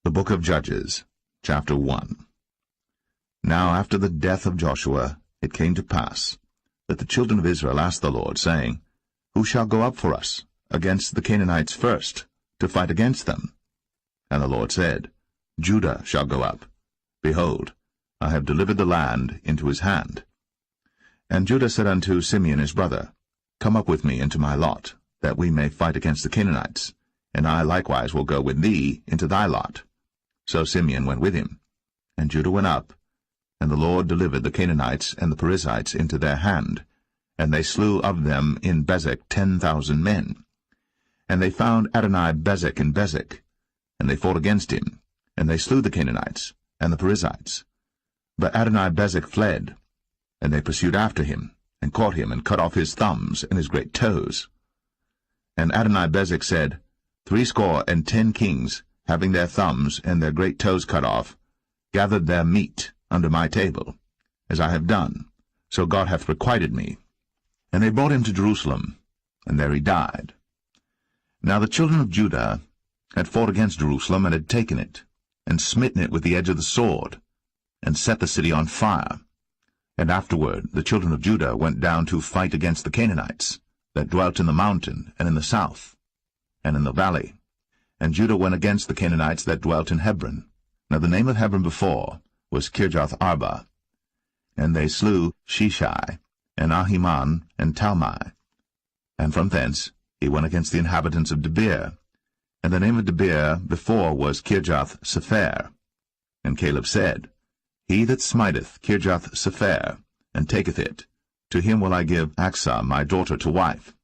The Book of Judges, chapter 1. Now after the death of Joshua it came to pass that the children of Israel asked the Lord, saying, Who shall go up for us against the Canaanites first, to fight against them? And the Lord said, Judah shall go up. Behold, I have delivered the land into his hand. And Judah said unto Simeon his brother, Come up with me into my lot, that we may fight against the Canaanites, and I likewise will go with thee into thy lot. So Simeon went with him, and Judah went up, and the Lord delivered the Canaanites and the Perizzites into their hand, and they slew of them in Bezek 10,000 men. And they found Adoni-Bezek in Bezek, and they fought against him, and they slew the Canaanites and the Perizzites. But Adoni-Bezek fled, and they pursued after him, and caught him, and cut off his thumbs and his great toes. And Adoni-Bezek said, 70 kings, having their thumbs and their great toes cut off, gathered their meat under my table, as I have done, so God hath requited me. And they brought him to Jerusalem, and there he died. Now the children of Judah had fought against Jerusalem, and had taken it, and smitten it with the edge of the sword, and set the city on fire. And afterward the children of Judah went down to fight against the Canaanites, that dwelt in the mountain, and in the south, and in the valley. And Judah went against the Canaanites that dwelt in Hebron. Now the name of Hebron before was Kirjath-Arba. And they slew Sheshai, and Ahiman, and Talmai. And from thence he went against the inhabitants of Debir. And the name of Debir before was Kirjath-Sepher. And Caleb said, He that smiteth Kirjath-Sepher, and taketh it, to him will I give Achsah my daughter to wife.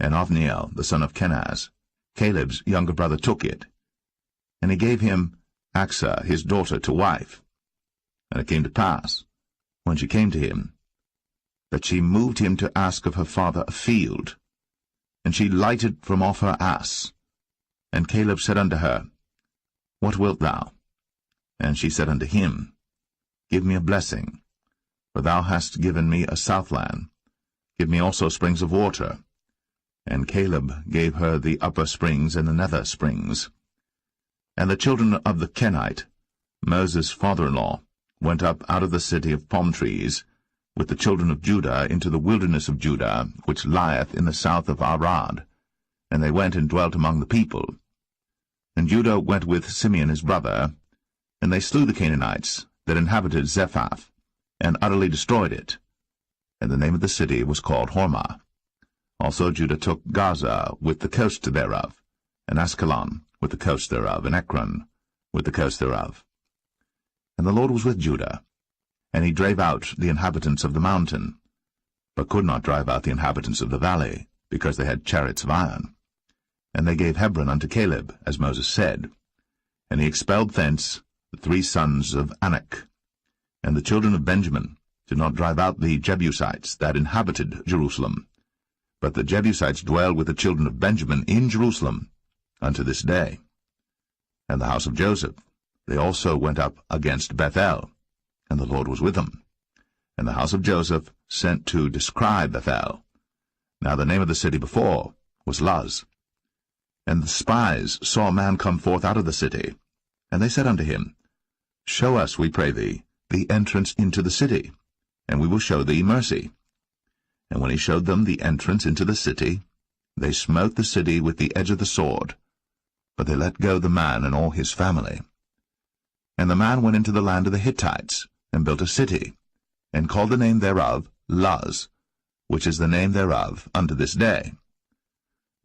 And Othniel the son of Kenaz, Caleb's younger brother, took it, and he gave him Achsah his daughter to wife. And it came to pass, when she came to him, that she moved him to ask of her father a field. And she lighted from off her ass. And Caleb said unto her, What wilt thou? And she said unto him, Give me a blessing, for thou hast given me a southland. Give me also springs of water. And Caleb gave her the upper springs and the nether springs. And the children of the Kenite, Moses' father-in-law, went up out of the city of palm trees, with the children of Judah into the wilderness of Judah, which lieth in the south of Arad. And they went and dwelt among the people. And Judah went with Simeon his brother, and they slew the Canaanites that inhabited Zephath, and utterly destroyed it. And the name of the city was called Hormah. Also Judah took Gaza with the coast thereof, and Askelon with the coast thereof, and Ekron with the coast thereof. And the Lord was with Judah, and he drave out the inhabitants of the mountain, but could not drive out the inhabitants of the valley, because they had chariots of iron. And they gave Hebron unto Caleb, as Moses said. And he expelled thence the 3 sons of Anak. And the children of Benjamin did not drive out the Jebusites that inhabited Jerusalem, but the Jebusites dwell with the children of Benjamin in Jerusalem unto this day. And the house of Joseph, they also went up against Bethel, and the Lord was with them. And the house of Joseph sent to descry Bethel. Now the name of the city before was Luz. And the spies saw a man come forth out of the city, and they said unto him, Show us, we pray thee, the entrance into the city, and we will show thee mercy. And when he showed them the entrance into the city, they smote the city with the edge of the sword, but they let go the man and all his family. And the man went into the land of the Hittites, and built a city, and called the name thereof Luz, which is the name thereof unto this day.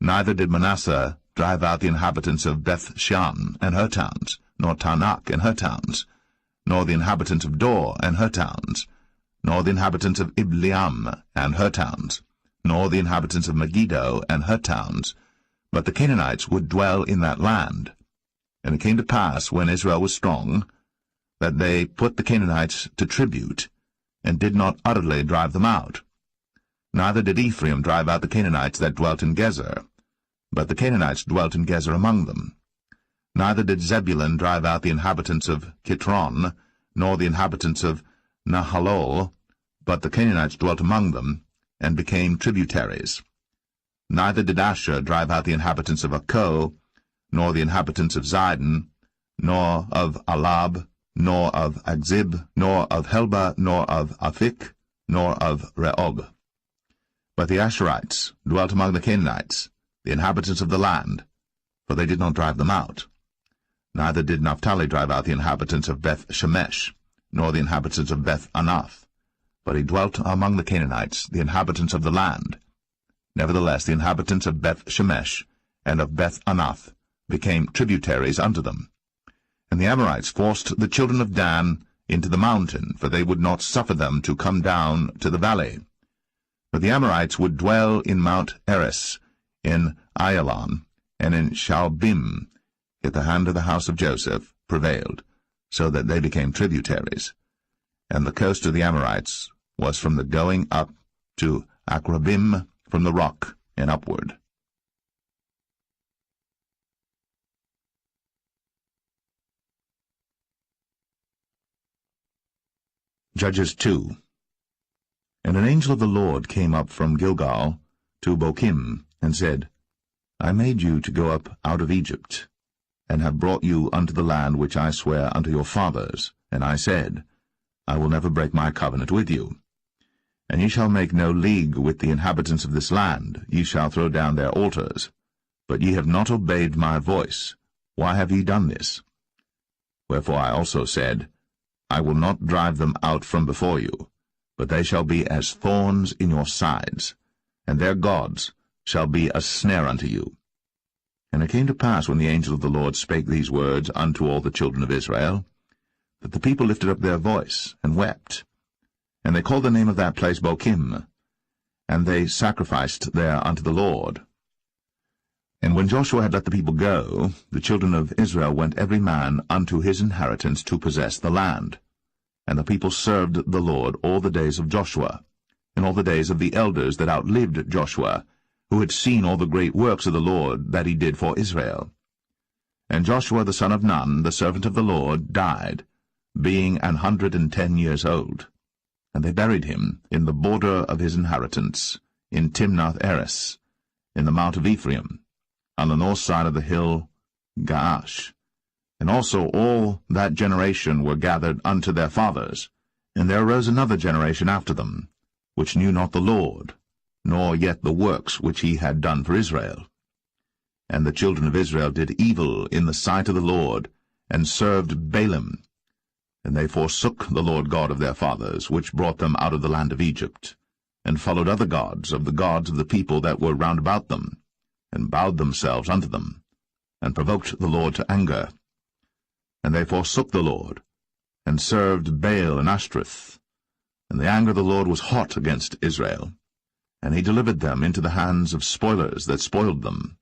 Neither did Manasseh drive out the inhabitants of Beth-shan and her towns, nor Tanakh and her towns, nor the inhabitants of Dor and her towns, nor the inhabitants of Ibleam and her towns, nor the inhabitants of Megiddo and her towns, but the Canaanites would dwell in that land. And it came to pass, when Israel was strong, that they put the Canaanites to tribute, and did not utterly drive them out. Neither did Ephraim drive out the Canaanites that dwelt in Gezer, but the Canaanites dwelt in Gezer among them. Neither did Zebulun drive out the inhabitants of Kitron, nor the inhabitants of Nahalol, but the Canaanites dwelt among them, and became tributaries. Neither did Asher drive out the inhabitants of Akko, nor the inhabitants of Zidon, nor of Alab, nor of Agzib, nor of Helba, nor of Aphik, nor of Rehob. But the Asherites dwelt among the Canaanites, the inhabitants of the land, for they did not drive them out. Neither did Naphtali drive out the inhabitants of Beth-Shemesh, nor the inhabitants of Beth-Anath, but he dwelt among the Canaanites, the inhabitants of the land. Nevertheless the inhabitants of Beth-Shemesh and of Beth-Anath became tributaries unto them. And the Amorites forced the children of Dan into the mountain, for they would not suffer them to come down to the valley. But the Amorites would dwell in Mount Eres, in Ayalon, and in Shaalbim. Yet the hand of the house of Joseph prevailed, so that they became tributaries. And the coast of the Amorites was from the going up to Akrabim, from the rock and upward. Judges 2. And an angel of the Lord came up from Gilgal to Bochim, and said, I made you to go up out of Egypt, and have brought you unto the land which I swear unto your fathers. And I said, I will never break my covenant with you. And ye shall make no league with the inhabitants of this land, ye shall throw down their altars. But ye have not obeyed my voice. Why have ye done this? Wherefore I also said, I will not drive them out from before you, but they shall be as thorns in your sides, and their gods shall be a snare unto you. And it came to pass, when the angel of the Lord spake these words unto all the children of Israel, that the people lifted up their voice, and wept. And they called the name of that place Bochim, and they sacrificed there unto the Lord. And when Joshua had let the people go, the children of Israel went every man unto his inheritance to possess the land. And the people served the Lord all the days of Joshua, and all the days of the elders that outlived Joshua, who had seen all the great works of the Lord that he did for Israel. And Joshua the son of Nun, the servant of the Lord, died, being 110 years old. And they buried him in the border of his inheritance, in Timnath-Eres, in the mount of Ephraim, on the north side of the hill Gaash. And also all that generation were gathered unto their fathers. And there arose another generation after them, which knew not the Lord, nor yet the works which he had done for Israel. And the children of Israel did evil in the sight of the Lord, and served Baalim. And they forsook the Lord God of their fathers, which brought them out of the land of Egypt, and followed other gods of the people that were round about them, and bowed themselves unto them, and provoked the Lord to anger. And they forsook the Lord, and served Baal and Ashtoreth. And the anger of the Lord was hot against Israel. And he delivered them into the hands of spoilers that spoiled them.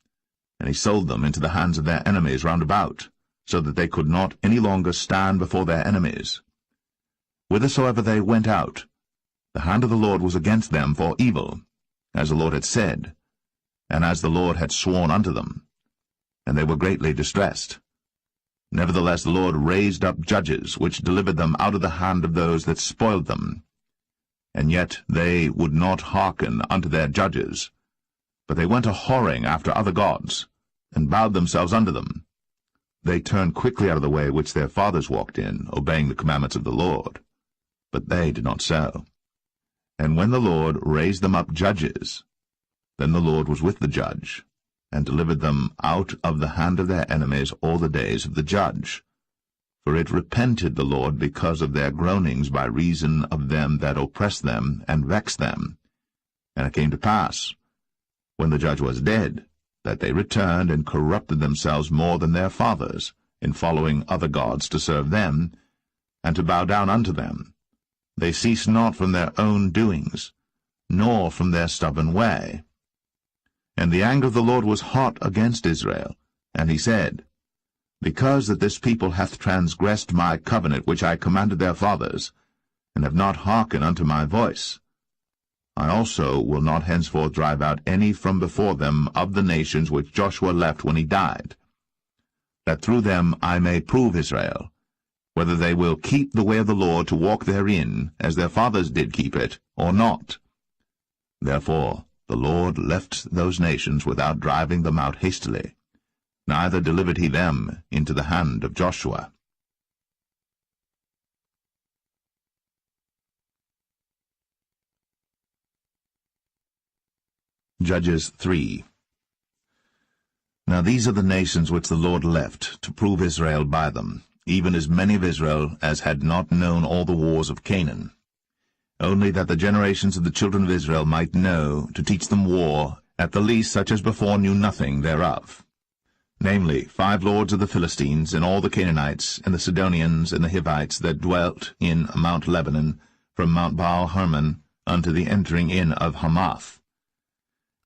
And he sold them into the hands of their enemies round about, so that they could not any longer stand before their enemies. Whithersoever they went out, the hand of the Lord was against them for evil, as the Lord had said, and as the Lord had sworn unto them. And they were greatly distressed. Nevertheless the Lord raised up judges, which delivered them out of the hand of those that spoiled them. And yet they would not hearken unto their judges, but they went a-whoring after other gods, and bowed themselves unto them. They turned quickly out of the way which their fathers walked in, obeying the commandments of the Lord. But they did not so. And when the Lord raised them up judges, then the Lord was with the judge, and delivered them out of the hand of their enemies all the days of the judge. For it repented the Lord because of their groanings by reason of them that oppressed them and vexed them. And it came to pass, when the judge was dead, that they returned and corrupted themselves more than their fathers, in following other gods to serve them, and to bow down unto them. They ceased not from their own doings, nor from their stubborn way. And the anger of the Lord was hot against Israel, and he said, Because that this people hath transgressed my covenant which I commanded their fathers, and have not hearkened unto my voice, I also will not henceforth drive out any from before them of the nations which Joshua left when he died, that through them I may prove Israel, whether they will keep the way of the Lord to walk therein, as their fathers did keep it, or not. Therefore the Lord left those nations without driving them out hastily, neither delivered he them into the hand of Joshua. Judges 3. Now these are the nations which the Lord left, to prove Israel by them, even as many of Israel as had not known all the wars of Canaan. Only that the generations of the children of Israel might know, to teach them war, at the least such as before knew nothing thereof. Namely, 5 lords of the Philistines, and all the Canaanites, and the Sidonians, and the Hivites, that dwelt in Mount Lebanon, from Mount Baal-Hermon unto the entering in of Hamath.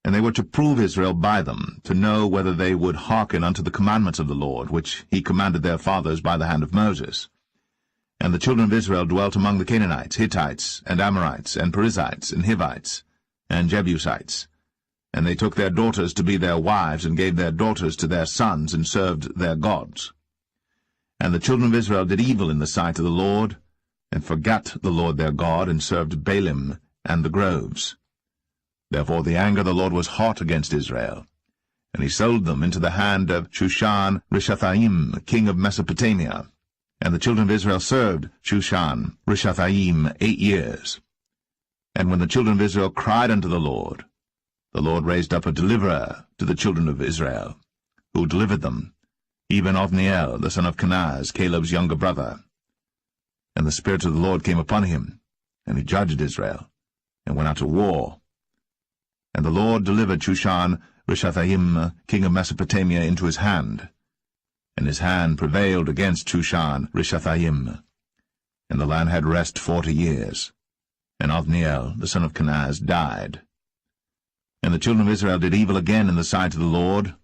And they were to prove Israel by them, to know whether they would hearken unto the commandments of the Lord, which he commanded their fathers by the hand of Moses. And the children of Israel dwelt among the Canaanites, Hittites, and Amorites, and Perizzites, and Hivites, and Jebusites. And they took their daughters to be their wives, and gave their daughters to their sons, and served their gods. And the children of Israel did evil in the sight of the Lord, and forgat the Lord their God, and served Baalim and the groves. Therefore the anger of the Lord was hot against Israel, and he sold them into the hand of Shushan-Rishathaim, king of Mesopotamia. And the children of Israel served Shushan-Rishathaim 8 years. And when the children of Israel cried unto the Lord raised up a deliverer to the children of Israel, who delivered them, even Othniel, the son of Kenaz, Caleb's younger brother. And the Spirit of the Lord came upon him, and he judged Israel, and went out to war. And the Lord delivered Shushan-Rishathaim, king of Mesopotamia, into his hand. And his hand prevailed against Shushan-Rishathaim. And the land had rest 40 years. And Othniel, the son of Kenaz, died. And the children of Israel did evil again in the sight of the Lord.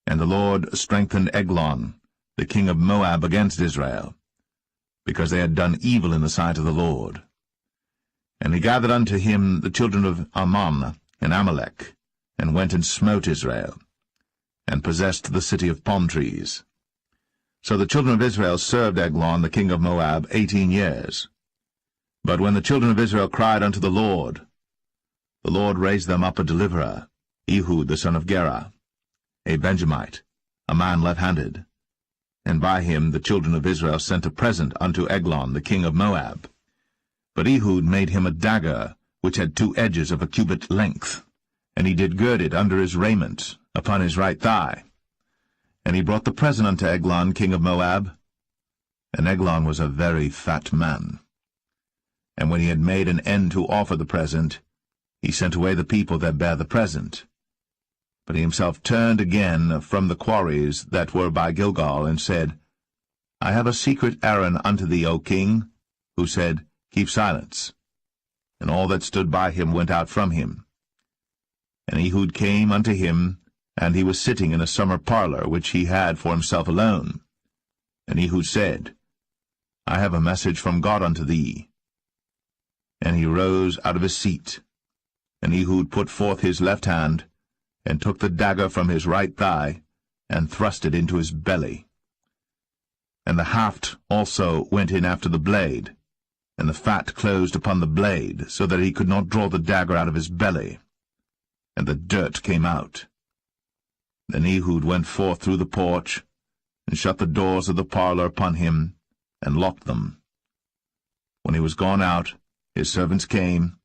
And the Lord strengthened Eglon, the king of Moab, against Israel, because they had done evil in the sight of the Lord. And he gathered unto him the children of Ammon and Amalek, and went and smote Israel, and possessed the city of palm trees. So the children of Israel served Eglon, the king of Moab, 18 years. But when the children of Israel cried unto the Lord raised them up a deliverer, Ehud the son of Gera, a Benjamite, a man left-handed. And by him the children of Israel sent a present unto Eglon, the king of Moab. But Ehud made him a dagger, which had 2 edges of a cubit length, and he did gird it under his raiment, upon his right thigh. And he brought the present unto Eglon, king of Moab. And Eglon was a very fat man. And when he had made an end to offer the present, he sent away the people that bare the present. But he himself turned again from the quarries that were by Gilgal, and said, I have a secret errand unto thee, O king. Who said, Keep silence. And all that stood by him went out from him. And Ehud came unto him, and he was sitting in a summer parlor, which he had for himself alone. And Ehud said, I have a message from God unto thee. And he rose out of his seat. And Ehud put forth his left hand, and took the dagger from his right thigh, and thrust it into his belly. And the haft also went in after the blade, and the fat closed upon the blade, so that he could not draw the dagger out of his belly. And the dirt came out. Then Ehud went forth through the porch, and shut the doors of the parlor upon him, and locked them. When he was gone out, his servants came,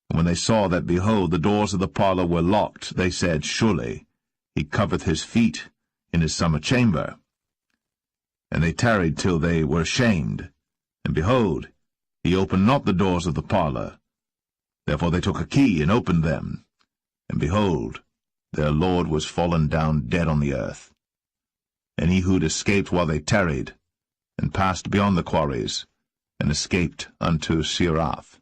and when they saw that, behold, the doors of the parlor were locked, they said, Surely he covereth his feet in his summer chamber. And they tarried till they were ashamed, and behold, he opened not the doors of the parlor. Therefore they took a key, and opened them. And behold, their lord was fallen down dead on the earth. And Ehud escaped while they tarried, and passed beyond the quarries, and escaped unto Seirath.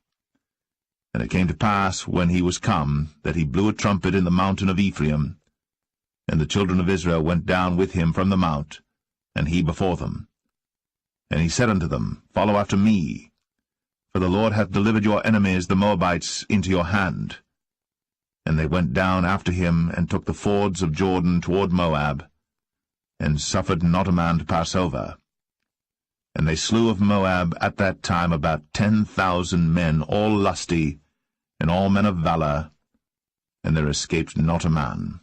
And it came to pass, when he was come, that he blew a trumpet in the mountain of Ephraim, and the children of Israel went down with him from the mount, and he before them. And he said unto them, Follow after me, for the Lord hath delivered your enemies the Moabites into your hand. And they went down after him, and took the fords of Jordan toward Moab, and suffered not a man to pass over. And they slew of Moab at that time about 10,000 men, all lusty, and all men of valor, and there escaped not a man.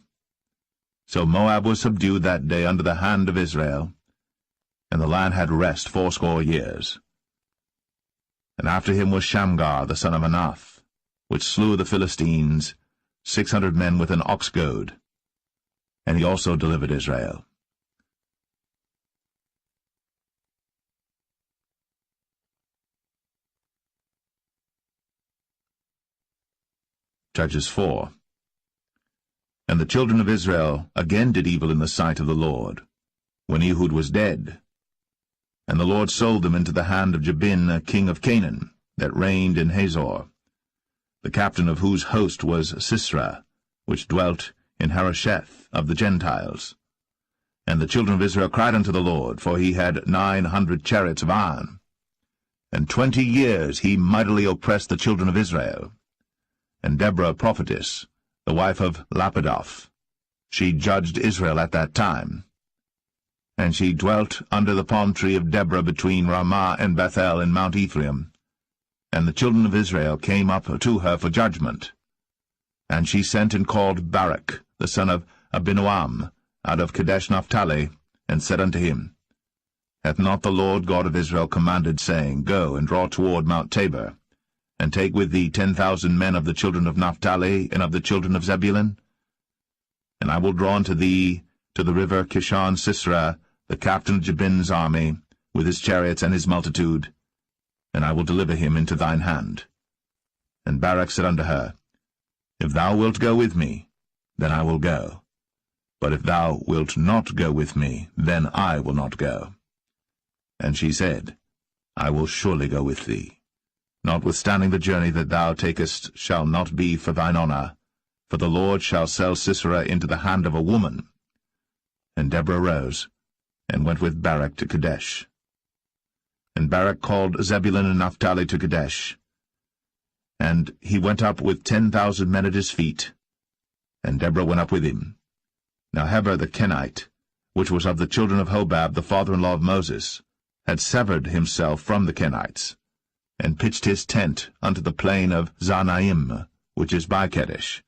So Moab was subdued that day under the hand of Israel, and the land had rest 80 years. And after him was Shamgar the son of Anath, which slew the Philistines, 600 men with an ox goad, and he also delivered Israel. Judges 4. And the children of Israel again did evil in the sight of the Lord, when Ehud was dead. And the Lord sold them into the hand of Jabin, king of Canaan, that reigned in Hazor, the captain of whose host was Sisera, which dwelt in Harosheth of the Gentiles. And the children of Israel cried unto the Lord, for he had 900 chariots of iron. And 20 years he mightily oppressed the children of Israel. And Deborah prophetess, the wife of Lapidoth, she judged Israel at that time. And she dwelt under the palm tree of Deborah between Ramah and Bethel in Mount Ephraim. And the children of Israel came up to her for judgment. And she sent and called Barak, the son of Abinoam, out of Kadesh Naphtali, and said unto him, Hath not the Lord God of Israel commanded, saying, Go and draw toward Mount Tabor, and take with thee 10,000 men of the children of Naphtali and of the children of Zebulun? And I will draw unto thee to the river Kishon Sisera, the captain of Jabin's army, with his chariots and his multitude, and I will deliver him into thine hand. And Barak said unto her, If thou wilt go with me, then I will go. But if thou wilt not go with me, then I will not go. And she said, I will surely go with thee. Notwithstanding the journey that thou takest shall not be for thine honour, for the Lord shall sell Sisera into the hand of a woman. And Deborah rose, and went with Barak to Kadesh. And Barak called Zebulun and Naphtali to Kadesh. And he went up with 10,000 men at his feet, and Deborah went up with him. Now Heber the Kenite, which was of the children of Hobab, the father-in-law of Moses, had severed himself from the Kenites, and pitched his tent unto the plain of Zanaim, which is by Kadesh.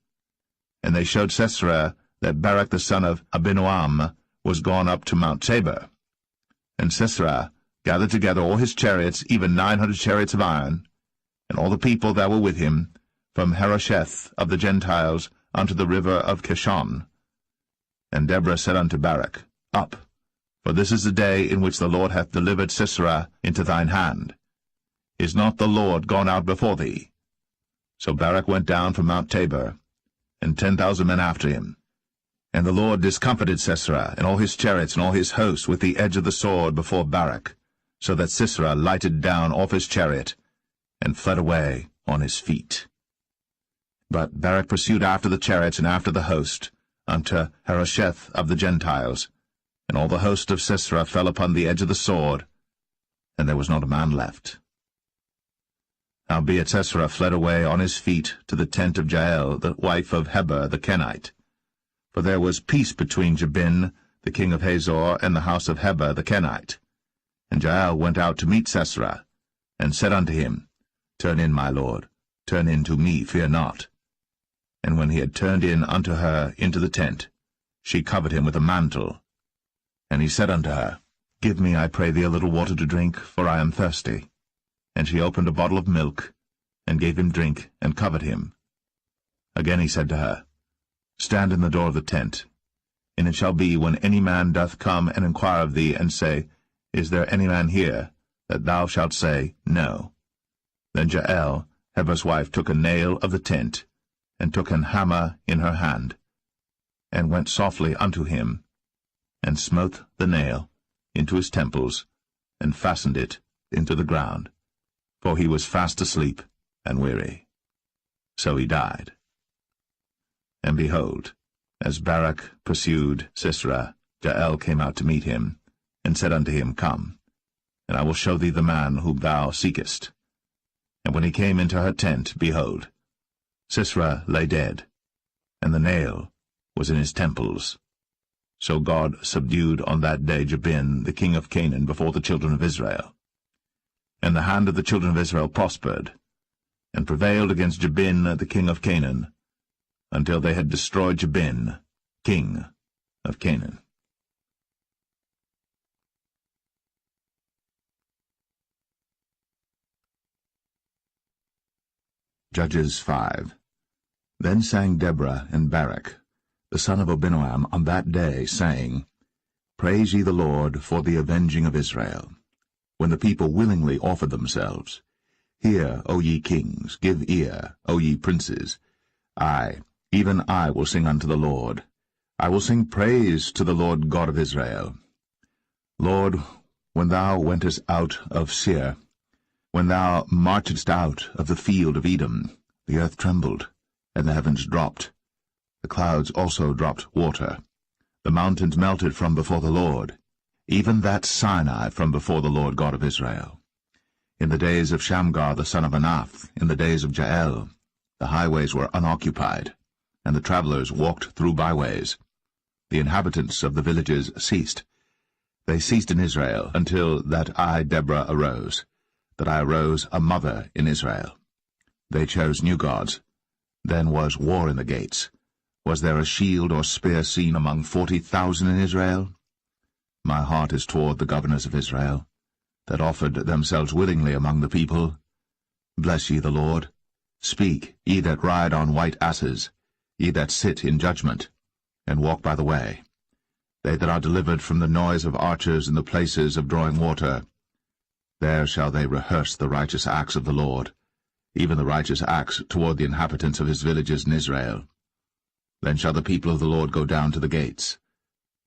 And they showed Sisera that Barak the son of Abinoam was gone up to Mount Tabor. And Sisera gathered together all his chariots, even 900 chariots of iron, and all the people that were with him, from Harosheth of the Gentiles unto the river of Kishon. And Deborah said unto Barak, Up, for this is the day in which the Lord hath delivered Sisera into thine hand. Is not the Lord gone out before thee? So Barak went down from Mount Tabor, and 10,000 men after him. And the Lord discomfited Sisera, and all his chariots and all his host, with the edge of the sword before Barak, so that Sisera lighted down off his chariot, and fled away on his feet. But Barak pursued after the chariots and after the host, unto Harosheth of the Gentiles, and all the host of Sisera fell upon the edge of the sword, and there was not a man left. Howbeit Sisera fled away on his feet to the tent of Jael, the wife of Heber the Kenite. For there was peace between Jabin, the king of Hazor, and the house of Heber the Kenite. And Jael went out to meet Sisera, and said unto him, Turn in, my lord, turn in to me, fear not. And when he had turned in unto her into the tent, she covered him with a mantle. And he said unto her, Give me, I pray thee, a little water to drink, for I am thirsty. And she opened a bottle of milk, and gave him drink, and covered him. Again he said to her, Stand in the door of the tent. And it shall be, when any man doth come and inquire of thee, and say, Is there any man here? That thou shalt say, No. Then Jael, Heber's wife, took a nail of the tent, and took an hammer in her hand, and went softly unto him, and smote the nail into his temples, and fastened it into the ground, for he was fast asleep and weary. So he died. And behold, as Barak pursued Sisera, Jael came out to meet him, and said unto him, Come, and I will show thee the man whom thou seekest. And when he came into her tent, behold, Sisera lay dead, and the nail was in his temples. So God subdued on that day Jabin, the king of Canaan, before the children of Israel. And the hand of the children of Israel prospered, and prevailed against Jabin, the king of Canaan, until they had destroyed Jabin, king of Canaan. Judges 5. Then sang Deborah and Barak, the son of Abinoam, on that day, saying, Praise ye the Lord for the avenging of Israel, when the people willingly offered themselves. Hear, O ye kings, give ear, O ye princes. I, even I, will sing unto the Lord. I will sing praise to the Lord God of Israel. Lord, when thou wentest out of Seir, when thou marchedst out of the field of Edom, the earth trembled, and the heavens dropped. The clouds also dropped water. The mountains melted from before the Lord, even that Sinai from before the Lord God of Israel. In the days of Shamgar the son of Anath, in the days of Jael, the highways were unoccupied, and the travelers walked through byways. The inhabitants of the villages ceased. They ceased in Israel until that I, Deborah, arose, that I arose a mother in Israel. They chose new gods. Then was war in the gates. Was there a shield or spear seen among 40,000 in Israel? My heart is toward the governors of Israel, that offered themselves willingly among the people. Bless ye the Lord. Speak, ye that ride on white asses, ye that sit in judgment, and walk by the way. They that are delivered from the noise of archers in the places of drawing water, there shall they rehearse the righteous acts of the Lord, even the righteous acts toward the inhabitants of his villages in Israel. Then shall the people of the Lord go down to the gates.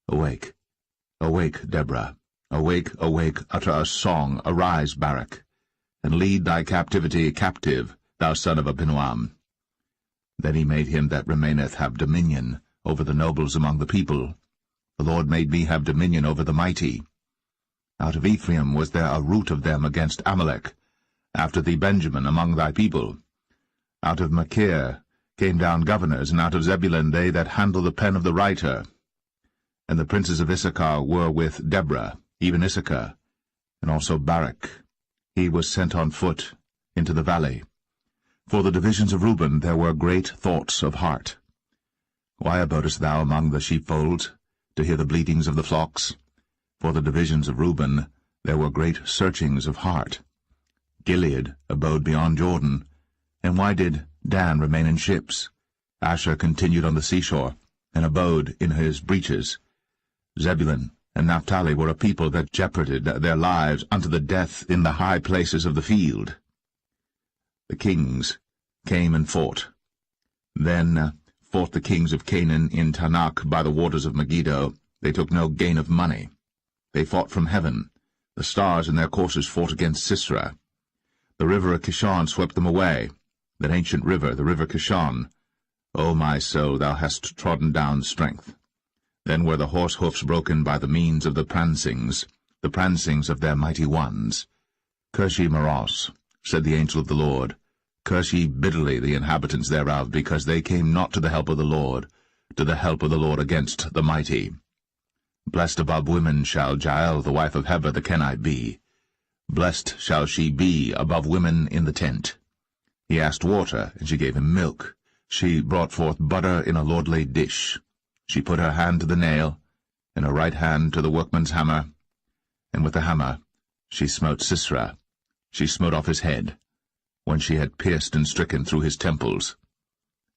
Awake, awake, Deborah. Awake, awake, utter a song. Arise, Barak, and lead thy captivity captive, thou son of Abinoam. Then he made him that remaineth have dominion over the nobles among the people. The Lord made me have dominion over the mighty. Out of Ephraim was there a root of them against Amalek, after thee Benjamin among thy people. Out of Machir came down governors, and out of Zebulun they that handle the pen of the writer. And the princes of Issachar were with Deborah, even Issachar, and also Barak. He was sent on foot into the valley. For the divisions of Reuben there were great thoughts of heart. Why abodest thou among the sheepfolds, to hear the bleatings of the flocks? For the divisions of Reuben there were great searchings of heart. Gilead abode beyond Jordan. And why did Dan remain in ships? Asher continued on the seashore, and abode in his breaches. Zebulun and Naphtali were a people that jeoparded their lives unto the death in the high places of the field. The kings came and fought. Then fought the kings of Canaan in Tanakh by the waters of Megiddo. They took no gain of money. They fought from heaven. The stars in their courses fought against Sisera. The river of Kishon swept them away, that ancient river, the river Kishon. O my soul, thou hast trodden down strength. Then were the horse hoofs broken by the means of the prancings of their mighty ones. Curse ye Meroz, said the angel of the Lord. Curse ye bitterly the inhabitants thereof, because they came not to the help of the Lord, to the help of the Lord against the mighty. Blessed above women shall Jael the wife of Heber the Kenite be. Blessed shall she be above women in the tent. He asked water, and she gave him milk. She brought forth butter in a lordly dish. She put her hand to the nail, and her right hand to the workman's hammer, and with the hammer she smote Sisera. She smote off his head, when she had pierced and stricken through his temples.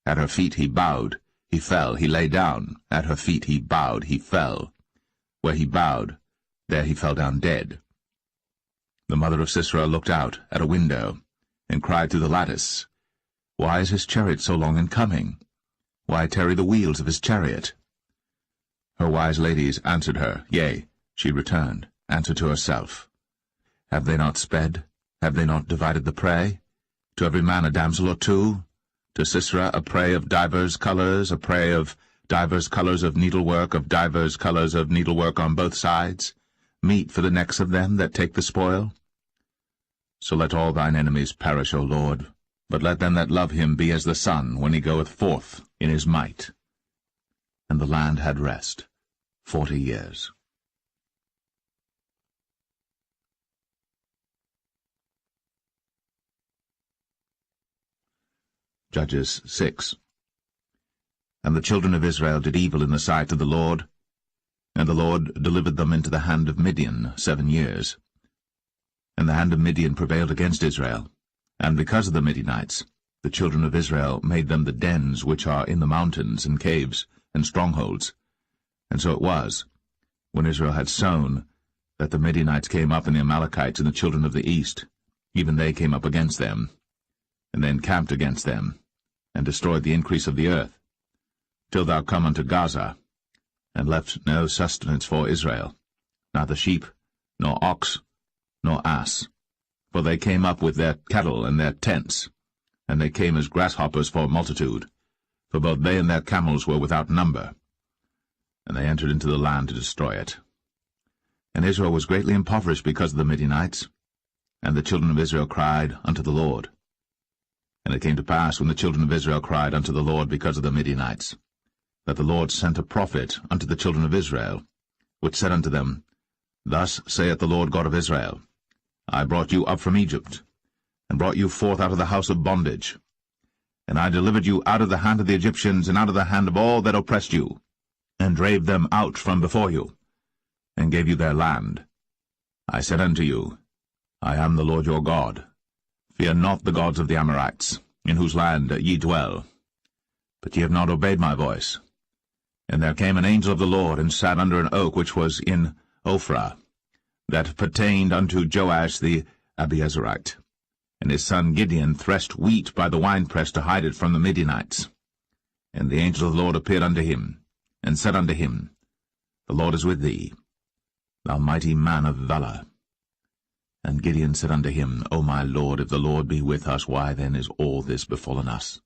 At her feet he bowed, he fell, he lay down. At her feet he bowed, he fell. Where he bowed, there he fell down dead. The mother of Sisera looked out at a window, and cried through the lattice, Why is his chariot so long in coming? Why tarry the wheels of his chariot? Her wise ladies answered her, yea, she returned, answered to herself. Have they not sped? Have they not divided the prey? To every man a damsel or two? To Sisera a prey of divers colours, a prey of divers colours of needlework, of divers colours of needlework on both sides, meat for the necks of them that take the spoil? So let all thine enemies perish, O Lord, but let them that love him be as the sun when he goeth forth in his might. And the land had rest 40 years. Judges 6. And the children of Israel did evil in the sight of the Lord. And the Lord delivered them into the hand of Midian 7 years. And the hand of Midian prevailed against Israel, and because of the Midianites, the children of Israel made them the dens which are in the mountains, and caves, and strongholds. And so it was, when Israel had sown, that the Midianites came up, and the Amalekites and the children of the east, even they came up against them, and they encamped against them, and destroyed the increase of the earth, till thou come unto Gaza, and left no sustenance for Israel, neither sheep, nor ox, nor ass. For they came up with their cattle and their tents, and they came as grasshoppers for multitude, for both they and their camels were without number. And they entered into the land to destroy it. And Israel was greatly impoverished because of the Midianites, and the children of Israel cried unto the Lord. And it came to pass, when the children of Israel cried unto the Lord because of the Midianites, that the Lord sent a prophet unto the children of Israel, which said unto them, Thus saith the Lord God of Israel, I brought you up from Egypt, and brought you forth out of the house of bondage. And I delivered you out of the hand of the Egyptians, and out of the hand of all that oppressed you, and drave them out from before you, and gave you their land. I said unto you, I am the Lord your God. Fear not the gods of the Amorites, in whose land ye dwell. But ye have not obeyed my voice. And there came an angel of the Lord, and sat under an oak which was in Ophrah, that pertained unto Joash the Abiezrite. And his son Gideon threshed wheat by the winepress to hide it from the Midianites. And the angel of the Lord appeared unto him, and said unto him, The Lord is with thee, thou mighty man of valour. And Gideon said unto him, O my Lord, if the Lord be with us, why then is all this befallen us?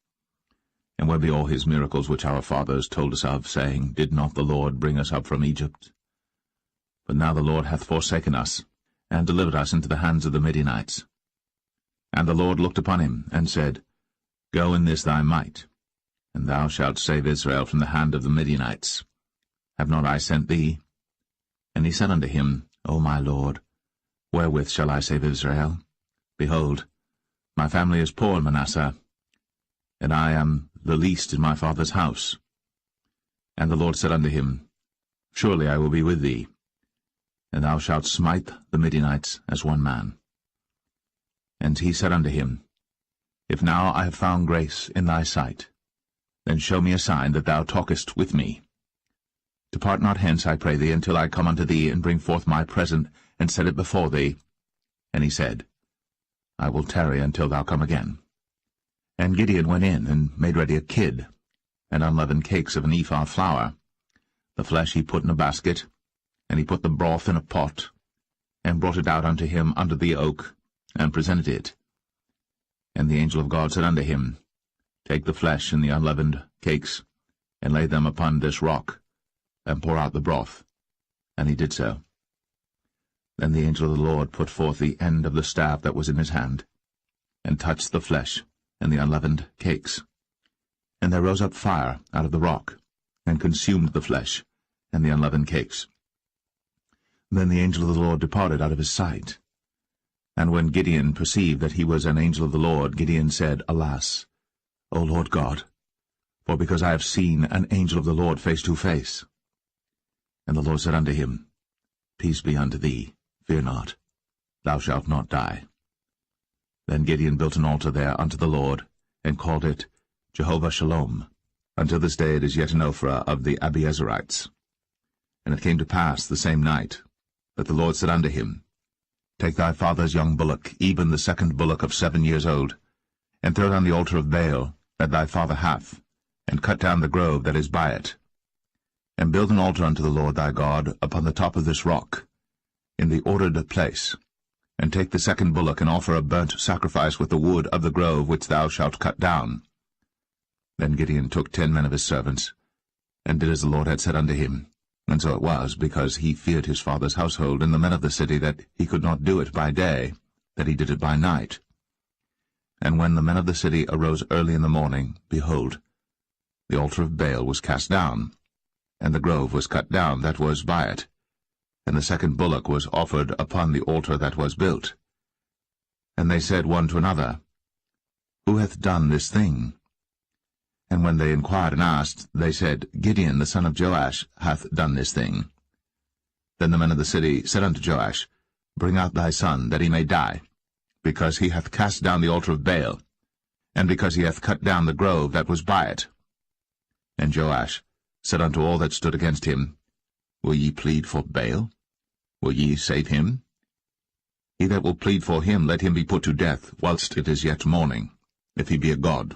And where be all his miracles which our fathers told us of, saying, Did not the Lord bring us up from Egypt? But now the Lord hath forsaken us, and delivered us into the hands of the Midianites. And the Lord looked upon him, and said, Go in this thy might, and thou shalt save Israel from the hand of the Midianites. Have not I sent thee? And he said unto him, O my Lord, wherewith shall I save Israel? Behold, my family is poor in Manasseh, and I am the least in my father's house. And the Lord said unto him, Surely I will be with thee, and thou shalt smite the Midianites as one man. And he said unto him, If now I have found grace in thy sight, then show me a sign that thou talkest with me. Depart not hence, I pray thee, until I come unto thee, and bring forth my present, and set it before thee. And he said, I will tarry until thou come again. And Gideon went in, and made ready a kid, and unleavened cakes of an ephah flour. The flesh he put in a basket, and he put the broth in a pot, and brought it out unto him under the oak, and presented it. And the angel of God said unto him, Take the flesh and the unleavened cakes, and lay them upon this rock, and pour out the broth. And he did so. Then the angel of the Lord put forth the end of the staff that was in his hand, and touched the flesh and the unleavened cakes. And there rose up fire out of the rock, and consumed the flesh and the unleavened cakes. Then the angel of the Lord departed out of his sight. And when Gideon perceived that he was an angel of the Lord, Gideon said, Alas, O Lord God, for because I have seen an angel of the Lord face to face. And the Lord said unto him, Peace be unto thee, fear not, thou shalt not die. Then Gideon built an altar there unto the Lord, and called it Jehovah Shalom. Until this day it is yet in Ophrah of the Abiezrites. And it came to pass the same night, that the Lord said unto him, Take thy father's young bullock, even the second bullock of 7 years old, and throw down the altar of Baal that thy father hath, and cut down the grove that is by it. And build an altar unto the Lord thy God upon the top of this rock, in the ordered place, and take the second bullock, and offer a burnt sacrifice with the wood of the grove which thou shalt cut down. Then Gideon took 10 men of his servants, and did as the Lord had said unto him. And so it was, because he feared his father's household and the men of the city, that he could not do it by day, that he did it by night. And when the men of the city arose early in the morning, behold, the altar of Baal was cast down, and the grove was cut down that was by it, and the second bullock was offered upon the altar that was built. And they said one to another, Who hath done this thing? And when they inquired and asked, they said, Gideon the son of Joash hath done this thing. Then the men of the city said unto Joash, Bring out thy son, that he may die, because he hath cast down the altar of Baal, and because he hath cut down the grove that was by it. And Joash said unto all that stood against him, Will ye plead for Baal? Will ye save him? He that will plead for him, let him be put to death, whilst it is yet morning, if he be a god.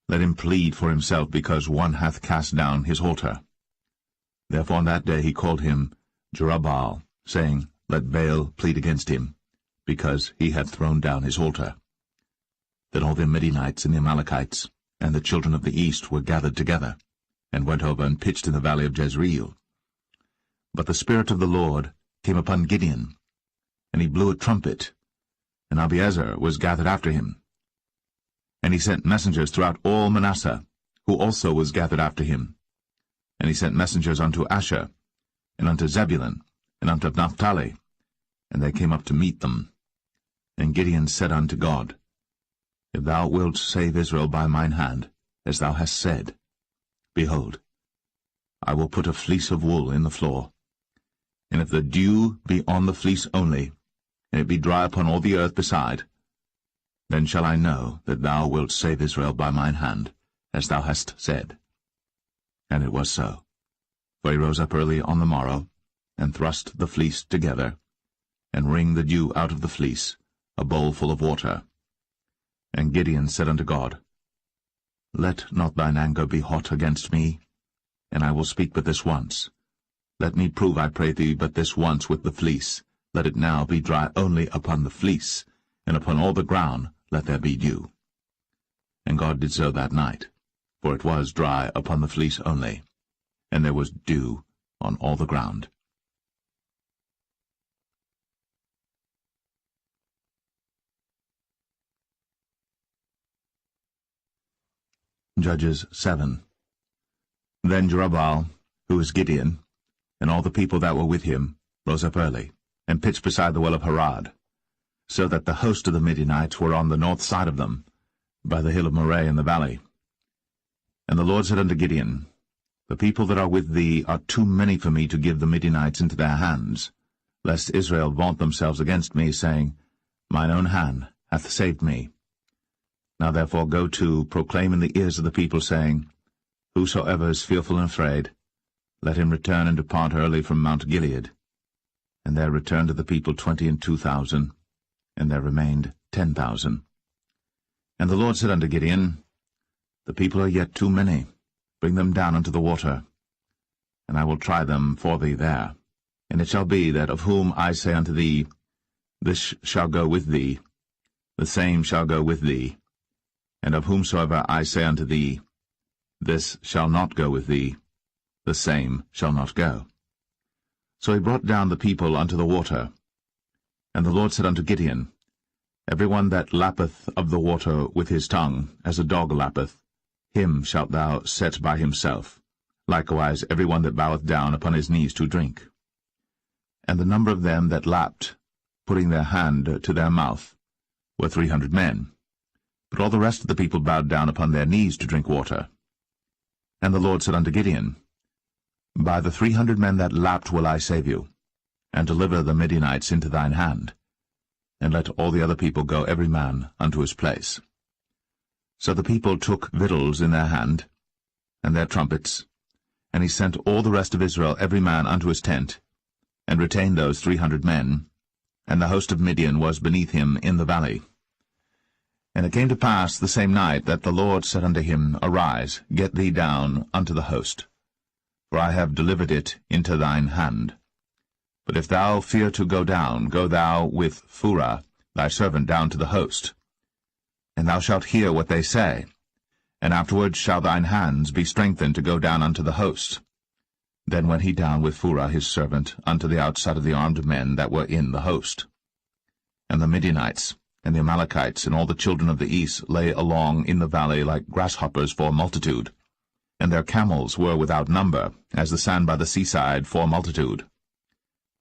Let him plead for himself, because one hath cast down his altar. Therefore on that day he called him Jerubbaal, saying, Let Baal plead against him, because he hath thrown down his altar. Then all the Midianites and the Amalekites, and the children of the east were gathered together, and went over and pitched in the valley of Jezreel. But the Spirit of the Lord came upon Gideon, and he blew a trumpet, and Abiezer was gathered after him. And he sent messengers throughout all Manasseh, who also was gathered after him. And he sent messengers unto Asher, and unto Zebulun, and unto Naphtali, and they came up to meet them. And Gideon said unto God, If thou wilt save Israel by mine hand, as thou hast said, behold, I will put a fleece of wool in the floor. And if the dew be on the fleece only, and it be dry upon all the earth beside, then shall I know that thou wilt save Israel by mine hand, as thou hast said. And it was so. For he rose up early on the morrow, and thrust the fleece together, and wring the dew out of the fleece, a bowl full of water. And Gideon said unto God, Let not thine anger be hot against me, and I will speak but this once. Let me prove, I pray thee, but this once with the fleece. Let it now be dry only upon the fleece, and upon all the ground let there be dew. And God did so that night, for it was dry upon the fleece only, and there was dew on all the ground. Judges 7. Then Jerubbaal, who is Gideon, and all the people that were with him, rose up early, and pitched beside the well of Harad, so that the host of the Midianites were on the north side of them, by the hill of Moreh in the valley. And the Lord said unto Gideon, The people that are with thee are too many for me to give the Midianites into their hands, lest Israel vaunt themselves against me, saying, Mine own hand hath saved me. Now therefore go to, proclaim in the ears of the people, saying, Whosoever is fearful and afraid, let him return and depart early from Mount Gilead. And there returned to the people 22,000, and there remained 10,000. And the Lord said unto Gideon, The people are yet too many. Bring them down unto the water, and I will try them for thee there. And it shall be that of whom I say unto thee, This shall go with thee, the same shall go with thee. And of whomsoever I say unto thee, This shall not go with thee, the same shall not go. So he brought down the people unto the water. And the Lord said unto Gideon, Every one that lappeth of the water with his tongue, as a dog lappeth, him shalt thou set by himself, likewise every one that boweth down upon his knees to drink. And the number of them that lapped, putting their hand to their mouth, were 300 men. But all the rest of the people bowed down upon their knees to drink water. And the Lord said unto Gideon, By the 300 men that lapped will I save you, and deliver the Midianites into thine hand, and let all the other people go every man unto his place. So the people took victuals in their hand, and their trumpets, and he sent all the rest of Israel every man unto his tent, and retained those 300 men, and the host of Midian was beneath him in the valley. And it came to pass the same night that the Lord said unto him, Arise, get thee down unto the host, for I have delivered it into thine hand. But if thou fear to go down, go thou with Phurah thy servant down to the host, and thou shalt hear what they say, and afterward shall thine hands be strengthened to go down unto the host. Then went he down with Phurah his servant unto the outside of the armed men that were in the host. And the Midianites, and the Amalekites, and all the children of the east lay along in the valley like grasshoppers for multitude, and their camels were without number, as the sand by the seaside for multitude.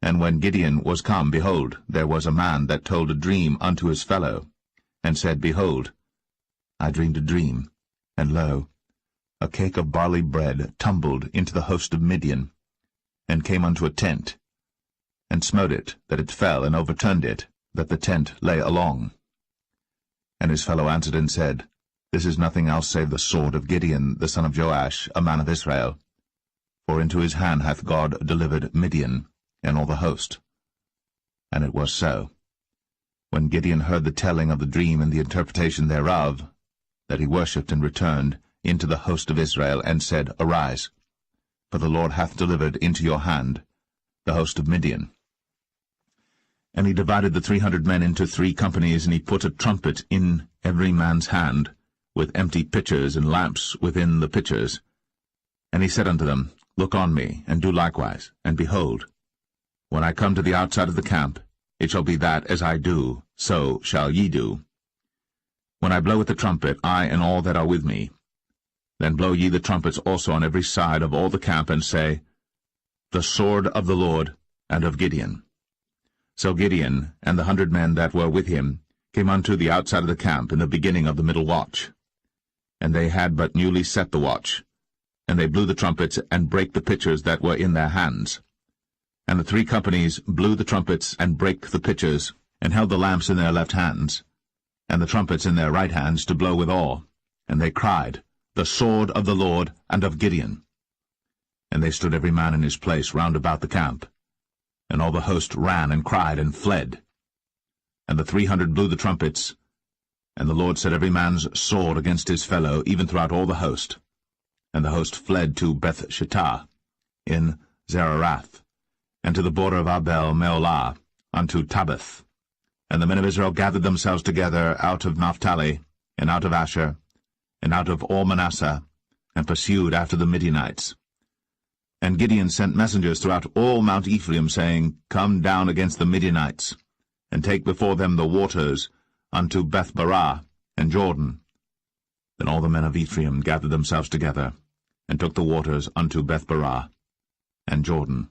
And when Gideon was come, behold, there was a man that told a dream unto his fellow, and said, Behold, I dreamed a dream, and lo, a cake of barley bread tumbled into the host of Midian, and came unto a tent, and smote it, that it fell, and overturned it, that the tent lay along. And his fellow answered and said, This is nothing else save the sword of Gideon, the son of Joash, a man of Israel. For into his hand hath God delivered Midian, and all the host. And it was so. When Gideon heard the telling of the dream and the interpretation thereof, that he worshipped and returned into the host of Israel, and said, Arise, for the Lord hath delivered into your hand the host of Midian. And he divided the 300 men into 3 companies, and he put a trumpet in every man's hand, with empty pitchers and lamps within the pitchers. And he said unto them, Look on me, and do likewise, and behold, when I come to the outside of the camp, it shall be that as I do, so shall ye do. When I blow with the trumpet, I and all that are with me, then blow ye the trumpets also on every side of all the camp, and say, The sword of the Lord and of Gideon. So Gideon and the 100 men that were with him came unto the outside of the camp in the beginning of the middle watch. And they had but newly set the watch, and they blew the trumpets, and brake the pitchers that were in their hands. And the 3 companies blew the trumpets, and brake the pitchers, and held the lamps in their left hands, and the trumpets in their right hands, to blow withal. And they cried, The sword of the Lord and of Gideon. And they stood every man in his place round about the camp. And all the host ran and cried and fled. And the 300 blew the trumpets, and the Lord set every man's sword against his fellow, even throughout all the host. And the host fled to Beth-shittah in Zererath, and to the border of Abel-meholah, unto Tabbath. And the men of Israel gathered themselves together out of Naphtali, and out of Asher, and out of all Manasseh, and pursued after the Midianites. And Gideon sent messengers throughout all Mount Ephraim, saying, Come down against the Midianites, and take before them the waters unto Beth-barah and Jordan. Then all the men of Ephraim gathered themselves together, and took the waters unto Beth-barah and Jordan.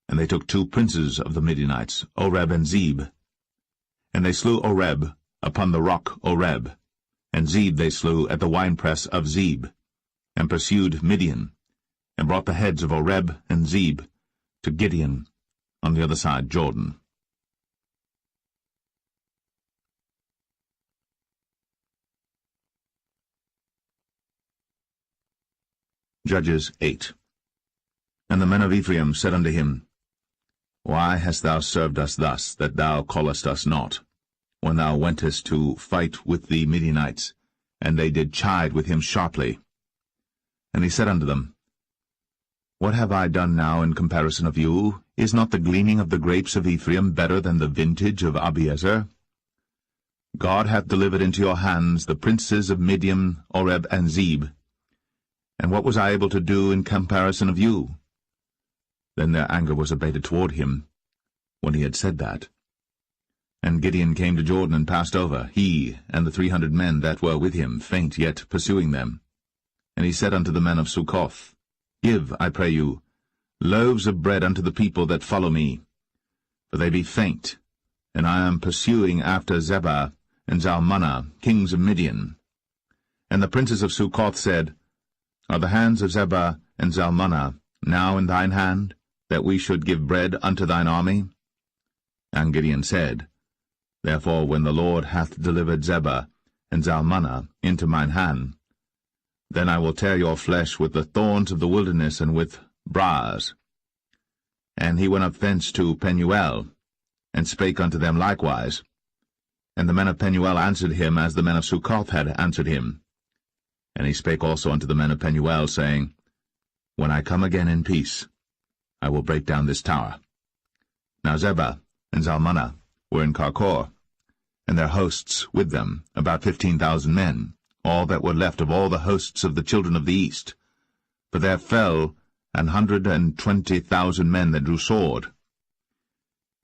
And they took 2 princes of the Midianites, Oreb and Zeb. And they slew Oreb upon the rock Oreb, and Zeb they slew at the winepress of Zeb, and pursued Midian, and brought the heads of Oreb and Zeb to Gideon on the other side Jordan. Judges 8. And the men of Ephraim said unto him, Why hast thou served us thus, that thou callest us not, when thou wentest to fight with the Midianites? And they did chide with him sharply. And he said unto them, What have I done now in comparison of you? Is not the gleaning of the grapes of Ephraim better than the vintage of Abiezer? God hath delivered into your hands the princes of Midian, Oreb, and Zeb. And what was I able to do in comparison of you? Then their anger was abated toward him, when he had said that. And Gideon came to Jordan and passed over, he and the 300 men that were with him, faint yet pursuing them. And he said unto the men of Succoth, Give, I pray you, loaves of bread unto the people that follow me, for they be faint, and I am pursuing after Zebah and Zalmunna, kings of Midian. And the princes of Succoth said, Are the hands of Zebah and Zalmunna now in thine hand, that we should give bread unto thine army? And Gideon said, Therefore when the Lord hath delivered Zebah and Zalmunna into mine hand, then I will tear your flesh with the thorns of the wilderness and with briars. And he went up thence to Penuel, and spake unto them likewise. And the men of Penuel answered him as the men of Succoth had answered him. And he spake also unto the men of Penuel, saying, When I come again in peace, I will break down this tower. Now Zebah and Zalmunna were in Karkor, and their hosts with them, about 15,000 men, all that were left of all the hosts of the children of the east. For there fell 120,000 men that drew sword.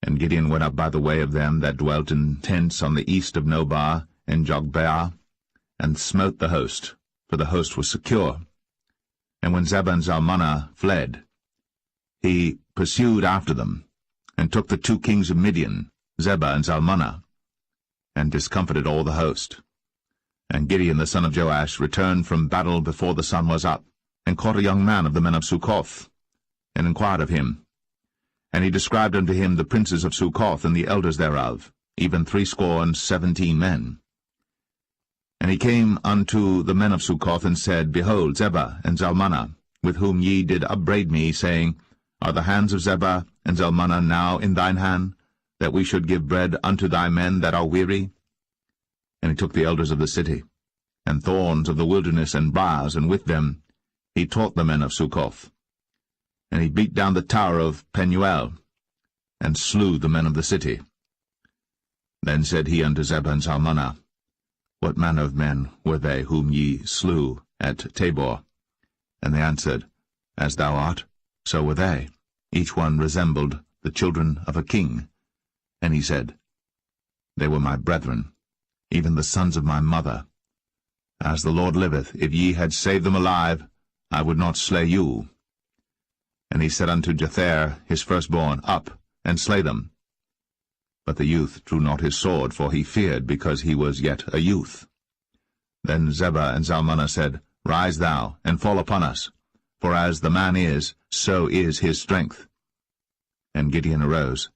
And Gideon went up by the way of them that dwelt in tents on the east of Nobah and Jogbeah, and smote the host, for the host was secure. And when Zebah and Zalmunna fled, he pursued after them, and took the 2 kings of Midian, Zebah and Zalmunna, and discomfited all the host. And Gideon the son of Joash returned from battle before the sun was up, and caught a young man of the men of Succoth, and inquired of him. And he described unto him the princes of Succoth and the elders thereof, even 70 men. And he came unto the men of Succoth, and said, Behold, Zebah and Zalmunna, with whom ye did upbraid me, saying, Are the hands of Zebah and Zalmunna now in thine hand, that we should give bread unto thy men that are weary? And he took the elders of the city, and thorns of the wilderness, and briars, and with them he taught the men of Succoth. And he beat down the tower of Penuel, and slew the men of the city. Then said he unto Zebah and Zalmunna, What manner of men were they whom ye slew at Tabor? And they answered, As thou art, so were they. Each one resembled the children of a king. And he said, They were my brethren, even the sons of my mother. As the Lord liveth, if ye had saved them alive, I would not slay you. And he said unto Jether his firstborn, Up, and slay them. But the youth drew not his sword, for he feared, because he was yet a youth. Then Zebah and Zalmunna said, Rise thou, and fall upon us, for as the man is, so is his strength. And Gideon arose,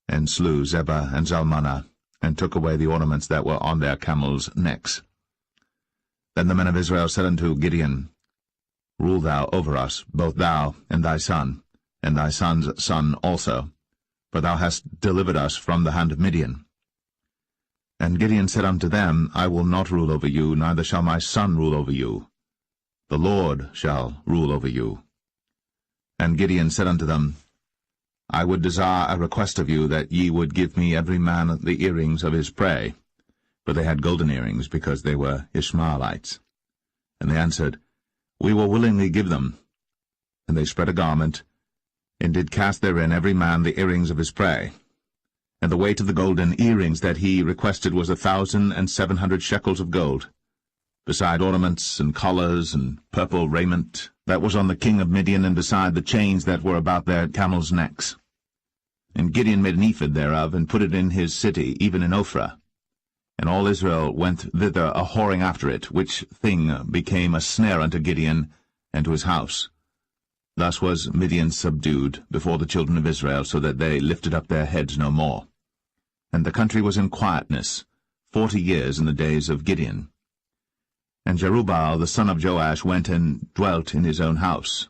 and slew Zebah and Zalmunna, and took away the ornaments that were on their camels' necks. Then the men of Israel said unto Gideon, Rule thou over us, both thou and thy son son's son also, for thou hast delivered us from the hand of Midian. And Gideon said unto them, I will not rule over you, neither shall my son rule over you. The Lord shall rule over you. And Gideon said unto them, I would desire a request of you, that ye would give me every man the earrings of his prey. For they had golden earrings, because they were Ishmaelites. And they answered, We will willingly give them. And they spread a garment, and did cast therein every man the earrings of his prey. And the weight of the golden earrings that he requested was 1,700 shekels of gold, beside ornaments and collars and purple raiment that was on the king of Midian, and beside the chains that were about their camels' necks. And Gideon made an ephod thereof, and put it in his city, even in Ophrah. And all Israel went thither a-whoring after it, which thing became a snare unto Gideon and to his house. Thus was Midian subdued before the children of Israel, so that they lifted up their heads no more. And the country was in quietness 40 years in the days of Gideon. And Jerubbaal the son of Joash went and dwelt in his own house.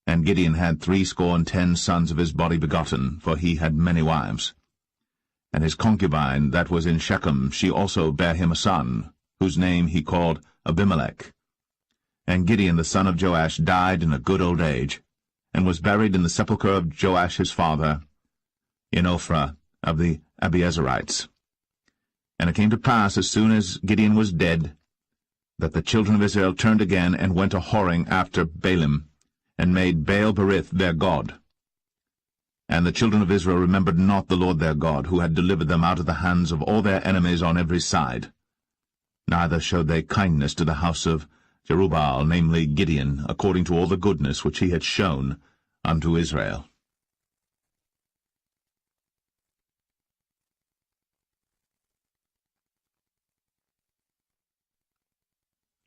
And Gideon had 70 sons of his body begotten, for he had many wives. And his concubine that was in Shechem, she also bare him a son, whose name he called Abimelech. And Gideon the son of Joash died in a good old age, and was buried in the sepulchre of Joash his father, in Ophrah of the Abiezerites. And it came to pass, as soon as Gideon was dead, that the children of Israel turned again, and went a-whoring after Baalim, and made Baal-berith their god. And the children of Israel remembered not the Lord their God, who had delivered them out of the hands of all their enemies on every side. Neither showed they kindness to the house of Jerubbaal, namely Gideon, according to all the goodness which he had shown unto Israel.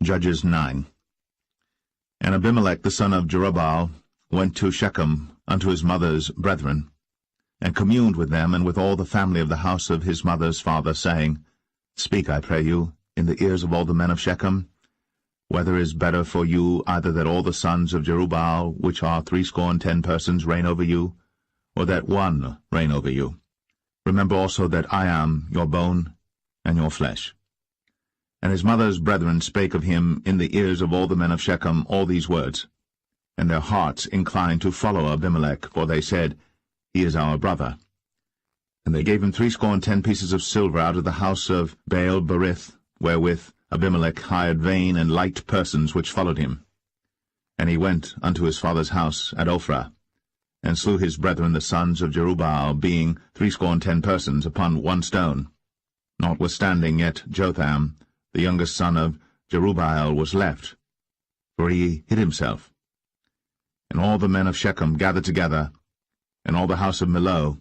Judges 9. And Abimelech the son of Jerubbaal went to Shechem unto his mother's brethren, and communed with them and with all the family of the house of his mother's father, saying, Speak, I pray you, in the ears of all the men of Shechem, whether is better for you either that all the sons of Jerubbaal, which are 70 persons, reign over you, or that one reign over you? Remember also that I am your bone and your flesh. And his mother's brethren spake of him in the ears of all the men of Shechem all these words. And their hearts inclined to follow Abimelech, for they said, He is our brother. And they gave him 70 pieces of silver out of the house of Baal-berith, wherewith Abimelech hired vain and light persons which followed him. And he went unto his father's house at Ophrah, and slew his brethren the sons of Jerubbaal, being 70 persons, upon one stone. Notwithstanding yet Jotham, the youngest son of Jerubbaal, was left, for he hid himself. And all the men of Shechem gathered together, and all the house of Millo,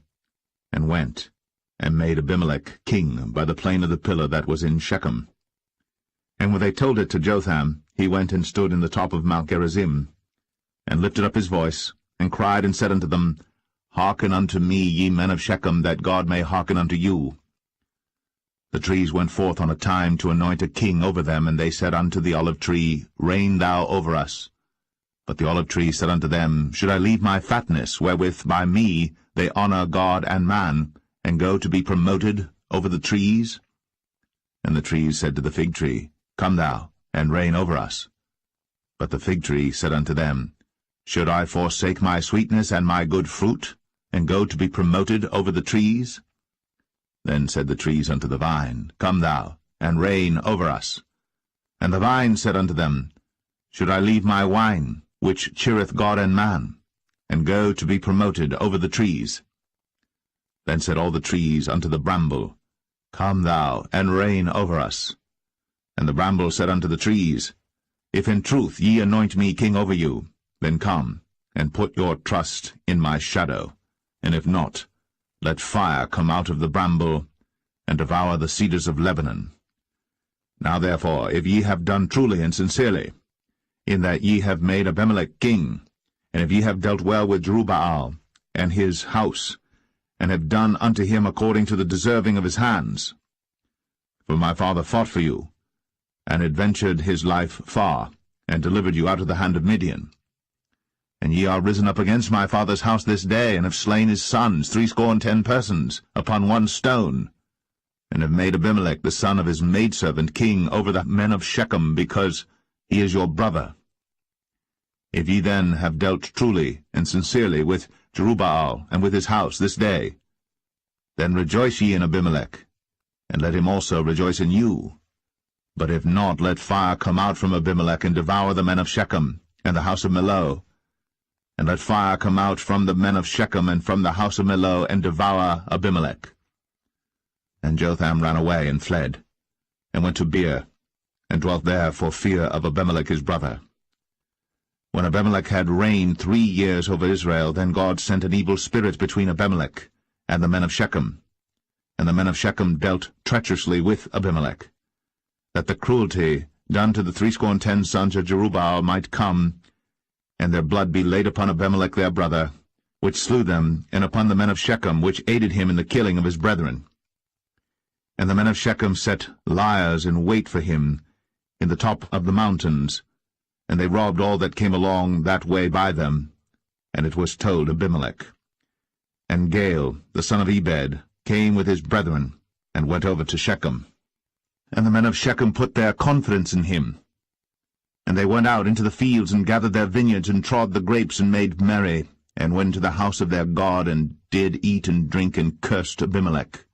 and went, and made Abimelech king by the plain of the pillar that was in Shechem. And when they told it to Jotham, he went and stood in the top of Mount Gerizim, and lifted up his voice, and cried, and said unto them, Hearken unto me, ye men of Shechem, that God may hearken unto you. The trees went forth on a time to anoint a king over them, and they said unto the olive tree, Reign thou over us. But the olive tree said unto them, Should I leave my fatness, wherewith by me they honour God and man, and go to be promoted over the trees? And the trees said to the fig tree, Come thou, and reign over us. But the fig tree said unto them, Should I forsake my sweetness and my good fruit, and go to be promoted over the trees? Then said the trees unto the vine, Come thou, and reign over us. And the vine said unto them, Should I leave my wine, which cheereth God and man, and go to be promoted over the trees? Then said all the trees unto the bramble, Come thou, and reign over us. And the bramble said unto the trees, If in truth ye anoint me king over you, then come, and put your trust in my shadow, and if not, let fire come out of the bramble, and devour the cedars of Lebanon. Now therefore, if ye have done truly and sincerely, in that ye have made Abimelech king, and if ye have dealt well with Jerubbaal and his house, and have done unto him according to the deserving of his hands, for my father fought for you, and adventured his life far, and delivered you out of the hand of Midian. And ye are risen up against my father's house this day, and have slain his sons, 70 persons, upon one stone, and have made Abimelech the son of his maidservant king over the men of Shechem, because he is your brother. If ye then have dealt truly and sincerely with Jerubbaal and with his house this day, then rejoice ye in Abimelech, and let him also rejoice in you. But if not, let fire come out from Abimelech, and devour the men of Shechem, and the house of Millo. And let fire come out from the men of Shechem, and from the house of Millo, and devour Abimelech. And Jotham ran away, and fled, and went to Beer, and dwelt there for fear of Abimelech his brother. When Abimelech had reigned 3 years over Israel, then God sent an evil spirit between Abimelech and the men of Shechem. And the men of Shechem dealt treacherously with Abimelech, that the cruelty done to the 70 sons of Jerubbaal might come, and their blood be laid upon Abimelech their brother, which slew them, and upon the men of Shechem, which aided him in the killing of his brethren. And the men of Shechem set liers in wait for him in the top of the mountains, and they robbed all that came along that way by them. And it was told Abimelech. And Gaal, the son of Ebed, came with his brethren, and went over to Shechem. And the men of Shechem put their confidence in him. And they went out into the fields, and gathered their vineyards, and trod the grapes, and made merry, and went to the house of their God, and did eat and drink, and cursed Abimelech.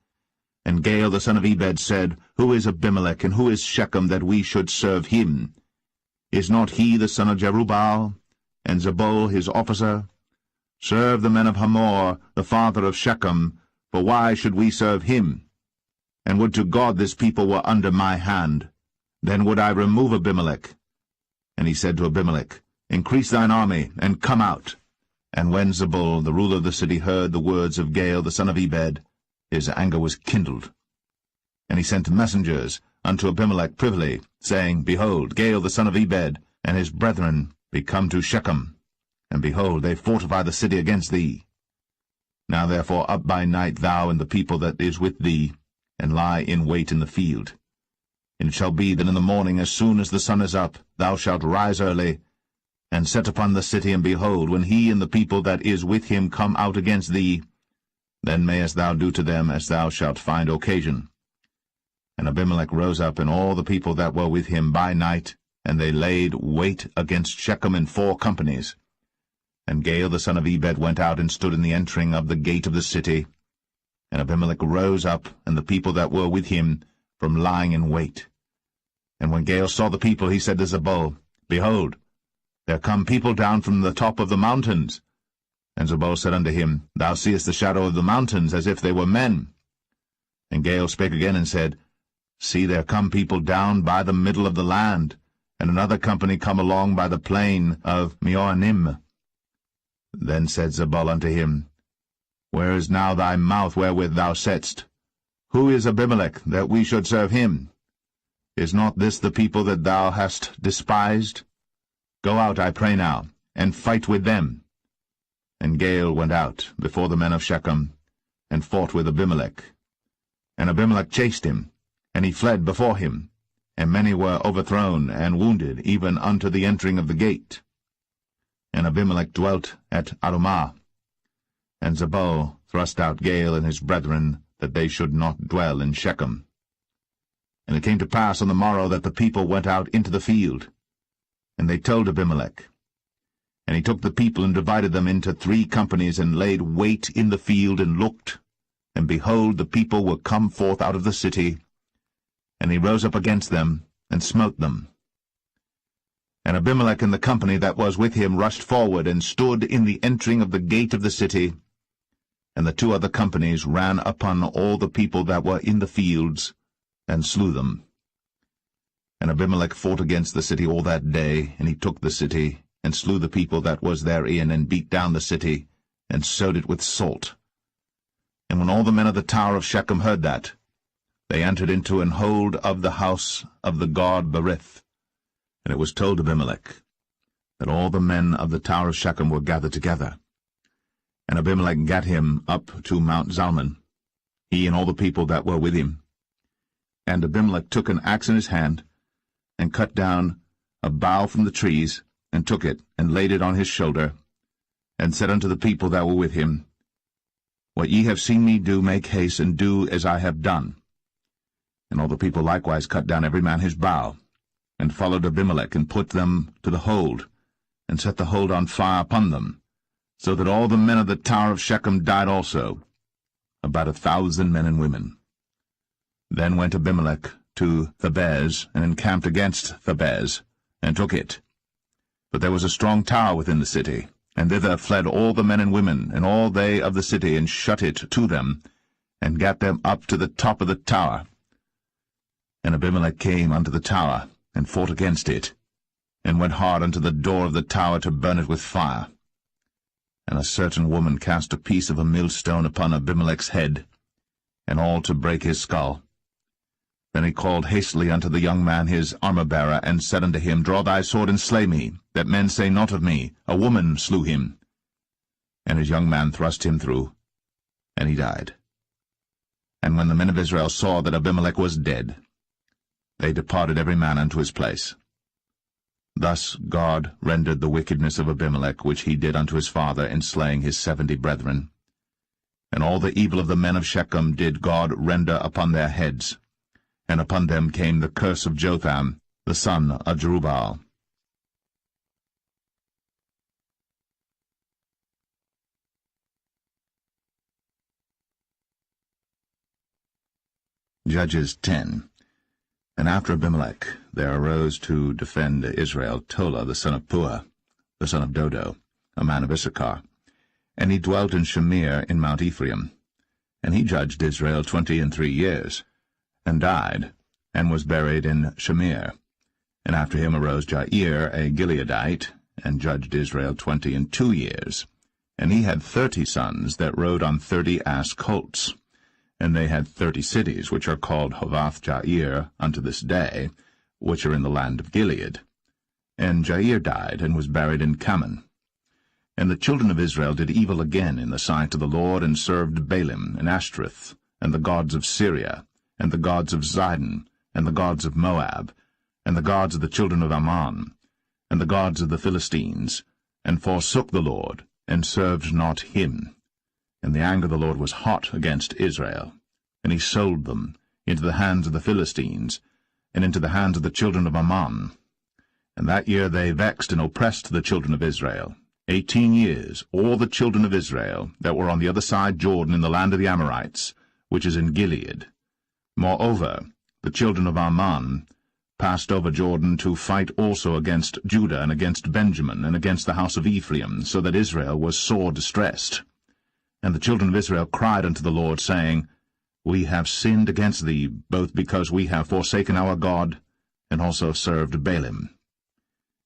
And Gaal the son of Ebed said, Who is Abimelech, and who is Shechem, that we should serve him? Is not he the son of Jerubbaal, and Zebul his officer? Serve the men of Hamor, the father of Shechem, for why should we serve him? And would to God this people were under my hand, then would I remove Abimelech. And he said to Abimelech, Increase thine army, and come out. And when Zebul, the ruler of the city, heard the words of Gaal the son of Ebed, his anger was kindled. And he sent messengers unto Abimelech privily, saying, Behold, Gaal the son of Ebed and his brethren be come to Shechem, and behold, they fortify the city against thee. Now therefore up by night thou and the people that is with thee, and lie in wait in the field. And it shall be that in the morning, as soon as the sun is up, thou shalt rise early, and set upon the city, and behold, when he and the people that is with him come out against thee, then mayest thou do to them as thou shalt find occasion. And Abimelech rose up, and all the people that were with him by night, and they laid wait against Shechem in 4 companies. And Gaal the son of Ebed went out, and stood in the entering of the gate of the city. And Abimelech rose up, and the people that were with him, from lying in wait. And when Gaal saw the people, he said to Zebul, Behold, there come people down from the top of the mountains. And Zebul said unto him, Thou seest the shadow of the mountains, as if they were men. And Gaal spake again, and said, See, there come people down by the middle of the land, and another company come along by the plain of Meonim. Then said Zebul unto him, Where is now thy mouth wherewith thou saidst, Who is Abimelech, that we should serve him? Is not this the people that thou hast despised? Go out, I pray now, and fight with them. And Gaal went out before the men of Shechem, and fought with Abimelech. And Abimelech chased him, and he fled before him, and many were overthrown and wounded, even unto the entering of the gate. And Abimelech dwelt at Arumah. And Zebul thrust out Gaal and his brethren, that they should not dwell in Shechem. And it came to pass on the morrow that the people went out into the field. And they told Abimelech. And he took the people and divided them into 3 companies, and laid wait in the field, and looked. And behold, the people were come forth out of the city. And he rose up against them, and smote them. And Abimelech and the company that was with him rushed forward, and stood in the entering of the gate of the city. And the 2 other companies ran upon all the people that were in the fields, and slew them. And Abimelech fought against the city all that day, and he took the city, and slew the people that was therein, and beat down the city, and sowed it with salt. And when all the men of the tower of Shechem heard that, they entered into an hold of the house of the god Berith. And it was told Abimelech that all the men of the tower of Shechem were gathered together. And Abimelech gat him up to Mount Zalmon, he and all the people that were with him. And Abimelech took an axe in his hand, and cut down a bough from the trees, and took it, and laid it on his shoulder, and said unto the people that were with him, What ye have seen me do, make haste, and do as I have done. And all the people likewise cut down every man his bough, and followed Abimelech, and put them to the hold, and set the hold on fire upon them, so that all the men of the tower of Shechem died also, about 1,000 men and women. Then went Abimelech to Thebez, and encamped against Thebez, and took it. But there was a strong tower within the city, and thither fled all the men and women, and all they of the city, and shut it to them, and gat them up to the top of the tower. And Abimelech came unto the tower, and fought against it, and went hard unto the door of the tower to burn it with fire. And a certain woman cast a piece of a millstone upon Abimelech's head, and all to break his skull. Then he called hastily unto the young man his armor-bearer, and said unto him, Draw thy sword, and slay me, that men say not of me, A woman slew him. And his young man thrust him through, and he died. And when the men of Israel saw that Abimelech was dead, they departed every man unto his place. Thus God rendered the wickedness of Abimelech, which he did unto his father, in slaying his 70 brethren. And all the evil of the men of Shechem did God render upon their heads, and upon them came the curse of Jotham, the son of Jerubbaal. Judges 10. And after Abimelech there arose to defend Israel Tola the son of Puah, the son of Dodo, a man of Issachar. And he dwelt in Shamir in Mount Ephraim. And he judged Israel 23 years, and died, and was buried in Shamir. And after him arose Jair, a Gileadite, and judged Israel 22 years. And he had 30 sons that rode on 30 ass colts. And they had 30 cities, which are called Hovath-Jair unto this day, which are in the land of Gilead. And Jair died, and was buried in Kaman. And the children of Israel did evil again in the sight of the Lord, and served Baalim, and Ashtoreth, and the gods of Syria, and the gods of Zidon, and the gods of Moab, and the gods of the children of Ammon, and the gods of the Philistines, and forsook the Lord, and served not him. And the anger of the Lord was hot against Israel, and he sold them into the hands of the Philistines, and into the hands of the children of Ammon. And that year they vexed and oppressed the children of Israel. 18 years, all the children of Israel that were on the other side Jordan in the land of the Amorites, which is in Gilead. Moreover, the children of Ammon passed over Jordan to fight also against Judah, and against Benjamin, and against the house of Ephraim, so that Israel was sore distressed. And the children of Israel cried unto the Lord, saying, We have sinned against thee, both because we have forsaken our God, and also served Baalim.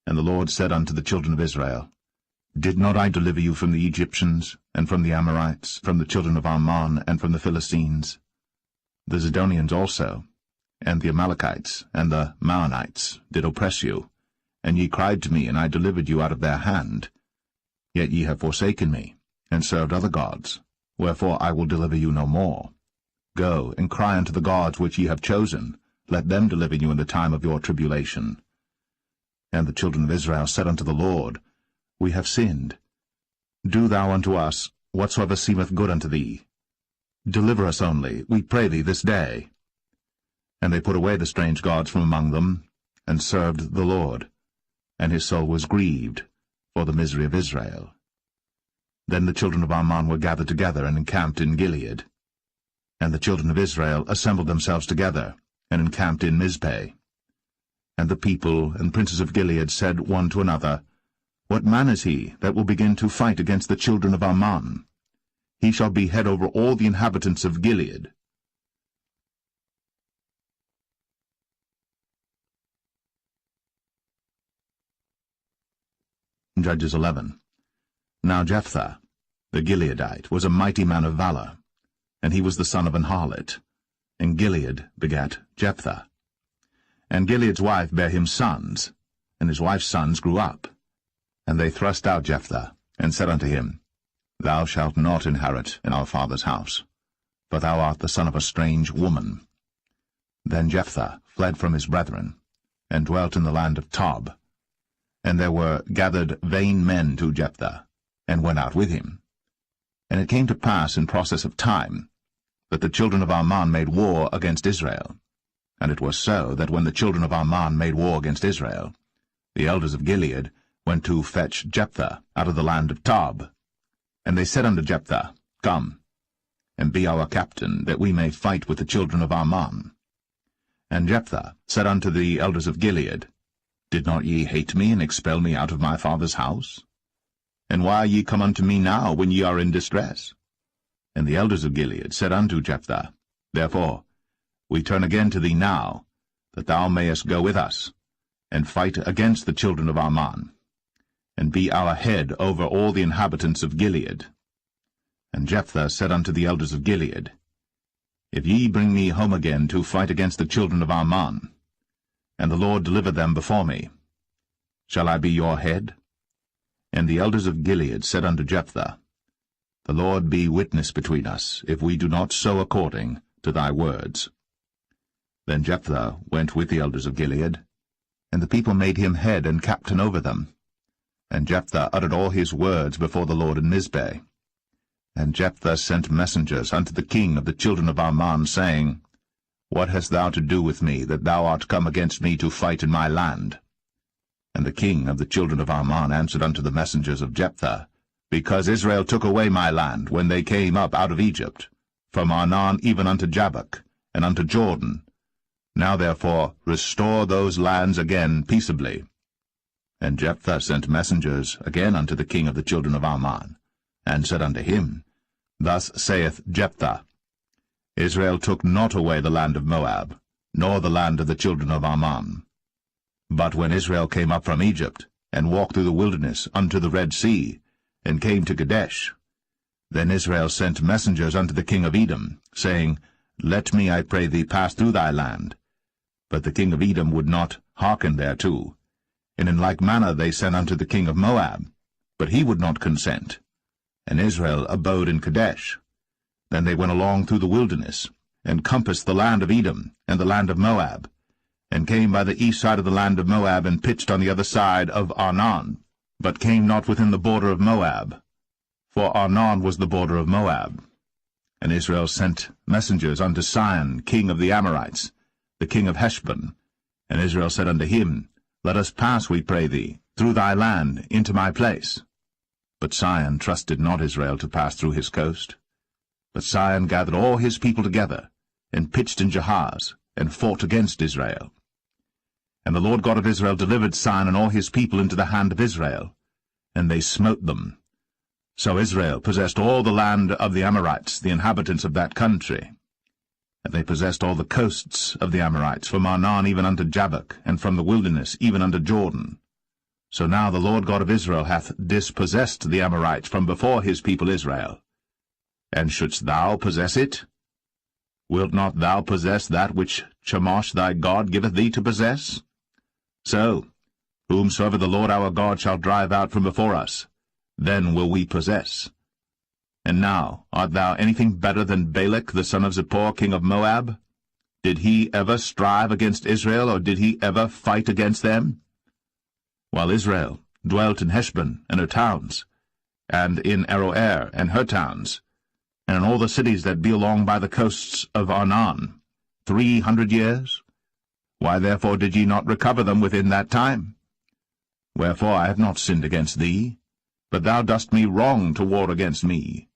And the Lord said unto the children of Israel, Did not I deliver you from the Egyptians, and from the Amorites, from the children of Ammon, and from the Philistines? The Zidonians also, and the Amalekites, and the Maonites did oppress you, and ye cried to me, and I delivered you out of their hand. Yet ye have forsaken me, and served other gods, wherefore I will deliver you no more. Go, and cry unto the gods which ye have chosen, let them deliver you in the time of your tribulation. And the children of Israel said unto the Lord, We have sinned. Do thou unto us whatsoever seemeth good unto thee. Deliver us only, we pray thee, this day. And they put away the strange gods from among them, and served the Lord. And his soul was grieved for the misery of Israel. Then the children of Ammon were gathered together, and encamped in Gilead. And the children of Israel assembled themselves together, and encamped in Mizpeh. And the people and princes of Gilead said one to another, What man is he that will begin to fight against the children of Ammon? He shall be head over all the inhabitants of Gilead. Judges 11. Now Jephthah, the Gileadite, was a mighty man of valor, and he was the son of an harlot. And Gilead begat Jephthah. And Gilead's wife bare him sons, and his wife's sons grew up. And they thrust out Jephthah, and said unto him, Thou shalt not inherit in our father's house, for thou art the son of a strange woman. Then Jephthah fled from his brethren, and dwelt in the land of Tob. And there were gathered vain men to Jephthah, and went out with him. And it came to pass in process of time, that the children of Ammon made war against Israel. And it was so, that when the children of Ammon made war against Israel, the elders of Gilead went to fetch Jephthah out of the land of Tob. And they said unto Jephthah, Come, and be our captain, that we may fight with the children of Ammon. And Jephthah said unto the elders of Gilead, Did not ye hate me, and expel me out of my father's house? And why are ye come unto me now, when ye are in distress? And the elders of Gilead said unto Jephthah, Therefore we turn again to thee now, that thou mayest go with us, and fight against the children of Ammon, and be our head over all the inhabitants of Gilead. And Jephthah said unto the elders of Gilead, If ye bring me home again to fight against the children of Ammon, and the Lord deliver them before me, shall I be your head? And the elders of Gilead said unto Jephthah, The Lord be witness between us, if we do not so according to thy words. Then Jephthah went with the elders of Gilead, and the people made him head and captain over them. And Jephthah uttered all his words before the Lord in Mizpeh. And Jephthah sent messengers unto the king of the children of Ammon, saying, What hast thou to do with me, that thou art come against me to fight in my land? And the king of the children of Ammon answered unto the messengers of Jephthah, Because Israel took away my land when they came up out of Egypt, from Arnon even unto Jabbok, and unto Jordan. Now therefore restore those lands again peaceably. And Jephthah sent messengers again unto the king of the children of Ammon, and said unto him, Thus saith Jephthah, Israel took not away the land of Moab, nor the land of the children of Ammon. But when Israel came up from Egypt, and walked through the wilderness unto the Red Sea, and came to Kadesh, then Israel sent messengers unto the king of Edom, saying, Let me, I pray thee, pass through thy land. But the king of Edom would not hearken thereto. And in like manner they sent unto the king of Moab, but he would not consent. And Israel abode in Kadesh. Then they went along through the wilderness, and compassed the land of Edom, and the land of Moab, and came by the east side of the land of Moab, and pitched on the other side of Arnon, but came not within the border of Moab, for Arnon was the border of Moab. And Israel sent messengers unto Sihon, king of the Amorites, the king of Heshbon. And Israel said unto him, Let us pass, we pray thee, through thy land into my place. But Sihon trusted not Israel to pass through his coast. But Sihon gathered all his people together, and pitched in Jahaz, and fought against Israel. And the Lord God of Israel delivered Sihon and all his people into the hand of Israel, and they smote them. So Israel possessed all the land of the Amorites, the inhabitants of that country. And they possessed all the coasts of the Amorites, from Arnon even unto Jabbok, and from the wilderness even unto Jordan. So now the Lord God of Israel hath dispossessed the Amorites from before his people Israel. And shouldst thou possess it? Wilt not thou possess that which Chemosh thy God giveth thee to possess? So, whomsoever the Lord our God shall drive out from before us, then will we possess. And now, art thou anything better than Balak the son of Zippor, king of Moab? Did he ever strive against Israel, or did he ever fight against them? While Israel dwelt in Heshbon and her towns, and in Aroer and her towns, and in all the cities that be along by the coasts of Arnon, 300 years? Why therefore did ye not recover them within that time? Wherefore I have not sinned against thee, but thou dost me wrong to war against me.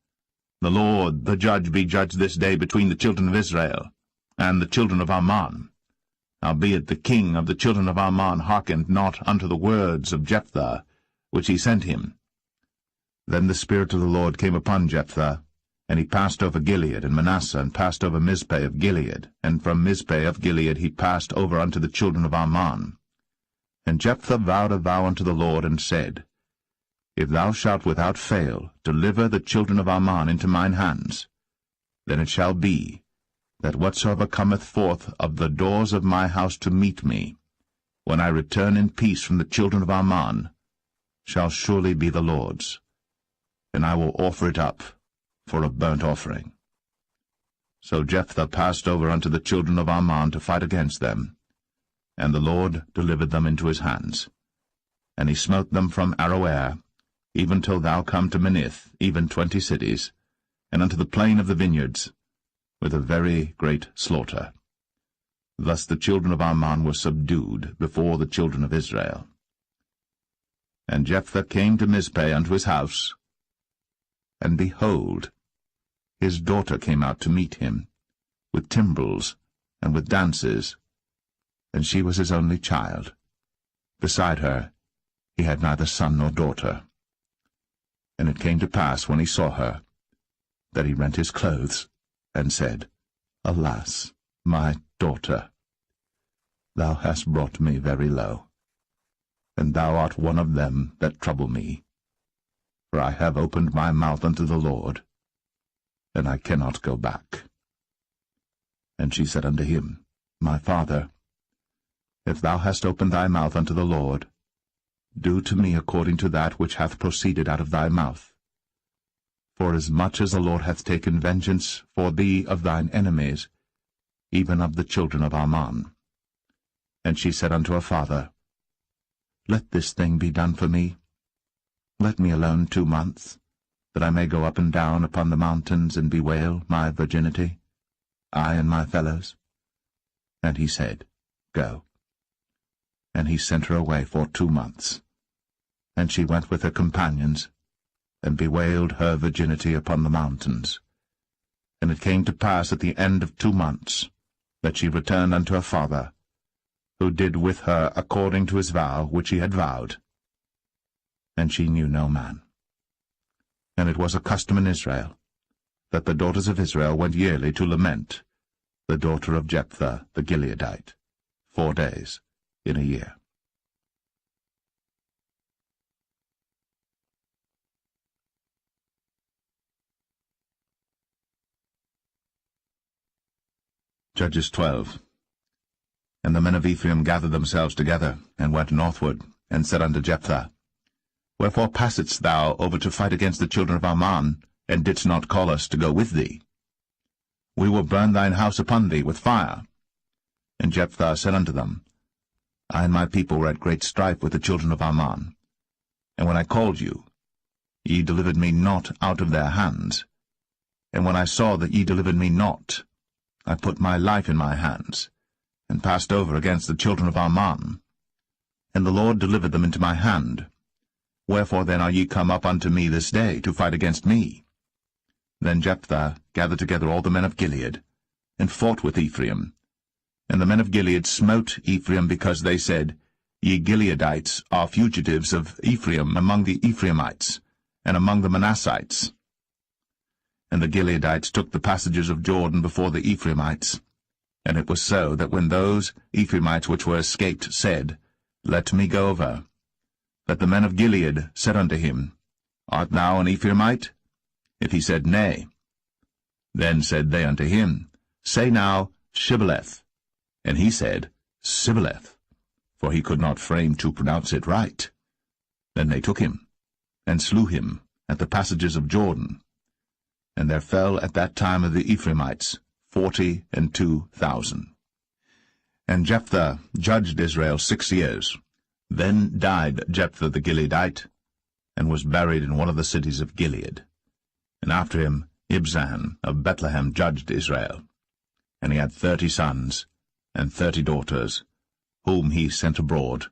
The Lord, the judge, be judged this day between the children of Israel and the children of Ammon. Howbeit the king of the children of Ammon hearkened not unto the words of Jephthah, which he sent him. Then the Spirit of the Lord came upon Jephthah, and he passed over Gilead and Manasseh, and passed over Mizpeh of Gilead, and from Mizpeh of Gilead he passed over unto the children of Ammon. And Jephthah vowed a vow unto the Lord, and said, If thou shalt without fail deliver the children of Ammon into mine hands, then it shall be, that whatsoever cometh forth of the doors of my house to meet me, when I return in peace from the children of Ammon, shall surely be the Lord's, and I will offer it up for a burnt offering. So Jephthah passed over unto the children of Ammon to fight against them, and the Lord delivered them into his hands. And he smote them from Aroer, even till thou come to Minnith, even 20 cities, and unto the plain of the vineyards, with a very great slaughter. Thus the children of Ammon were subdued before the children of Israel. And Jephthah came to Mizpeh unto his house, and behold, his daughter came out to meet him, with timbrels and with dances, and she was his only child. Beside her he had neither son nor daughter. And it came to pass, when he saw her, that he rent his clothes, and said, Alas, my daughter, thou hast brought me very low, and thou art one of them that trouble me. For I have opened my mouth unto the Lord, and I cannot go back. And she said unto him, My father, if thou hast opened thy mouth unto the Lord, do to me according to that which hath proceeded out of thy mouth. For as much as the Lord hath taken vengeance for thee of thine enemies, even of the children of Ammon. And she said unto her father, Let this thing be done for me. Let me alone 2 months, that I may go up and down upon the mountains and bewail my virginity, I and my fellows. And he said, Go. And he sent her away for 2 months. And she went with her companions, and bewailed her virginity upon the mountains. And it came to pass at the end of 2 months, that she returned unto her father, who did with her according to his vow which he had vowed. And she knew no man. And it was a custom in Israel, that the daughters of Israel went yearly to lament the daughter of Jephthah the Gileadite, 4 days in a year. Judges 12. And the men of Ephraim gathered themselves together, and went northward, and said unto Jephthah, Wherefore passedst thou over to fight against the children of Ammon, and didst not call us to go with thee? We will burn thine house upon thee with fire. And Jephthah said unto them, I and my people were at great strife with the children of Ammon. And when I called you, ye delivered me not out of their hands. And when I saw that ye delivered me not, I put my life in my hands, and passed over against the children of Ammon. And the Lord delivered them into my hand. Wherefore then are ye come up unto me this day, to fight against me? Then Jephthah gathered together all the men of Gilead, and fought with Ephraim. And the men of Gilead smote Ephraim, because they said, Ye Gileadites are fugitives of Ephraim among the Ephraimites, and among the Manassites. And the Gileadites took the passages of Jordan before the Ephraimites. And it was so, that when those Ephraimites which were escaped said, Let me go over, that the men of Gilead said unto him, Art thou an Ephraimite? If he said, Nay. Then said they unto him, Say now, Shibboleth. And he said, Sibboleth, for he could not frame to pronounce it right. Then they took him, and slew him at the passages of Jordan. And there fell at that time of the Ephraimites 42,000. And Jephthah judged Israel 6 years. Then died Jephthah the Gileadite, and was buried in one of the cities of Gilead. And after him Ibzan of Bethlehem judged Israel. And he had 30 sons, and 30 daughters, whom he sent abroad,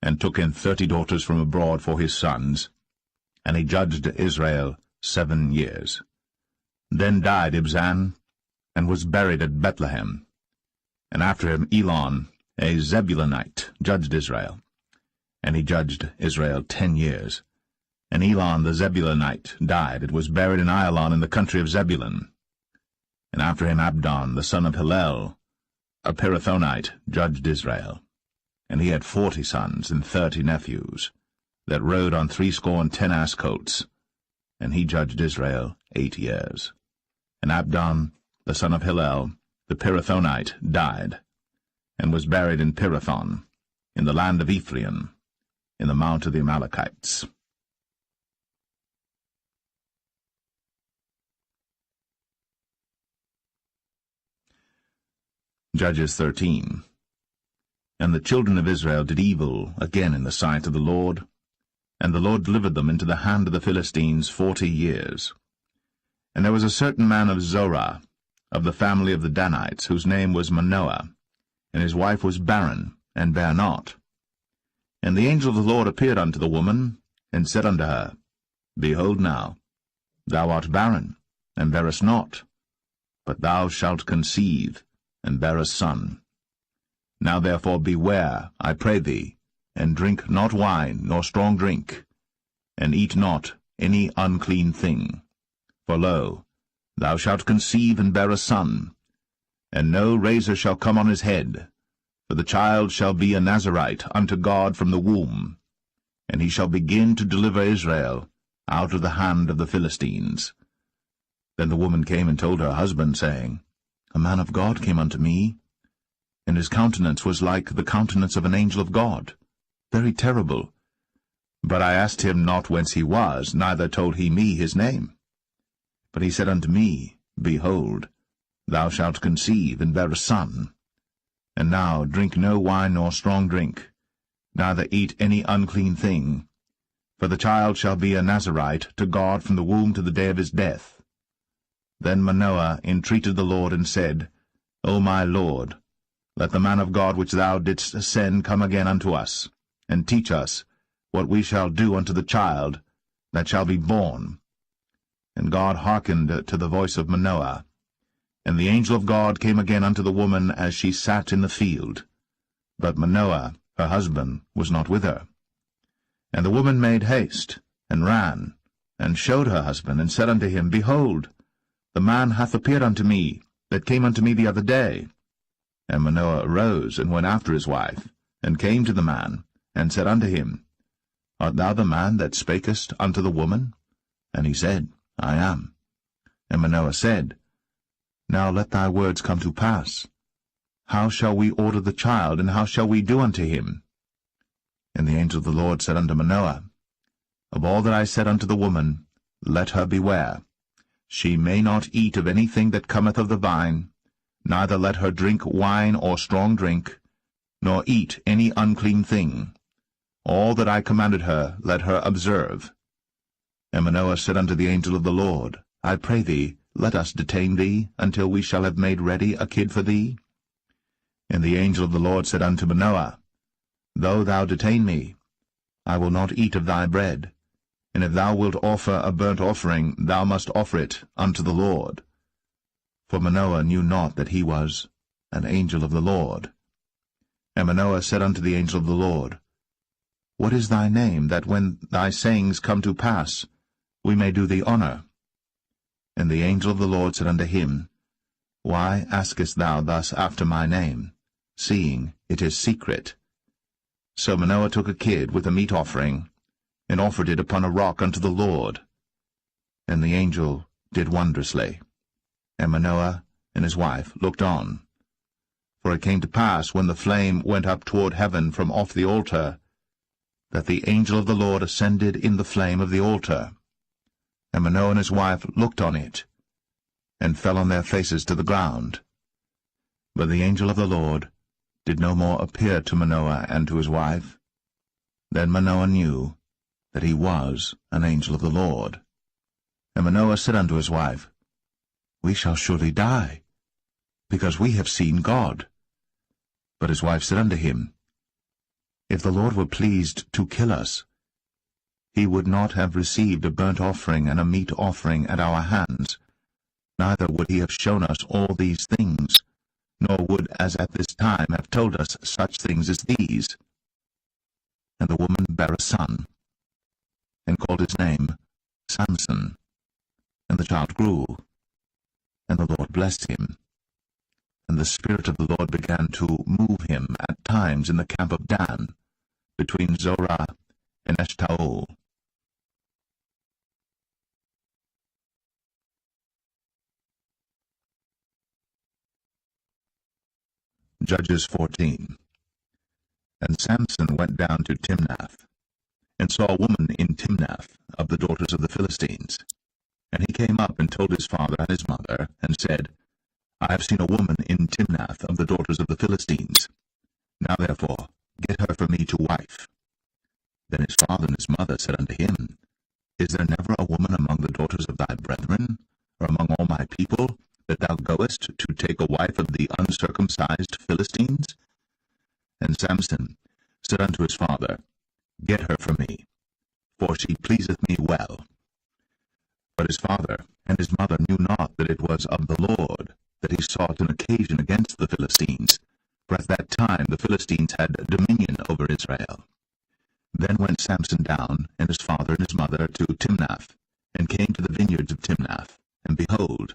and took in 30 daughters from abroad for his sons. And he judged Israel 7 years. Then died Ibzan, and was buried at Bethlehem. And after him Elon, a Zebulunite, judged Israel. And he judged Israel 10 years. And Elon the Zebulunite died, and was buried in Ailon in the country of Zebulun. And after him Abdon, the son of Hillel, a Pirathonite, judged Israel. And he had 40 sons and 30 nephews, that rode on 70 ass colts. And he judged Israel 8 years. And Abdon, the son of Hillel, the Pirathonite, died, and was buried in Pirathon, in the land of Ephraim, in the mount of the Amalekites. Judges 13. And the children of Israel did evil again in the sight of the Lord, and the Lord delivered them into the hand of the Philistines 40 years. And there was a certain man of Zorah, of the family of the Danites, whose name was Manoah, and his wife was barren, and bare not. And the angel of the Lord appeared unto the woman, and said unto her, Behold now, thou art barren, and bearest not, but thou shalt conceive, and bear a son. Now therefore beware, I pray thee, and drink not wine, nor strong drink, and eat not any unclean thing. For lo, thou shalt conceive and bear a son, and no razor shall come on his head, for the child shall be a Nazarite unto God from the womb, and he shall begin to deliver Israel out of the hand of the Philistines. Then the woman came and told her husband, saying, A man of God came unto me, and his countenance was like the countenance of an angel of God, very terrible. But I asked him not whence he was, neither told he me his name. But he said unto me, Behold, thou shalt conceive, and bear a son. And now drink no wine nor strong drink, neither eat any unclean thing, for the child shall be a Nazarite to God from the womb to the day of his death. Then Manoah entreated the Lord, and said, O my Lord, let the man of God which thou didst send come again unto us, and teach us what we shall do unto the child that shall be born. And God hearkened to the voice of Manoah. And the angel of God came again unto the woman as she sat in the field. But Manoah, her husband, was not with her. And the woman made haste, and ran, and showed her husband, and said unto him, Behold, the man hath appeared unto me, that came unto me the other day. And Manoah arose, and went after his wife, and came to the man, and said unto him, Art thou the man that spakest unto the woman? And he said, I am. And Manoah said, Now let thy words come to pass. How shall we order the child, and how shall we do unto him? And the angel of the Lord said unto Manoah, Of all that I said unto the woman, let her beware. She may not eat of anything that cometh of the vine, neither let her drink wine or strong drink, nor eat any unclean thing. All that I commanded her, let her observe. And Manoah said unto the angel of the Lord, I pray thee, let us detain thee, until we shall have made ready a kid for thee. And the angel of the Lord said unto Manoah, Though thou detain me, I will not eat of thy bread. And if thou wilt offer a burnt offering, thou must offer it unto the Lord. For Manoah knew not that he was an angel of the Lord. And Manoah said unto the angel of the Lord, What is thy name, that when thy sayings come to pass, we may do thee honor? And the angel of the Lord said unto him, Why askest thou thus after my name, seeing it is secret? So Manoah took a kid with a meat offering, and offered it upon a rock unto the Lord. And the angel did wondrously. And Manoah and his wife looked on. For it came to pass, when the flame went up toward heaven from off the altar, that the angel of the Lord ascended in the flame of the altar. And Manoah and his wife looked on it, and fell on their faces to the ground. But the angel of the Lord did no more appear to Manoah and to his wife. Then Manoah knew that he was an angel of the Lord. And Manoah said unto his wife, We shall surely die, because we have seen God. But his wife said unto him, If the Lord were pleased to kill us, he would not have received a burnt offering and a meat offering at our hands, neither would he have shown us all these things, nor would as at this time have told us such things as these. And the woman bare a son, and called his name Samson. And the child grew, and the Lord blessed him. And the Spirit of the Lord began to move him at times in the camp of Dan, between Zorah and Eshtaol. Judges 14. And Samson went down to Timnath, and saw a woman in Timnath of the daughters of the Philistines. And he came up and told his father and his mother, and said, I have seen a woman in Timnath of the daughters of the Philistines. Now therefore get her for me to wife. Then his father and his mother said unto him, Is there never a woman among the daughters of thy brethren, or among all my people, that thou goest to take a wife of the uncircumcised Philistines? And Samson said unto his father, Get her for me, for she pleaseth me well. But his father and his mother knew not that it was of the Lord that he sought an occasion against the Philistines, for at that time the Philistines had dominion over Israel. Then went Samson down, and his father and his mother, to Timnath, and came to the vineyards of Timnath, and behold,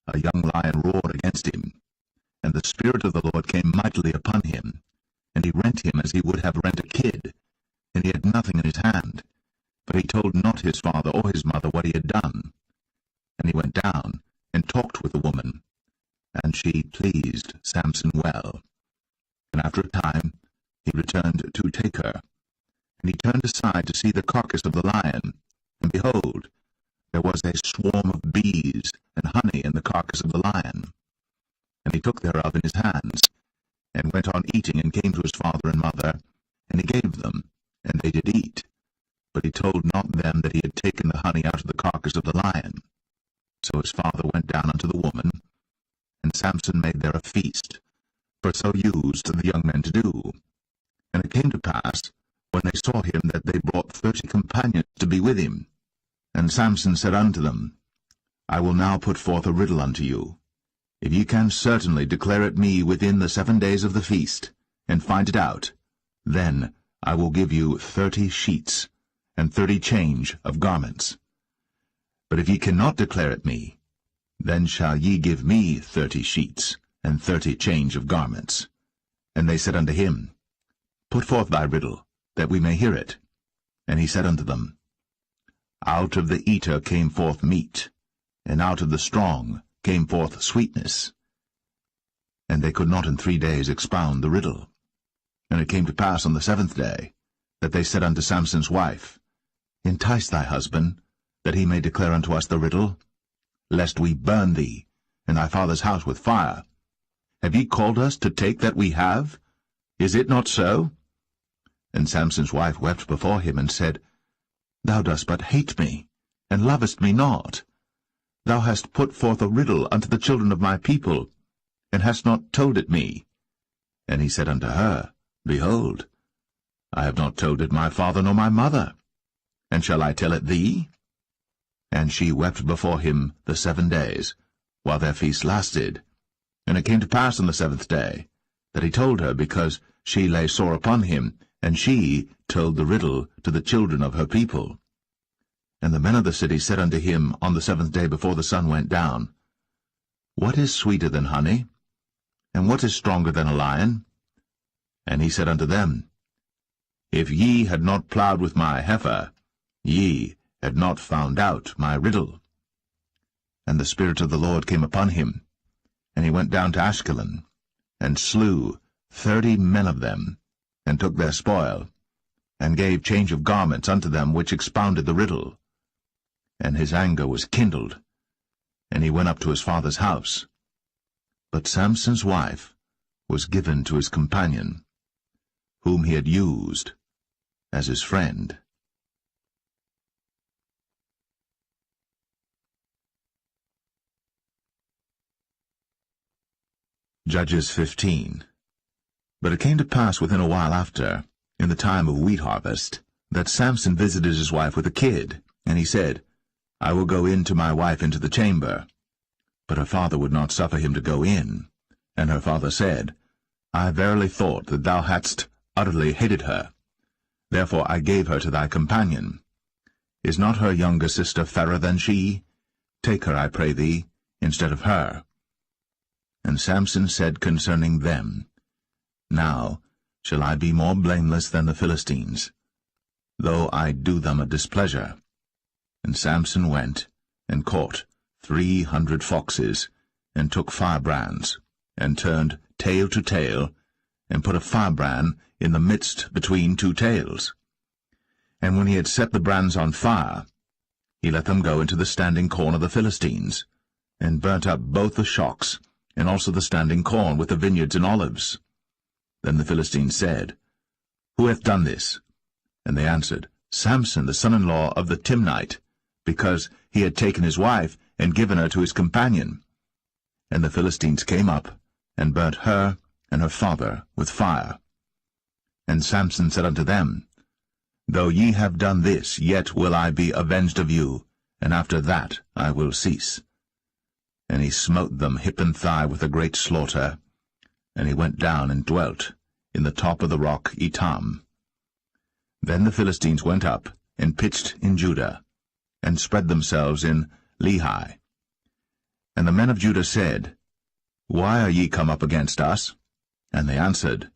a young lion roared against him. And the Spirit of the Lord came mightily upon him, and he rent him as he would have rent a kid, and he had nothing in his hand. But he told not his father or his mother what he had done. And he went down, and talked with the woman, and she pleased Samson well. And after a time he returned to take her. And he turned aside to see the carcass of the lion, and behold, there was a swarm of bees and honey in the carcass of the lion. And he took thereof in his hands, and went on eating, and came to his father and mother, and he gave them, and they did eat. But he told not them that he had taken the honey out of the carcass of the lion. So his father went down unto the woman, and Samson made there a feast, for so used the young men to do. And it came to pass, when they saw him, that they brought 30 companions to be with him. And Samson said unto them, I will now put forth a riddle unto you. If ye can certainly declare it me within the 7 days of the feast, and find it out, then I will give you 30 sheets, and 30 change of garments. But if ye cannot declare it me, then shall ye give me 30 sheets, and 30 change of garments. And they said unto him, Put forth thy riddle, that we may hear it. And he said unto them, Out of the eater came forth meat, and out of the strong came forth sweetness. And they could not in 3 days expound the riddle. And it came to pass on the 7th day, that they said unto Samson's wife, Entice thy husband, that he may declare unto us the riddle, lest we burn thee, and thy father's house with fire. Have ye called us to take that we have? Is it not so? And Samson's wife wept before him, and said, Thou dost but hate me, and lovest me not. Thou hast put forth a riddle unto the children of my people, and hast not told it me. And he said unto her, Behold, I have not told it my father nor my mother. And shall I tell it thee? And she wept before him the 7 days, while their feast lasted. And it came to pass on the 7th day, that he told her, because she lay sore upon him, and she told the riddle to the children of her people. And the men of the city said unto him on the 7th day before the sun went down, What is sweeter than honey? And what is stronger than a lion? And he said unto them, If ye had not plowed with my heifer, ye had not found out my riddle. And the Spirit of the Lord came upon him, and he went down to Ashkelon, and slew 30 men of them, and took their spoil, and gave change of garments unto them which expounded the riddle. and his anger was kindled, and he went up to his father's house. But Samson's wife was given to his companion, whom he had used as his friend. Judges 15. But it came to pass within a while after, in the time of wheat harvest, that Samson visited his wife with a kid, and he said, I will go in to my wife into the chamber. But her father would not suffer him to go in. And her father said, I verily thought that thou hadst utterly hated her. Therefore I gave her to thy companion. Is not her younger sister fairer than she? Take her, I pray thee, instead of her. And Samson said concerning them, Now shall I be more blameless than the Philistines, though I do them a displeasure. And Samson went and caught 300 foxes, and took firebrands, and turned tail to tail, and put a firebrand in the midst between two tails. And when he had set the brands on fire, he let them go into the standing corn of the Philistines, and burnt up both the shocks, and also the standing corn with the vineyards and olives. Then the Philistines said, Who hath done this? And they answered, Samson, the son-in-law of the Timnite, because he had taken his wife, and given her to his companion. And the Philistines came up, and burnt her and her father with fire. And Samson said unto them, Though ye have done this, yet will I be avenged of you, and after that I will cease. And he smote them hip and thigh with a great slaughter, and he went down and dwelt in the top of the rock Etam. Then the Philistines went up, and pitched in Judah, and spread themselves in Lehi. And the men of Judah said, Why are ye come up against us? And they answered,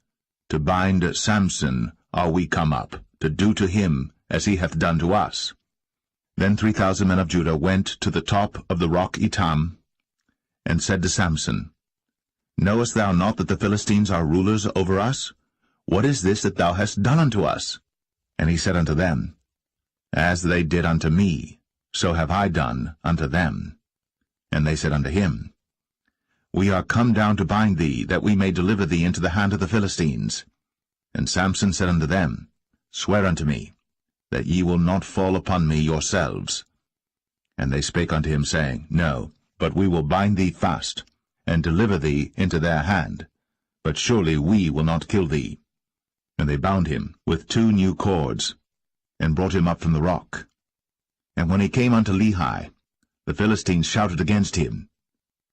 To bind Samson are we come up, to do to him as he hath done to us. Then 3,000 men of Judah went to the top of the rock Etam, and said to Samson, Knowest thou not that the Philistines are rulers over us? What is this that thou hast done unto us? And he said unto them, As they did unto me, so have I done unto them. And they said unto him, We are come down to bind thee, that we may deliver thee into the hand of the Philistines. And Samson said unto them, Swear unto me, that ye will not fall upon me yourselves. And they spake unto him, saying, No, but we will bind thee fast, and deliver thee into their hand. But surely we will not kill thee. And they bound him with 2 new cords, and brought him up from the rock. And when he came unto Lehi, the Philistines shouted against him,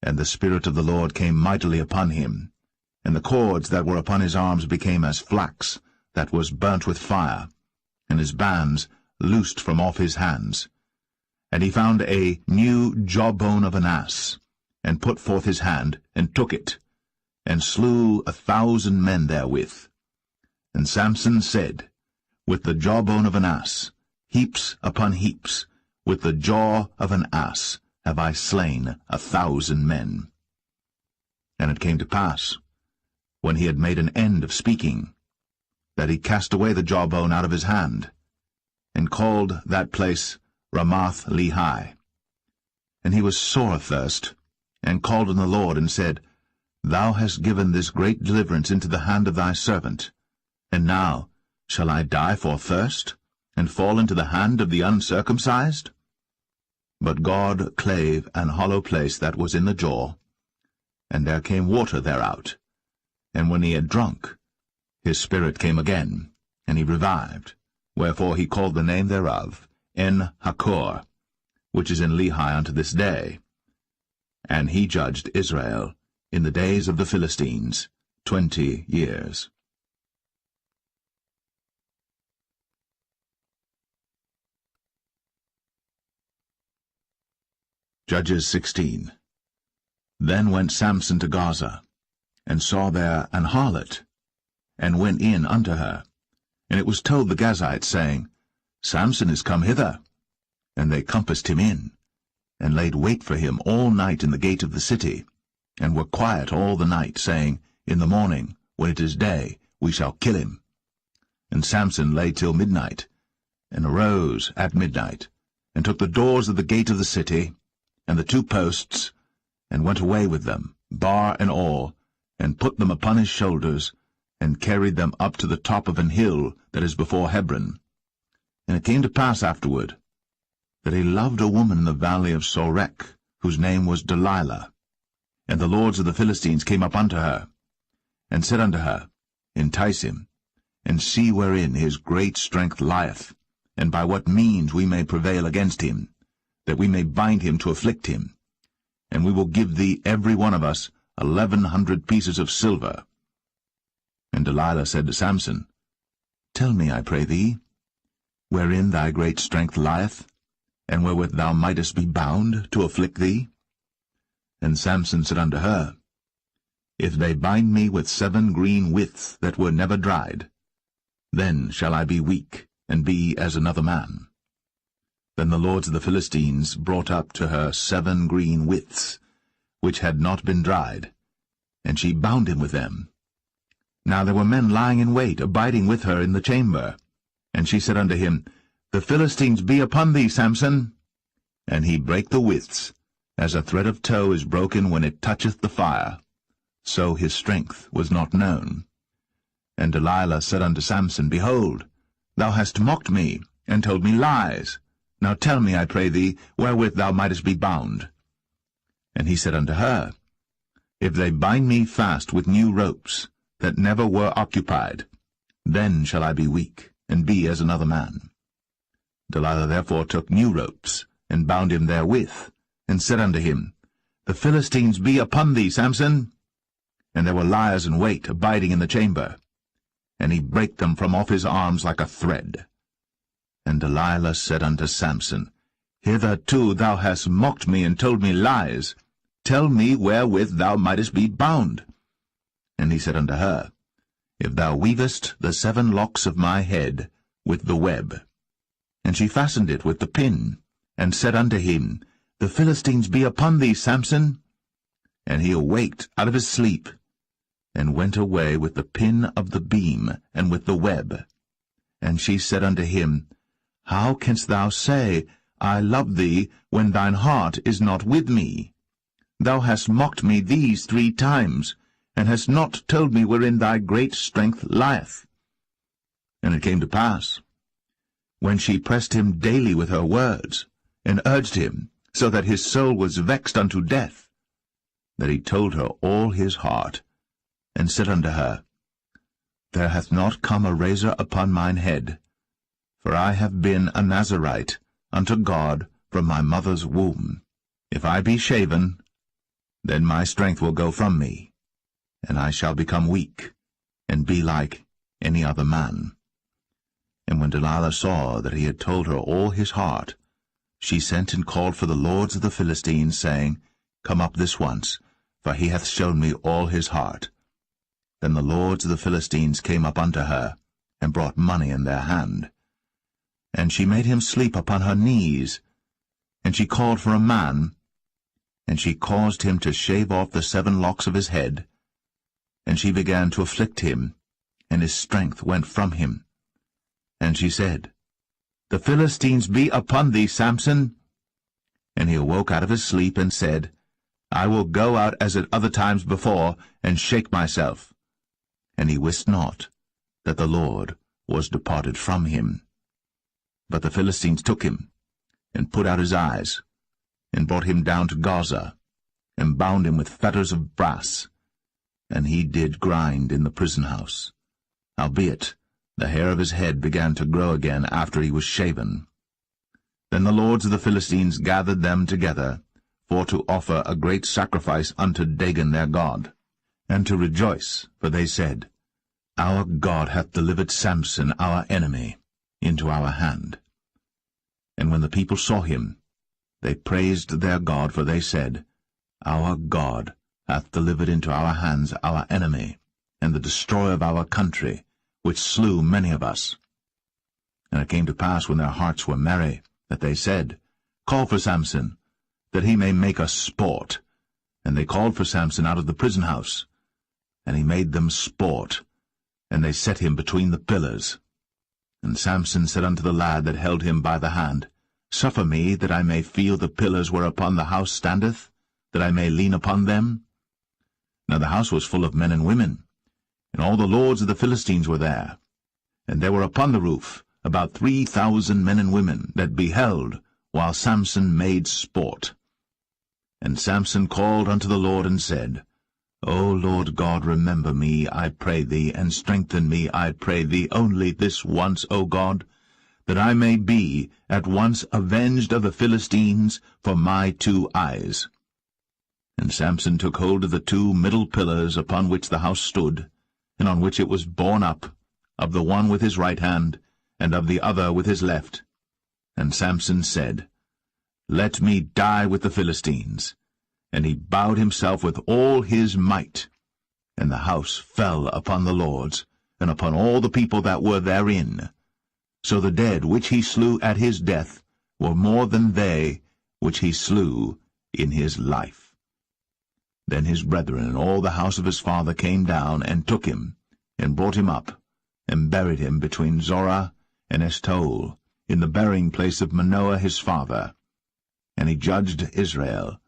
and the Spirit of the Lord came mightily upon him, and the cords that were upon his arms became as flax that was burnt with fire, and his bands loosed from off his hands. And he found a new jawbone of an ass, and put forth his hand, and took it, and slew 1,000 men therewith. And Samson said, With the jawbone of an ass, heaps upon heaps, with the jaw of an ass have I slain 1,000 men. And it came to pass, when he had made an end of speaking, that he cast away the jawbone out of his hand, and called that place Ramath Lehi. And he was sore athirst, and called on the Lord, and said, Thou hast given this great deliverance into the hand of thy servant, and now shall I die for thirst, and fall into the hand of the uncircumcised? But God clave an hollow place that was in the jaw, and there came water thereout. And when he had drunk, his spirit came again, and he revived. Wherefore he called the name thereof En-Hakkore, which is in Lehi unto this day. And he judged Israel in the days of the Philistines 20 years. Judges 16. Then went Samson to Gaza, and saw there an harlot, and went in unto her. And it was told the Gazites, saying, Samson is come hither. And they compassed him in, and laid wait for him all night in the gate of the city, and were quiet all the night, saying, In the morning, when it is day, we shall kill him. And Samson lay till midnight, and arose at midnight, and took the doors of the gate of the city, and the 2 posts, and went away with them, bar and all, and put them upon his shoulders, and carried them up to the top of an hill that is before Hebron. And it came to pass afterward, that he loved a woman in the valley of Sorek, whose name was Delilah. And the lords of the Philistines came up unto her, and said unto her, Entice him, and see wherein his great strength lieth, and by what means we may prevail against him, that we may bind him to afflict him. And we will give thee every one of us 1,100 pieces of silver. And Delilah said to Samson, Tell me, I pray thee, wherein thy great strength lieth, and wherewith thou mightest be bound to afflict thee? And Samson said unto her, If they bind me with 7 green withs that were never dried, then shall I be weak, and be as another man. Then the lords of the Philistines brought up to her 7 green withs, which had not been dried, and she bound him with them. Now there were men lying in wait, abiding with her in the chamber. And she said unto him, The Philistines be upon thee, Samson. And he brake the withs, as a thread of tow is broken when it toucheth the fire. So his strength was not known. And Delilah said unto Samson, Behold, thou hast mocked me, and told me lies. Now tell me, I pray thee, wherewith thou mightest be bound. And he said unto her, If they bind me fast with new ropes, that never were occupied, then shall I be weak, and be as another man. Delilah therefore took new ropes, and bound him therewith, and said unto him, The Philistines be upon thee, Samson. And there were liers in wait, abiding in the chamber. And he brake them from off his arms like a thread. And Delilah said unto Samson, Hitherto thou hast mocked me, and told me lies. Tell me wherewith thou mightest be bound. And he said unto her, If thou weavest the 7 locks of my head with the web. And she fastened it with the pin, and said unto him, The Philistines be upon thee, Samson. And he awaked out of his sleep, and went away with the pin of the beam, and with the web. And she said unto him, How canst thou say, I love thee, when thine heart is not with me? Thou hast mocked me these 3 times, and hast not told me wherein thy great strength lieth. And it came to pass, when she pressed him daily with her words, and urged him, so that his soul was vexed unto death, that he told her all his heart, and said unto her, There hath not come a razor upon mine head, for I have been a Nazarite unto God from my mother's womb. If I be shaven, then my strength will go from me, and I shall become weak, and be like any other man. And when Delilah saw that he had told her all his heart, she sent and called for the lords of the Philistines, saying, Come up this once, for he hath shown me all his heart. Then the lords of the Philistines came up unto her, and brought money in their hand. And she made him sleep upon her knees, and she called for a man, and she caused him to shave off the 7 locks of his head, and she began to afflict him, and his strength went from him. And she said, The Philistines be upon thee, Samson. And he awoke out of his sleep, and said, I will go out as at other times before, and shake myself. And he wist not that the Lord was departed from him. But the Philistines took him, and put out his eyes, and brought him down to Gaza, and bound him with fetters of brass, and he did grind in the prison house. Howbeit, the hair of his head began to grow again after he was shaven. Then the lords of the Philistines gathered them together, for to offer a great sacrifice unto Dagon their god, and to rejoice, for they said, Our God hath delivered Samson our enemy into our hand. And when the people saw him, they praised their God, for they said, Our God hath delivered into our hands our enemy, and the destroyer of our country, which slew many of us. And it came to pass, when their hearts were merry, that they said, Call for Samson, that he may make us sport. And they called for Samson out of the prison house, and he made them sport, and they set him between the pillars. And Samson said unto the lad that held him by the hand, Suffer me that I may feel the pillars whereupon the house standeth, that I may lean upon them. Now the house was full of men and women, and all the lords of the Philistines were there. And there were upon the roof about 3,000 men and women that beheld, while Samson made sport. And Samson called unto the Lord, and said, O Lord God, remember me, I pray thee, and strengthen me, I pray thee, only this once, O God, that I may be at once avenged of the Philistines for my 2 eyes. And Samson took hold of the 2 middle pillars upon which the house stood, and on which it was borne up, of the one with his right hand, and of the other with his left. And Samson said, Let me die with the Philistines. And he bowed himself with all his might. And the house fell upon the lords, and upon all the people that were therein. So the dead which he slew at his death were more than they which he slew in his life. Then his brethren and all the house of his father came down, and took him, and brought him up, and buried him between Zorah and Eshtaol, in the burying place of Manoah his father. And he judged Israel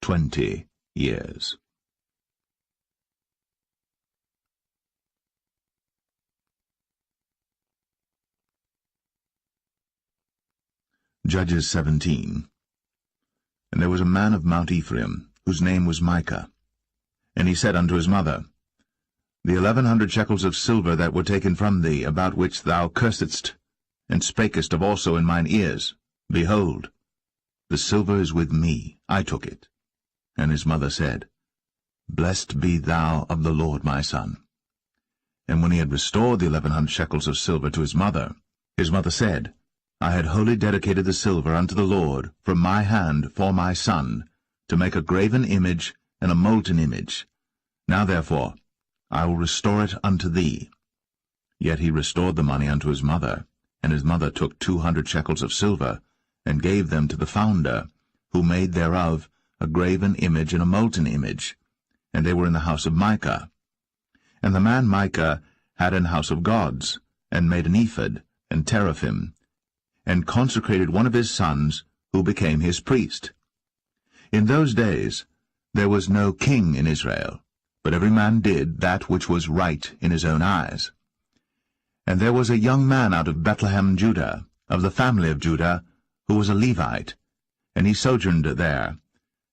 20 years. Judges 17. And there was a man of Mount Ephraim, whose name was Micah. And he said unto his mother, The 1,100 shekels of silver that were taken from thee, about which thou cursedst, and spakest of also in mine ears, behold, the silver is with me, I took it. And his mother said, Blessed be thou of the Lord, my son. And when he had restored the 1,100 shekels of silver to his mother said, I had wholly dedicated the silver unto the Lord from my hand for my son, to make a graven image and a molten image. Now therefore I will restore it unto thee. Yet he restored the money unto his mother, and his mother took 200 shekels of silver, and gave them to the founder, who made thereof a graven image and a molten image, and they were in the house of Micah. And the man Micah had an house of gods, and made an ephod, and teraphim, and consecrated one of his sons, who became his priest. In those days there was no king in Israel, but every man did that which was right in his own eyes. And there was a young man out of Bethlehem, Judah, of the family of Judah, who was a Levite, and he sojourned there.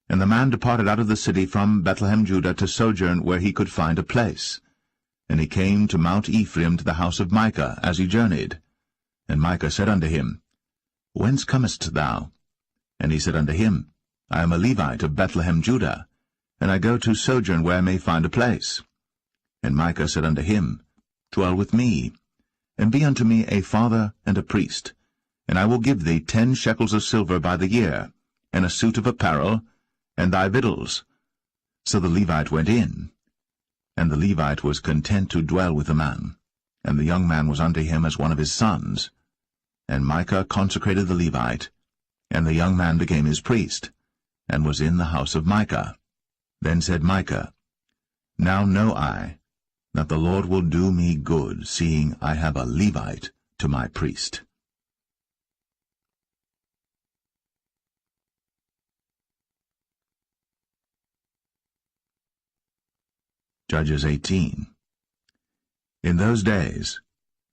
And the man departed out of the city from Bethlehem, Judah, to sojourn where he could find a place. And he came to Mount Ephraim, to the house of Micah, as he journeyed. And Micah said unto him, Whence comest thou? And he said unto him, I am a Levite of Bethlehem, Judah, and I go to sojourn where I may find a place. And Micah said unto him, Dwell with me, and be unto me a father and a priest, and I will give thee 10 shekels of silver by the year, and a suit of apparel, and thy victuals. So the Levite went in. And the Levite was content to dwell with the man, and the young man was unto him as one of his sons. And Micah consecrated the Levite, and the young man became his priest, and was in the house of Micah. Then said Micah, Now know I that the Lord will do me good, seeing I have a Levite to my priest. Judges 18. In those days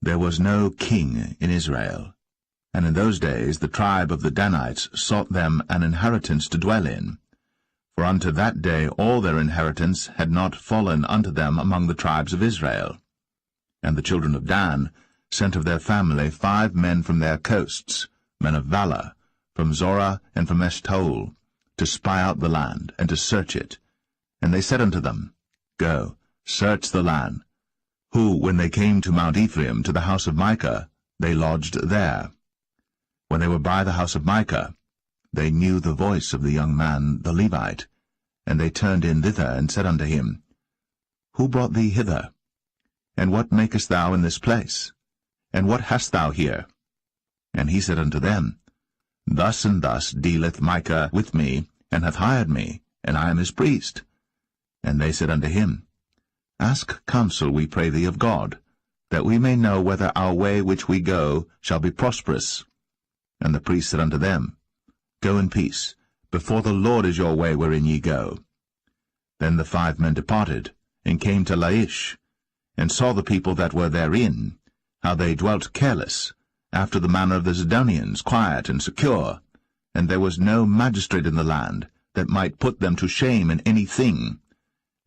there was no king in Israel, and in those days the tribe of the Danites sought them an inheritance to dwell in. For unto that day all their inheritance had not fallen unto them among the tribes of Israel. And the children of Dan sent of their family 5 men from their coasts, men of valor, from Zorah and from Eshtaol, to spy out the land, and to search it. And they said unto them, Go, search the land. Who, when they came to Mount Ephraim, to the house of Micah, they lodged there. When they were by the house of Micah, they knew the voice of the young man, the Levite, and they turned in thither, and said unto him, Who brought thee hither? And what makest thou in this place? And what hast thou here? And he said unto them, Thus and thus dealeth Micah with me, and hath hired me, and I am his priest. And they said unto him, Ask counsel, we pray thee, of God, that we may know whether our way which we go shall be prosperous. And the priest said unto them, Go in peace, before the Lord is your way wherein ye go. Then the 5 men departed, and came to Laish, and saw the people that were therein, how they dwelt careless, after the manner of the Zidonians, quiet and secure, and there was no magistrate in the land that might put them to shame in any thing,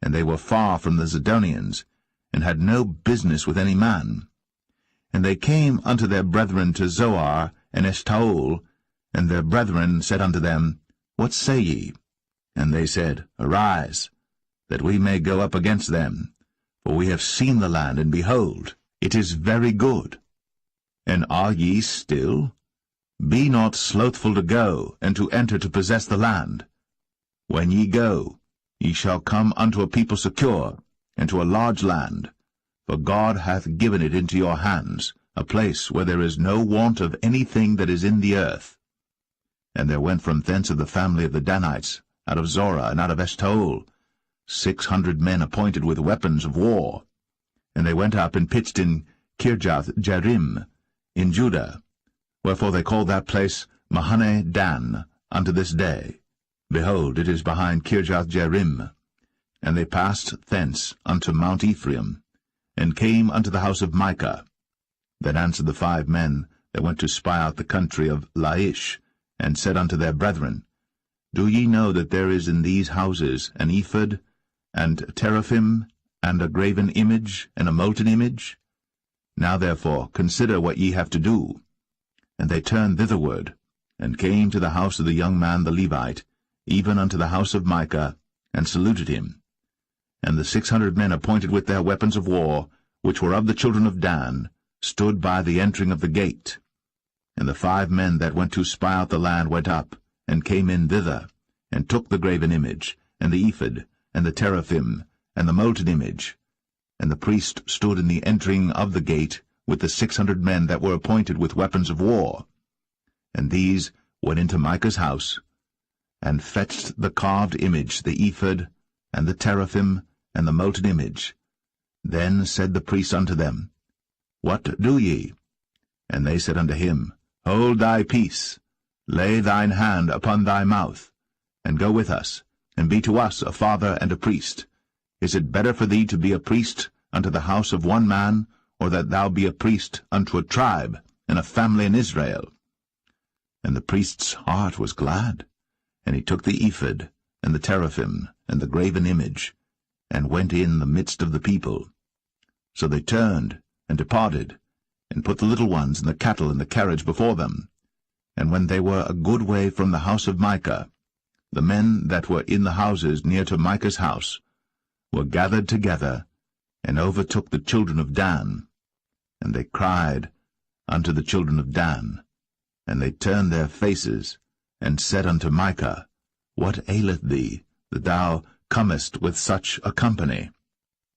and they were far from the Zidonians, and had no business with any man. And they came unto their brethren to Zoar and Eshtaol, and their brethren said unto them, What say ye? And they said, Arise, that we may go up against them, for we have seen the land, and behold, it is very good. And are ye still? Be not slothful to go, and to enter to possess the land. When ye go, ye shall come unto a people secure, and to a large land, for God hath given it into your hands, a place where there is no want of anything that is in the earth. And there went from thence of the family of the Danites, out of Zorah and out of Eshtaol, 600 men appointed with weapons of war. And they went up and pitched in Kirjath-Jearim, in Judah, wherefore they call that place Mahane Dan unto this day. Behold, it is behind Kirjath-Jearim. And they passed thence unto Mount Ephraim, and came unto the house of Micah. Then answered the 5 men that went to spy out the country of Laish, and said unto their brethren, Do ye know that there is in these houses an ephod, and teraphim, and a graven image, and a molten image? Now therefore consider what ye have to do. And they turned thitherward, and came to the house of the young man the Levite, even unto the house of Micah, and saluted him. And the 600 men appointed with their weapons of war, which were of the children of Dan, stood by the entering of the gate. And the 5 men that went to spy out the land went up, and came in thither, and took the graven image, and the ephod, and the teraphim, and the molten image. And the priest stood in the entering of the gate with the 600 men that were appointed with weapons of war. And these went into Micah's house, and fetched the carved image, the ephod, and the teraphim, and the molten image. Then said the priest unto them, What do ye? And they said unto him, Hold thy peace, lay thine hand upon thy mouth, and go with us, and be to us a father and a priest. Is it better for thee to be a priest unto the house of one man, or that thou be a priest unto a tribe, and a family in Israel? And the priest's heart was glad, and he took the ephod, and the teraphim, and the graven image, and went in the midst of the people. So they turned, and departed, and put the little ones and the cattle in the carriage before them. And when they were a good way from the house of Micah, the men that were in the houses near to Micah's house were gathered together, and overtook the children of Dan. And they cried unto the children of Dan, and they turned their faces, and said unto Micah, What aileth thee, that thou comest with such a company?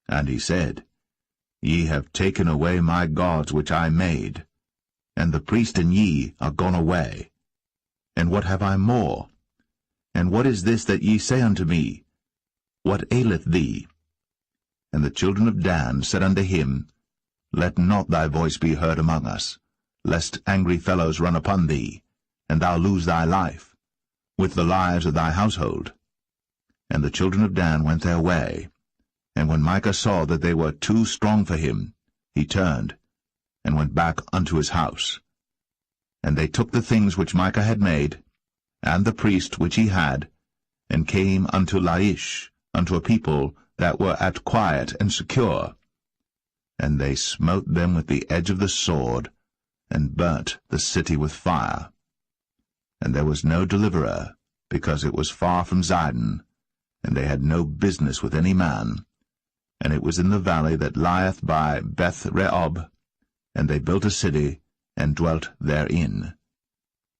And he said, Ye have taken away my gods which I made, and the priest and ye are gone away. And what have I more? And what is this that ye say unto me? What aileth thee? And the children of Dan said unto him, Let not thy voice be heard among us, lest angry fellows run upon thee, and thou lose thy life, with the lives of thy household. And the children of Dan went their way. And when Micah saw that they were too strong for him, he turned, and went back unto his house. And they took the things which Micah had made, and the priest which he had, and came unto Laish, unto a people that were at quiet and secure. And they smote them with the edge of the sword, and burnt the city with fire. And there was no deliverer, because it was far from Zidon, and they had no business with any man. And it was in the valley that lieth by Beth-rehob, and they built a city, and dwelt therein.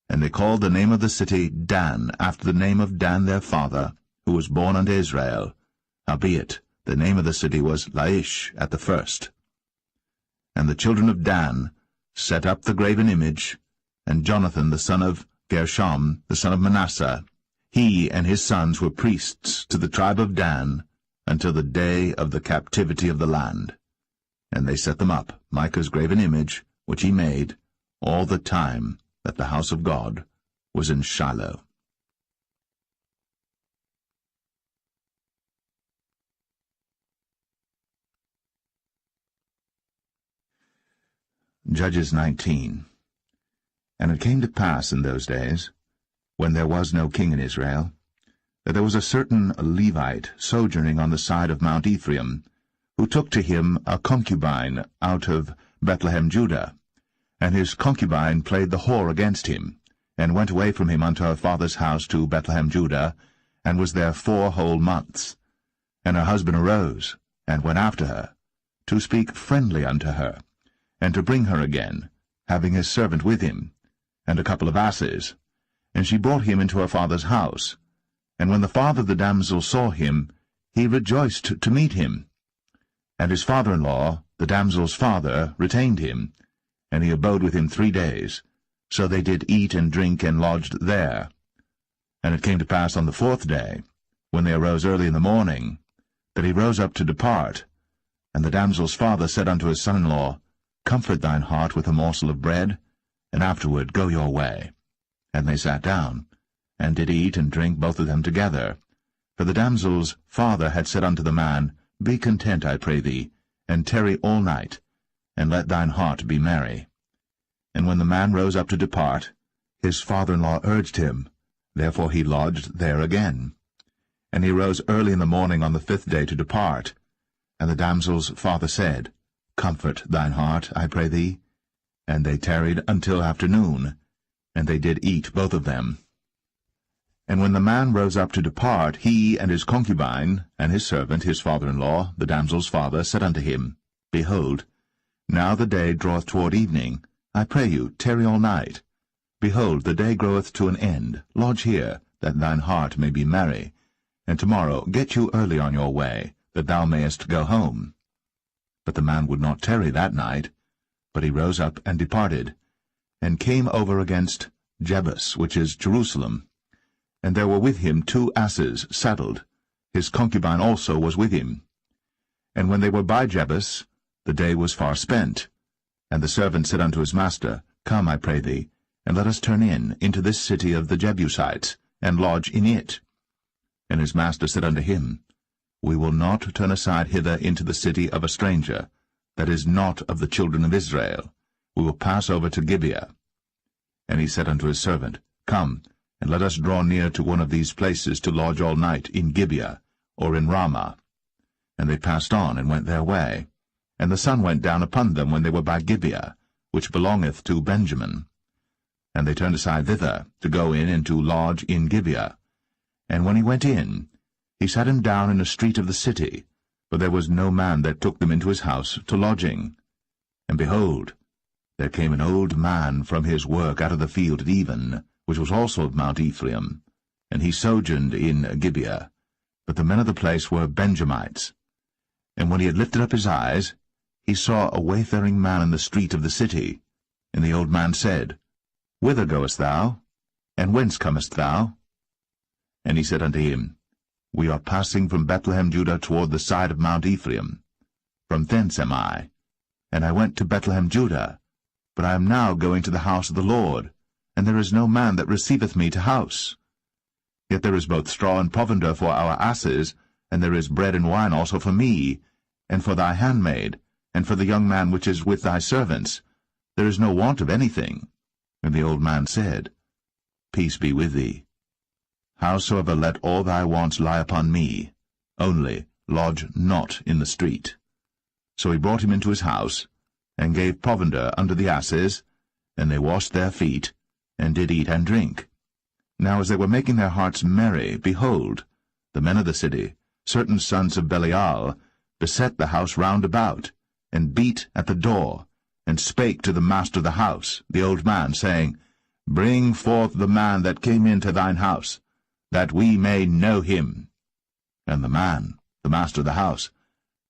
And they called the name of the city Dan, after the name of Dan their father, who was born unto Israel. Howbeit, the name of the city was Laish at the first. And the children of Dan set up the graven image, and Jonathan the son of Gershom, the son of Manasseh, he and his sons were priests to the tribe of Dan, until the day of the captivity of the land. And they set them up, Micah's graven image, which he made, all the time that the house of God was in Shiloh. Judges 19. And it came to pass in those days, when there was no king in Israel, that there was a certain Levite sojourning on the side of Mount Ephraim, who took to him a concubine out of Bethlehem, Judah. And his concubine played the whore against him, and went away from him unto her father's house to Bethlehem, Judah, and was there 4 whole months. And her husband arose, and went after her, to speak friendly unto her, and to bring her again, having his servant with him, and a couple of asses. And she brought him into her father's house. And when the father of the damsel saw him, he rejoiced to meet him. And his father-in-law, the damsel's father, retained him, and he abode with him 3 days. So they did eat and drink and lodged there. And it came to pass on the 4th day, when they arose early in the morning, that he rose up to depart. And the damsel's father said unto his son-in-law, Comfort thine heart with a morsel of bread, and afterward go your way. And they sat down, and did eat and drink both of them together. For the damsel's father had said unto the man, Be content, I pray thee, and tarry all night, and let thine heart be merry. And when the man rose up to depart, his father-in-law urged him, therefore he lodged there again. And he rose early in the morning on the 5th day to depart. And the damsel's father said, Comfort thine heart, I pray thee. And they tarried until afternoon, and they did eat both of them. And when the man rose up to depart, he and his concubine, and his servant, his father-in-law, the damsel's father, said unto him, Behold, now the day draweth toward evening. I pray you, tarry all night. Behold, the day groweth to an end. Lodge here, that thine heart may be merry. And tomorrow get you early on your way, that thou mayest go home. But the man would not tarry that night, but he rose up and departed, and came over against Jebus, which is Jerusalem. And there were with him 2 asses saddled. His concubine also was with him. And when they were by Jebus, the day was far spent. And the servant said unto his master, Come, I pray thee, and let us turn into this city of the Jebusites, and lodge in it. And his master said unto him, We will not turn aside hither into the city of a stranger, that is not of the children of Israel. We will pass over to Gibeah. And he said unto his servant, Come, and let us draw near to one of these places to lodge all night in Gibeah, or in Ramah. And they passed on, and went their way. And the sun went down upon them when they were by Gibeah, which belongeth to Benjamin. And they turned aside thither, to go in and to lodge in Gibeah. And when he went in, he sat him down in a street of the city, for there was no man that took them into his house to lodging. And behold, there came an old man from his work out of the field at even, which was also of Mount Ephraim, and he sojourned in Gibeah. But the men of the place were Benjamites. And when he had lifted up his eyes, he saw a wayfaring man in the street of the city. And the old man said, Whither goest thou? And whence comest thou? And he said unto him, We are passing from Bethlehem, Judah, toward the side of Mount Ephraim. From thence am I. And I went to Bethlehem, Judah. But I am now going to the house of the Lord, and there is no man that receiveth me to house. Yet there is both straw and provender for our asses, and there is bread and wine also for me, and for thy handmaid, and for the young man which is with thy servants. There is no want of anything. And the old man said, Peace be with thee. Howsoever let all thy wants lie upon me, only lodge not in the street. So he brought him into his house, and gave provender unto the asses, and they washed their feet, and did eat and drink. Now as they were making their hearts merry, behold, the men of the city, certain sons of Belial, beset the house round about, and beat at the door, and spake to the master of the house, the old man, saying, Bring forth the man that came into thine house, that we may know him. And the man, the master of the house,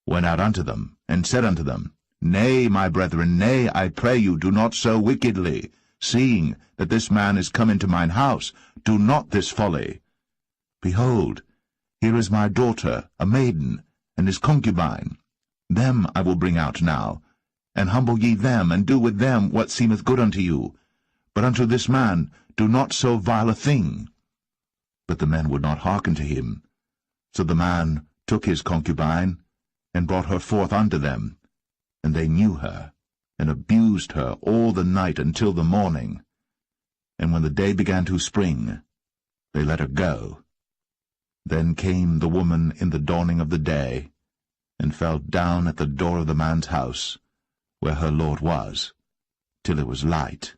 went out unto them, and said unto them, Nay, my brethren, nay, I pray you, do not so wickedly. Seeing that this man is come into mine house, do not this folly. Behold, here is my daughter, a maiden, and his concubine. Them I will bring out now, and humble ye them, and do with them what seemeth good unto you. but unto this man do not so vile a thing. But the men would not hearken to him. So the man took his concubine, and brought her forth unto them. And they knew her, and abused her all the night until the morning. And when the day began to spring, they let her go. Then came the woman in the dawning of the day, and fell down at the door of the man's house, where her lord was, till it was light.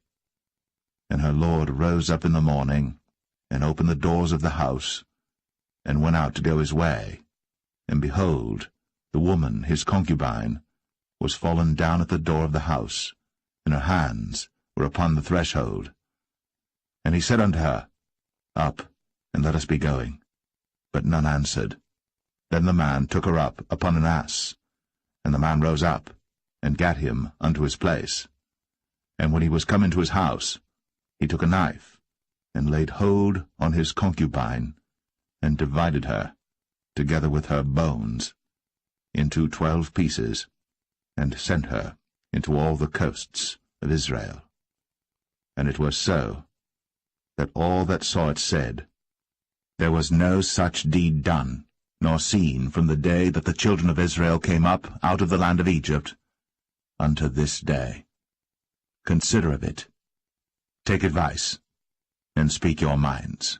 And her lord rose up in the morning, and opened the doors of the house, and went out to go his way. And behold, the woman, his concubine, was fallen down at the door of the house, and her hands were upon the threshold. And he said unto her, Up, and let us be going. But none answered. Then the man took her up upon an ass, and the man rose up, and gat him unto his place. And when he was come into his house, he took a knife, and laid hold on his concubine, and divided her, together with her bones, into 12 pieces, and sent her into all the coasts of Israel. And it was so, that all that saw it said, There was no such deed done, nor seen from the day that the children of Israel came up out of the land of Egypt, unto this day. Consider of it, take advice, and speak your minds.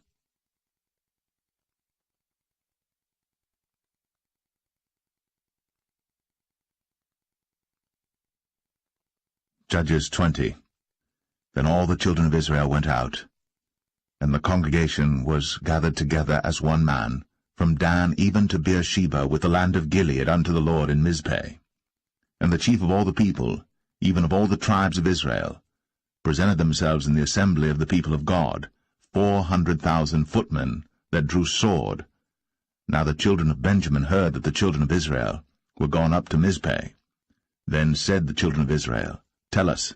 Judges 20. Then all the children of Israel went out, and the congregation was gathered together as one man, from Dan even to Beersheba, with the land of Gilead, unto the Lord in Mizpeh. And the chief of all the people, even of all the tribes of Israel, presented themselves in the assembly of the people of God, 400,000 footmen that drew sword. Now the children of Benjamin heard that the children of Israel were gone up to Mizpeh. Then said the children of Israel, Tell us,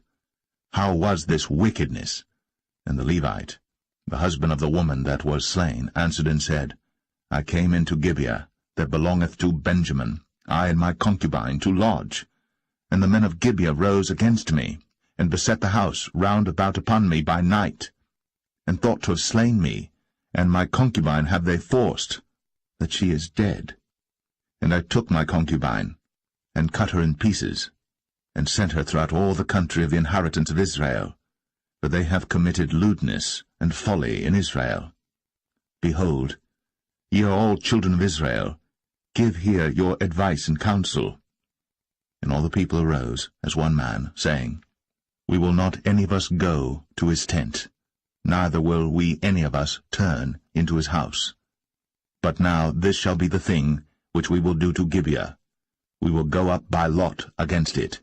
how was this wickedness? And the Levite, the husband of the woman that was slain, answered and said, I came into Gibeah, that belongeth to Benjamin, I and my concubine, to lodge. And the men of Gibeah rose against me, and beset the house round about upon me by night, and thought to have slain me, and my concubine have they forced, that she is dead. And I took my concubine, and cut her in pieces, and sent her throughout all the country of the inheritance of Israel, for they have committed lewdness and folly in Israel. Behold, ye are all children of Israel, give here your advice and counsel. And all the people arose as one man, saying, We will not any of us go to his tent, neither will we any of us turn into his house. But now this shall be the thing which we will do to Gibeah. We will go up by lot against it.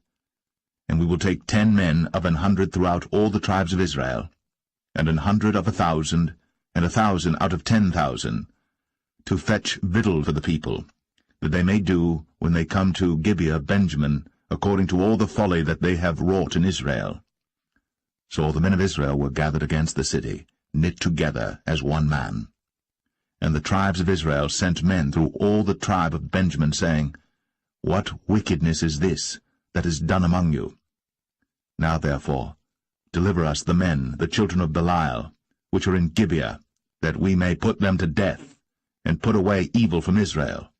And we will take 10 men of 100 throughout all the tribes of Israel, and 100 of 1,000, and 1,000 out of 10,000, to fetch victual for the people, that they may do, when they come to Gibeah Benjamin, according to all the folly that they have wrought in Israel. So all the men of Israel were gathered against the city, knit together as one man. And the tribes of Israel sent men through all the tribe of Benjamin, saying, What wickedness is this that is done among you? Now therefore deliver us the men, the children of Belial, which are in Gibeah, that we may put them to death, and put away evil from Israel.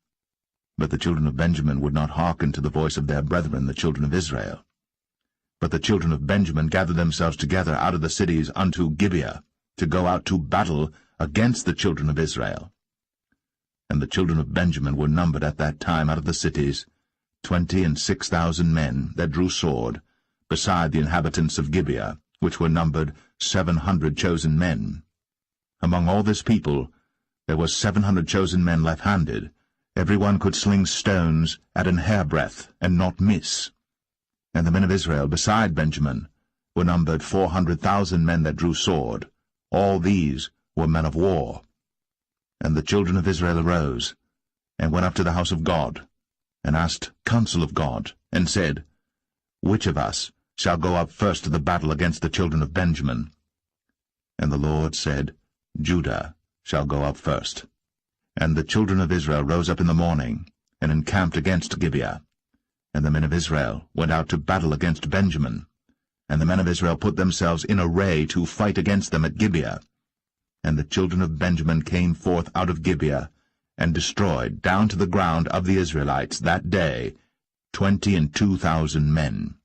But the children of Benjamin would not hearken to the voice of their brethren, the children of Israel. But the children of Benjamin gathered themselves together out of the cities unto Gibeah, to go out to battle against the children of Israel. And the children of Benjamin were numbered at that time out of the cities 26,000 men that drew sword, beside the inhabitants of Gibeah, which were numbered 700 chosen men. Among all this people there was 700 chosen men left-handed. Every one could sling stones at an hairbreadth, and not miss. And the men of Israel, beside Benjamin, were numbered 400,000 men that drew sword. All these were men of war. And the children of Israel arose, and went up to the house of God, and asked counsel of God, and said, Which of us shall go up first to the battle against the children of Benjamin? And the Lord said, Judah shall go up first. And the children of Israel rose up in the morning, and encamped against Gibeah. And the men of Israel went out to battle against Benjamin. And the men of Israel put themselves in array to fight against them at Gibeah. And the children of Benjamin came forth out of Gibeah, and destroyed down to the ground of the Israelites that day 22,000 men.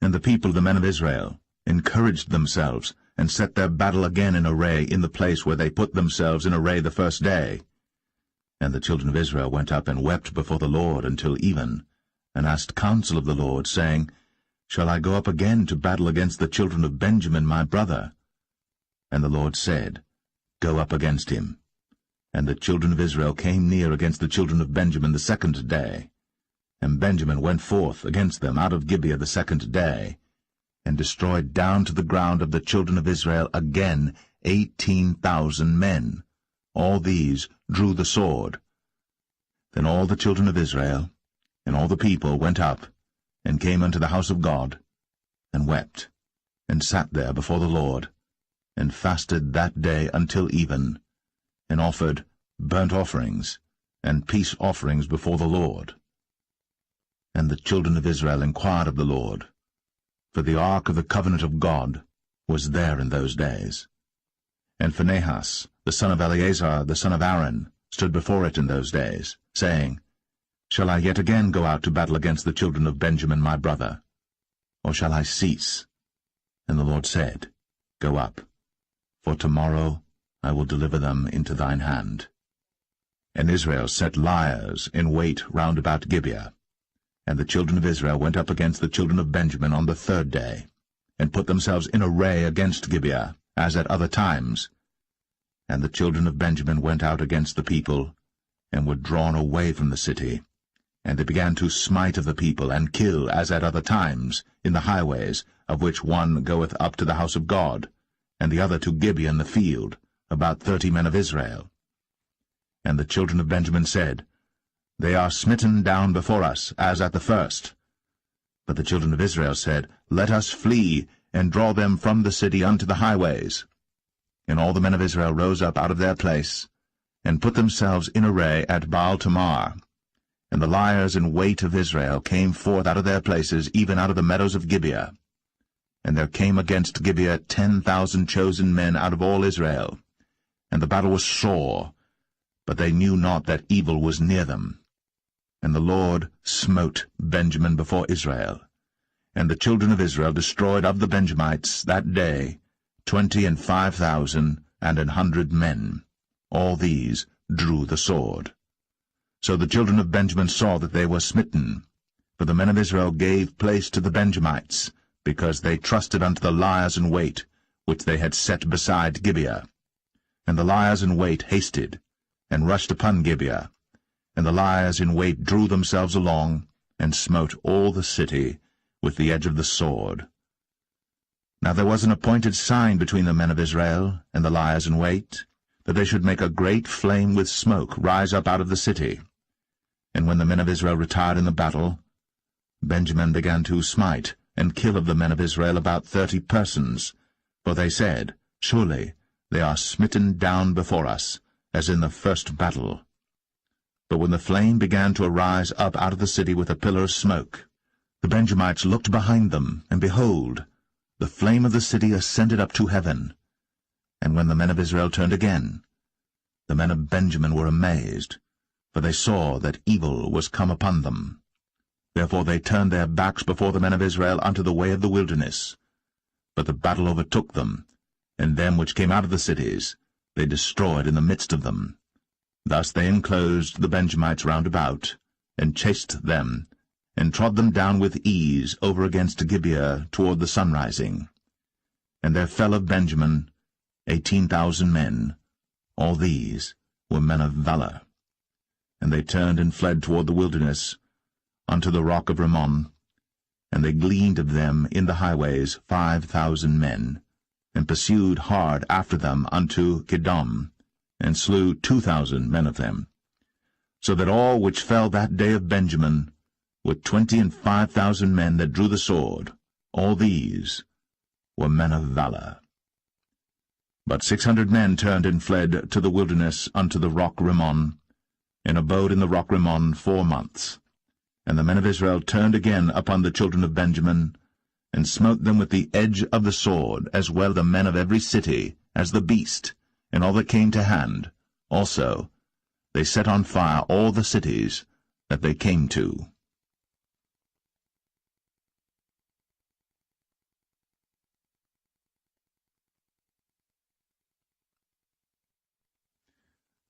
And the people, the men of Israel, encouraged themselves, and set their battle again in array in the place where they put themselves in array the first day. And the children of Israel went up and wept before the Lord until even, and asked counsel of the Lord, saying, Shall I go up again to battle against the children of Benjamin my brother? And the Lord said, Go up against him. And the children of Israel came near against the children of Benjamin the second day. And Benjamin went forth against them out of Gibeah the second day, and destroyed down to the ground of the children of Israel again 18,000 men. All these drew the sword. Then all the children of Israel and all the people went up, and came unto the house of God, and wept, and sat there before the Lord, and fasted that day until even, and offered burnt offerings and peace offerings before the Lord. And the children of Israel inquired of the Lord, for the ark of the covenant of God was there in those days. And Phinehas, the son of Eleazar, the son of Aaron, stood before it in those days, saying, Shall I yet again go out to battle against the children of Benjamin my brother? Or shall I cease? And the Lord said, Go up, for tomorrow I will deliver them into thine hand. And Israel set liers in wait round about Gibeah. And the children of Israel went up against the children of Benjamin on the third day, and put themselves in array against Gibeah, as at other times. And the children of Benjamin went out against the people, and were drawn away from the city. And they began to smite of the people, and kill, as at other times, in the highways, of which one goeth up to the house of God, and the other to Gibeah in the field, about 30 men of Israel. And the children of Benjamin said, They are smitten down before us, as at the first. But the children of Israel said, Let us flee, and draw them from the city unto the highways. And all the men of Israel rose up out of their place, and put themselves in array at Baal-Tamar. And the liers in wait of Israel came forth out of their places, even out of the meadows of Gibeah. And there came against Gibeah 10,000 chosen men out of all Israel. And the battle was sore, but they knew not that evil was near them. And the Lord smote Benjamin before Israel. And the children of Israel destroyed of the Benjamites that day 25,000 and 100 men. All these drew the sword. So the children of Benjamin saw that they were smitten. For the men of Israel gave place to the Benjamites, because they trusted unto the liers in wait, which they had set beside Gibeah. And the liers in wait hasted, and rushed upon Gibeah. And the liers in wait drew themselves along, and smote all the city with the edge of the sword. Now there was an appointed sign between the men of Israel and the liers in wait, that they should make a great flame with smoke rise up out of the city. And when the men of Israel retired in the battle, Benjamin began to smite and kill of the men of Israel about 30 persons, for they said, Surely they are smitten down before us, as in the first battle. But when the flame began to arise up out of the city with a pillar of smoke, the Benjamites looked behind them, and behold, the flame of the city ascended up to heaven. And when the men of Israel turned again, the men of Benjamin were amazed, for they saw that evil was come upon them. Therefore they turned their backs before the men of Israel unto the way of the wilderness. But the battle overtook them, and them which came out of the cities they destroyed in the midst of them. Thus they enclosed the Benjamites round about, and chased them, and trod them down with ease over against Gibeah toward the sunrising. And there fell of Benjamin 18,000 men. All these were men of valor. And they turned and fled toward the wilderness, unto the rock of Rimmon. And they gleaned of them in the highways 5,000 men, and pursued hard after them unto Kidom, and slew 2,000 men of them. So that all which fell that day of Benjamin were 25,000 men that drew the sword. All these were men of valor. But 600 men turned and fled to the wilderness unto the rock Rimmon, and abode in the rock Rimmon 4 months. And the men of Israel turned again upon the children of Benjamin, and smote them with the edge of the sword, as well the men of every city, as the beast, and all that came to hand. Also they set on fire all the cities that they came to.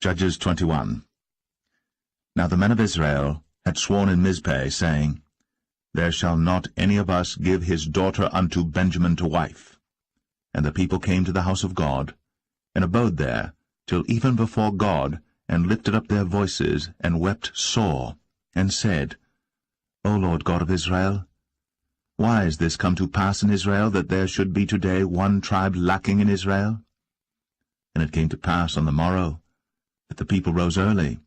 Judges 21. Now the men of Israel had sworn in Mizpeh, saying, There shall not any of us give his daughter unto Benjamin to wife. And the people came to the house of God, and abode there till even before God, and lifted up their voices, and wept sore, and said, O Lord God of Israel, why is this come to pass in Israel, that there should be today one tribe lacking in Israel? And it came to pass on the morrow, that the people rose early,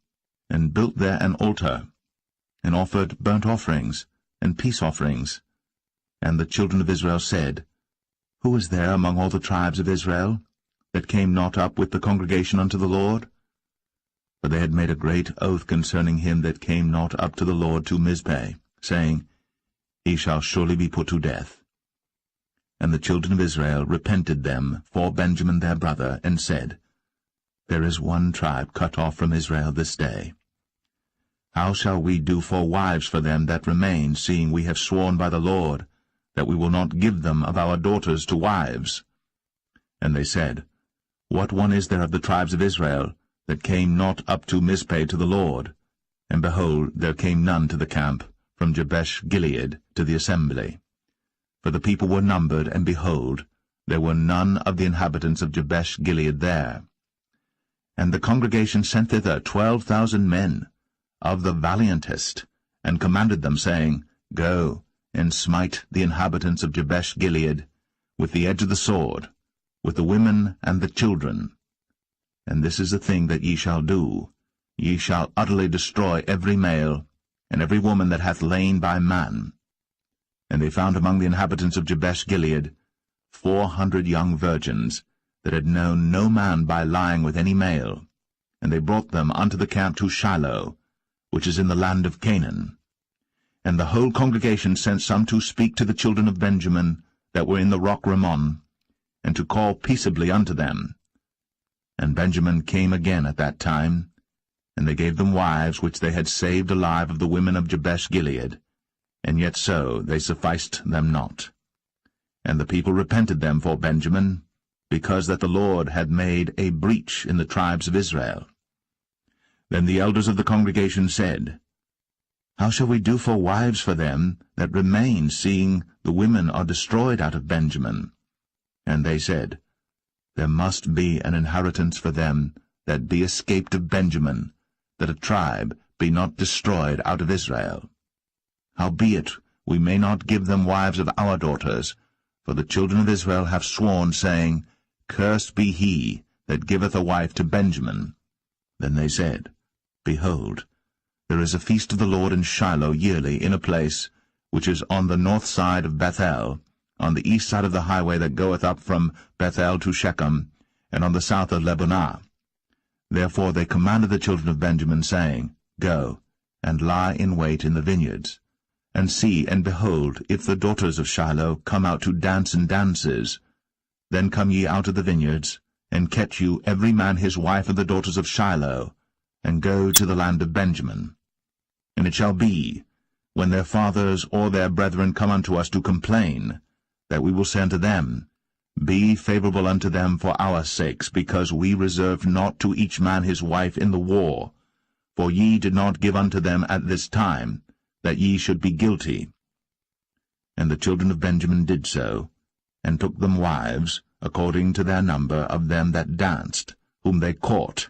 and built there an altar, and offered burnt offerings and peace offerings. And the children of Israel said, Who is there among all the tribes of Israel, that came not up with the congregation unto the Lord? For they had made a great oath concerning him that came not up to the Lord to Mizpeh, saying, He shall surely be put to death. And the children of Israel repented them for Benjamin their brother, and said, There is one tribe cut off from Israel this day. How shall we do for wives for them that remain, seeing we have sworn by the Lord, that we will not give them of our daughters to wives? And they said, What one is there of the tribes of Israel, that came not up to Mizpeh to the Lord? And behold, there came none to the camp, from Jabesh-Gilead to the assembly. For the people were numbered, and behold, there were none of the inhabitants of Jabesh-Gilead there. And the congregation sent thither 12,000 men, of the valiantest, and commanded them, saying, Go, and smite the inhabitants of Jabesh-Gilead with the edge of the sword, with the women and the children. And this is the thing that ye shall do. Ye shall utterly destroy every male, and every woman that hath lain by man. And they found among the inhabitants of Jabesh-Gilead 400 young virgins, that had known no man by lying with any male. And they brought them unto the camp to Shiloh, which is in the land of Canaan. And the whole congregation sent some to speak to the children of Benjamin that were in the rock Rimmon, and to call peaceably unto them. And Benjamin came again at that time, and they gave them wives which they had saved alive of the women of Jabesh-Gilead, and yet so they sufficed them not. And the people repented them for Benjamin, because that the Lord had made a breach in the tribes of Israel. Then the elders of the congregation said, How shall we do for wives for them that remain, seeing the women are destroyed out of Benjamin? And they said, There must be an inheritance for them that be escaped of Benjamin, that a tribe be not destroyed out of Israel. Howbeit we may not give them wives of our daughters, for the children of Israel have sworn, saying, Cursed be he that giveth a wife to Benjamin. Then they said, Behold, there is a feast of the Lord in Shiloh yearly, in a place which is on the north side of Bethel, on the east side of the highway that goeth up from Bethel to Shechem, and on the south of Lebonah. Therefore they commanded the children of Benjamin, saying, Go, and lie in wait in the vineyards, and see, and behold, if the daughters of Shiloh come out to dance in dances, then come ye out of the vineyards, and catch you every man his wife of the daughters of Shiloh, and go to the land of Benjamin. And it shall be, when their fathers or their brethren come unto us to complain, that we will say unto them, Be favorable unto them for our sakes, because we reserved not to each man his wife in the war, for ye did not give unto them at this time, that ye should be guilty. And the children of Benjamin did so, and took them wives, according to their number of them that danced, whom they caught,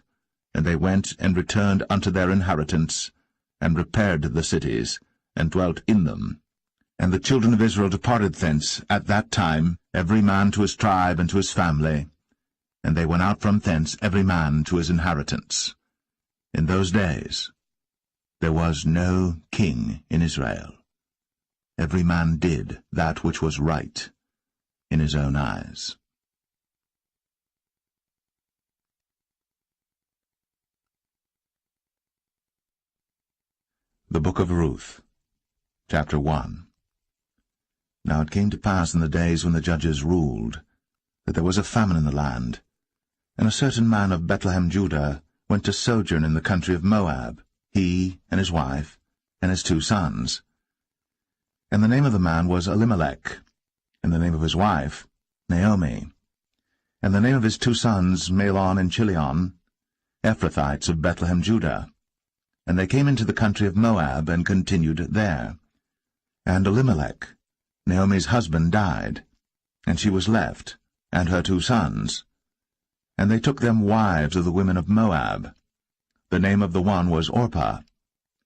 and they went and returned unto their inheritance, and repaired the cities, and dwelt in them. And the children of Israel departed thence at that time, every man to his tribe and to his family, and they went out from thence every man to his inheritance. In those days there was no king in Israel. Every man did that which was right in his own eyes. The Book of Ruth, Chapter 1. Now it came to pass in the days when the judges ruled, that there was a famine in the land, and a certain man of Bethlehem, Judah, went to sojourn in the country of Moab, he and his wife, and his 2 sons. And the name of the man was Elimelech, and the name of his wife Naomi, and the name of his 2 sons Mahlon and Chilion, Ephrathites of Bethlehem, Judah. And they came into the country of Moab, and continued there. And Elimelech, Naomi's husband, died, and she was left, and her 2 sons. And they took them wives of the women of Moab. The name of the one was Orpah,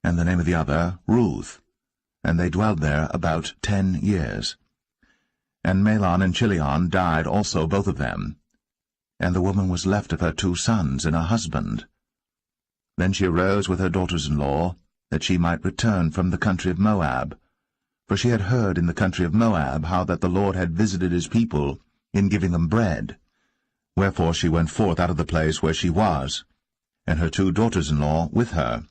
and the name of the other Ruth, and they dwelled there about 10 years. And Mahlon and Chilion died also, both of them, and the woman was left of her 2 sons and her husband. Then she arose with her daughters-in-law, that she might return from the country of Moab, for she had heard in the country of Moab how that the Lord had visited his people in giving them bread. Wherefore she went forth out of the place where she was, and her 2 daughters-in-law with her,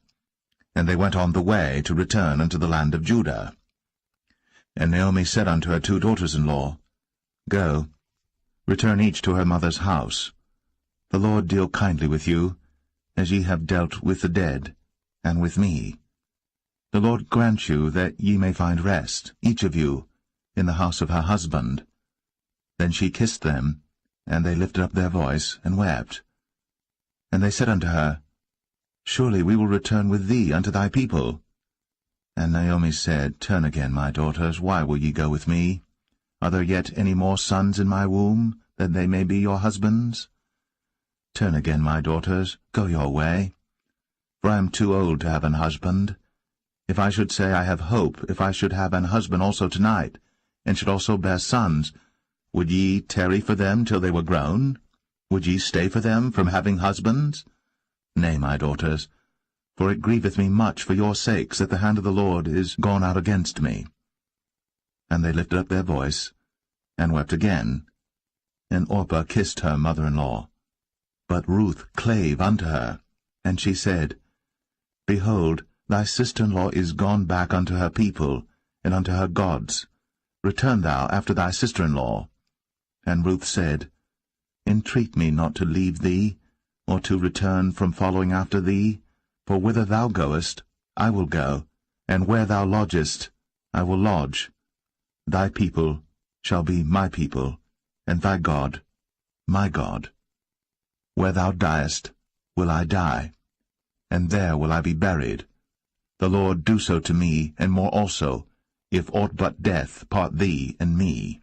and they went on the way to return unto the land of Judah. And Naomi said unto her 2 daughters-in-law, Go, return each to her mother's house. The Lord deal kindly with you, as ye have dealt with the dead, and with me. The Lord grant you that ye may find rest, each of you, in the house of her husband. Then she kissed them, and they lifted up their voice, and wept. And they said unto her, Surely we will return with thee unto thy people. And Naomi said, Turn again, my daughters, why will ye go with me? Are there yet any more sons in my womb, that they may be your husbands? Turn again, my daughters, go your way. For I am too old to have an husband. If I should say I have hope, if I should have an husband also tonight, and should also bear sons, would ye tarry for them till they were grown? Would ye stay for them from having husbands? Nay, my daughters, for it grieveth me much for your sakes that the hand of the Lord is gone out against me. And they lifted up their voice, and wept again. And Orpah kissed her mother-in-law. But Ruth clave unto her, and she said, Behold, thy sister-in-law is gone back unto her people, and unto her gods. Return thou after thy sister-in-law. And Ruth said, Entreat me not to leave thee, or to return from following after thee, for whither thou goest, I will go, and where thou lodgest, I will lodge. Thy people shall be my people, and thy God my God. Where thou diest will I die, and there will I be buried. The Lord do so to me, and more also, if aught but death part thee and me.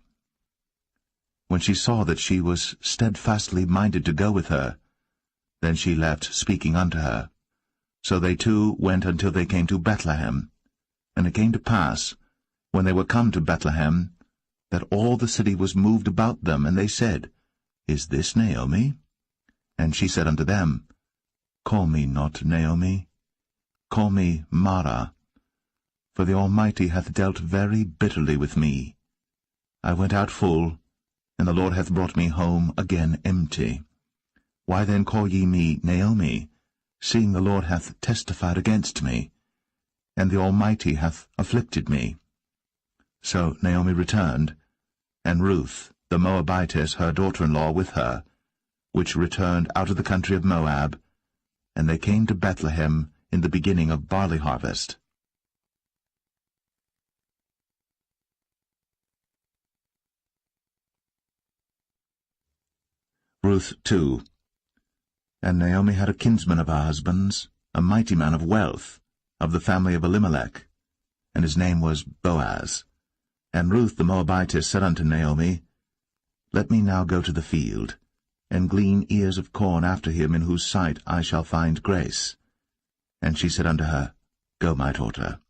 When she saw that she was steadfastly minded to go with her, then she left speaking unto her. So they 2 went until they came to Bethlehem. And it came to pass, when they were come to Bethlehem, that all the city was moved about them, and they said, Is this Naomi? And she said unto them, Call me not Naomi, call me Mara, for the Almighty hath dealt very bitterly with me. I went out full, and the Lord hath brought me home again empty. Why then call ye me Naomi, seeing the Lord hath testified against me, and the Almighty hath afflicted me? So Naomi returned, and Ruth the Moabitess her daughter-in-law with her, which returned out of the country of Moab, and they came to Bethlehem in the beginning of barley harvest. Ruth 2. And Naomi had a kinsman of her husband's, a mighty man of wealth, of the family of Elimelech, and his name was Boaz. And Ruth the Moabitess said unto Naomi, Let me now go to the field, and glean ears of corn after him in whose sight I shall find grace. And she said unto her, Go, my daughter.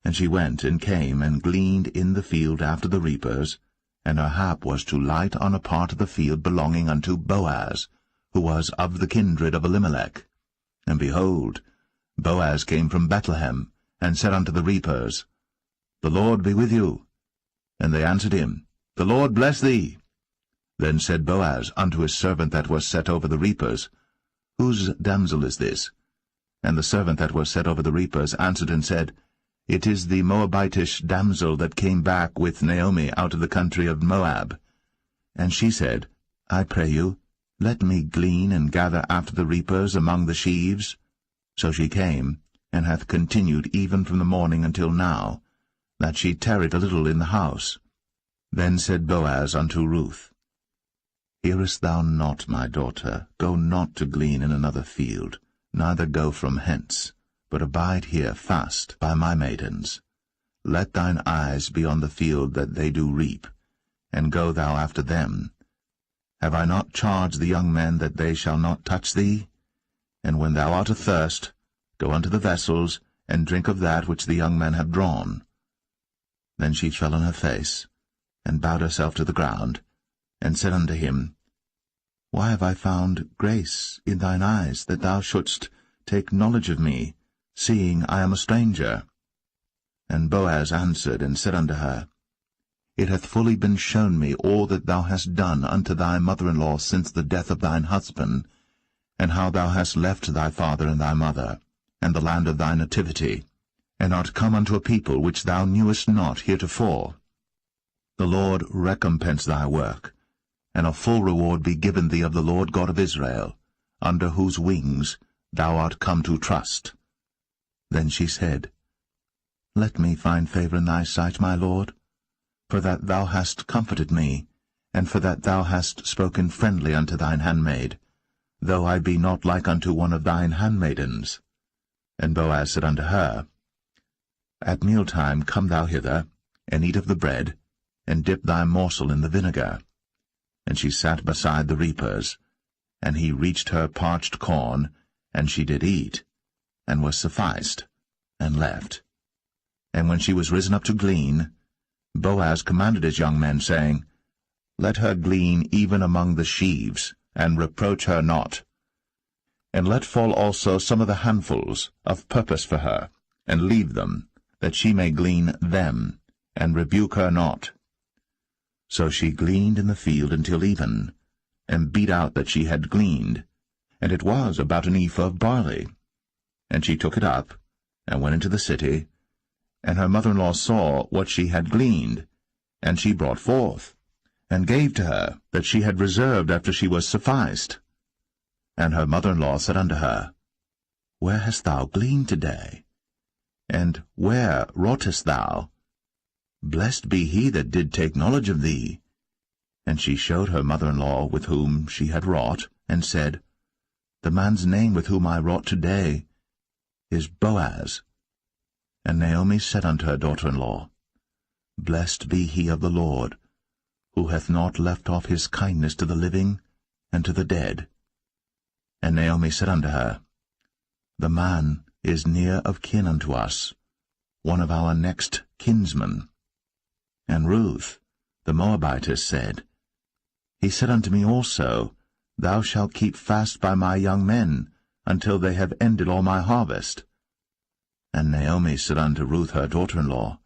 And she went and came and gleaned in the field after the reapers, and her hap was to light on a part of the field belonging unto Boaz, who was of the kindred of Elimelech. And behold, Boaz came from Bethlehem, and said unto the reapers, The Lord be with you. And they answered him, The Lord bless thee. Then said Boaz unto his servant that was set over the reapers, Whose damsel is this? And the servant that was set over the reapers answered and said, It is the Moabitish damsel that came back with Naomi out of the country of Moab. And she said, I pray you, let me glean and gather after the reapers among the sheaves. So she came, and hath continued even from the morning until now, that she tarried a little in the house. Then said Boaz unto Ruth, Hearest thou not, my daughter? Go not to glean in another field, neither go from hence, but abide here fast by my maidens. Let thine eyes be on the field that they do reap, and go thou after them. Have I not charged the young men that they shall not touch thee? And when thou art athirst, go unto the vessels, and drink of that which the young men have drawn. Then she fell on her face, and bowed herself to the ground, and said unto him, Why have I found grace in thine eyes, that thou shouldst take knowledge of me, seeing I am a stranger? And Boaz answered and said unto her, It hath fully been shown me all that thou hast done unto thy mother-in-law since the death of thine husband, and how thou hast left thy father and thy mother, and the land of thy nativity, and art come unto a people which thou knewest not heretofore. The Lord recompense thy work, and a full reward be given thee of the Lord God of Israel, under whose wings thou art come to trust. Then she said, Let me find favour in thy sight, my Lord, for that thou hast comforted me, and for that thou hast spoken friendly unto thine handmaid, though I be not like unto one of thine handmaidens. And Boaz said unto her, At mealtime come thou hither, and eat of the bread, and dip thy morsel in the vinegar. And she sat beside the reapers, and he reached her parched corn, and she did eat, and was sufficed, and left. And when she was risen up to glean, Boaz commanded his young men, saying, Let her glean even among the sheaves, and reproach her not. And let fall also some of the handfuls of purpose for her, and leave them, that she may glean them, and rebuke her not. So she gleaned in the field until even, and beat out that she had gleaned, and it was about an ephah of barley. And she took it up, and went into the city, and her mother-in-law saw what she had gleaned, and she brought forth, and gave to her that she had reserved after she was sufficed. And her mother-in-law said unto her, Where hast thou gleaned today? And where wroughtest thou? Blessed be he that did take knowledge of thee. And she showed her mother-in-law with whom she had wrought, and said, The man's name with whom I wrought today is Boaz. And Naomi said unto her daughter-in-law, Blessed be he of the Lord, who hath not left off his kindness to the living and to the dead. And Naomi said unto her, The man is near of kin unto us, one of our next kinsmen. And Ruth, the Moabitess, said, He said unto me also, Thou shalt keep fast by my young men, until they have ended all my harvest. And Naomi said unto Ruth her daughter-in-law,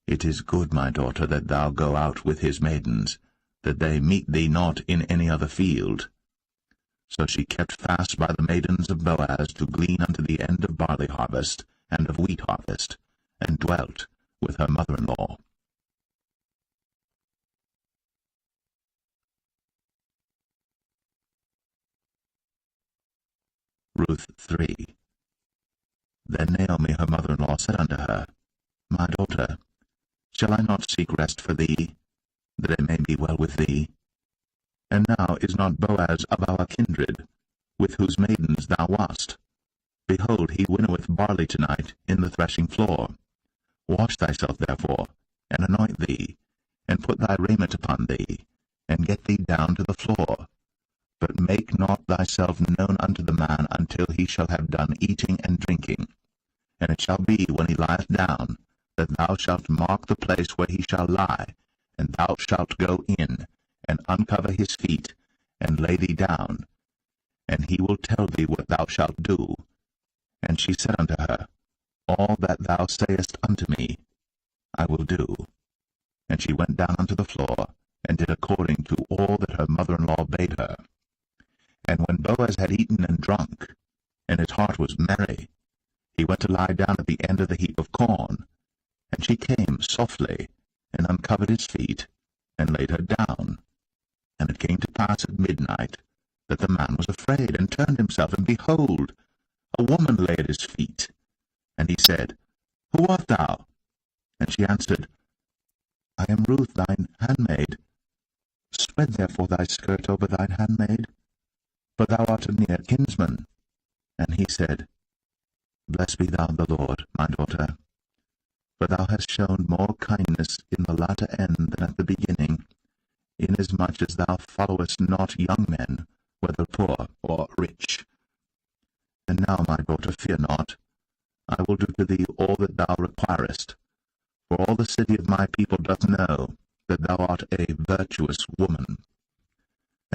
It is good, my daughter, that thou go out with his maidens, that they meet thee not in any other field. So she kept fast by the maidens of Boaz to glean unto the end of barley harvest and of wheat harvest, and dwelt with her mother-in-law. Ruth 3. Then Naomi her mother-in-law said unto her, My daughter, shall I not seek rest for thee, that it may be well with thee? And now is not Boaz of our kindred, with whose maidens thou wast? Behold, he winnoweth barley tonight in the threshing floor. Wash thyself therefore, and anoint thee, and put thy raiment upon thee, and get thee down to the floor. But make not thyself known unto the man until he shall have done eating and drinking. And it shall be, when he lieth down, that thou shalt mark the place where he shall lie, and thou shalt go in, and uncover his feet, and lay thee down, and he will tell thee what thou shalt do. And she said unto her, All that thou sayest unto me, I will do. And she went down unto the floor, and did according to all that her mother-in-law bade her. And when Boaz had eaten and drunk, and his heart was merry, he went to lie down at the end of the heap of corn. And she came softly, and uncovered his feet, and laid her down. And it came to pass at midnight, that the man was afraid, and turned himself, and behold, a woman lay at his feet. And he said, Who art thou? And she answered, I am Ruth thine handmaid. Spread therefore thy skirt over thine handmaid, for thou art a near kinsman. And he said, Blessed be thou the Lord, my daughter, for thou hast shown more kindness in the latter end than at the beginning, inasmuch as thou followest not young men, whether poor or rich. And now, my daughter, fear not. I will do to thee all that thou requirest, for all the city of my people doth know that thou art a virtuous woman.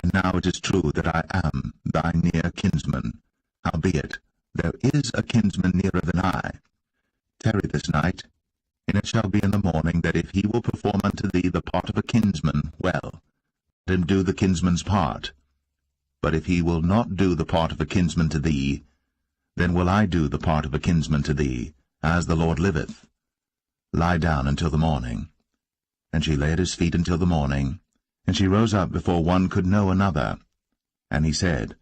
And now it is true that I am thy near kinsman. Howbeit, there is a kinsman nearer than I. Tarry this night, and it shall be in the morning that if he will perform unto thee the part of a kinsman, well, let him do the kinsman's part. But if he will not do the part of a kinsman to thee, then will I do the part of a kinsman to thee, as the Lord liveth. Lie down until the morning. And she lay at his feet until the morning, and she rose up before one could know another. And he said,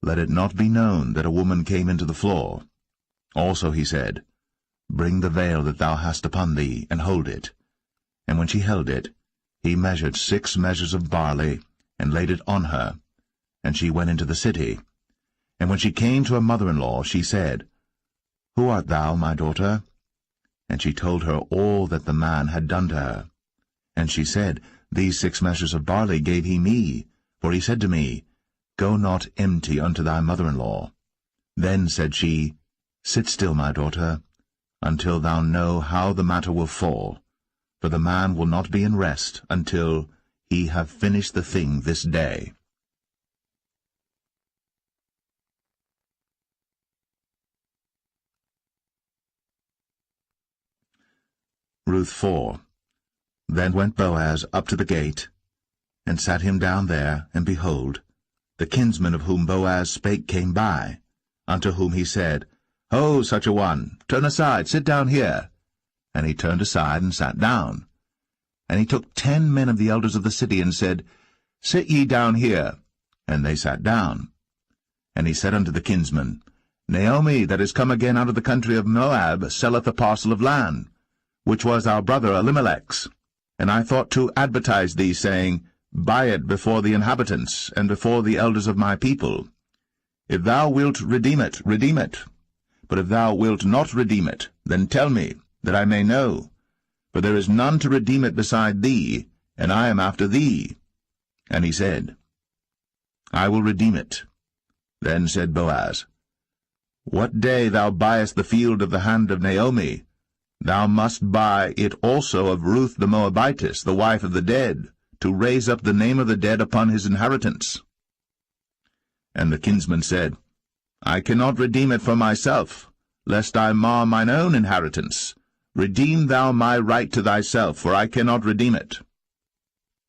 Let it not be known that a woman came into the floor. Also he said, Bring the veil that thou hast upon thee, and hold it. And when she held it, he measured 6 measures of barley, and laid it on her. And she went into the city. And when she came to her mother-in-law, she said, Who art thou, my daughter? And she told her all that the man had done to her. And she said, These 6 measures of barley gave he me, for he said to me, Go not empty unto thy mother-in-law. Then said she, Sit still, my daughter, until thou know how the matter will fall, for the man will not be in rest until he have finished the thing this day. Ruth 4. Then went Boaz up to the gate, and sat him down there, and behold, the kinsman of whom Boaz spake came by, unto whom he said, Ho, such a one, turn aside, sit down here. And he turned aside, and sat down. And he took 10 men of the elders of the city, and said, Sit ye down here. And they sat down. And he said unto the kinsman, Naomi, that is come again out of the country of Moab, selleth a parcel of land, which was our brother Elimelech's. And I thought to advertise thee, saying, Buy it before the inhabitants, and before the elders of my people. If thou wilt redeem it, redeem it. But if thou wilt not redeem it, then tell me, that I may know. For there is none to redeem it beside thee, and I am after thee. And he said, I will redeem it. Then said Boaz, What day thou buyest the field of the hand of Naomi, thou must buy it also of Ruth the Moabitess, the wife of the dead, to raise up the name of the dead upon his inheritance. And the kinsman said, I cannot redeem it for myself, lest I mar mine own inheritance. Redeem thou my right to thyself, for I cannot redeem it.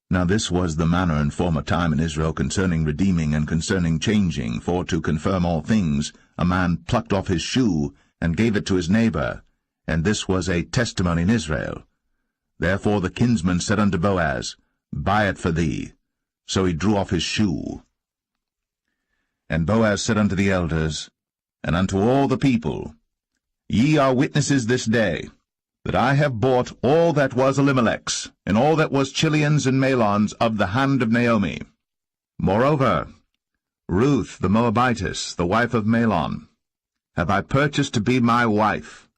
Now this was the manner in former time in Israel concerning redeeming and concerning changing, for to confirm all things, a man plucked off his shoe, and gave it to his neighbor, and this was a testimony in Israel. Therefore the kinsman said unto Boaz, Buy it for thee. So he drew off his shoe. And Boaz said unto the elders, and unto all the people, Ye are witnesses this day, that I have bought all that was Elimelech's, and all that was Chilion's and Mahlon's of the hand of Naomi. Moreover, Ruth the Moabitess, the wife of Mahlon, have I purchased to be my wife,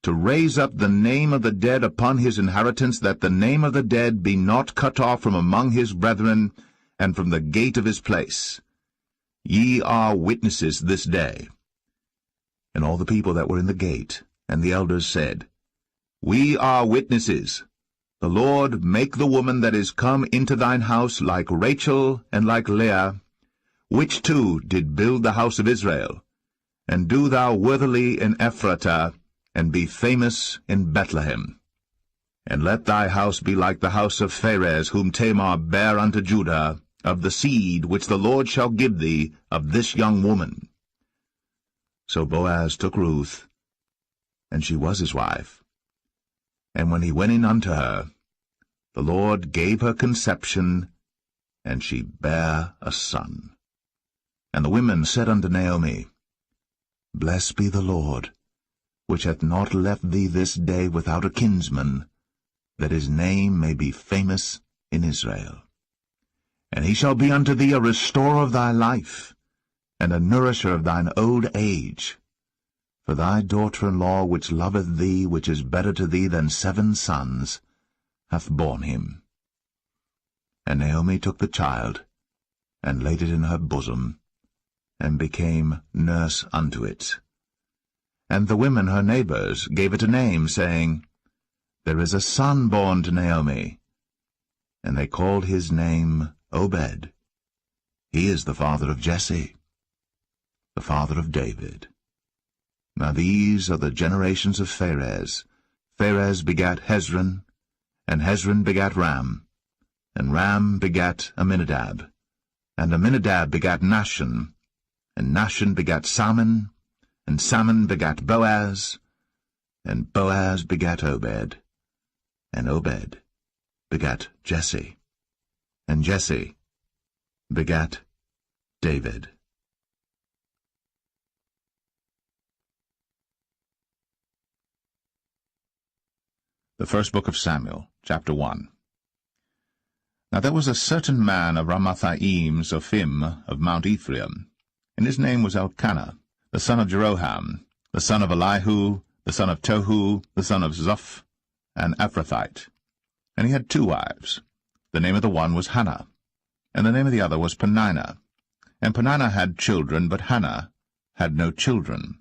to raise up the name of the dead upon his inheritance, that the name of the dead be not cut off from among his brethren, and from the gate of his place. Ye are witnesses this day. And all the people that were in the gate, and the elders said, We are witnesses. The Lord make the woman that is come into thine house like Rachel and like Leah, which two did build the house of Israel. And do thou worthily in Ephratah, and be famous in Bethlehem. And let thy house be like the house of Pharez, whom Tamar bare unto Judah, of the seed which the Lord shall give thee of this young woman. So Boaz took Ruth, and she was his wife. And when he went in unto her, the Lord gave her conception, and she bare a son. And the women said unto Naomi, Blessed be the Lord, which hath not left thee this day without a kinsman, that his name may be famous in Israel. And he shall be unto thee a restorer of thy life, and a nourisher of thine old age. For thy daughter-in-law, which loveth thee, which is better to thee than 7 sons, hath borne him. And Naomi took the child, and laid it in her bosom, and became nurse unto it. And the women her neighbors gave it a name, saying, There is a son born to Naomi. And they called his name Obed. He is the father of Jesse, the father of David. Now these are the generations of Pharez. Pharez begat Hezron, and Hezron begat Ram, and Ram begat Amminadab, and Amminadab begat Nahshon, and Nahshon begat Salmon, and Salmon begat Boaz, and Boaz begat Obed, and Obed begat Jesse, and Jesse begat David. The first book of Samuel, chapter 1. Now there was a certain man of Ramathaim Zophim of Mount Ephraim, and his name was Elkanah, the son of Jeroham, the son of Elihu, the son of Tohu, the son of Zoph, an Ephrathite. And he had 2 wives. The name of the one was Hannah, and the name of the other was Peninnah. And Peninnah had children, but Hannah had no children.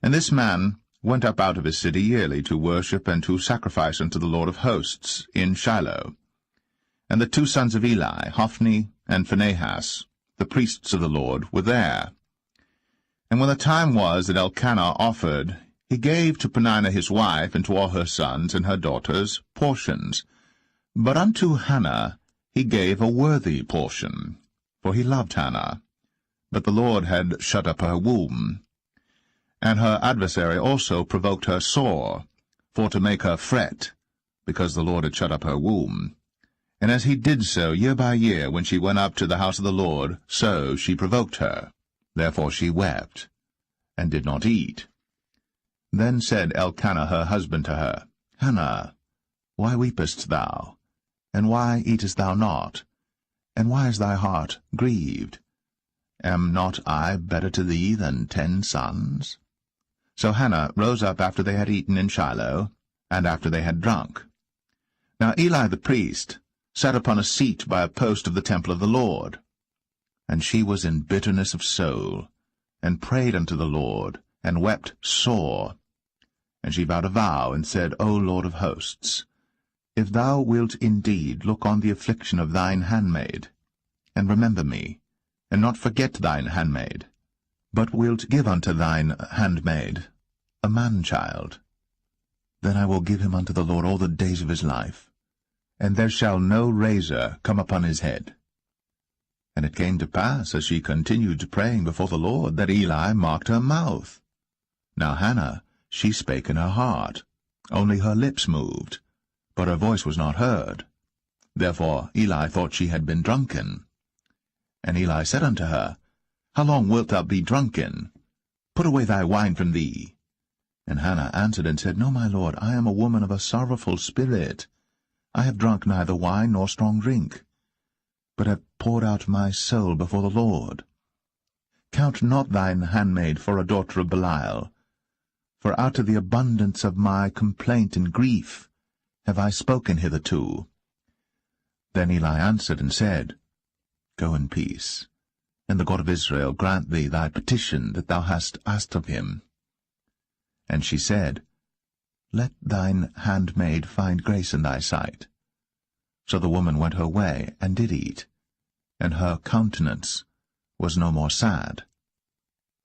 And this man went up out of his city yearly to worship and to sacrifice unto the Lord of hosts in Shiloh. And the 2 sons of Eli, Hophni and Phinehas, the priests of the Lord, were there. And when the time was that Elkanah offered, he gave to Peninnah his wife and to all her sons and her daughters portions. But unto Hannah he gave a worthy portion, for he loved Hannah. But the Lord had shut up her womb. And her adversary also provoked her sore, for to make her fret, because the Lord had shut up her womb. And as he did so year by year, when she went up to the house of the Lord, so she provoked her. Therefore she wept, and did not eat. Then said Elkanah her husband to her, Hannah, why weepest thou? And why eatest thou not? And why is thy heart grieved? Am not I better to thee than 10 sons? So Hannah rose up after they had eaten in Shiloh, and after they had drunk. Now Eli the priest sat upon a seat by a post of the temple of the Lord. And she was in bitterness of soul, and prayed unto the Lord, and wept sore. And she vowed a vow, and said, O Lord of hosts, if thou wilt indeed look on the affliction of thine handmaid, and remember me, and not forget thine handmaid, but wilt give unto thine handmaid a man-child, then I will give him unto the Lord all the days of his life, and there shall no razor come upon his head. And it came to pass, as she continued praying before the Lord, that Eli marked her mouth. Now Hannah, she spake in her heart, only her lips moved, but her voice was not heard. Therefore Eli thought she had been drunken. And Eli said unto her, How long wilt thou be drunken? Put away thy wine from thee. And Hannah answered and said, No, my lord, I am a woman of a sorrowful spirit. I have drunk neither wine nor strong drink, but have poured out my soul before the Lord. Count not thine handmaid for a daughter of Belial, for out of the abundance of my complaint and grief have I spoken hitherto. Then Eli answered and said, Go in peace, and the God of Israel grant thee thy petition that thou hast asked of him. And she said, Let thine handmaid find grace in thy sight. So the woman went her way, and did eat, and her countenance was no more sad.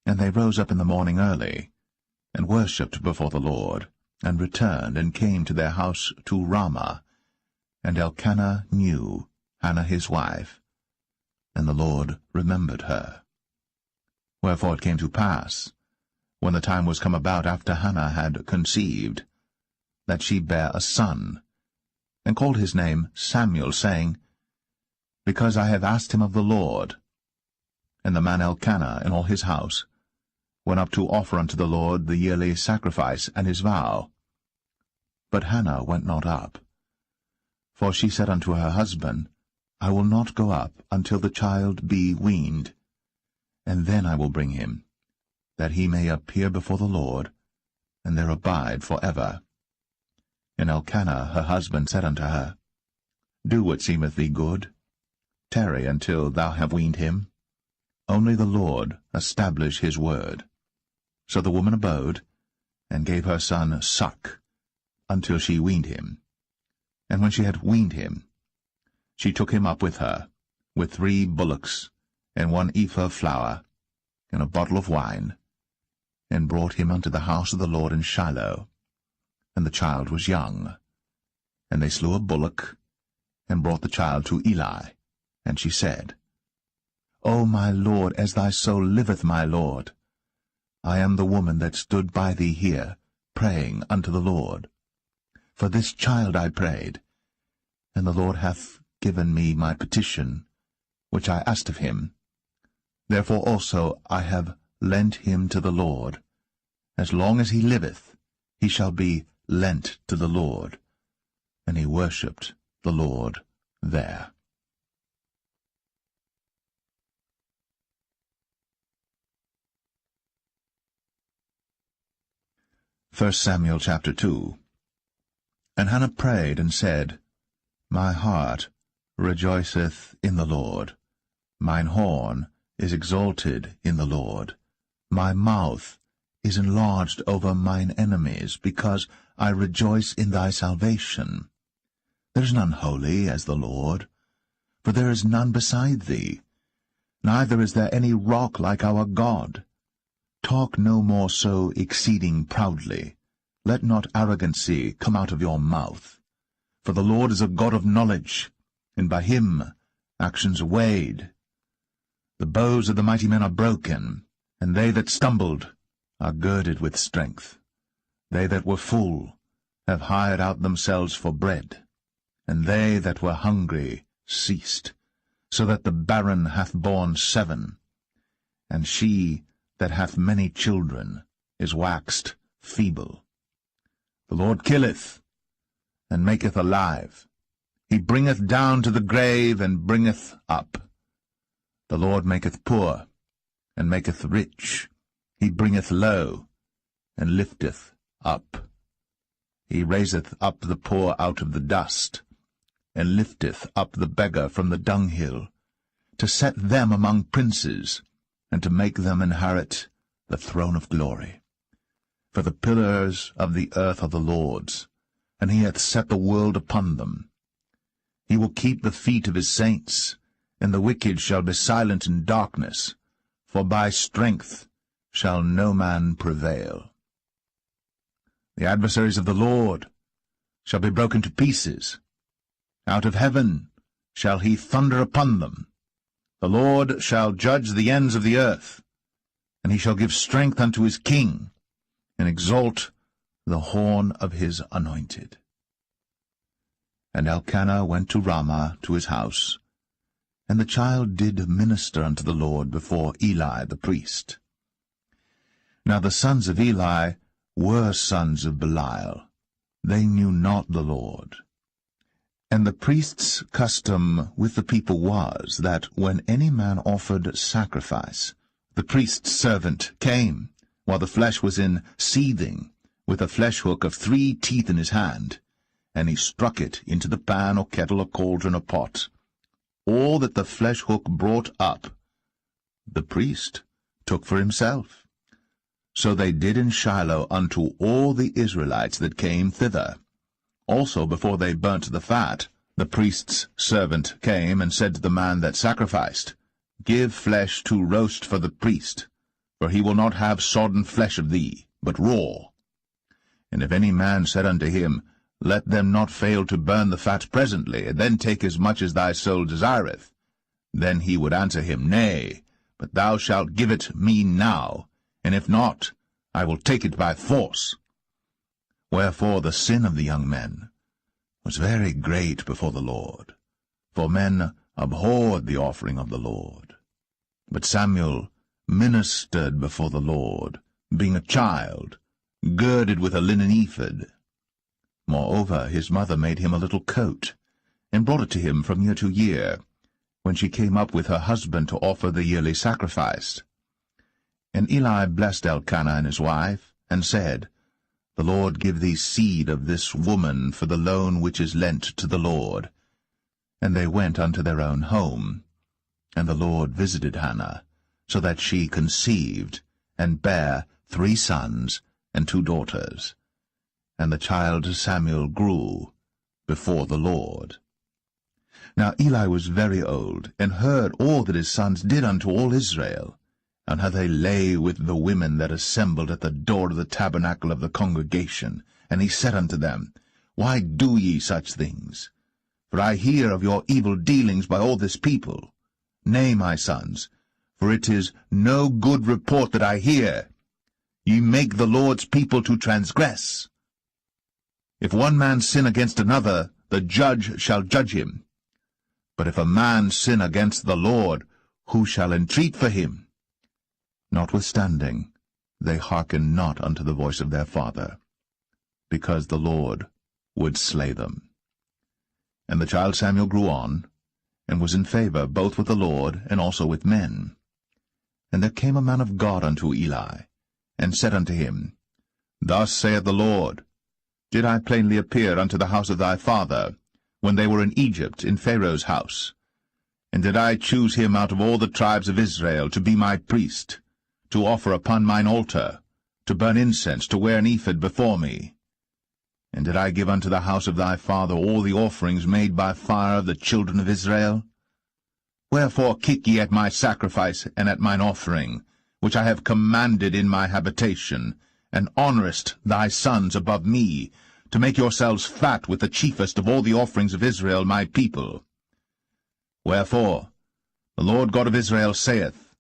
And they rose up in the morning early, and worshipped before the Lord, and returned, and came to their house to Ramah. And Elkanah knew Hannah his wife, and the Lord remembered her. Wherefore it came to pass, when the time was come about after Hannah had conceived, that she bare a son, and called his name Samuel, saying, Because I have asked him of the Lord. And the man Elkanah and all his house went up to offer unto the Lord the yearly sacrifice and his vow. But Hannah went not up. For she said unto her husband, I will not go up until the child be weaned, and then I will bring him, that he may appear before the Lord, and there abide for ever. And Elkanah her husband said unto her, Do what seemeth thee good. Tarry until thou have weaned him. Only the Lord establish his word. So the woman abode, and gave her son suck, until she weaned him. And when she had weaned him, she took him up with her, with 3 bullocks, and 1 ephah of flour, and a bottle of wine, and brought him unto the house of the Lord in Shiloh. And the child was young. And they slew a bullock, and brought the child to Eli. And she said, O my Lord, as thy soul liveth, my Lord, I am the woman that stood by thee here, praying unto the Lord. For this child I prayed, and the Lord hath given me my petition, which I asked of him. Therefore also I have lent him to the Lord. As long as he liveth, he shall be lent to the Lord. And he worshipped the Lord there. 1 Samuel chapter 2. And Hannah prayed and said, My heart rejoiceth in the Lord. Mine horn is exalted in the Lord. My mouth is enlarged over mine enemies, because I rejoice in thy salvation. There is none holy as the Lord, for there is none beside thee. Neither is there any rock like our God. Talk no more so exceeding proudly. Let not arrogancy come out of your mouth. For the Lord is a God of knowledge, and by him actions are weighed. The bows of the mighty men are broken, and they that stumbled are girded with strength. They that were full have hired out themselves for bread, and they that were hungry ceased, so that the barren hath borne 7, and she that hath many children is waxed feeble. The Lord killeth, and maketh alive. He bringeth down to the grave, and bringeth up. The Lord maketh poor, and maketh rich. He bringeth low, and lifteth up. He raiseth up the poor out of the dust, and lifteth up the beggar from the dunghill, to set them among princes, and to make them inherit the throne of glory. For the pillars of the earth are the Lord's, and he hath set the world upon them. He will keep the feet of his saints, and the wicked shall be silent in darkness, for by strength shall no man prevail. The adversaries of the Lord shall be broken to pieces. Out of heaven shall he thunder upon them. The Lord shall judge the ends of the earth, and he shall give strength unto his king, and exalt the horn of his anointed. And Elkanah went to Ramah to his house, and the child did minister unto the Lord before Eli the priest. Now the sons of Eli were sons of Belial. They knew not the Lord. And the priest's custom with the people was, that when any man offered sacrifice, the priest's servant came, while the flesh was in seething, with a flesh-hook of 3 teeth in his hand, and he struck it into the pan or kettle or cauldron or pot. All that the flesh-hook brought up, the priest took for himself. So they did in Shiloh unto all the Israelites that came thither. Also before they burnt the fat, the priest's servant came and said to the man that sacrificed, Give flesh to roast for the priest, for he will not have sodden flesh of thee, but raw. And if any man said unto him, Let them not fail to burn the fat presently, and then take as much as thy soul desireth, then he would answer him, Nay, but thou shalt give it me now, and if not, I will take it by force. Wherefore the sin of the young men was very great before the Lord, for men abhorred the offering of the Lord. But Samuel ministered before the Lord, being a child, girded with a linen ephod. Moreover, his mother made him a little coat, and brought it to him from year to year, when she came up with her husband to offer the yearly sacrifice. And Eli blessed Elkanah and his wife, and said, The Lord give thee seed of this woman for the loan which is lent to the Lord. And they went unto their own home. And the Lord visited Hannah, so that she conceived, and bare 3 sons and 2 daughters. And the child Samuel grew before the Lord. Now Eli was very old, and heard all that his sons did unto all Israel, and how they lay with the women that assembled at the door of the tabernacle of the congregation. And he said unto them, Why do ye such things? For I hear of your evil dealings by all this people. Nay, my sons, for it is no good report that I hear. Ye make the Lord's people to transgress. If one man sin against another, the judge shall judge him. But if a man sin against the Lord, who shall entreat for him? Notwithstanding, they hearkened not unto the voice of their father, because the Lord would slay them. And the child Samuel grew on, and was in favor both with the Lord and also with men. And there came a man of God unto Eli, and said unto him, Thus saith the Lord, Did I plainly appear unto the house of thy father, when they were in Egypt, in Pharaoh's house? And did I choose him out of all the tribes of Israel to be my priest, to offer upon mine altar, to burn incense, to wear an ephod before me? And did I give unto the house of thy father all the offerings made by fire of the children of Israel? Wherefore kick ye at my sacrifice and at mine offering, which I have commanded in my habitation, and honourest thy sons above me, to make yourselves fat with the chiefest of all the offerings of Israel my people? Wherefore the Lord God of Israel saith,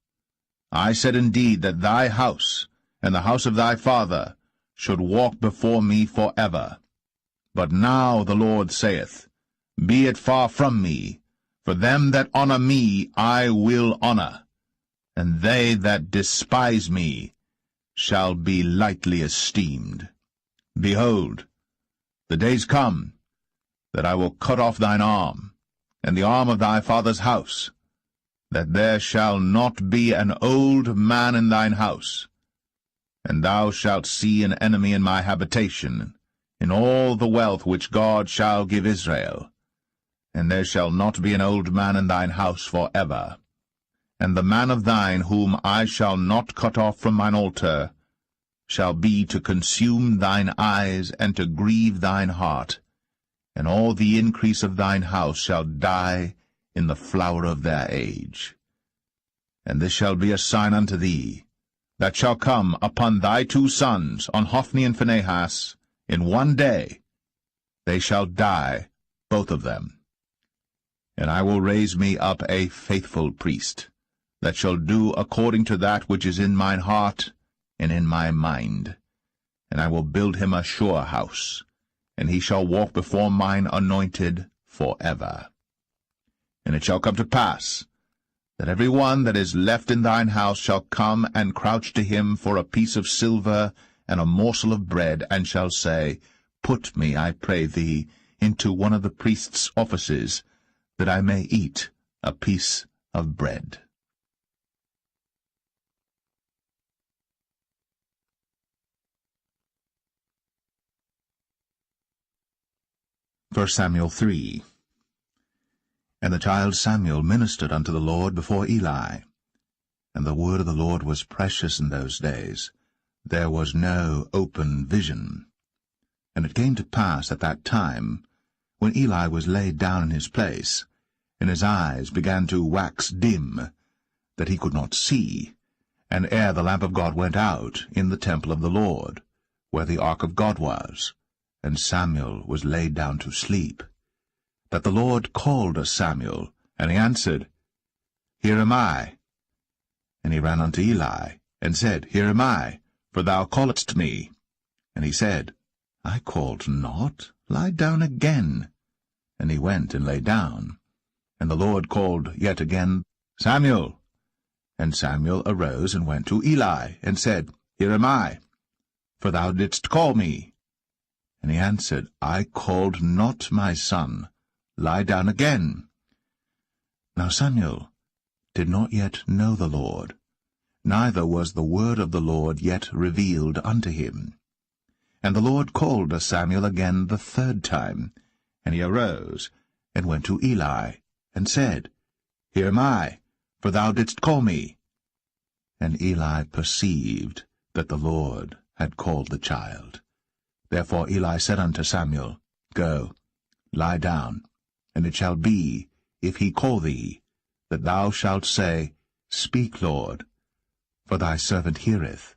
I said indeed that thy house, and the house of thy father, should walk before me for ever. But now the Lord saith, Be it far from me, for them that honour me I will honour, and they that despise me shall be lightly esteemed. Behold, the days come, that I will cut off thine arm, and the arm of thy father's house, that there shall not be an old man in thine house. And thou shalt see an enemy in my habitation, in all the wealth which God shall give Israel. And there shall not be an old man in thine house for ever. And the man of thine whom I shall not cut off from mine altar shall be to consume thine eyes and to grieve thine heart, and all the increase of thine house shall die in the flower of their age. And this shall be a sign unto thee, that shall come upon thy 2 sons, on Hophni and Phinehas, in one day. They shall die, both of them. And I will raise me up a faithful priest, that shall do according to that which is in mine heart and in my mind. And I will build him a sure house, and he shall walk before mine anointed for ever. And it shall come to pass, that every one that is left in thine house shall come and crouch to him for a piece of silver and a morsel of bread, and shall say, Put me, I pray thee, into one of the priest's offices, that I may eat a piece of bread. 1 Samuel 3. And the child Samuel ministered unto the Lord before Eli. And the word of the Lord was precious in those days. There was no open vision. And it came to pass at that time, when Eli was laid down in his place, and his eyes began to wax dim, that he could not see, and ere the lamp of God went out in the temple of the Lord, where the ark of God was, and Samuel was laid down to sleep, that the Lord called Samuel, and he answered, Here am I. And he ran unto Eli, and said, Here am I, for thou calledst me. And he said, I called not. Lie down again. And he went and lay down. And the Lord called yet again, Samuel. And Samuel arose and went to Eli, and said, Here am I, for thou didst call me. And he answered, I called not, my son. Lie down again. Now Samuel did not yet know the Lord, neither was the word of the Lord yet revealed unto him. And the Lord called Samuel again the third time, and he arose, and went to Eli, and said, Here am I, for thou didst call me. And Eli perceived that the Lord had called the child. Therefore Eli said unto Samuel, Go, lie down, and it shall be, if he call thee, that thou shalt say, Speak, Lord, for thy servant heareth.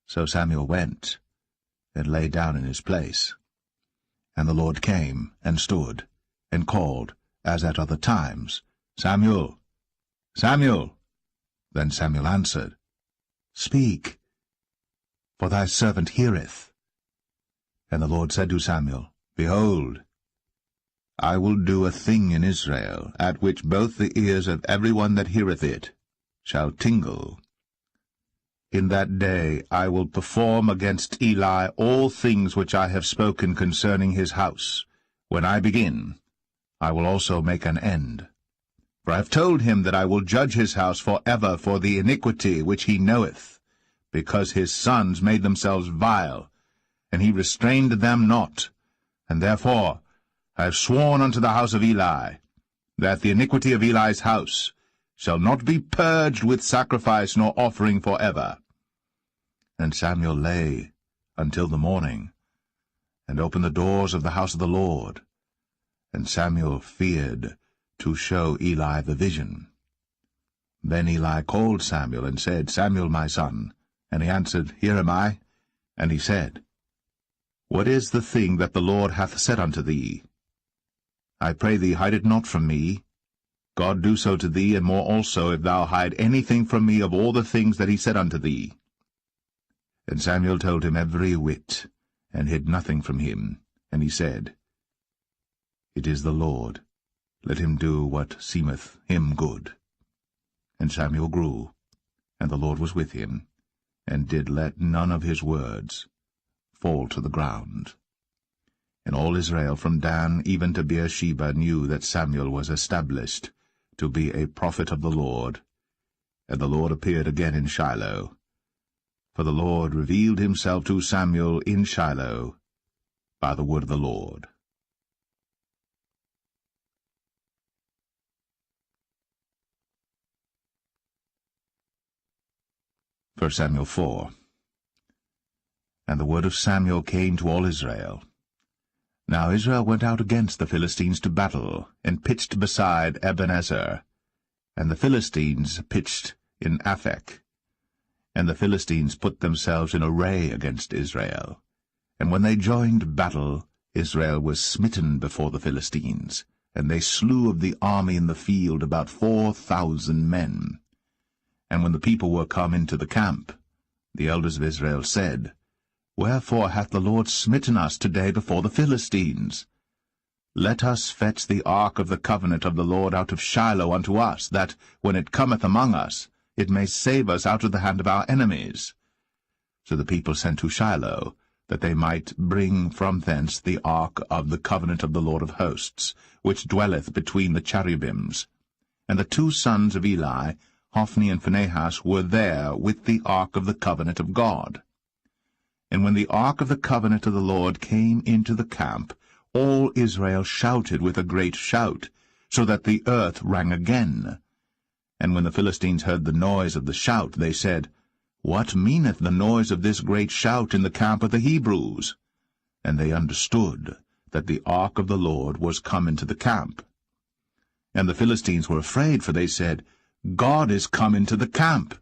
So Samuel went, and lay down in his place. And the Lord came, and stood, and called, as at other times, Samuel, Samuel. Then Samuel answered, Speak, for thy servant heareth. And the Lord said to Samuel, Behold, I will do a thing in Israel, at which both the ears of every one that heareth it shall tingle. In that day I will perform against Eli all things which I have spoken concerning his house. When I begin, I will also make an end. For I have told him that I will judge his house for ever for the iniquity which he knoweth, because his sons made themselves vile, and he restrained them not. And therefore I have sworn unto the house of Eli, that the iniquity of Eli's house shall not be purged with sacrifice nor offering for ever. And Samuel lay until the morning, and opened the doors of the house of the Lord. And Samuel feared to show Eli the vision. Then Eli called Samuel, and said, Samuel, my son. And he answered, Here am I. And he said, What is the thing that the Lord hath said unto thee? I pray thee, hide it not from me. God do so to thee, and more also, if thou hide anything from me of all the things that he said unto thee. And Samuel told him every whit, and hid nothing from him. And he said, It is the Lord. Let him do what seemeth him good. And Samuel grew, and the Lord was with him, and did let none of his words fall to the ground. And all Israel from Dan even to Beersheba knew that Samuel was established to be a prophet of the Lord. And the Lord appeared again in Shiloh. For the Lord revealed himself to Samuel in Shiloh by the word of the Lord. 1 Samuel 4. And the word of Samuel came to all Israel. Now Israel went out against the Philistines to battle, and pitched beside Ebenezer. And the Philistines pitched in Aphek. And the Philistines put themselves in array against Israel. And when they joined battle, Israel was smitten before the Philistines, and they slew of the army in the field about 4,000 men. And when the people were come into the camp, the elders of Israel said, Wherefore hath the Lord smitten us today before the Philistines? Let us fetch the ark of the covenant of the Lord out of Shiloh unto us, that, when it cometh among us, it may save us out of the hand of our enemies. So the people sent to Shiloh, that they might bring from thence the ark of the covenant of the Lord of hosts, which dwelleth between the cherubims. And the two sons of Eli, Hophni and Phinehas, were there with the ark of the covenant of God. And when the ark of the covenant of the Lord came into the camp, all Israel shouted with a great shout, so that the earth rang again. And when the Philistines heard the noise of the shout, they said, What meaneth the noise of this great shout in the camp of the Hebrews? And they understood that the ark of the Lord was come into the camp. And the Philistines were afraid, for they said, God is come into the camp.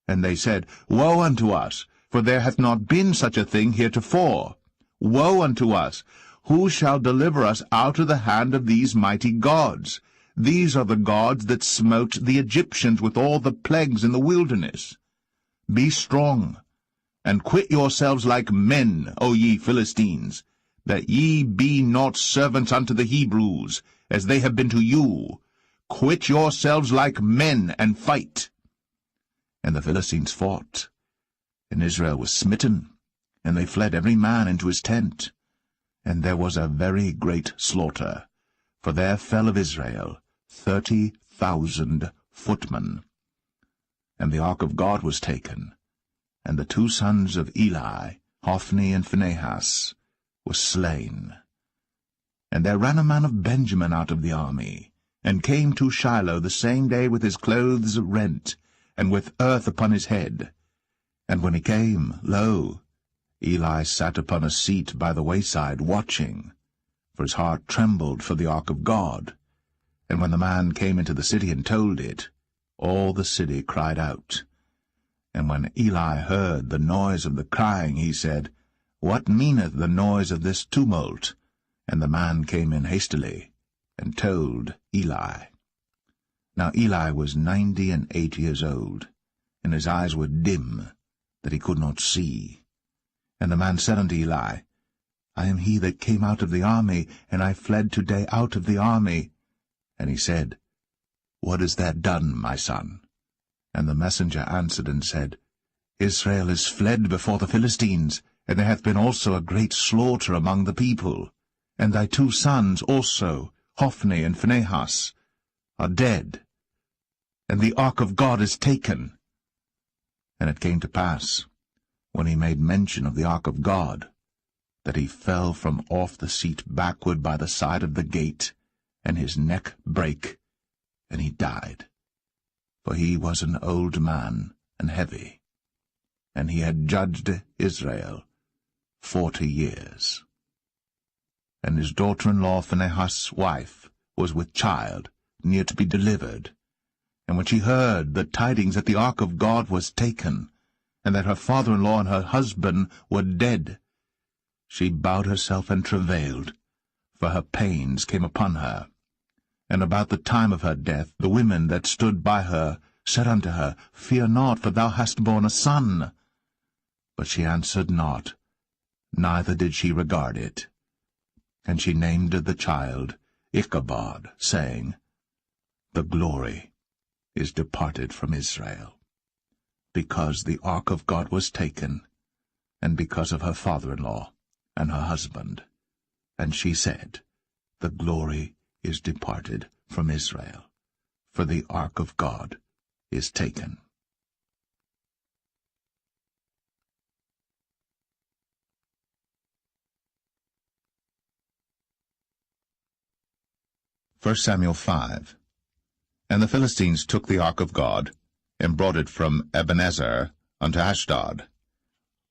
And they said, Woe unto us! For there hath not been such a thing heretofore. Woe unto us! Who shall deliver us out of the hand of these mighty gods? These are the gods that smote the Egyptians with all the plagues in the wilderness. Be strong, and quit yourselves like men, O ye Philistines, that ye be not servants unto the Hebrews, as they have been to you. Quit yourselves like men, and fight. And the Philistines fought, and Israel was smitten, and they fled every man into his tent. And there was a very great slaughter, for there fell of Israel 30,000 footmen. And the ark of God was taken, and the two sons of Eli, Hophni and Phinehas, were slain. And there ran a man of Benjamin out of the army, and came to Shiloh the same day with his clothes rent, and with earth upon his head. And when he came, lo, Eli sat upon a seat by the wayside, watching, for his heart trembled for the ark of God. And when the man came into the city and told it, all the city cried out. And when Eli heard the noise of the crying, he said, What meaneth the noise of this tumult? And the man came in hastily, and told Eli. Now Eli was 98 years old, and his eyes were dim, that he could not see. And the man said unto Eli, I am he that came out of the army, and I fled today out of the army. And he said, What is that done, my son? And the messenger answered and said, Israel is fled before the Philistines, and there hath been also a great slaughter among the people. And thy two sons also, Hophni and Phinehas, are dead, and the ark of God is taken. And it came to pass, when he made mention of the ark of God, that he fell from off the seat backward by the side of the gate, and his neck brake, and he died. For he was an old man, and heavy, and he had judged Israel 40 years. And his daughter-in-law Phinehas' wife was with child, near to be delivered. And when she heard the tidings that the ark of God was taken, and that her father-in-law and her husband were dead, she bowed herself and travailed, for her pains came upon her. And about the time of her death the women that stood by her said unto her, Fear not, for thou hast borne a son. But she answered not, neither did she regard it. And she named the child Ichabod, saying, The glory is departed from Israel, because the ark of God was taken, and because of her father-in-law and her husband. And she said, The glory is departed from Israel, for the ark of God is taken. First Samuel 5. And the Philistines took the ark of God, and brought it from Ebenezer unto Ashdod.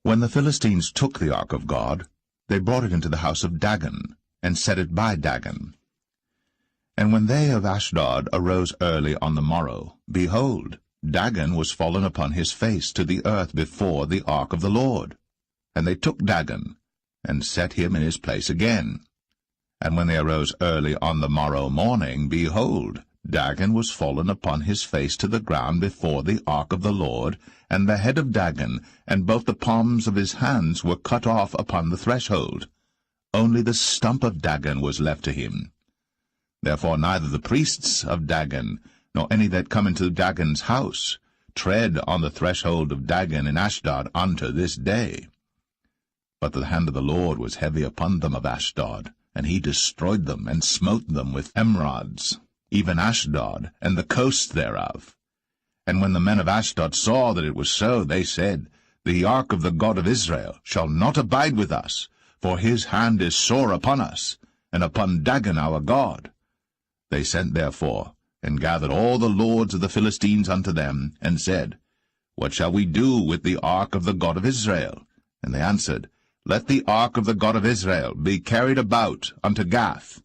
When the Philistines took the ark of God, they brought it into the house of Dagon, and set it by Dagon. And when they of Ashdod arose early on the morrow, behold, Dagon was fallen upon his face to the earth before the ark of the Lord. And they took Dagon, and set him in his place again. And when they arose early on the morrow morning, behold, Dagon was fallen upon his face to the ground before the ark of the Lord, and the head of Dagon, and both the palms of his hands were cut off upon the threshold. Only the stump of Dagon was left to him. Therefore neither the priests of Dagon, nor any that come into Dagon's house, tread on the threshold of Dagon in Ashdod unto this day. But the hand of the Lord was heavy upon them of Ashdod, and he destroyed them, and smote them with emerods, even Ashdod, and the coast thereof. And when the men of Ashdod saw that it was so, they said, The ark of the God of Israel shall not abide with us, for his hand is sore upon us, and upon Dagon our God. They sent therefore, and gathered all the lords of the Philistines unto them, and said, What shall we do with the ark of the God of Israel? And they answered, Let the ark of the God of Israel be carried about unto Gath.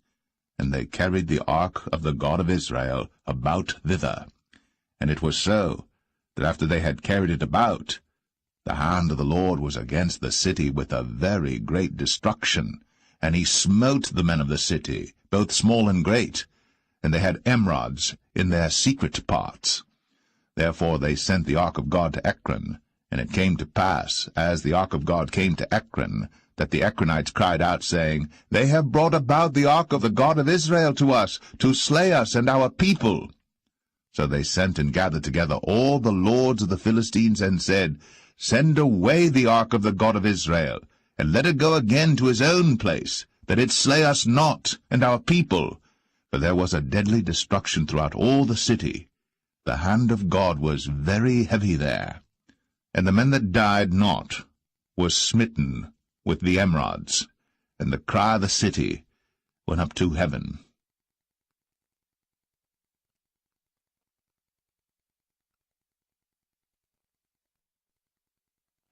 And they carried the ark of the God of Israel about thither. And it was so, that after they had carried it about, the hand of the Lord was against the city with a very great destruction, and he smote the men of the city, both small and great, and they had emerods in their secret parts. Therefore they sent the ark of God to Ekron, And it came to pass, as the ark of God came to Ekron, that the Ekronites cried out, saying, They have brought about the ark of the God of Israel to us, to slay us and our people. So they sent and gathered together all the lords of the Philistines, and said, Send away the ark of the God of Israel, and let it go again to his own place, that it slay us not and our people. For there was a deadly destruction throughout all the city. The hand of God was very heavy there. And the men that died not were smitten with the emerods, and the cry of the city went up to heaven.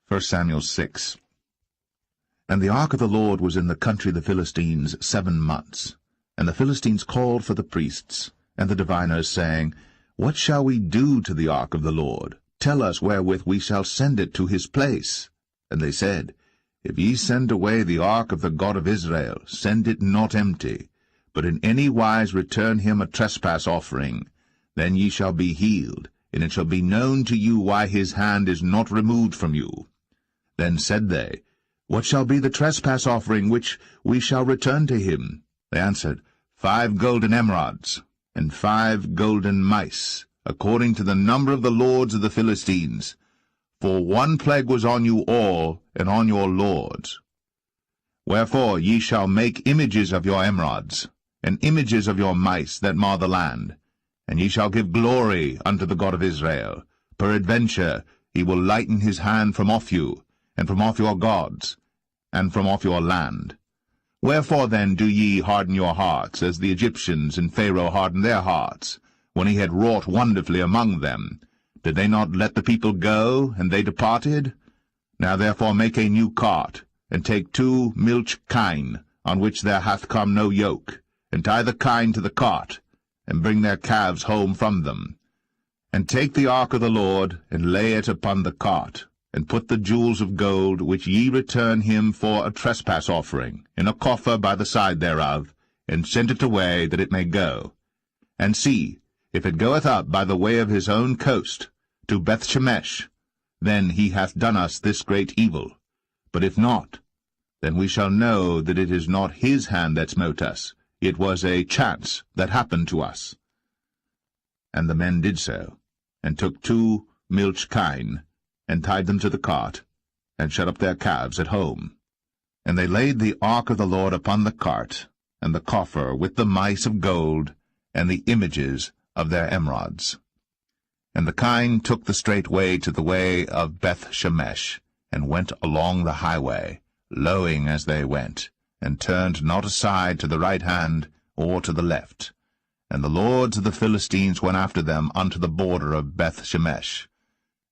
First Samuel 6. And the ark of the Lord was in the country of the Philistines 7 months. And the Philistines called for the priests and the diviners, saying, What shall we do to the ark of the Lord? Tell us wherewith we shall send it to his place. And they said, If ye send away the ark of the God of Israel, send it not empty, but in any wise return him a trespass offering. Then ye shall be healed, and it shall be known to you why his hand is not removed from you. Then said they, What shall be the trespass offering which we shall return to him? They answered, 5 golden emerods, and 5 golden mice, according to the number of the lords of the Philistines. For one plague was on you all, and on your lords. Wherefore ye shall make images of your emerods, and images of your mice that mar the land, and ye shall give glory unto the God of Israel. Peradventure he will lighten his hand from off you, and from off your gods, and from off your land. Wherefore then do ye harden your hearts, as the Egyptians and Pharaoh hardened their hearts, when he had wrought wonderfully among them? Did they not let the people go, and they departed? Now therefore make a new cart, and take 2 milch kine, on which there hath come no yoke, and tie the kine to the cart, and bring their calves home from them. And take the ark of the Lord, and lay it upon the cart, and put the jewels of gold, which ye return him for a trespass offering, in a coffer by the side thereof, and send it away, that it may go. And see, if it goeth up by the way of his own coast, to Bethshemesh, then he hath done us this great evil. But if not, then we shall know that it is not his hand that smote us. It was a chance that happened to us. And the men did so, and took 2 milch kine, and tied them to the cart, and shut up their calves at home. And they laid the ark of the Lord upon the cart, and the coffer with the mice of gold, and the images of their emerods. And the kine took the straight way to the way of Bethshemesh, and went along the highway, lowing as they went, and turned not aside to the right hand or to the left. And the lords of the Philistines went after them unto the border of Bethshemesh.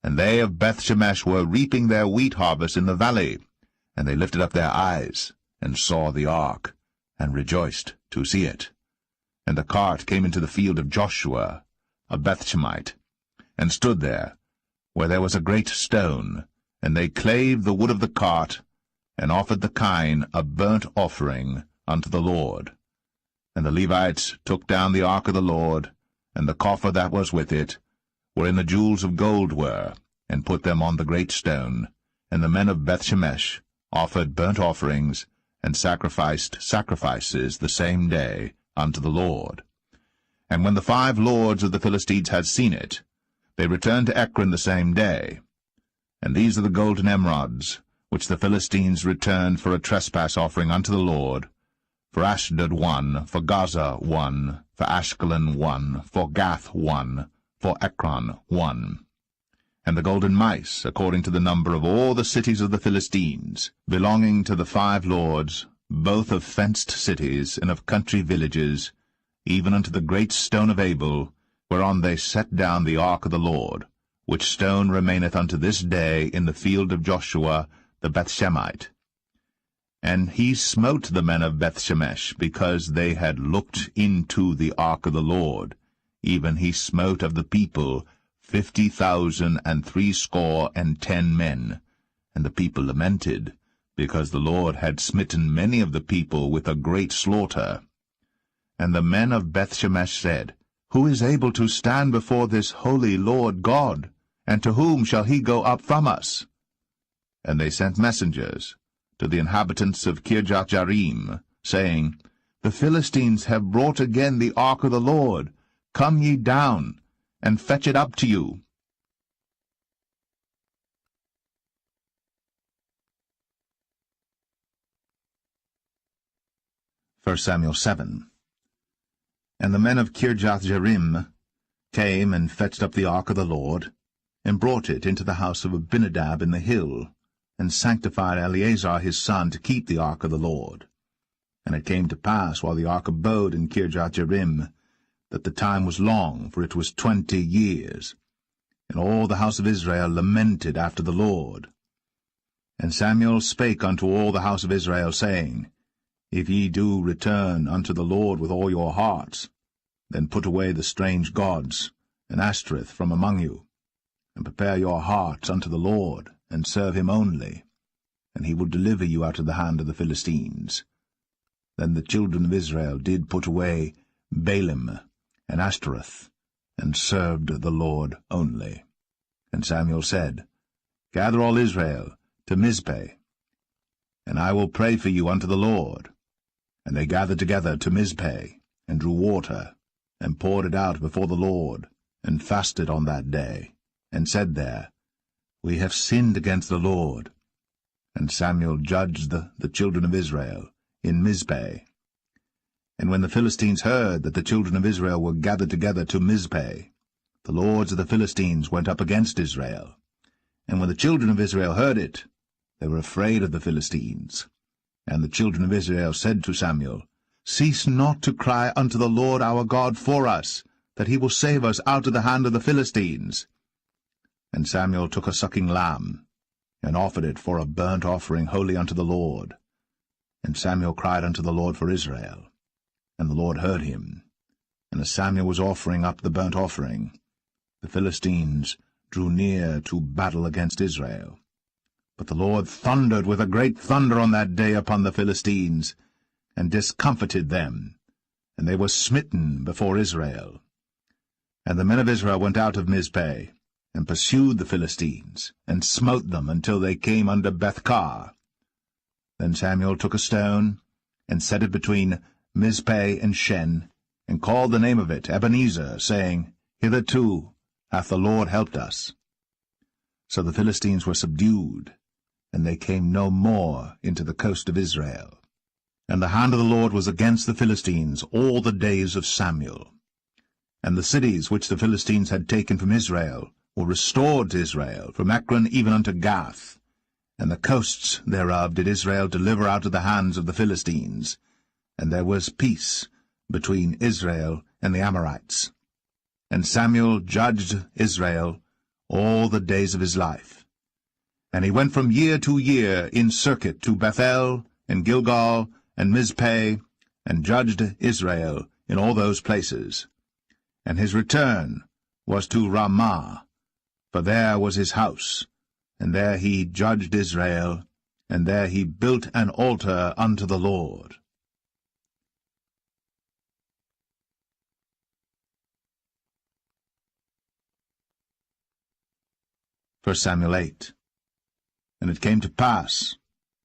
And they of Bethshemesh were reaping their wheat harvest in the valley. And they lifted up their eyes, and saw the ark, and rejoiced to see it. And the cart came into the field of Joshua, a Bethshemite, and stood there, where there was a great stone. And they clave the wood of the cart, and offered the kine a burnt offering unto the Lord. And the Levites took down the ark of the Lord, and the coffer that was with it, wherein the jewels of gold were, and put them on the great stone. And the men of Bethshemesh offered burnt offerings, and sacrificed sacrifices the same day unto the Lord. And when the 5 lords of the Philistines had seen it, they returned to Ekron the same day. And these are the golden emerods, which the Philistines returned for a trespass offering unto the Lord: for Ashdod 1, for Gaza 1, for Ashkelon 1, for Gath 1, for Ekron 1. And the golden mice, according to the number of all the cities of the Philistines, belonging to the 5 lords, both of fenced cities and of country villages, even unto the great stone of Abel, whereon they set down the ark of the Lord, which stone remaineth unto this day in the field of Joshua the Bethshemite. And he smote the men of Bethshemesh, because they had looked into the ark of the Lord. Even he smote of the people 50,000 and 60 men. And the people lamented, because the Lord had smitten many of the people with a great slaughter. And the men of Bethshemesh said, Who is able to stand before this holy Lord God? and to whom shall he go up from us? And they sent messengers to the inhabitants of Kirjath-jearim, saying, The Philistines have brought again the ark of the Lord. Come ye down, and fetch it up to you. First Samuel 7. And the men of Kirjath-jearim came and fetched up the ark of the Lord, and brought it into the house of Abinadab in the hill, and sanctified Eleazar his son to keep the ark of the Lord. And it came to pass, while the ark abode in Kirjath-jearim, that the time was long, for it was 20 years. And all the house of Israel lamented after the Lord. And Samuel spake unto all the house of Israel, saying, If ye do return unto the Lord with all your hearts, then put away the strange gods and Ashtoreth from among you, and prepare your hearts unto the Lord, and serve him only, and he will deliver you out of the hand of the Philistines. Then the children of Israel did put away Baalim and Ashtoreth, and served the Lord only. And Samuel said, Gather all Israel to Mizpeh, and I will pray for you unto the Lord. And they gathered together to Mizpeh, and drew water, and poured it out before the Lord, and fasted on that day, and said there, We have sinned against the Lord. And Samuel judged the children of Israel in Mizpeh. And when the Philistines heard that the children of Israel were gathered together to Mizpeh, the lords of the Philistines went up against Israel. And when the children of Israel heard it, they were afraid of the Philistines. And the children of Israel said to Samuel, Cease not to cry unto the Lord our God for us, that he will save us out of the hand of the Philistines. And Samuel took a sucking lamb, and offered it for a burnt offering holy unto the Lord. And Samuel cried unto the Lord for Israel. And the Lord heard him. And as Samuel was offering up the burnt offering, the Philistines drew near to battle against Israel. But the Lord thundered with a great thunder on that day upon the Philistines, and discomfited them, and they were smitten before Israel. And the men of Israel went out of Mizpeh, and pursued the Philistines, and smote them until they came under Bethkar. Then Samuel took a stone, and set it between Mizpeh and Shen, and called the name of it Ebenezer, saying, Hitherto hath the Lord helped us. So the Philistines were subdued, and they came no more into the coast of Israel. And the hand of the Lord was against the Philistines all the days of Samuel. And the cities which the Philistines had taken from Israel were restored to Israel, from Ekron even unto Gath. And the coasts thereof did Israel deliver out of the hands of the Philistines. And there was peace between Israel and the Amorites. And Samuel judged Israel all the days of his life. And he went from year to year in circuit to Bethel, and Gilgal, and Mizpeh, and judged Israel in all those places. And his return was to Ramah, for there was his house, and there he judged Israel, and there he built an altar unto the Lord. First Samuel 8. And it came to pass,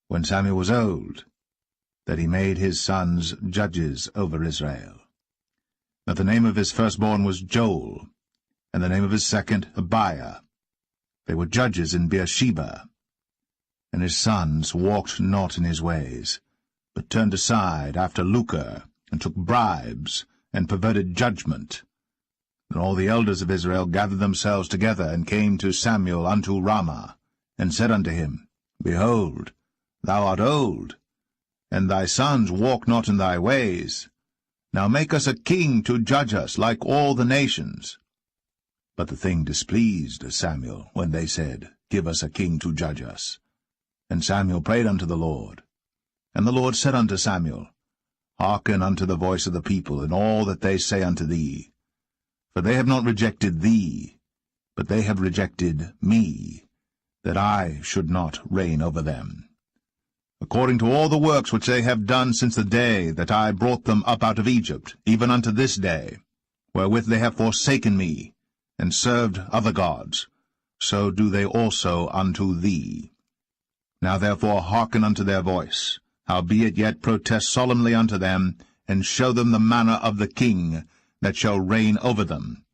when Samuel was old, that he made his sons judges over Israel. Now the name of his firstborn was Joel, and the name of his second Abiah. They were judges in Beersheba. And his sons walked not in his ways, but turned aside after lucre, and took bribes, and perverted judgment. And all the elders of Israel gathered themselves together, and came to Samuel unto Ramah, and said unto him, Behold, thou art old, and thy sons walk not in thy ways. Now make us a king to judge us like all the nations. But the thing displeased Samuel, when they said, Give us a king to judge us. And Samuel prayed unto the Lord. And the Lord said unto Samuel, Hearken unto the voice of the people in all that they say unto thee. For they have not rejected thee, but they have rejected me, that I should not reign over them. According to all the works which they have done since the day that I brought them up out of Egypt, even unto this day, wherewith they have forsaken me, and served other gods, so do they also unto thee. Now therefore hearken unto their voice, howbeit yet protest solemnly unto them, and show them the manner of the king that shall reign over them.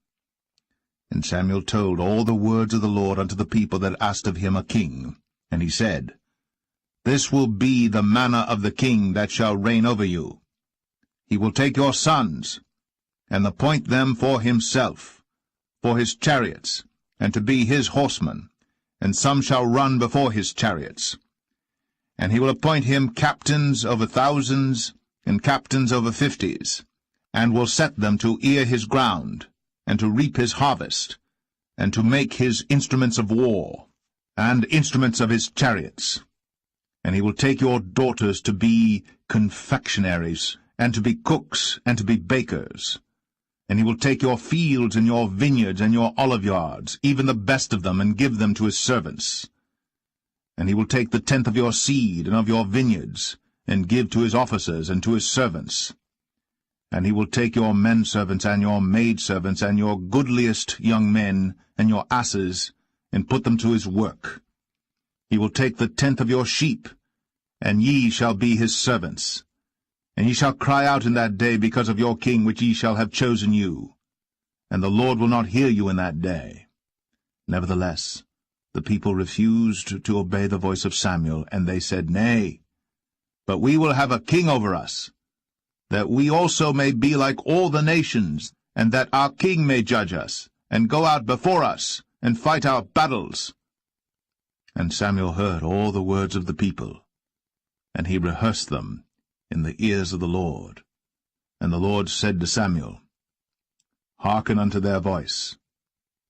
And Samuel told all the words of the Lord unto the people that asked of him a king. And he said, This will be the manner of the king that shall reign over you. He will take your sons, and appoint them for himself, for his chariots, and to be his horsemen, and some shall run before his chariots. And he will appoint him captains over thousands, and captains over 50s, and will set them to ear his ground, and to reap his harvest, and to make his instruments of war, and instruments of his chariots. And he will take your daughters to be confectionaries, and to be cooks, and to be bakers. And he will take your fields, and your vineyards, and your oliveyards, even the best of them, and give them to his servants. And he will take the tenth of your seed, and of your vineyards, and give to his officers, and to his servants. And he will take your men-servants, and your maidservants, and your goodliest young men, and your asses, and put them to his work. He will take the tenth of your sheep, and ye shall be his servants. And ye shall cry out in that day because of your king which ye shall have chosen you. And the Lord will not hear you in that day. Nevertheless, the people refused to obey the voice of Samuel, and they said, Nay, but we will have a king over us, that we also may be like all the nations, and that our king may judge us, and go out before us, and fight our battles. And Samuel heard all the words of the people, and he rehearsed them in the ears of the Lord. And the Lord said to Samuel, Hearken unto their voice,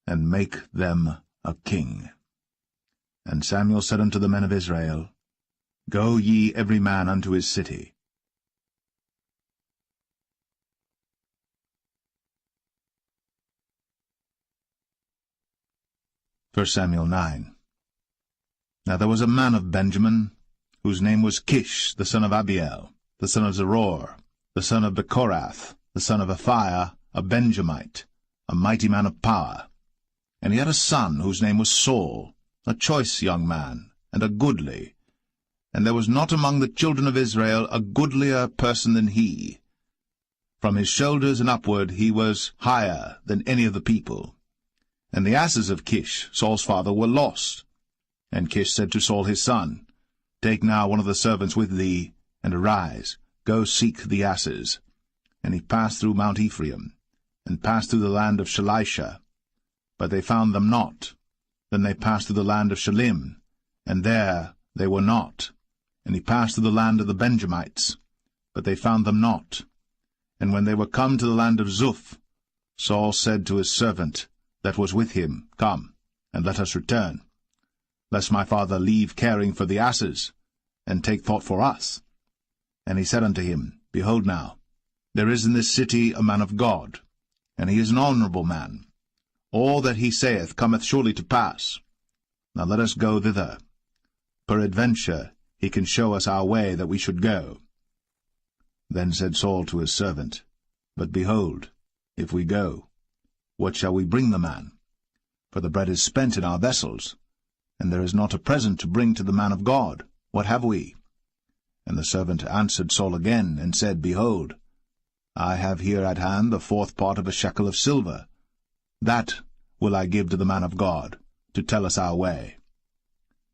and make them a king. And Samuel said unto the men of Israel, Go ye every man unto his city. 1 Samuel 9. Now there was a man of Benjamin, whose name was Kish, the son of Abiel, the son of Zeror, the son of Bechorath, the son of Aphiah, a Benjamite, a mighty man of power. And he had a son whose name was Saul, a choice young man, and a goodly. And there was not among the children of Israel a goodlier person than he. From his shoulders and upward he was higher than any of the people. And the asses of Kish, Saul's father, were lost. And Kish said to Saul his son, Take now one of the servants with thee, and arise, go seek the asses. And he passed through Mount Ephraim, and passed through the land of Shalisha. But they found them not. Then they passed through the land of Shalim, and there they were not. And he passed through the land of the Benjamites, but they found them not. And when they were come to the land of Zuph, Saul said to his servant that was with him, Come, and let us return, lest my father leave caring for the asses, and take thought for us. And he said unto him, Behold now, there is in this city a man of God, and he is an honorable man. All that he saith cometh surely to pass. Now let us go thither. Peradventure he can show us our way that we should go. Then said Saul to his servant, But behold, if we go, what shall we bring the man? For the bread is spent in our vessels, and there is not a present to bring to the man of God. What have we? And the servant answered Saul again, and said, Behold, I have here at hand the 4th part of a shekel of silver. That will I give to the man of God, to tell us our way.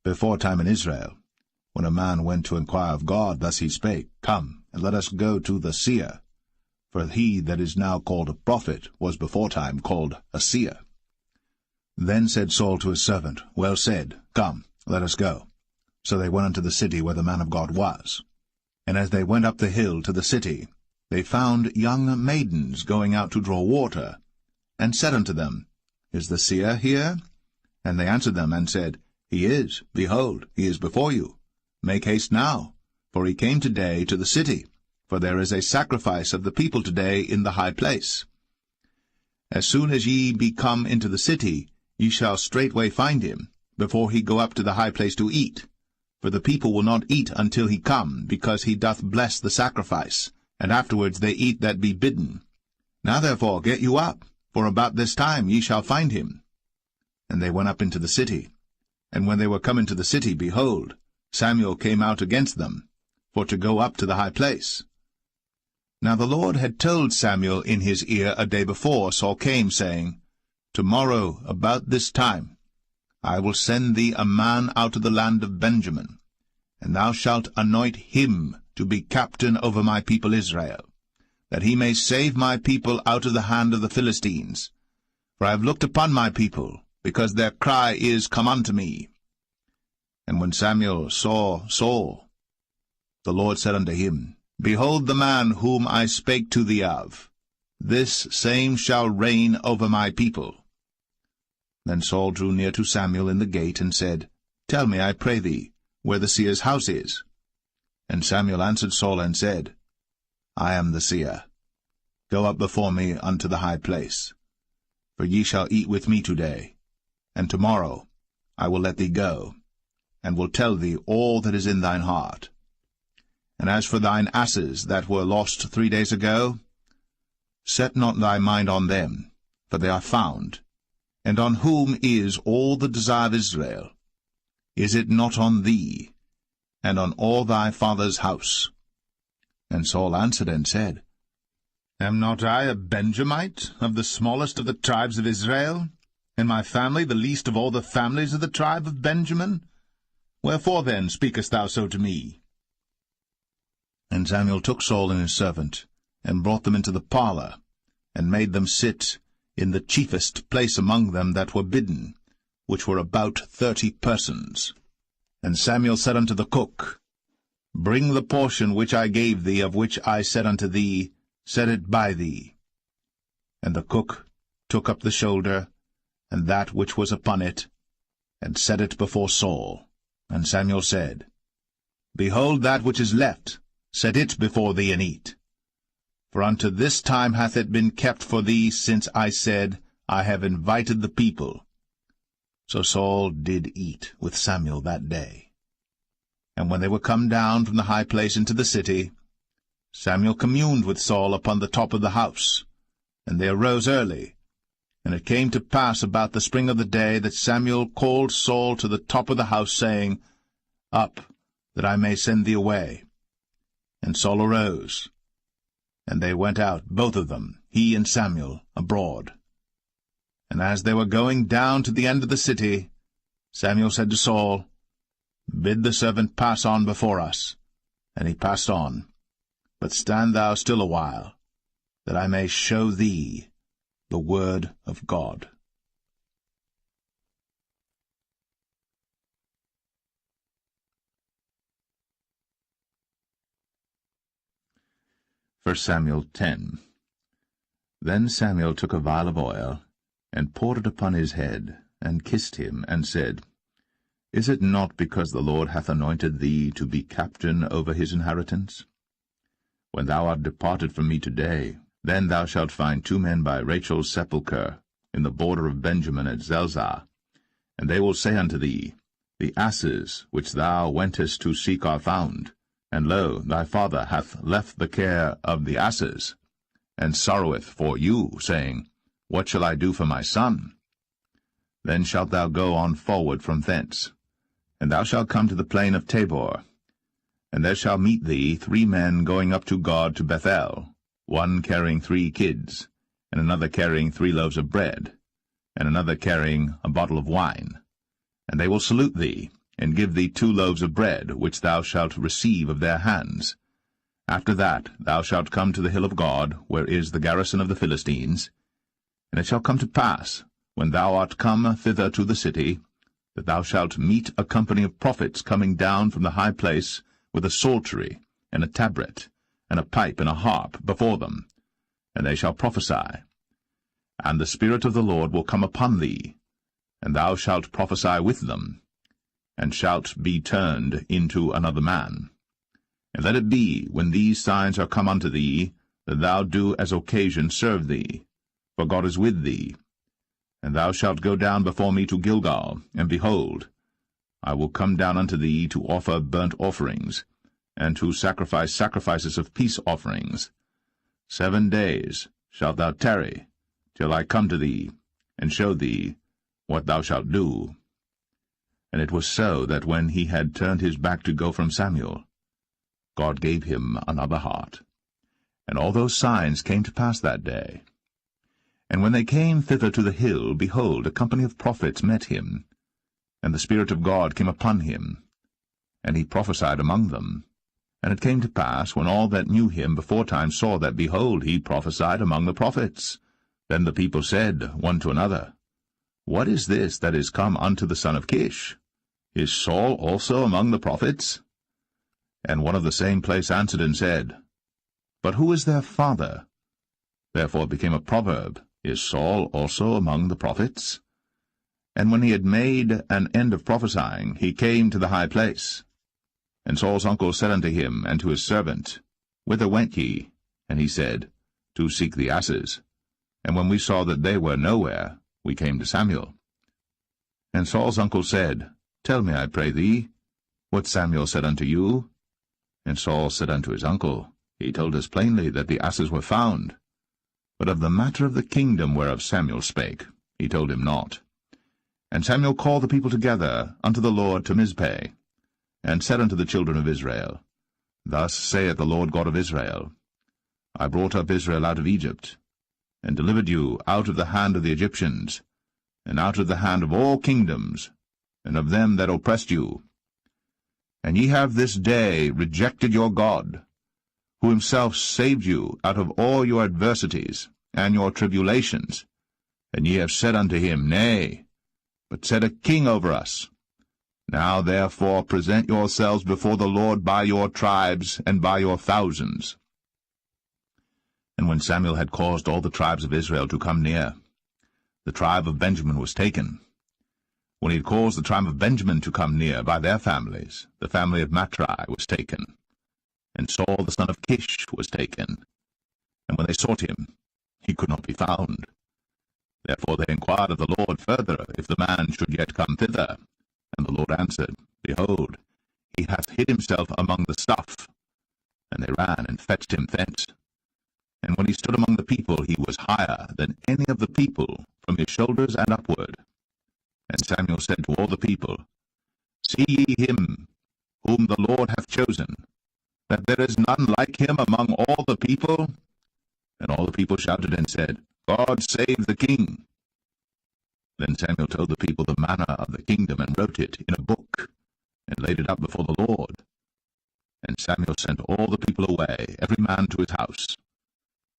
Before time in Israel, when a man went to inquire of God, thus he spake, Come, and let us go to the seer. For he that is now called a prophet was before time called a seer. Then said Saul to his servant, Well said, Come, let us go. So they went unto the city where the man of God was. And as they went up the hill to the city, they found young maidens going out to draw water, and said unto them, Is the seer here? And they answered them, and said, He is, behold, he is before you. Make haste now, for he came today to the city, for there is a sacrifice of the people today in the high place. As soon as ye be come into the city, ye shall straightway find him, before he go up to the high place to eat. For the people will not eat until he come, because he doth bless the sacrifice, and afterwards they eat that be bidden. Now therefore get you up, for about this time ye shall find him. And they went up into the city. And when they were come into the city, behold, Samuel came out against them, for to go up to the high place. Now the Lord had told Samuel in his ear a day before Saul came, saying, Tomorrow, about this time, I will send thee a man out of the land of Benjamin, and thou shalt anoint him to be captain over my people Israel, that he may save my people out of the hand of the Philistines. For I have looked upon my people, because their cry is come unto me. And when Samuel saw Saul, the Lord said unto him, Behold the man whom I spake to thee of. This same shall reign over my people. Then Saul drew near to Samuel in the gate, and said, Tell me, I pray thee, where the seer's house is. And Samuel answered Saul, and said, I am the seer. Go up before me unto the high place. For ye shall eat with me today, and tomorrow I will let thee go, and will tell thee all that is in thine heart. And as for thine asses that were lost 3 days ago, set not thy mind on them, for they are found. And on whom is all the desire of Israel? Is it not on thee, and on all thy father's house? And Saul answered and said, Am not I a Benjamite, of the smallest of the tribes of Israel, and my family the least of all the families of the tribe of Benjamin? Wherefore then speakest thou so to me? And Samuel took Saul and his servant, and brought them into the parlour, and made them sit in the chiefest place among them that were bidden, which were about 30 persons. And Samuel said unto the cook, Bring the portion which I gave thee, of which I said unto thee, Set it by thee. And the cook took up the shoulder, and that which was upon it, and set it before Saul. And Samuel said, Behold that which is left, set it before thee, and eat. For unto this time hath it been kept for thee, since I said, I have invited the people. So Saul did eat with Samuel that day. And when they were come down from the high place into the city, Samuel communed with Saul upon the top of the house. And they arose early. And it came to pass about the spring of the day that Samuel called Saul to the top of the house, saying, Up, that I may send thee away. And Saul arose. And they went out, both of them, he and Samuel, abroad. And as they were going down to the end of the city, Samuel said to Saul, Bid the servant pass on before us. And he passed on. But stand thou still a while, that I may show thee the word of God. 1 Samuel 10. Then Samuel took a vial of oil, and poured it upon his head, and kissed him, and said, Is it not because the Lord hath anointed thee to be captain over his inheritance? When thou art departed from me today, then thou shalt find 2 men by Rachel's sepulchre, in the border of Benjamin at Zelzah. And they will say unto thee, The asses which thou wentest to seek are found. And lo, thy father hath left the care of the asses, and sorroweth for you, saying, What shall I do for my son? Then shalt thou go on forward from thence, and thou shalt come to the plain of Tabor. And there shall meet thee 3 men going up to God to Bethel, one carrying 3 kids, and another carrying 3 loaves of bread, and another carrying a bottle of wine. And they will salute thee, and give thee 2 loaves of bread, which thou shalt receive of their hands. After that thou shalt come to the hill of God, where is the garrison of the Philistines. And it shall come to pass, when thou art come thither to the city, that thou shalt meet a company of prophets coming down from the high place, with a psaltery, and a tabret, and a pipe, and a harp before them, and they shall prophesy. And the Spirit of the Lord will come upon thee, and thou shalt prophesy with them, and shalt be turned into another man. And let it be, when these signs are come unto thee, that thou do as occasion serve thee, for God is with thee. And thou shalt go down before me to Gilgal, and behold, I will come down unto thee to offer burnt offerings, and to sacrifice sacrifices of peace offerings. 7 days shalt thou tarry, till I come to thee, and show thee what thou shalt do. And it was so that when he had turned his back to go from Samuel, God gave him another heart. And all those signs came to pass that day. And when they came thither to the hill, behold, a company of prophets met him, and the Spirit of God came upon him, and he prophesied among them. And it came to pass, when all that knew him beforetime saw that, behold, he prophesied among the prophets, then the people said one to another, What is this that is come unto the son of Kish? Is Saul also among the prophets? And one of the same place answered and said, But who is their father? Therefore it became a proverb, Is Saul also among the prophets? And when he had made an end of prophesying, he came to the high place. And Saul's uncle said unto him and to his servant, Whither went ye? And he said, To seek the asses. And when we saw that they were nowhere, we came to Samuel. And Saul's uncle said, Tell me, I pray thee, what Samuel said unto you. And Saul said unto his uncle, He told us plainly that the asses were found. But of the matter of the kingdom whereof Samuel spake, he told him not. And Samuel called the people together unto the Lord to Mizpeh, and said unto the children of Israel, Thus saith the Lord God of Israel, I brought up Israel out of Egypt, and delivered you out of the hand of the Egyptians, and out of the hand of all kingdoms, and of them that oppressed you. And ye have this day rejected your God, who himself saved you out of all your adversities and your tribulations. And ye have said unto him, Nay, but set a king over us. Now therefore present yourselves before the Lord by your tribes and by your thousands. And when Samuel had caused all the tribes of Israel to come near, the tribe of Benjamin was taken. When he had caused the tribe of Benjamin to come near by their families, the family of Matri was taken. And Saul the son of Kish was taken. And when they sought him, he could not be found. Therefore they inquired of the Lord further, if the man should yet come thither. And the Lord answered, Behold, he hath hid himself among the stuff. And they ran and fetched him thence. And when he stood among the people, he was higher than any of the people, from his shoulders and upward. And Samuel said to all the people, See ye him, whom the Lord hath chosen, that there is none like him among all the people? And all the people shouted and said, God save the king. Then Samuel told the people the manner of the kingdom, and wrote it in a book, and laid it up before the Lord. And Samuel sent all the people away, every man to his house.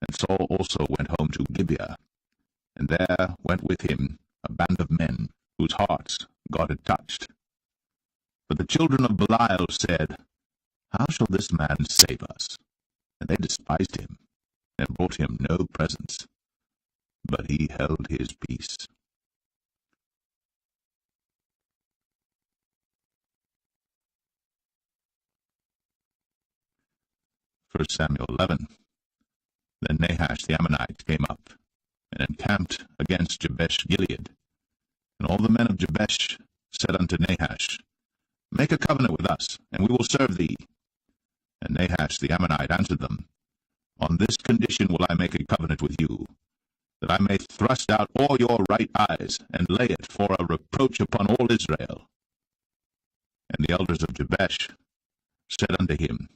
And Saul also went home to Gibeah, and there went with him a band of men, whose hearts God had touched. But the children of Belial said, How shall this man save us? And they despised him, and brought him no presents. But he held his peace. 1 Samuel 11. Then Nahash the Ammonite came up, and encamped against Jabesh-Gilead. And all the men of Jabesh said unto Nahash, Make a covenant with us, and we will serve thee. And Nahash the Ammonite answered them, On this condition will I make a covenant with you, that I may thrust out all your right eyes, and lay it for a reproach upon all Israel. And the elders of Jabesh said unto him,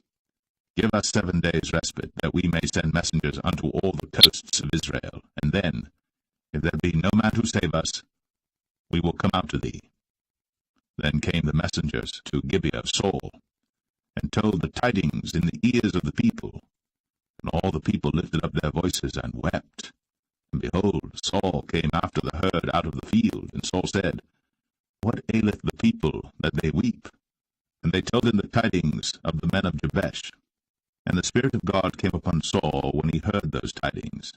Give us 7 days' respite, that we may send messengers unto all the coasts of Israel, and then, if there be no man to save us, we will come out to thee. Then came the messengers to Gibeah of Saul, and told the tidings in the ears of the people. And all the people lifted up their voices and wept. And behold, Saul came after the herd out of the field, and Saul said, What aileth the people that they weep? And they told him the tidings of the men of Jabesh. And the Spirit of God came upon Saul when he heard those tidings,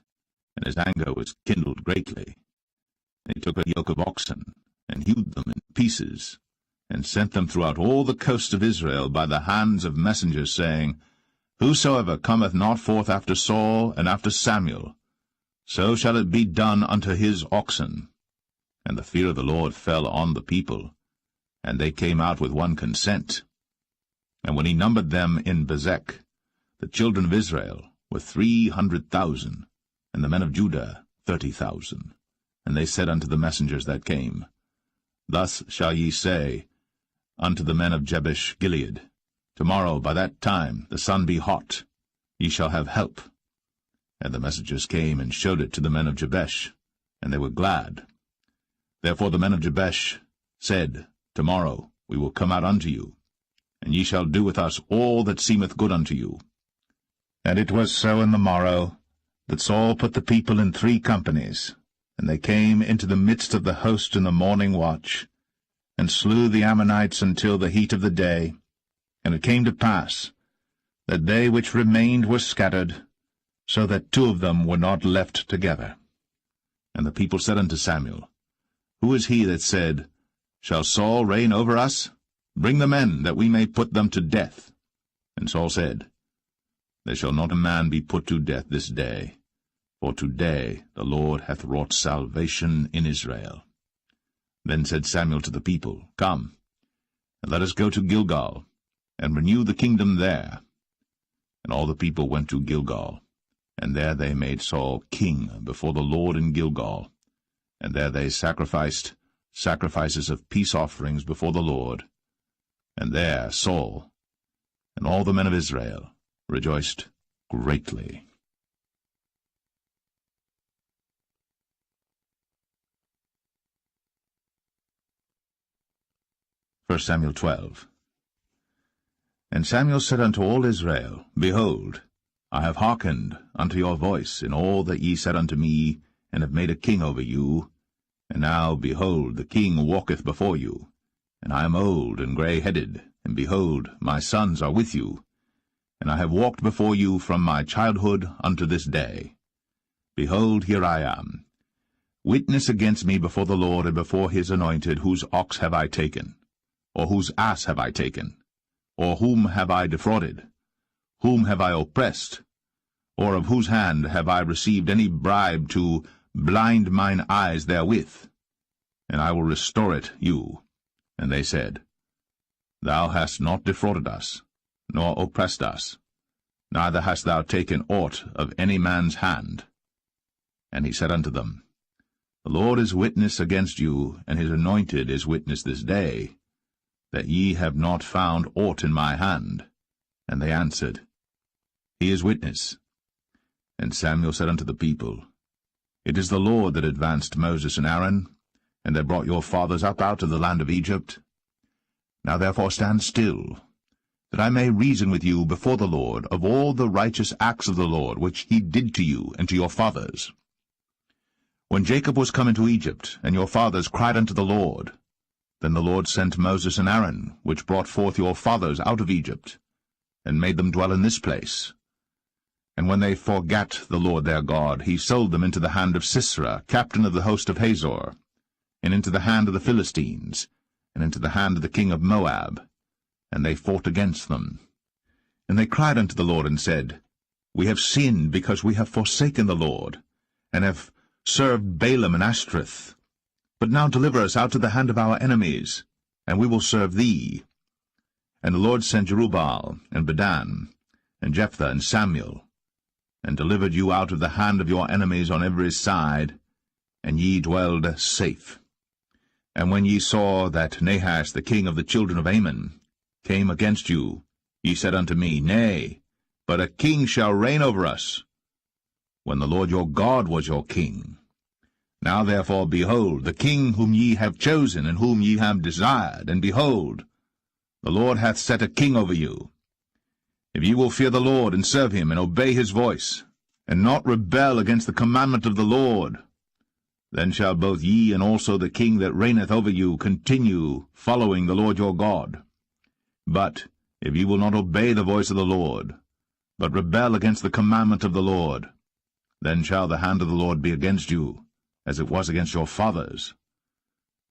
and his anger was kindled greatly. And he took a yoke of oxen, and hewed them in pieces, and sent them throughout all the coast of Israel by the hands of messengers, saying, Whosoever cometh not forth after Saul and after Samuel, so shall it be done unto his oxen. And the fear of the Lord fell on the people, and they came out with one consent. And when he numbered them in Bezek, the children of Israel were 300,000, and the men of Judah 30,000. And they said unto the messengers that came, Thus shall ye say unto the men of Jabesh Gilead, Tomorrow by that time the sun be hot, ye shall have help. And the messengers came and showed it to the men of Jabesh, and they were glad. Therefore the men of Jabesh said, Tomorrow we will come out unto you, and ye shall do with us all that seemeth good unto you. And it was so in the morrow, that Saul put the people in 3 companies, and they came into the midst of the host in the morning watch, and slew the Ammonites until the heat of the day. And it came to pass, that they which remained were scattered, so that 2 of them were not left together. And the people said unto Samuel, Who is he that said, Shall Saul reign over us? Bring the men, that we may put them to death. And Saul said, There shall not a man be put to death this day, for today the Lord hath wrought salvation in Israel. Then said Samuel to the people, Come, and let us go to Gilgal, and renew the kingdom there. And all the people went to Gilgal, and there they made Saul king before the Lord in Gilgal, and there they sacrificed sacrifices of peace offerings before the Lord. And there Saul and all the men of Israel rejoiced greatly. 1 Samuel 12. And Samuel said unto all Israel, Behold, I have hearkened unto your voice in all that ye said unto me, and have made a king over you. And now, behold, the king walketh before you, and I am old and grey-headed, and behold, my sons are with you. And I have walked before you from my childhood unto this day. Behold, here I am. Witness against me before the Lord and before his anointed, whose ox have I taken? Or whose ass have I taken? Or whom have I defrauded? Whom have I oppressed? Or of whose hand have I received any bribe to blind mine eyes therewith? And I will restore it you. And they said, Thou hast not defrauded us, nor oppressed us, neither hast thou taken aught of any man's hand. And he said unto them, The Lord is witness against you, and his anointed is witness this day, that ye have not found aught in my hand. And they answered, He is witness. And Samuel said unto the people, It is the Lord that advanced Moses and Aaron, and that brought your fathers up out of the land of Egypt. Now therefore stand still, that I may reason with you before the Lord of all the righteous acts of the Lord, which he did to you and to your fathers. When Jacob was come into Egypt, and your fathers cried unto the Lord, then the Lord sent Moses and Aaron, which brought forth your fathers out of Egypt, and made them dwell in this place. And when they forgat the Lord their God, he sold them into the hand of Sisera, captain of the host of Hazor, and into the hand of the Philistines, and into the hand of the king of Moab. And they fought against them. And they cried unto the Lord, and said, We have sinned, because we have forsaken the Lord, and have served Balaam and Ashtoreth. But now deliver us out of the hand of our enemies, and we will serve thee. And the Lord sent Jerubbaal, and Bedan, and Jephthah, and Samuel, and delivered you out of the hand of your enemies on every side, and ye dwelled safe. And when ye saw that Nahash the king of the children of Ammon came against you, ye said unto me, Nay, but a king shall reign over us, when the Lord your God was your king. Now therefore, behold, the king whom ye have chosen, and whom ye have desired, and behold, the Lord hath set a king over you. If ye will fear the Lord, and serve him, and obey his voice, and not rebel against the commandment of the Lord, then shall both ye and also the king that reigneth over you continue following the Lord your God. But if ye will not obey the voice of the Lord, but rebel against the commandment of the Lord, then shall the hand of the Lord be against you, as it was against your fathers.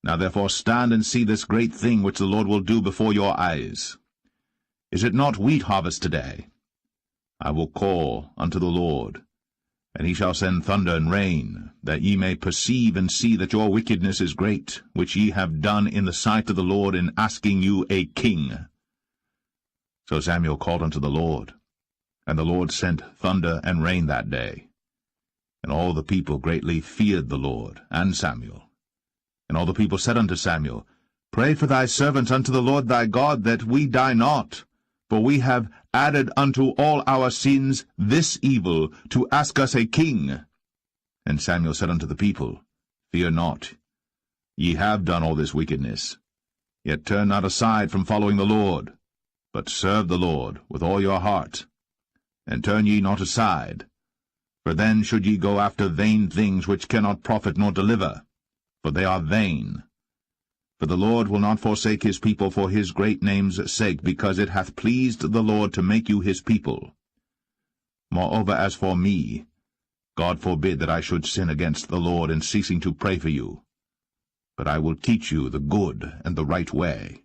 Now therefore stand and see this great thing which the Lord will do before your eyes. Is it not wheat harvest today? I will call unto the Lord, and he shall send thunder and rain, that ye may perceive and see that your wickedness is great, which ye have done in the sight of the Lord in asking you a king. So Samuel called unto the Lord, and the Lord sent thunder and rain that day. And all the people greatly feared the Lord and Samuel. And all the people said unto Samuel, Pray for thy servants unto the Lord thy God, that we die not. For we have added unto all our sins this evil, to ask us a king. And Samuel said unto the people, Fear not. Ye have done all this wickedness. Yet turn not aside from following the Lord, but serve the Lord with all your heart. And turn ye not aside, for then should ye go after vain things which cannot profit nor deliver, for they are vain. For the Lord will not forsake his people for his great name's sake, because it hath pleased the Lord to make you his people. Moreover, as for me, God forbid that I should sin against the Lord in ceasing to pray for you. But I will teach you the good and the right way.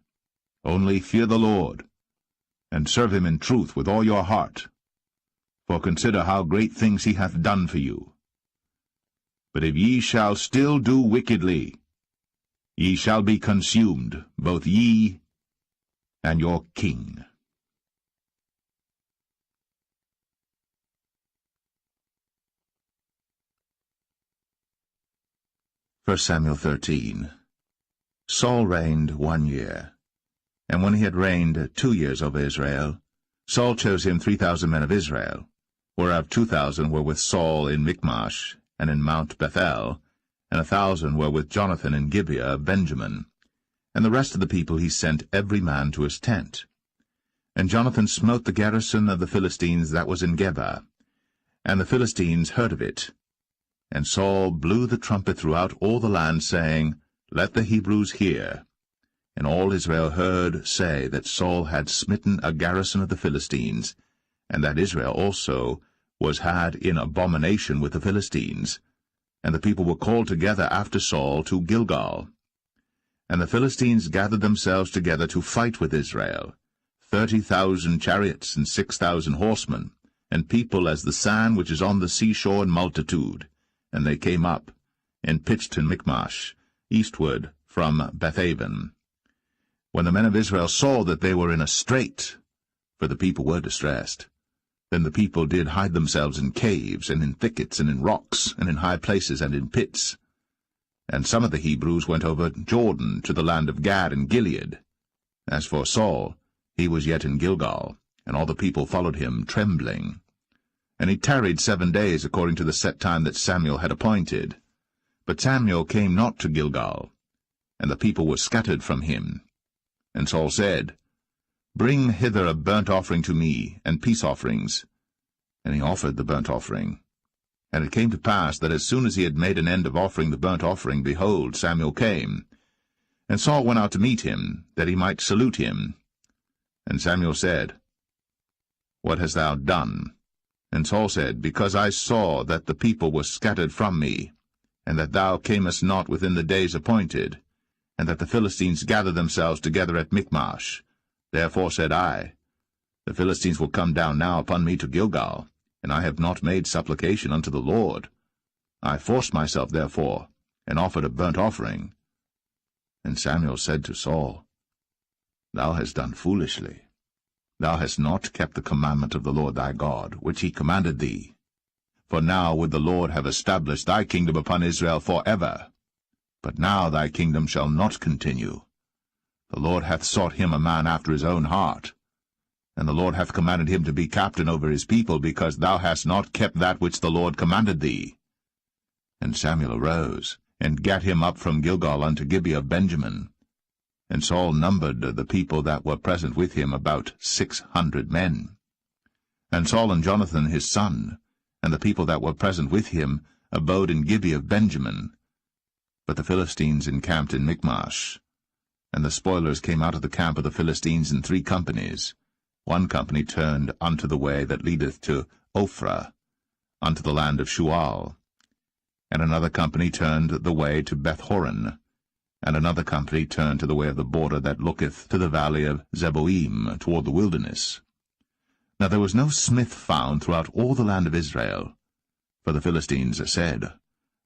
Only fear the Lord, and serve him in truth with all your heart. For consider how great things he hath done for you. But if ye shall still do wickedly, ye shall be consumed, both ye and your king. 1 Samuel 13. Saul reigned 1 year. And when he had reigned 2 years over Israel, Saul chose him 3,000 men of Israel, whereof 2,000 were with Saul in Michmash and in Mount Bethel, and 1,000 were with Jonathan in Gibeah of Benjamin. And the rest of the people he sent every man to his tent. And Jonathan smote the garrison of the Philistines that was in Geba. And the Philistines heard of it. And Saul blew the trumpet throughout all the land, saying, Let the Hebrews hear. And all Israel heard say that Saul had smitten a garrison of the Philistines, and that Israel also was had in abomination with the Philistines. And the people were called together after Saul to Gilgal. And the Philistines gathered themselves together to fight with Israel, 30,000 chariots and 6,000 horsemen, and people as the sand which is on the seashore in multitude. And they came up, and pitched in Michmash, eastward from Bethaven. When the men of Israel saw that they were in a strait, for the people were distressed, then the people did hide themselves in caves, and in thickets, and in rocks, and in high places, and in pits. And some of the Hebrews went over Jordan to the land of Gad and Gilead. As for Saul, he was yet in Gilgal, and all the people followed him, trembling. And he tarried 7 days according to the set time that Samuel had appointed. But Samuel came not to Gilgal, and the people were scattered from him. And Saul said, Bring hither a burnt offering to me, and peace offerings. And he offered the burnt offering. And it came to pass that as soon as he had made an end of offering the burnt offering, behold, Samuel came. And Saul went out to meet him, that he might salute him. And Samuel said, What hast thou done? And Saul said, Because I saw that the people were scattered from me, and that thou camest not within the days appointed, and that the Philistines gathered themselves together at Michmash. Therefore said I, The Philistines will come down now upon me to Gilgal, and I have not made supplication unto the Lord. I forced myself therefore, and offered a burnt offering. And Samuel said to Saul, Thou hast done foolishly. Thou hast not kept the commandment of the Lord thy God, which he commanded thee. For now would the Lord have established thy kingdom upon Israel for ever. But now thy kingdom shall not continue. The Lord hath sought him a man after his own heart. And the Lord hath commanded him to be captain over his people, because thou hast not kept that which the Lord commanded thee. And Samuel arose, and gat him up from Gilgal unto Gibeah of Benjamin. And Saul numbered the people that were present with him about 600 men. And Saul and Jonathan his son, and the people that were present with him, abode in Gibeah of Benjamin. But the Philistines encamped in Michmash. And the spoilers came out of the camp of the Philistines in 3 companies. 1 company turned unto the way that leadeth to Ophrah, unto the land of Shual. And another company turned the way to Bethhoron. And another company turned to the way of the border that looketh to the valley of Zeboim, toward the wilderness. Now there was no smith found throughout all the land of Israel. For the Philistines said,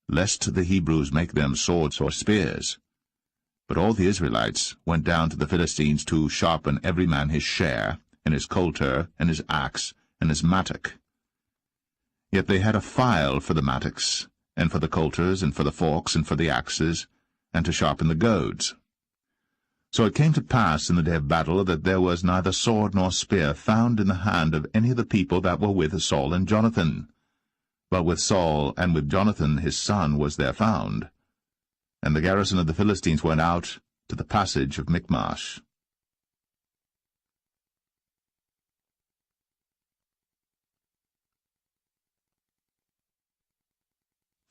Lest the Hebrews make them swords or spears. But all the Israelites went down to the Philistines to sharpen every man his share, and his coulter, and his axe, and his mattock. Yet they had a file for the mattocks, and for the coulters, and for the forks, and for the axes, and to sharpen the goads. So it came to pass in the day of battle that there was neither sword nor spear found in the hand of any of the people that were with Saul and Jonathan. But with Saul and with Jonathan his son was there found. And the garrison of the Philistines went out to the passage of Michmash.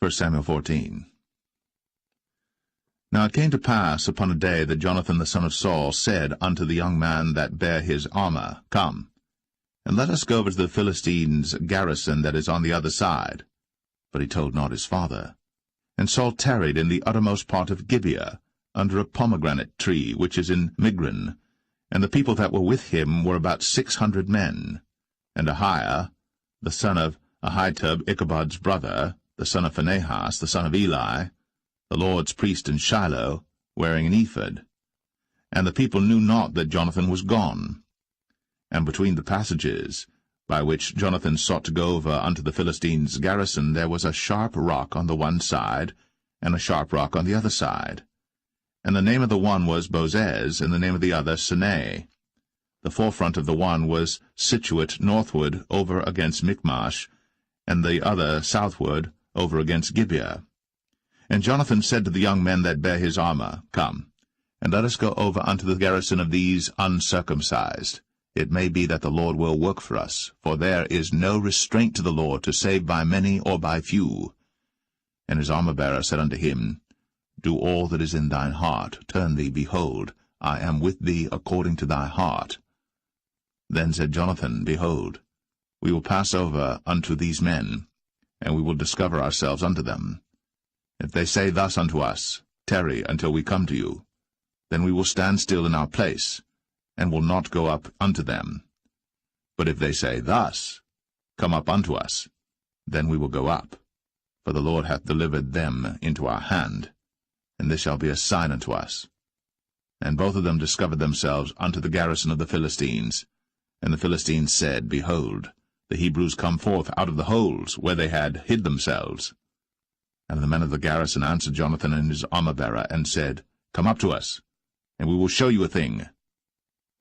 1 Samuel 14. Now it came to pass upon a day that Jonathan the son of Saul said unto the young man that bare his armor, Come, and let us go over to the Philistines' garrison that is on the other side. But he told not his father. And Saul tarried in the uttermost part of Gibeah, under a pomegranate tree which is in Migron, and the people that were with him were about 600 men. And Ahiah, the son of Ahitub, Ichabod's brother, the son of Phinehas, the son of Eli, the Lord's priest in Shiloh, wearing an ephod. And the people knew not that Jonathan was gone. And between the passages, by which Jonathan sought to go over unto the Philistines' garrison, there was a sharp rock on the one side, and a sharp rock on the other side. And the name of the one was Bozez, and the name of the other Sinai. The forefront of the one was situate northward over against Michmash, and the other southward over against Gibeah. And Jonathan said to the young men that bare his armor, Come, and let us go over unto the garrison of these uncircumcised. It may be that the Lord will work for us, for there is no restraint to the Lord to save by many or by few. And his armor-bearer said unto him, Do all that is in thine heart, turn thee, behold, I am with thee according to thy heart. Then said Jonathan, Behold, we will pass over unto these men, and we will discover ourselves unto them. If they say thus unto us, Tarry until we come to you, then we will stand still in our place, and will not go up unto them. But if they say thus, Come up unto us, then we will go up, for the Lord hath delivered them into our hand, and this shall be a sign unto us. And both of them discovered themselves unto the garrison of the Philistines. And the Philistines said, Behold, the Hebrews come forth out of the holes where they had hid themselves. And the men of the garrison answered Jonathan and his armor-bearer, and said, Come up to us, and we will show you a thing.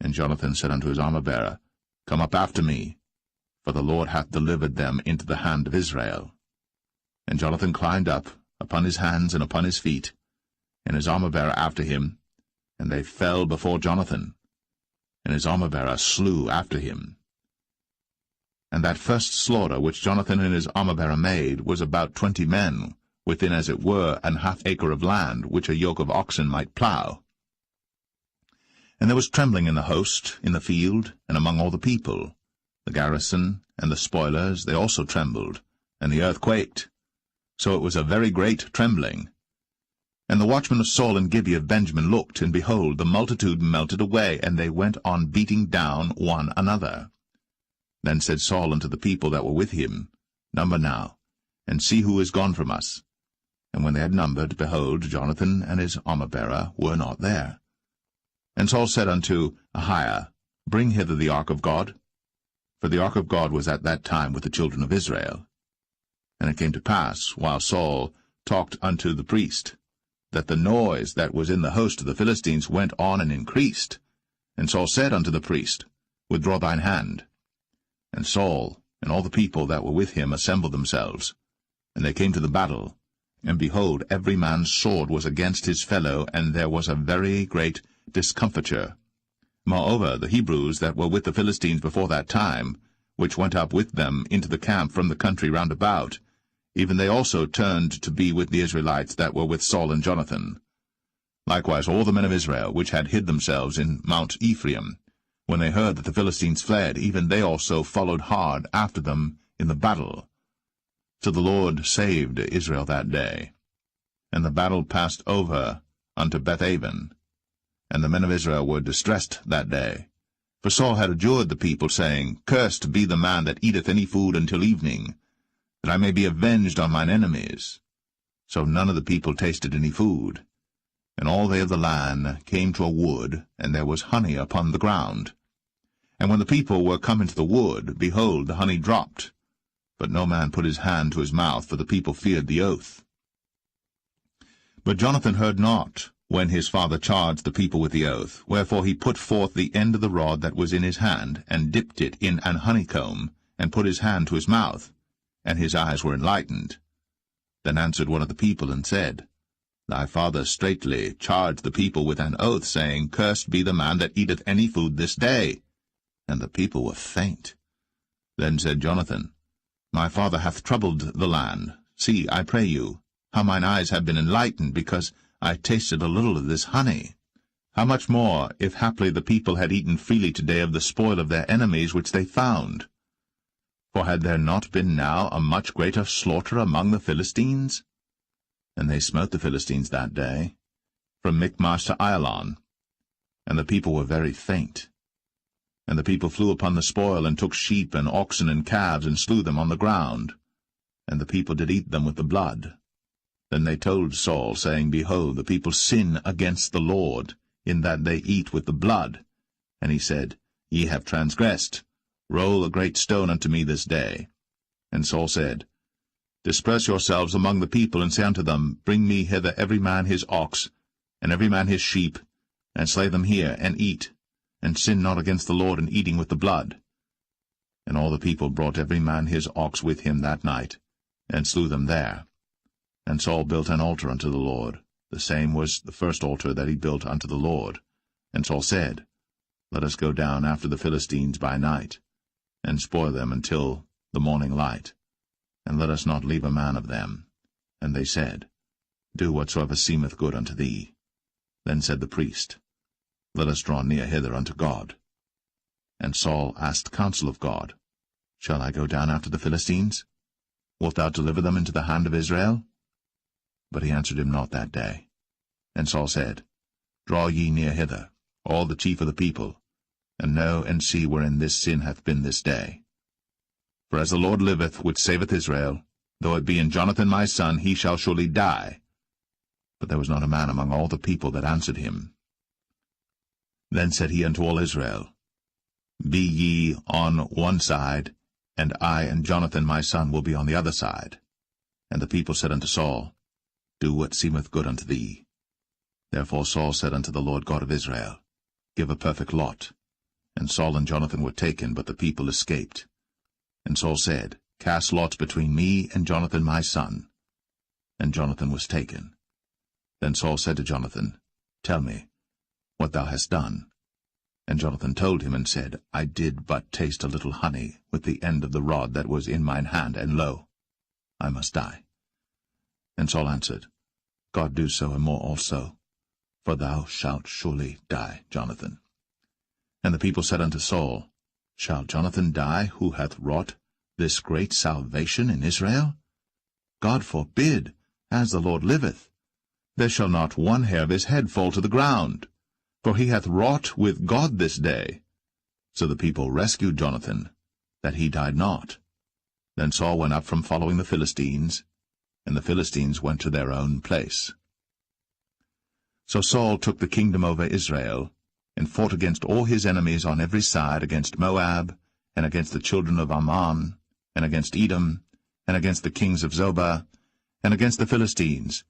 And Jonathan said unto his armor-bearer, Come up after me, for the Lord hath delivered them into the hand of Israel. And Jonathan climbed up upon his hands and upon his feet, and his armor-bearer after him, and they fell before Jonathan, and his armor-bearer slew after him. And that first slaughter which Jonathan and his armor-bearer made was about 20 men, within as it were an half acre of land, which a yoke of oxen might plough. And there was trembling in the host, in the field, and among all the people. The garrison and the spoilers, they also trembled, and the earth quaked. So it was a very great trembling. And the watchmen of Saul and Gibeah of Benjamin looked, and behold, the multitude melted away, and they went on beating down one another. Then said Saul unto the people that were with him, Number now, and see who is gone from us. And when they had numbered, behold, Jonathan and his armor-bearer were not there. And Saul said unto Ahiah, Bring hither the ark of God. For the ark of God was at that time with the children of Israel. And it came to pass, while Saul talked unto the priest, that the noise that was in the host of the Philistines went on and increased. And Saul said unto the priest, Withdraw thine hand. And Saul and all the people that were with him assembled themselves. And they came to the battle. And behold, every man's sword was against his fellow, and there was a very great discomfiture. Moreover, the Hebrews that were with the Philistines before that time, which went up with them into the camp from the country round about, even they also turned to be with the Israelites that were with Saul and Jonathan. Likewise all the men of Israel, which had hid themselves in Mount Ephraim, when they heard that the Philistines fled, even they also followed hard after them in the battle. So the Lord saved Israel that day. And the battle passed over unto Bethaven. And the men of Israel were distressed that day. For Saul had adjured the people, saying, Cursed be the man that eateth any food until evening, that I may be avenged on mine enemies. So none of the people tasted any food. And all they of the land came to a wood, and there was honey upon the ground. And when the people were come into the wood, behold, the honey dropped. but no man put his hand to his mouth, for the people feared the oath. But Jonathan heard not, when his father charged the people with the oath, wherefore he put forth the end of the rod that was in his hand, and dipped it in an honeycomb, and put his hand to his mouth, and his eyes were enlightened. Then answered one of the people, and said, Thy father straitly charged the people with an oath, saying, Cursed be the man that eateth any food this day. And the people were faint. Then said Jonathan, My father hath troubled the land. See, I pray you, how mine eyes have been enlightened, because I tasted a little of this honey. How much more, if haply the people had eaten freely today of the spoil of their enemies which they found? For had there not been now a much greater slaughter among the Philistines? And they smote the Philistines that day, from Michmash to Ailon. And the people were very faint. And the people flew upon the spoil, and took sheep and oxen and calves, and slew them on the ground. And the people did eat them with the blood. Then they told Saul, saying, Behold, the people sin against the Lord, in that they eat with the blood. And he said, Ye have transgressed. Roll a great stone unto me this day. And Saul said, Disperse yourselves among the people, and say unto them, Bring me hither every man his ox, and every man his sheep, and slay them here, and eat, and sin not against the Lord in eating with the blood. And all the people brought every man his ox with him that night, and slew them there. And Saul built an altar unto the Lord. The same was the first altar that he built unto the Lord. And Saul said, Let us go down after the Philistines by night, and spoil them until the morning light, and let us not leave a man of them. And they said, Do whatsoever seemeth good unto thee. Then said the priest, Let us draw near hither unto God. And Saul asked counsel of God, Shall I go down after the Philistines? Wilt thou deliver them into the hand of Israel? But he answered him not that day. And Saul said, Draw ye near hither, all the chief of the people, and know and see wherein this sin hath been this day. For as the Lord liveth, which saveth Israel, though it be in Jonathan my son, he shall surely die. But there was not a man among all the people that answered him. Then said he unto all Israel, Be ye on one side, and I and Jonathan my son will be on the other side. And the people said unto Saul, Do what seemeth good unto thee. Therefore Saul said unto the Lord God of Israel, Give a perfect lot. And Saul and Jonathan were taken, but the people escaped. And Saul said, Cast lots between me and Jonathan my son. And Jonathan was taken. Then Saul said to Jonathan, Tell me what thou hast done. And Jonathan told him, and said, I did but taste a little honey with the end of the rod that was in mine hand, and lo, I must die. And Saul answered, God do so and more also, for thou shalt surely die, Jonathan. And the people said unto Saul, Shall Jonathan die, who hath wrought this great salvation in Israel? God forbid, as the Lord liveth. There shall not one hair of his head fall to the ground, for he hath wrought with God this day. So the people rescued Jonathan, that he died not. Then Saul went up from following the Philistines, and the Philistines went to their own place. So Saul took the kingdom over Israel, and fought against all his enemies on every side, against Moab, and against the children of Ammon, and against Edom, and against the kings of Zobah, and against the Philistines,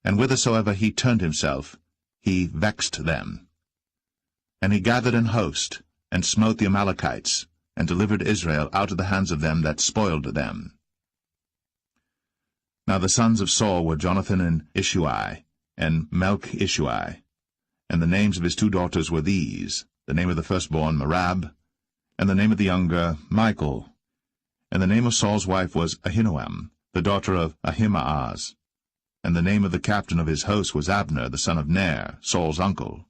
and whithersoever he turned himself, he vexed them. And he gathered an host, and smote the Amalekites, and delivered Israel out of the hands of them that spoiled them. Now the sons of Saul were Jonathan and Ishuai, and Melch-Ishuai. And the names of his two daughters were these, the name of the firstborn Merab, and the name of the younger Michal. And the name of Saul's wife was Ahinoam, the daughter of Ahimaaz. And the name of the captain of his host was Abner, the son of Ner, Saul's uncle.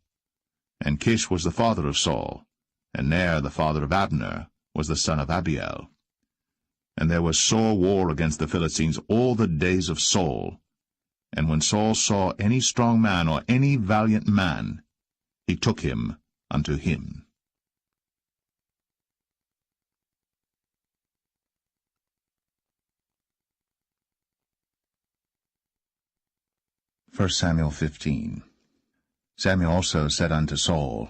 And Kish was the father of Saul, and Ner, the father of Abner, was the son of Abiel. And there was sore war against the Philistines all the days of Saul. And when Saul saw any strong man or any valiant man, he took him unto him. 1 Samuel 15. Samuel also said unto Saul,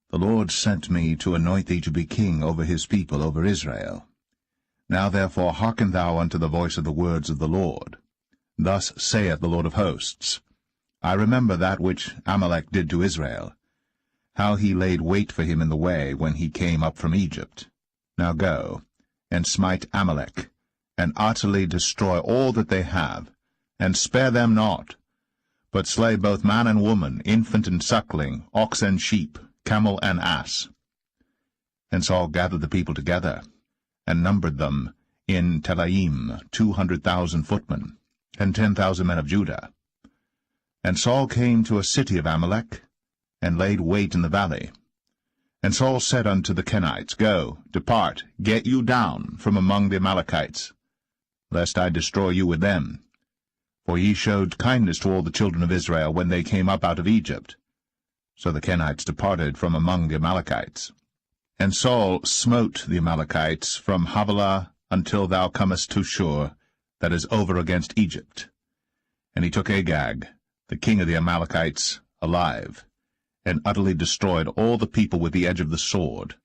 The Lord sent me to anoint thee to be king over his people, over Israel. Now therefore hearken thou unto the voice of the words of the Lord. Thus saith the Lord of hosts, I remember that which Amalek did to Israel, how he laid wait for him in the way when he came up from Egypt. Now go, and smite Amalek, and utterly destroy all that they have, and spare them not, but slay both man and woman, infant and suckling, ox and sheep, camel and ass. And Saul gathered the people together, and numbered them in Telaim 200,000 footmen, and 10,000 men of Judah. And Saul came to a city of Amalek, and laid wait in the valley. And Saul said unto the Kenites, Go, depart, get you down from among the Amalekites, lest I destroy you with them. For ye showed kindness to all the children of Israel when they came up out of Egypt. So the Kenites departed from among the Amalekites. And Saul smote the Amalekites from Havilah until thou comest to Shur, that is over against Egypt. And he took Agag, the king of the Amalekites, alive, and utterly destroyed all the people with the edge of the sword.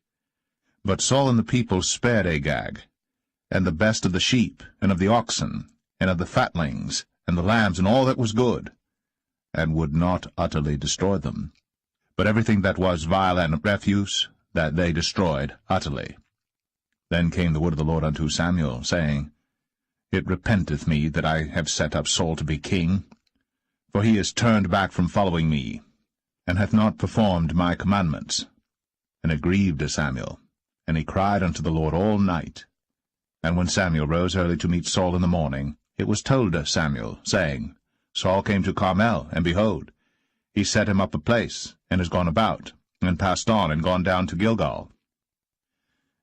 But Saul and the people spared Agag, and the best of the sheep, and of the oxen, and of the fatlings, and the lambs, and all that was good, and would not utterly destroy them. But everything that was vile and refuse, that they destroyed utterly. Then came the word of the Lord unto Samuel, saying, It repenteth me that I have set up Saul to be king, for he is turned back from following me, and hath not performed my commandments. And it grieved Samuel, and he cried unto the Lord all night. And when Samuel rose early to meet Saul in the morning, it was told Samuel, saying, Saul came to Carmel, and behold, he set him up a place, and is gone about, and passed on, and gone down to Gilgal.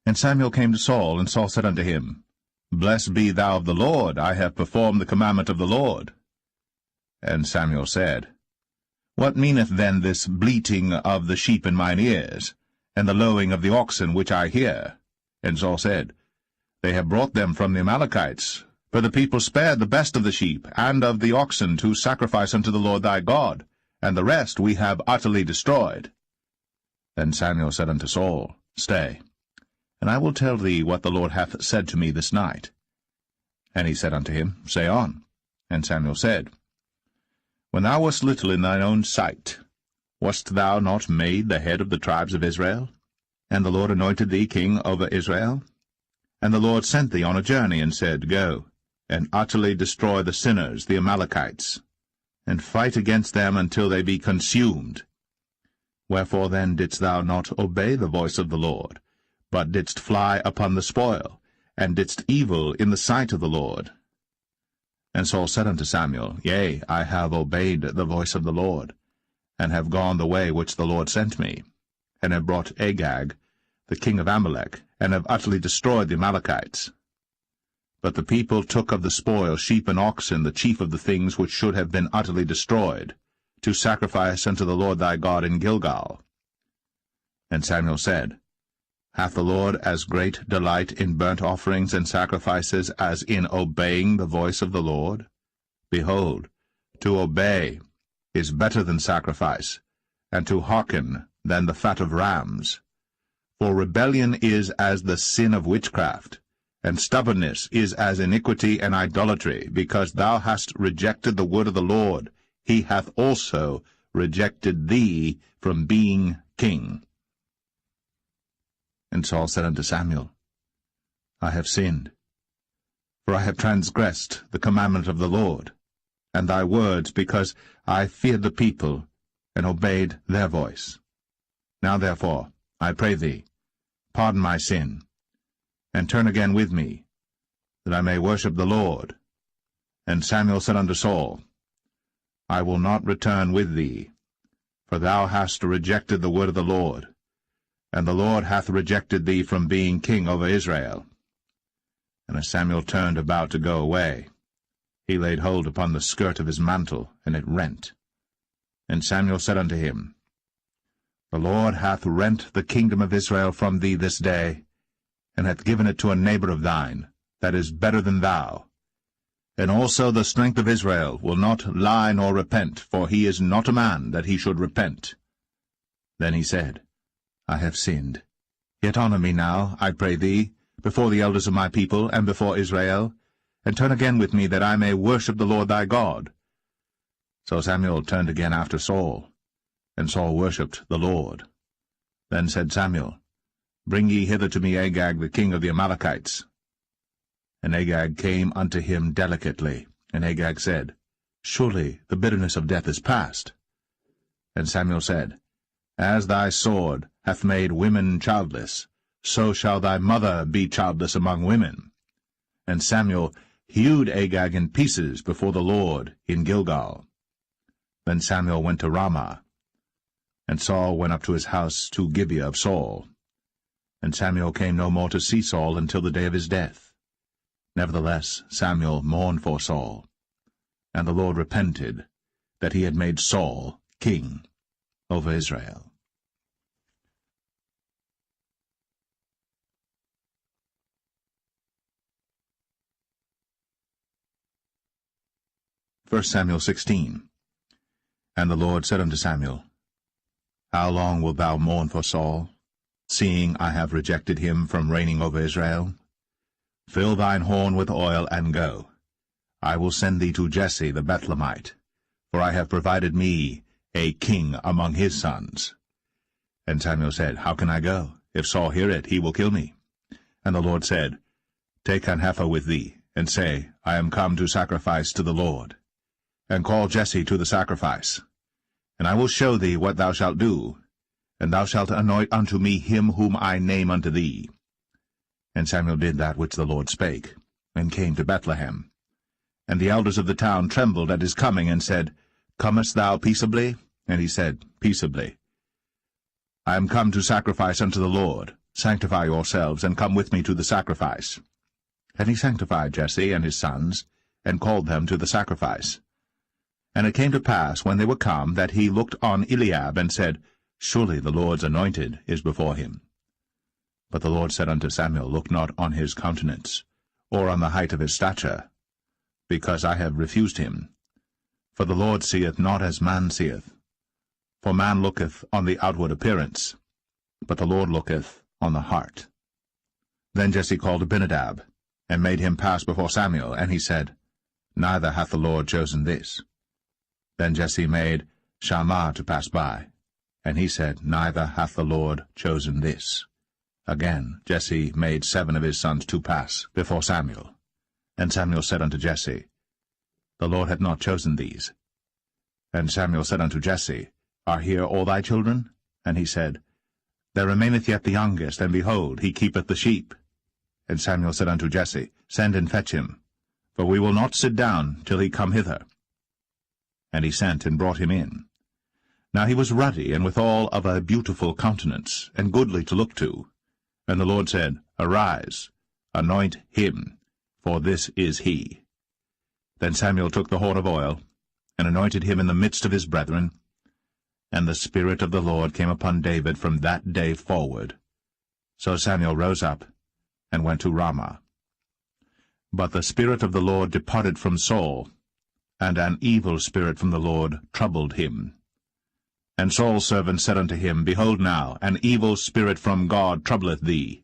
And Samuel came to Saul, and Saul said unto him, Blessed be thou of the Lord, I have performed the commandment of the Lord. And Samuel said, What meaneth then this bleating of the sheep in mine ears, and the lowing of the oxen which I hear? And Saul said, They have brought them from the Amalekites, for the people spared the best of the sheep and of the oxen to sacrifice unto the Lord thy God, and the rest we have utterly destroyed. Then Samuel said unto Saul, Stay, and I will tell thee what the Lord hath said to me this night. And he said unto him, Say on. And Samuel said, When thou wast little in thine own sight, wast thou not made the head of the tribes of Israel? And the Lord anointed thee king over Israel? And the Lord sent thee on a journey, and said, Go, and utterly destroy the sinners, the Amalekites, and fight against them until they be consumed. Wherefore then didst thou not obey the voice of the Lord, but didst fly upon the spoil, and didst evil in the sight of the Lord? And Saul said unto Samuel, Yea, I have obeyed the voice of the Lord, and have gone the way which the Lord sent me, and have brought Agag, the king of Amalek, and have utterly destroyed the Amalekites. But the people took of the spoil sheep and oxen, the chief of the things which should have been utterly destroyed, to sacrifice unto the Lord thy God in Gilgal. And Samuel said, Hath the Lord as great delight in burnt offerings and sacrifices as in obeying the voice of the Lord? Behold, to obey is better than sacrifice, and to hearken than the fat of rams. For rebellion is as the sin of witchcraft, and stubbornness is as iniquity and idolatry. Because thou hast rejected the word of the Lord, he hath also rejected thee from being king. And Saul said unto Samuel, I have sinned, for I have transgressed the commandment of the Lord, and thy words, because I feared the people, and obeyed their voice. Now therefore, I pray thee, pardon my sin, and turn again with me, that I may worship the Lord. And Samuel said unto Saul, I will not return with thee, for thou hast rejected the word of the Lord, and the Lord hath rejected thee from being king over Israel. And as Samuel turned about to go away, he laid hold upon the skirt of his mantle, and it rent. And Samuel said unto him, The Lord hath rent the kingdom of Israel from thee this day, and hath given it to a neighbor of thine, that is better than thou. And also the strength of Israel will not lie nor repent, for he is not a man that he should repent. Then he said, I have sinned. Yet honor me now, I pray thee, before the elders of my people, and before Israel, and turn again with me, that I may worship the Lord thy God. So Samuel turned again after Saul, and Saul worshipped the Lord. Then said Samuel, Bring ye hither to me Agag the king of the Amalekites. And Agag came unto him delicately, and Agag said, Surely the bitterness of death is past. And Samuel said, As thy sword hath made women childless, so shall thy mother be childless among women. And Samuel hewed Agag in pieces before the Lord in Gilgal. Then Samuel went to Ramah, and Saul went up to his house to Gibeah of Saul. And Samuel came no more to see Saul until the day of his death. Nevertheless Samuel mourned for Saul, and the Lord repented that he had made Saul king over Israel. 1 Samuel 16. And the Lord said unto Samuel, How long wilt thou mourn for Saul, seeing I have rejected him from reigning over Israel? Fill thine horn with oil, and go. I will send thee to Jesse the Bethlehemite, for I have provided me a king among his sons. And Samuel said, How can I go? If Saul hear it, he will kill me. And the Lord said, Take an heifer with thee, and say, I am come to sacrifice to the Lord. And call Jesse to the sacrifice. And I will show thee what thou shalt do, and thou shalt anoint unto me him whom I name unto thee. And Samuel did that which the Lord spake, and came to Bethlehem. And the elders of the town trembled at his coming, and said, Comest thou peaceably? And he said, Peaceably. I am come to sacrifice unto the Lord. Sanctify yourselves, and come with me to the sacrifice. And he sanctified Jesse and his sons, and called them to the sacrifice. And it came to pass, when they were come, that he looked on Eliab, and said, Surely the Lord's anointed is before him. But the Lord said unto Samuel, Look not on his countenance, or on the height of his stature, because I have refused him. For the Lord seeth not as man seeth. For man looketh on the outward appearance, but the Lord looketh on the heart. Then Jesse called Abinadab, and made him pass before Samuel, and he said, Neither hath the Lord chosen this. Then Jesse made Shammah to pass by, and he said, Neither hath the Lord chosen this. Again Jesse made 7 of his sons to pass before Samuel. And Samuel said unto Jesse, The Lord hath not chosen these. And Samuel said unto Jesse, Are here all thy children? And he said, There remaineth yet the youngest, and behold, he keepeth the sheep. And Samuel said unto Jesse, Send and fetch him, for we will not sit down till he come hither. And he sent and brought him in. Now he was ruddy, and withal of a beautiful countenance, and goodly to look to. And the Lord said, Arise, anoint him, for this is he. Then Samuel took the horn of oil, and anointed him in the midst of his brethren. And the Spirit of the Lord came upon David from that day forward. So Samuel rose up, and went to Ramah. But the Spirit of the Lord departed from Saul, and an evil spirit from the Lord troubled him. And Saul's servant said unto him, Behold now, an evil spirit from God troubleth thee.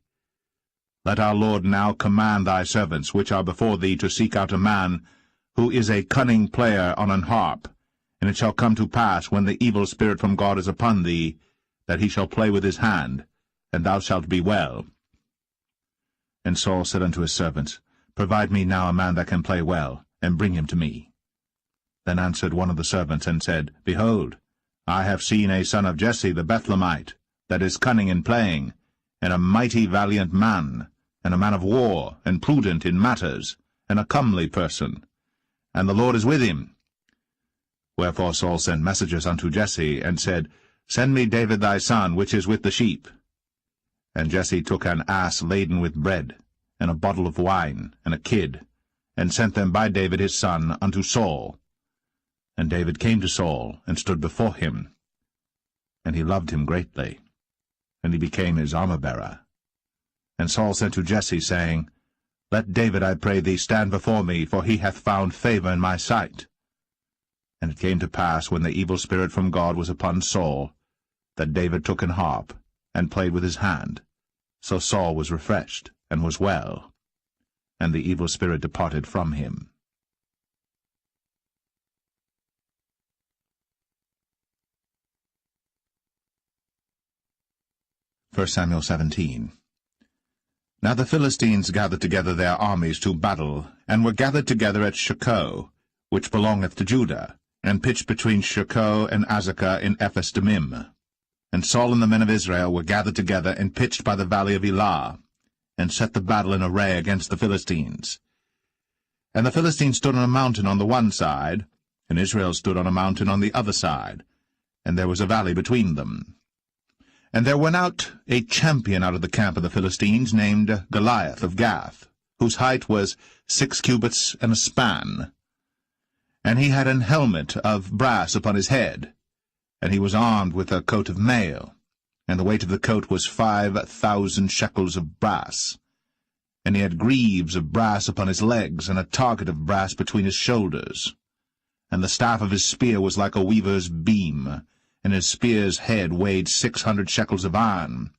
Let our Lord now command thy servants, which are before thee, to seek out a man, who is a cunning player on an harp. And it shall come to pass, when the evil spirit from God is upon thee, that he shall play with his hand, and thou shalt be well. And Saul said unto his servants, Provide me now a man that can play well, and bring him to me. Then answered one of the servants, and said, Behold, I have seen a son of Jesse the Bethlehemite, that is cunning in playing, and a mighty valiant man, and a man of war, and prudent in matters, and a comely person. And the Lord is with him. Wherefore Saul sent messengers unto Jesse, and said, Send me David thy son, which is with the sheep. And Jesse took an ass laden with bread, and a bottle of wine, and a kid, and sent them by David his son unto Saul. And David came to Saul, and stood before him. And he loved him greatly, and he became his armor-bearer. And Saul sent to Jesse, saying, Let David, I pray thee, stand before me, for he hath found favor in my sight. And it came to pass, when the evil spirit from God was upon Saul, that David took an harp, and played with his hand. So Saul was refreshed, and was well. And the evil spirit departed from him. 1 Samuel 17. Now the Philistines gathered together their armies to battle, and were gathered together at Shochoh, which belongeth to Judah, and pitched between Shochoh and Azekah in Ephes-dammim. And Saul and the men of Israel were gathered together and pitched by the valley of Elah, and set the battle in array against the Philistines. And the Philistines stood on a mountain on the one side, and Israel stood on a mountain on the other side, and there was a valley between them. And there went out a champion out of the camp of the Philistines, named Goliath of Gath, whose height was 6 cubits and a span. And he had an helmet of brass upon his head, and he was armed with a coat of mail, and the weight of the coat was 5,000 shekels of brass. And he had greaves of brass upon his legs, and a target of brass between his shoulders. And the staff of his spear was like a weaver's beam, and his spear's head weighed 600 shekels of iron,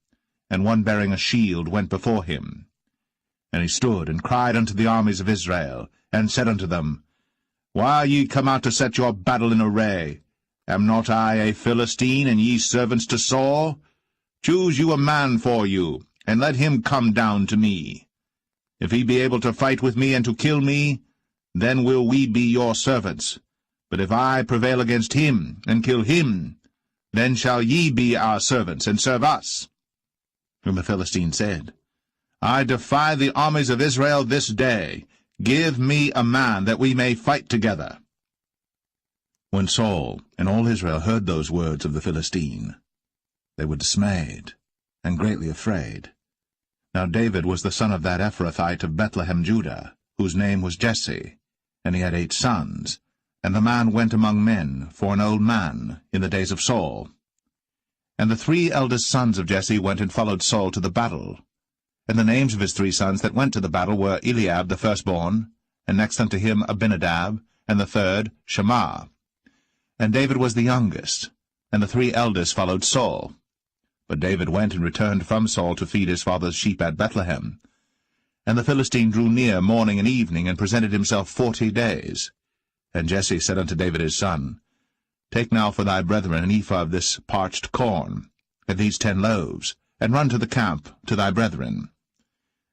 and one bearing a shield went before him. And he stood and cried unto the armies of Israel, and said unto them, Why are ye come out to set your battle in array? Am not I a Philistine, and ye servants to Saul? Choose you a man for you, and let him come down to me. If he be able to fight with me and to kill me, then will we be your servants. But if I prevail against him, and kill him, then shall ye be our servants, and serve us. And the Philistine said, I defy the armies of Israel this day. Give me a man, that we may fight together. When Saul and all Israel heard those words of the Philistine, they were dismayed, and greatly afraid. Now David was the son of that Ephrathite of Bethlehem, Judah, whose name was Jesse, and he had 8 sons. And the man went among men, for an old man, in the days of Saul. And the 3 eldest sons of Jesse went and followed Saul to the battle. And the names of his 3 sons that went to the battle were Eliab the firstborn, and next unto him Abinadab, and the third Shammah. And David was the youngest, and the 3 eldest followed Saul. But David went and returned from Saul to feed his father's sheep at Bethlehem. And the Philistine drew near morning and evening, and presented himself 40 days. And Jesse said unto David his son, Take now for thy brethren an ephah of this parched corn, and these 10 loaves, and run to the camp to thy brethren.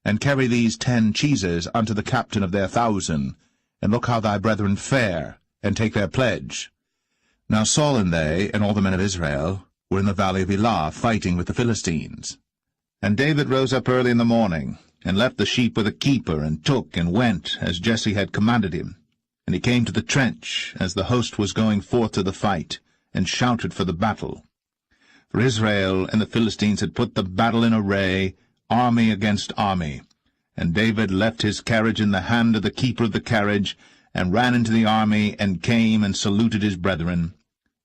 And carry these 10 cheeses unto the captain of their 1,000, and look how thy brethren fare, and take their pledge. Now Saul and they, and all the men of Israel, were in the valley of Elah, fighting with the Philistines. And David rose up early in the morning, and left the sheep with a keeper, and took and went, as Jesse had commanded him. And he came to the trench, as the host was going forth to the fight, and shouted for the battle. For Israel and the Philistines had put the battle in array, army against army. And David left his carriage in the hand of the keeper of the carriage, and ran into the army, and came and saluted his brethren.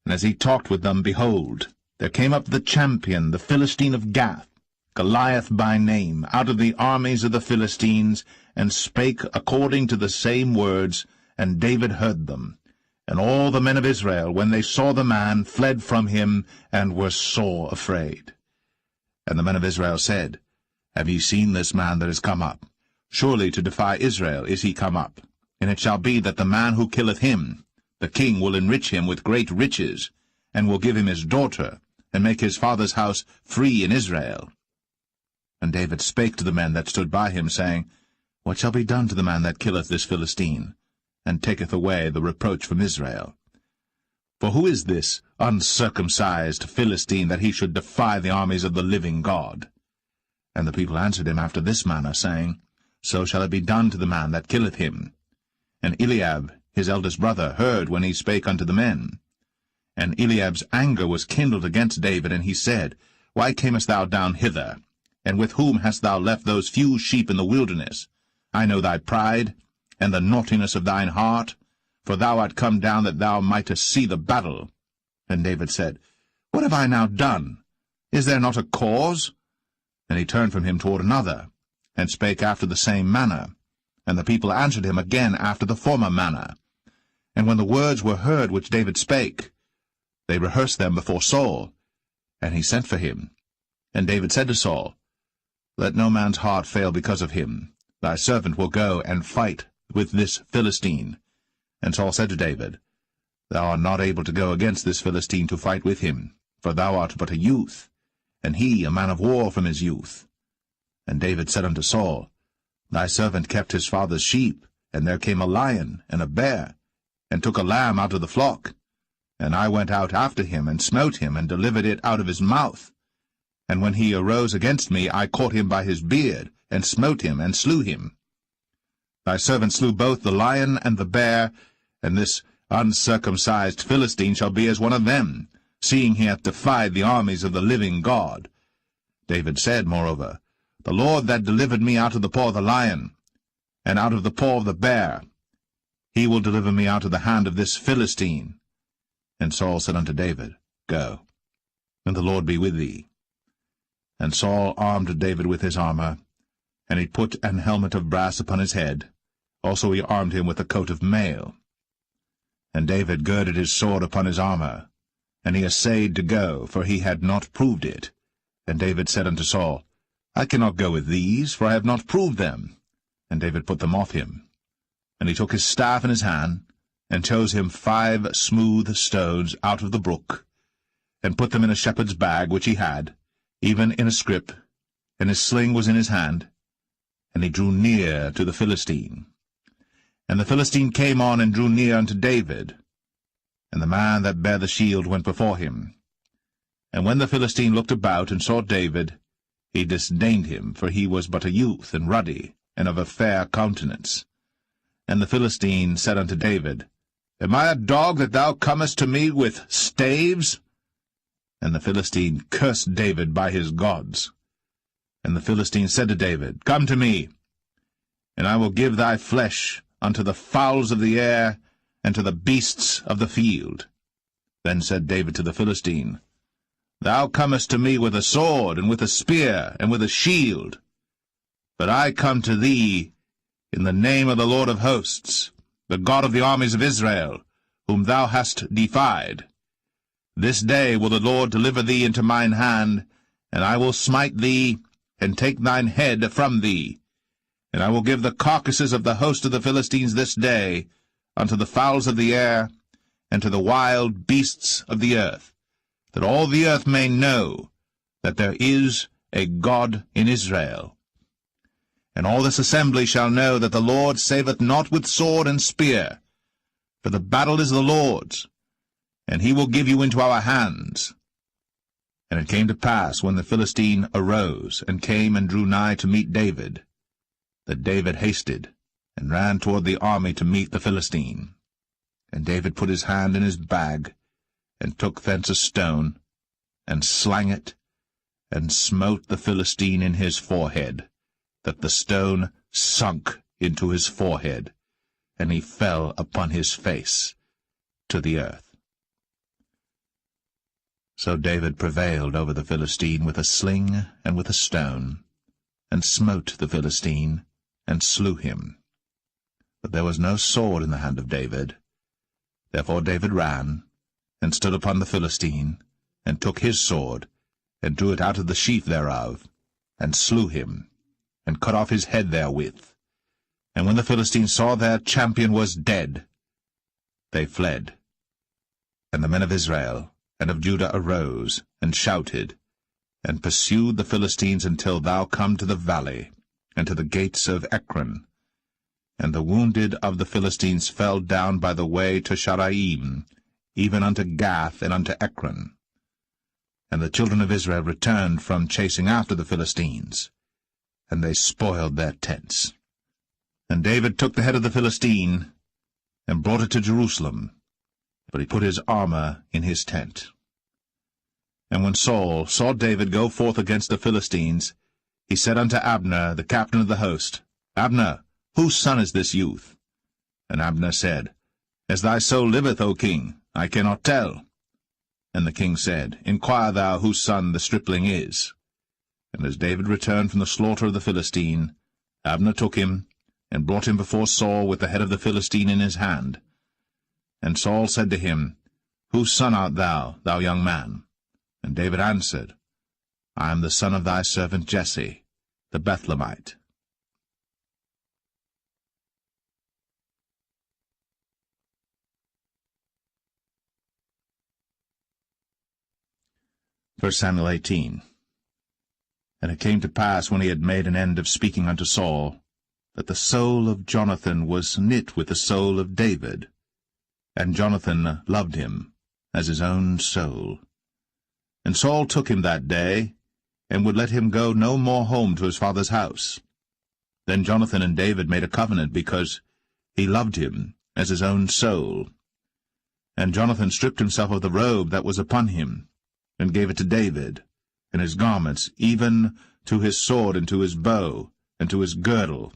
And as he talked with them, behold, there came up the champion, the Philistine of Gath, Goliath by name, out of the armies of the Philistines, and spake according to the same words, and David heard them. And all the men of Israel, when they saw the man, fled from him, and were sore afraid. And the men of Israel said, Have ye seen this man that is come up? Surely to defy Israel is he come up. And it shall be that the man who killeth him, the king will enrich him with great riches, and will give him his daughter, and make his father's house free in Israel. And David spake to the men that stood by him, saying, What shall be done to the man that killeth this Philistine, and taketh away the reproach from Israel? For who is this uncircumcised Philistine, that he should defy the armies of the living God? And the people answered him after this manner, saying, So shall it be done to the man that killeth him. And Eliab, his eldest brother, heard when he spake unto the men. And Eliab's anger was kindled against David, and he said, Why camest thou down hither? And with whom hast thou left those few sheep in the wilderness? I know thy pride, and the naughtiness of thine heart, for thou art come down that thou mightest see the battle. And David said, What have I now done? Is there not a cause? And he turned from him toward another, and spake after the same manner. And the people answered him again after the former manner. And when the words were heard which David spake, they rehearsed them before Saul. And he sent for him. And David said to Saul, Let no man's heart fail because of him. Thy servant will go and fight with this Philistine. And Saul said to David, Thou art not able to go against this Philistine to fight with him, for thou art but a youth, and he a man of war from his youth. And David said unto Saul, Thy servant kept his father's sheep, and there came a lion and a bear, and took a lamb out of the flock. And I went out after him, and smote him, and delivered it out of his mouth. And when he arose against me, I caught him by his beard, and smote him, and slew him. Thy servant slew both the lion and the bear, and this uncircumcised Philistine shall be as one of them, seeing he hath defied the armies of the living God. David said, moreover, The Lord that delivered me out of the paw of the lion, and out of the paw of the bear, he will deliver me out of the hand of this Philistine. And Saul said unto David, Go, and the Lord be with thee. And Saul armed David with his armor, and he put an helmet of brass upon his head. Also he armed him with a coat of mail. And David girded his sword upon his armor, and he essayed to go, for he had not proved it. And David said unto Saul, I cannot go with these, for I have not proved them. And David put them off him. And he took his staff in his hand, and chose him 5 smooth stones out of the brook, and put them in a shepherd's bag which he had, even in a scrip, and his sling was in his hand. And he drew near to the Philistine. And the Philistine came on and drew near unto David, and the man that bare the shield went before him. And when the Philistine looked about and saw David, he disdained him, for he was but a youth, and ruddy, and of a fair countenance. And the Philistine said unto David, Am I a dog that thou comest to me with staves? And the Philistine cursed David by his gods. And the Philistine said to David, Come to me, and I will give thy flesh unto the fowls of the air, and to the beasts of the field. Then said David to the Philistine, Thou comest to me with a sword, and with a spear, and with a shield. But I come to thee in the name of the Lord of hosts, the God of the armies of Israel, whom thou hast defied. This day will the Lord deliver thee into mine hand, and I will smite thee, and take thine head from thee. And I will give the carcasses of the host of the Philistines this day unto the fowls of the air, and to the wild beasts of the earth, that all the earth may know that there is a God in Israel. And all this assembly shall know that the Lord saveth not with sword and spear, for the battle is the Lord's, and he will give you into our hands. And it came to pass, when the Philistine arose, and came and drew nigh to meet David, that David hasted, and ran toward the army to meet the Philistine. And David put his hand in his bag, and took thence a stone, and slang it, and smote the Philistine in his forehead, that the stone sunk into his forehead, and he fell upon his face to the earth. So David prevailed over the Philistine with a sling and with a stone, and smote the Philistine, and slew him. But there was no sword in the hand of David. Therefore David ran, and stood upon the Philistine, and took his sword, and drew it out of the sheath thereof, and slew him, and cut off his head therewith. And when the Philistines saw their champion was dead, they fled. And the men of Israel and of Judah arose, and shouted, and pursued the Philistines until thou come to the valley, and to the gates of Ekron. And the wounded of the Philistines fell down by the way to Sharaim, even unto Gath and unto Ekron. And the children of Israel returned from chasing after the Philistines, and they spoiled their tents. And David took the head of the Philistine, and brought it to Jerusalem, but he put his armor in his tent. And when Saul saw David go forth against the Philistines, he said unto Abner, the captain of the host, Abner, whose son is this youth? And Abner said, As thy soul liveth, O king, I cannot tell. And the king said, Inquire thou whose son the stripling is. And as David returned from the slaughter of the Philistine, Abner took him, and brought him before Saul with the head of the Philistine in his hand. And Saul said to him, Whose son art thou, thou young man? And David answered, I am the son of thy servant Jesse. the Bethlehemite. First Samuel 18. And it came to pass, when he had made an end of speaking unto Saul, that the soul of Jonathan was knit with the soul of David, and Jonathan loved him as his own soul. And Saul took him that day, and would let him go no more home to his father's house. Then Jonathan and David made a covenant, because he loved him as his own soul. And Jonathan stripped himself of the robe that was upon him, and gave it to David, and his garments, even to his sword, and to his bow, and to his girdle.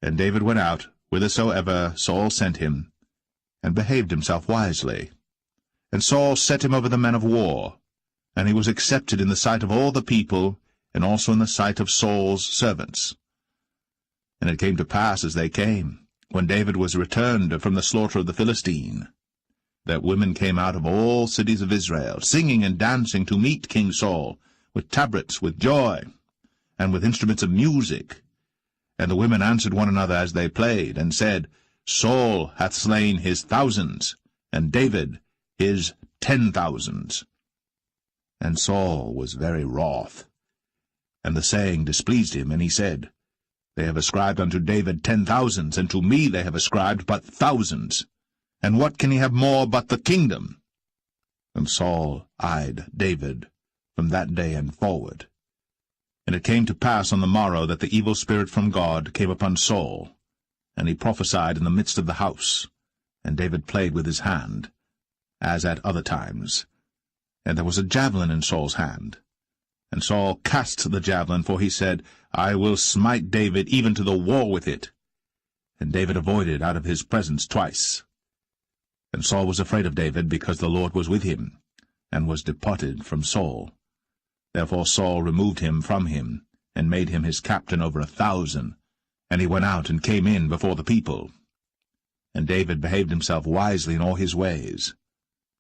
And David went out whithersoever Saul sent him, and behaved himself wisely. And Saul set him over the men of war, and he was accepted in the sight of all the people, and also in the sight of Saul's servants. And it came to pass, as they came, when David was returned from the slaughter of the Philistine, that women came out of all cities of Israel, singing and dancing to meet King Saul, with tabrets, with joy, and with instruments of music. And the women answered one another as they played, and said, Saul hath slain his thousands, and David his 10,000s. And Saul was very wroth, and the saying displeased him, and he said, They have ascribed unto David 10,000s, and to me they have ascribed but thousands. And what can he have more but the kingdom? And Saul eyed David from that day and forward. And it came to pass on the morrow that the evil spirit from God came upon Saul, and he prophesied in the midst of the house. And David played with his hand, as at other times. And there was a javelin in Saul's hand. And Saul cast the javelin, for he said, I will smite David even to the wall with it. And David avoided out of his presence twice. And Saul was afraid of David, because the Lord was with him, and was departed from Saul. Therefore Saul removed him from him, and made him his captain over 1,000. And he went out and came in before the people. And David behaved himself wisely in all his ways,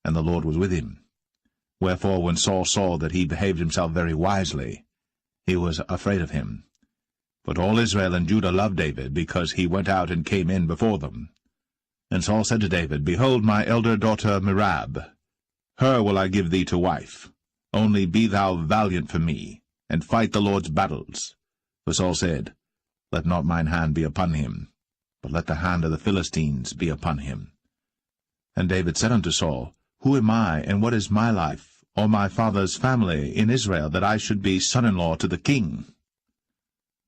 and the Lord was with him. Wherefore, when Saul saw that he behaved himself very wisely, he was afraid of him. But all Israel and Judah loved David, because he went out and came in before them. And Saul said to David, Behold my elder daughter Merab, her will I give thee to wife. Only be thou valiant for me, and fight the Lord's battles. For Saul said, Let not mine hand be upon him, but let the hand of the Philistines be upon him. And David said unto Saul, Who am I, and what is my life, or my father's family in Israel, that I should be son-in-law to the king?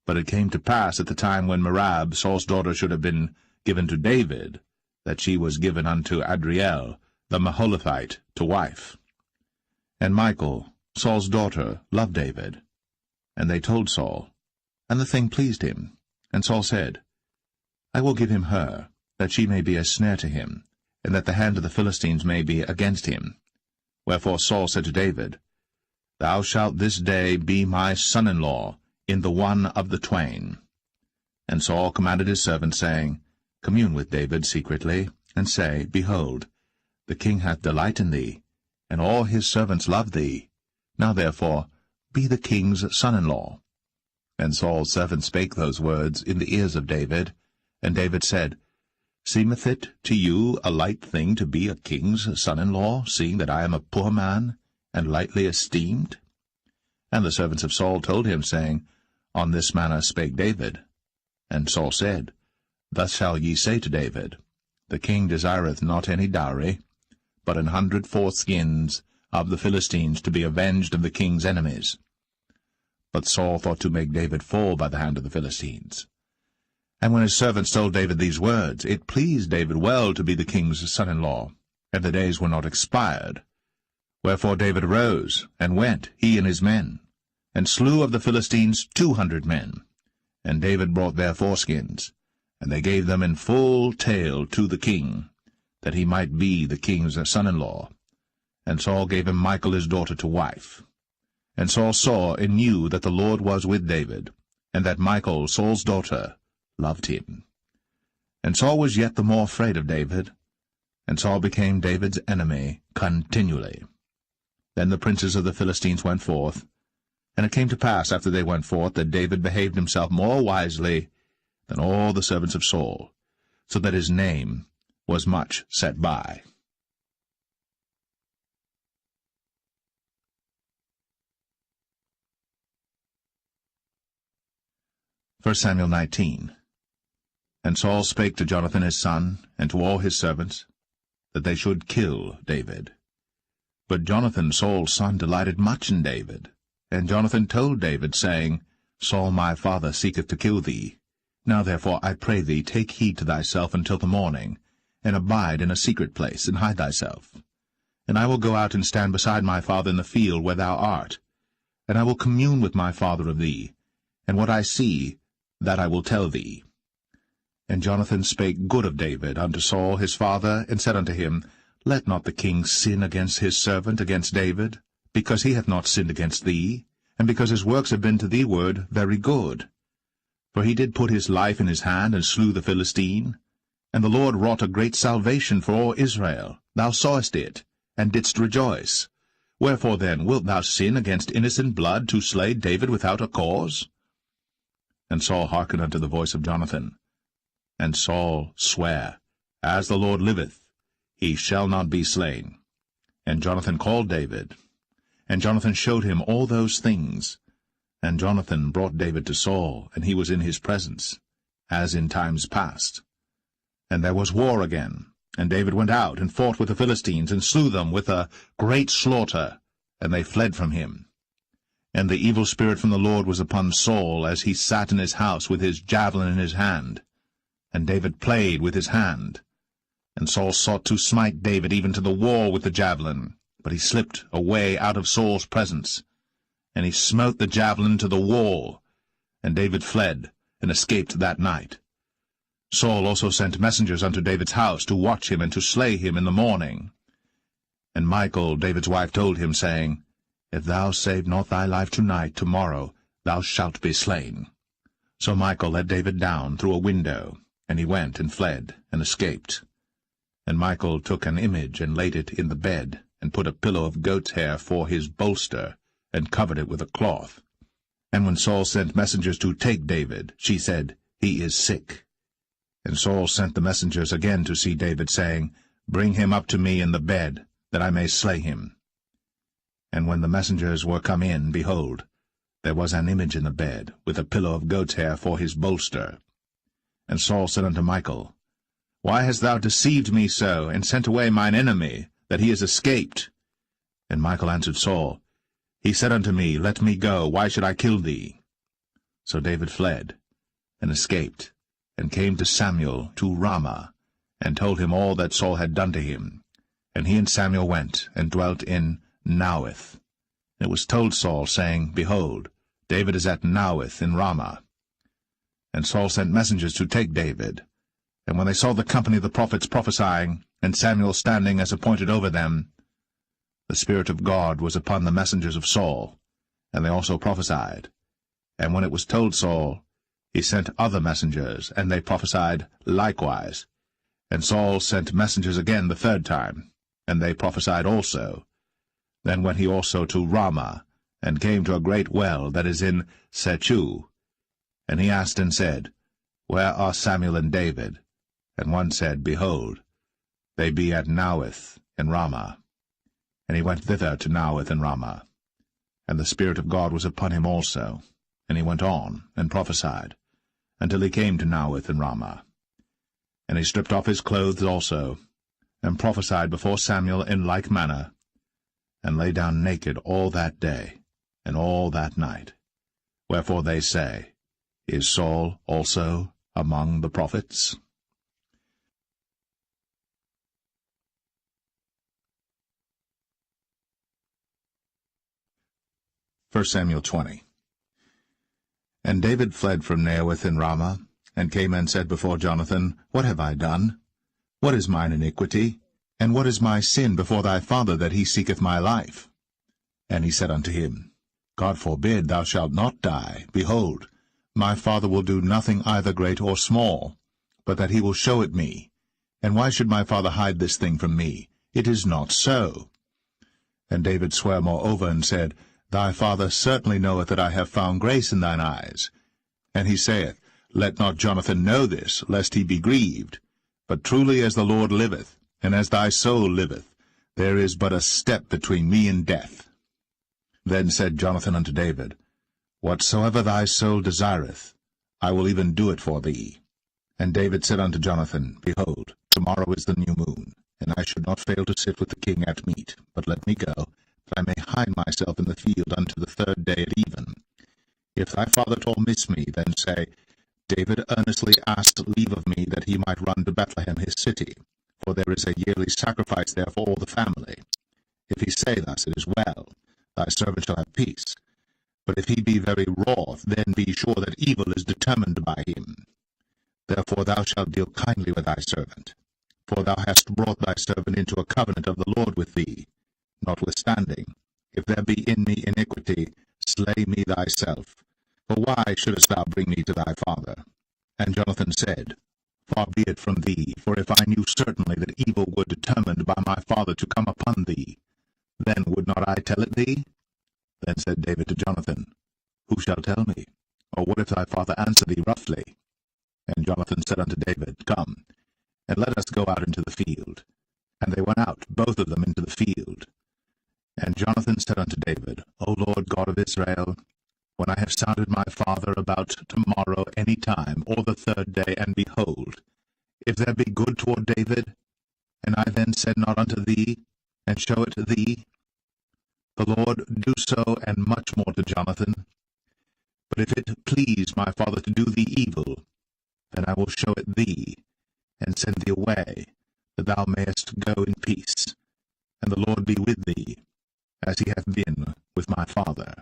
But it came to pass at the time when Merab, Saul's daughter, should have been given to David, that she was given unto Adriel, the Maholathite, to wife. And Michal, Saul's daughter, loved David. And they told Saul, and the thing pleased him. And Saul said, I will give him her, that she may be a snare to him, and that the hand of the Philistines may be against him. Wherefore Saul said to David, Thou shalt this day be my son-in-law in the one of the twain. And Saul commanded his servants, saying, Commune with David secretly, and say, Behold, the king hath delight in thee, and all his servants love thee. Now therefore be the king's son-in-law. And Saul's servant spake those words in the ears of David. And David said, Seemeth it to you a light thing to be a king's son-in-law, seeing that I am a poor man, and lightly esteemed? And the servants of Saul told him, saying, On this manner spake David. And Saul said, Thus shall ye say to David, The king desireth not any dowry, but 100 foreskins of the Philistines to be avenged of the king's enemies. But Saul thought to make David fall by the hand of the Philistines. And when his servants told David these words, it pleased David well to be the king's son-in-law, and the days were not expired. Wherefore David arose, and went, he and his men, and slew of the Philistines 200 men. And David brought their foreskins, and they gave them in full tale to the king, that he might be the king's son-in-law. And Saul gave him Michal his daughter to wife. And Saul saw and knew that the Lord was with David, and that Michal, Saul's daughter, loved him. And Saul was yet the more afraid of David, and Saul became David's enemy continually. Then the princes of the Philistines went forth, And it came to pass, after they went forth, that David behaved himself more wisely than all the servants of Saul, so that his name was much set by. 1 Samuel 19. And Saul spake to Jonathan his son, and to all his servants, that they should kill David. But Jonathan Saul's son delighted much in David. And Jonathan told David, saying, Saul my father seeketh to kill thee. Now therefore I pray thee, take heed to thyself until the morning, and abide in a secret place, and hide thyself. And I will go out and stand beside my father in the field where thou art. And I will commune with my father of thee, and what I see, that I will tell thee. And Jonathan spake good of David unto Saul his father, and said unto him, Let not the king sin against his servant, against David, because he hath not sinned against thee, and because his works have been to thee ward very good. For he did put his life in his hand, and slew the Philistine. And the Lord wrought a great salvation for all Israel. Thou sawest it, and didst rejoice. Wherefore then wilt thou sin against innocent blood, to slay David without a cause? And Saul hearkened unto the voice of Jonathan. And Saul sware, As the Lord liveth, he shall not be slain. And Jonathan called David. And Jonathan showed him all those things. And Jonathan brought David to Saul, and he was in his presence, as in times past. And there was war again. And David went out, and fought with the Philistines, and slew them with a great slaughter, and they fled from him. And the evil spirit from the Lord was upon Saul, as he sat in his house with his javelin in his hand. And David played with his hand. And Saul sought to smite David even to the wall with the javelin, but he slipped away out of Saul's presence. And he smote the javelin to the wall, and David fled, and escaped that night. Saul also sent messengers unto David's house, to watch him, and to slay him in the morning. And Michal, David's wife, told him, saying, If thou save not thy life tonight, tomorrow thou shalt be slain. So Michal let David down through a window, and he went and fled, and escaped. And Michal took an image, and laid it in the bed, and put a pillow of goat's hair for his bolster, and covered it with a cloth. And when Saul sent messengers to take David, she said, He is sick. And Saul sent the messengers again to see David, saying, Bring him up to me in the bed, that I may slay him. And when the messengers were come in, behold, there was an image in the bed, with a pillow of goat's hair for his bolster. And Saul said unto Michal, Why hast thou deceived me so, and sent away mine enemy, that he is escaped? And Michal answered Saul, He said unto me, Let me go, why should I kill thee? So David fled, and escaped, and came to Samuel to Ramah, and told him all that Saul had done to him. And he and Samuel went, and dwelt in Naueth. And it was told Saul, saying, Behold, David is at Naueth in Ramah. And Saul sent messengers to take David. And when they saw the company of the prophets prophesying, and Samuel standing as appointed over them, the Spirit of God was upon the messengers of Saul, and they also prophesied. And when it was told Saul, he sent other messengers, and they prophesied likewise. And Saul sent messengers again the third time, and they prophesied also. Then went he also to Ramah, and came to a great well that is in Sechu. And he asked and said, Where are Samuel and David? And one said, Behold, they be at Naueth in Ramah. And he went thither to Naueth in Ramah. And the Spirit of God was upon him also. And he went on, and prophesied, until he came to Naueth in Ramah. And he stripped off his clothes also, and prophesied before Samuel in like manner, and lay down naked all that day, and all that night. Wherefore they say, Is Saul also among the prophets? First Samuel 20. And David fled from Naueth in Ramah, and came and said before Jonathan, What have I done? What is mine iniquity? And what is my sin before thy father, that he seeketh my life? And he said unto him, God forbid, thou shalt not die. Behold, my father will do nothing either great or small, but that he will show it me. And why should my father hide this thing from me? It is not so. And David sware moreover, and said, Thy father certainly knoweth that I have found grace in thine eyes. And he saith, Let not Jonathan know this, lest he be grieved. But truly as the Lord liveth, and as thy soul liveth, there is but a step between me and death. Then said Jonathan unto David, Whatsoever thy soul desireth, I will even do it for thee. And David said unto Jonathan, Behold, tomorrow is the new moon, and I should not fail to sit with the king at meat, but let me go, that I may hide myself in the field unto the third day at even. If thy father miss me, then say, David earnestly asked leave of me that he might run to Bethlehem his city, for there is a yearly sacrifice there for all the family. If he say thus, it is well, thy servant shall have peace. But if he be very wroth, then be sure that evil is determined by him. Therefore thou shalt deal kindly with thy servant, for thou hast brought thy servant into a covenant of the Lord with thee. Notwithstanding, if there be in me iniquity, slay me thyself. For why shouldest thou bring me to thy father? And Jonathan said, Far be it from thee, for if I knew certainly that evil were determined by my father to come upon thee, then would not I tell it thee? Then said David to Jonathan, Who shall tell me? Or what if thy father answer thee roughly? And Jonathan said unto David, Come, and let us go out into the field. And they went out, both of them, into the field. And Jonathan said unto David, O Lord God of Israel, when I have sounded my father about tomorrow any time, or the third day, and behold, if there be good toward David, and I then said not unto thee, and show it to thee, the Lord do so, and much more to Jonathan. But if it please my father to do thee evil, then I will show it thee, and send thee away, that thou mayest go in peace, and the Lord be with thee, as he hath been with my father.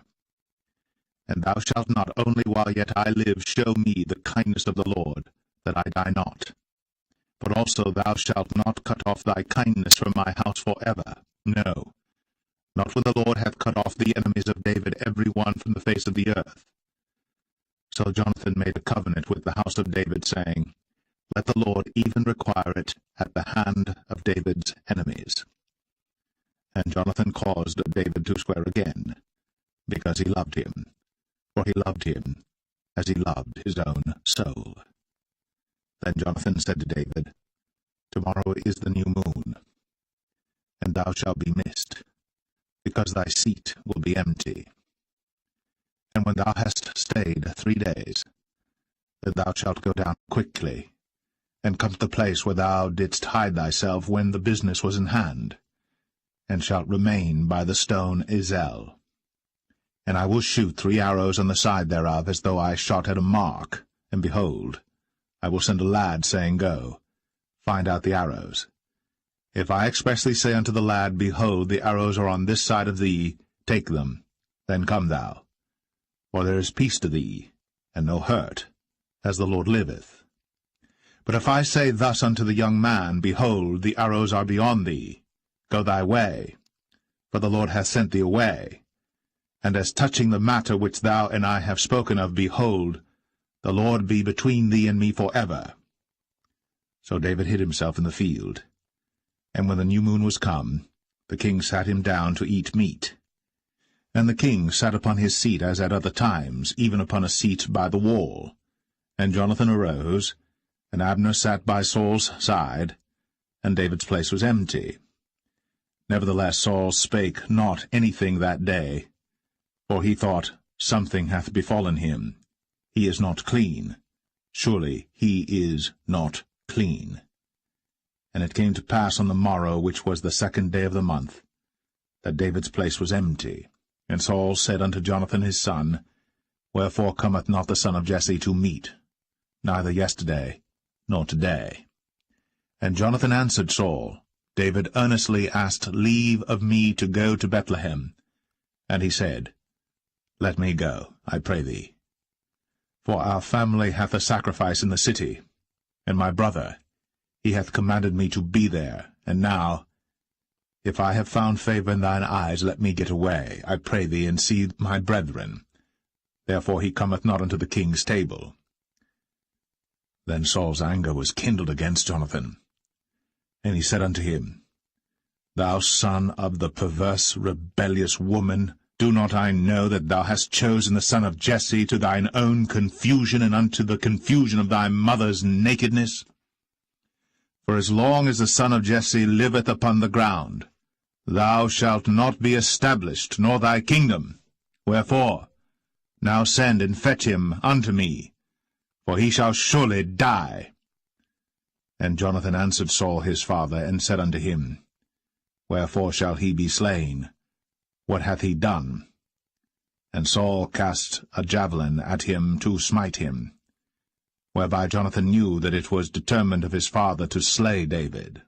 And thou shalt not only while yet I live show me the kindness of the Lord, that I die not, but also thou shalt not cut off thy kindness from my house forever, no, not when the Lord hath cut off the enemies of David every one from the face of the earth. So Jonathan made a covenant with the house of David, saying, Let the Lord even require it at the hand of David's enemies. And Jonathan caused David to swear again, because he loved him, for he loved him as he loved his own soul. Then Jonathan said to David, Tomorrow is the new moon, and thou shalt be missed, because thy seat will be empty. And when thou hast stayed 3 days, then thou shalt go down quickly, and come to the place where thou didst hide thyself when the business was in hand, and shalt remain by the stone Zelle. And I will shoot 3 arrows on the side thereof, as though I shot at a mark, and behold, I will send a lad, saying, Go, find out the arrows. If I expressly say unto the lad, Behold, the arrows are on this side of thee, take them, then come thou. For there is peace to thee, and no hurt, as the Lord liveth. But if I say thus unto the young man, Behold, the arrows are beyond thee, go thy way, for the Lord hath sent thee away. And as touching the matter which thou and I have spoken of, behold, the Lord be between thee and me forever. So David hid himself in the field. And when the new moon was come, the king sat him down to eat meat. And the king sat upon his seat as at other times, even upon a seat by the wall. And Jonathan arose, and Abner sat by Saul's side, and David's place was empty. Nevertheless Saul spake not anything that day, for he thought, Something hath befallen him. He is not clean. Surely he is not clean. And it came to pass on the morrow, which was the 2nd day of the month, that David's place was empty. And Saul said unto Jonathan his son, Wherefore cometh not the son of Jesse to meat, neither yesterday, nor today? And Jonathan answered Saul, David earnestly asked leave of me to go to Bethlehem. And he said, Let me go, I pray thee. For our family hath a sacrifice in the city, and my brother, he hath commanded me to be there. And now, if I have found favour in thine eyes, let me get away, I pray thee, and see my brethren. Therefore he cometh not unto the king's table. Then Saul's anger was kindled against Jonathan. And he said unto him, Thou son of the perverse, rebellious woman, Do not I know that thou hast chosen the son of Jesse to thine own confusion, and unto the confusion of thy mother's nakedness? For as long as the son of Jesse liveth upon the ground, thou shalt not be established, nor thy kingdom. Wherefore, now send and fetch him unto me, for he shall surely die. And Jonathan answered Saul his father, and said unto him, Wherefore shall he be slain? What hath he done? And Saul cast a javelin at him to smite him, whereby Jonathan knew that it was determined of his father to slay David.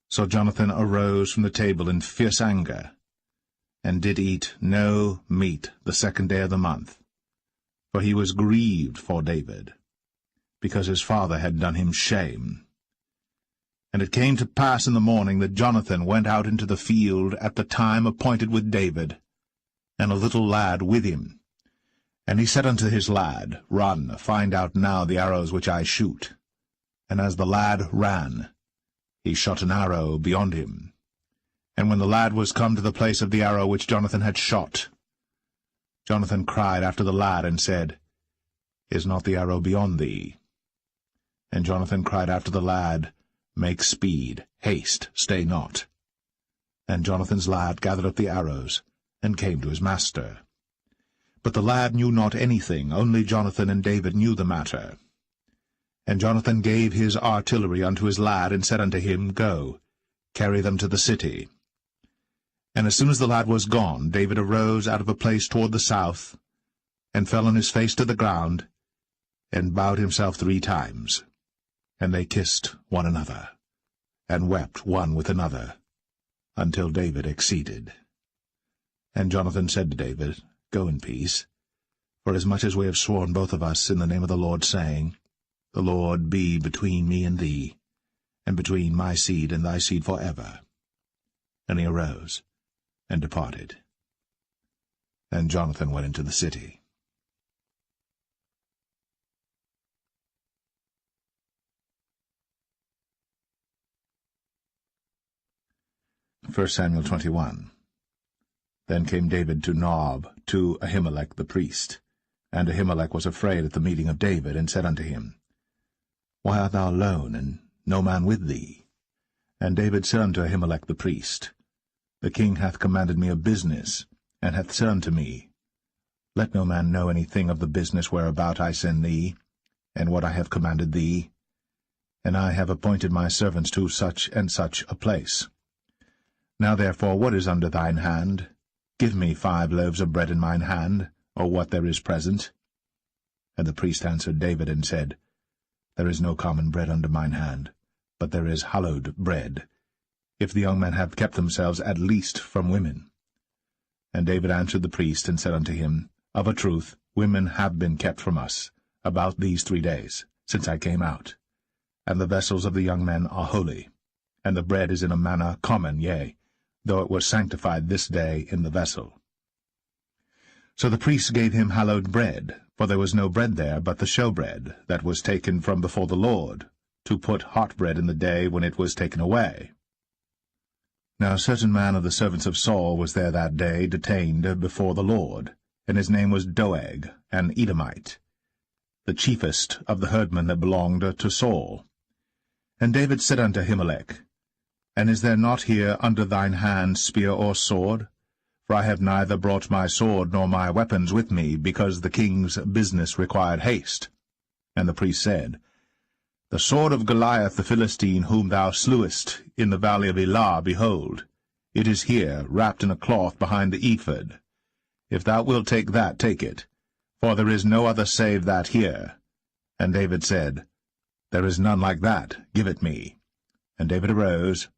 So Jonathan arose from the table in fierce anger, and did eat no meat the 2nd day of the month, for he was grieved for David, because his father had done him shame. And it came to pass in the morning that Jonathan went out into the field at the time appointed with David, and a little lad with him. And he said unto his lad, Run, find out now the arrows which I shoot. And as the lad ran, he shot an arrow beyond him. And when the lad was come to the place of the arrow which Jonathan had shot, Jonathan cried after the lad, and said, Is not the arrow beyond thee? And Jonathan cried after the lad, Make speed, haste, stay not. And Jonathan's lad gathered up the arrows, and came to his master. But the lad knew not anything, only Jonathan and David knew the matter. And Jonathan gave his artillery unto his lad, and said unto him, Go, carry them to the city. And as soon as the lad was gone, David arose out of a place toward the south, and fell on his face to the ground, and bowed himself 3 times. And they kissed one another, and wept one with another, until David exceeded. And Jonathan said to David, Go in peace, forasmuch as we have sworn both of us in the name of the Lord, saying, The Lord be between me and thee, and between my seed and thy seed forever. And he arose, and departed. And Jonathan went into the city. 1 Samuel 21. Then came David to Nob, to Ahimelech the priest. And Ahimelech was afraid at the meeting of David, and said unto him, Why art thou alone, and no man with thee? And David said unto Ahimelech the priest, The king hath commanded me a business, and hath said unto me, Let no man know anything of the business whereabout I send thee, and what I have commanded thee. And I have appointed my servants to such and such a place. Now therefore, what is under thine hand? Give me 5 loaves of bread in mine hand, or what there is present. And the priest answered David, and said, There is no common bread under mine hand, but there is hallowed bread, if the young men have kept themselves at least from women. And David answered the priest, and said unto him, Of a truth, women have been kept from us, about these 3 days, since I came out. And the vessels of the young men are holy, and the bread is in a manner common, yea, though it was sanctified this day in the vessel. So the priests gave him hallowed bread, for there was no bread there but the showbread, that was taken from before the Lord, to put hot bread in the day when it was taken away. Now a certain man of the servants of Saul was there that day, detained before the Lord, and his name was Doeg, an Edomite, the chiefest of the herdmen that belonged to Saul. And David said unto Ahimelech, And is there not here under thine hand spear or sword? For I have neither brought my sword nor my weapons with me, because the king's business required haste. And the priest said, The sword of Goliath the Philistine, whom thou slewest in the valley of Elah, behold, it is here, wrapped in a cloth behind the ephod. If thou wilt take that, take it, for there is no other save that here. And David said, There is none like that, give it me. And David arose,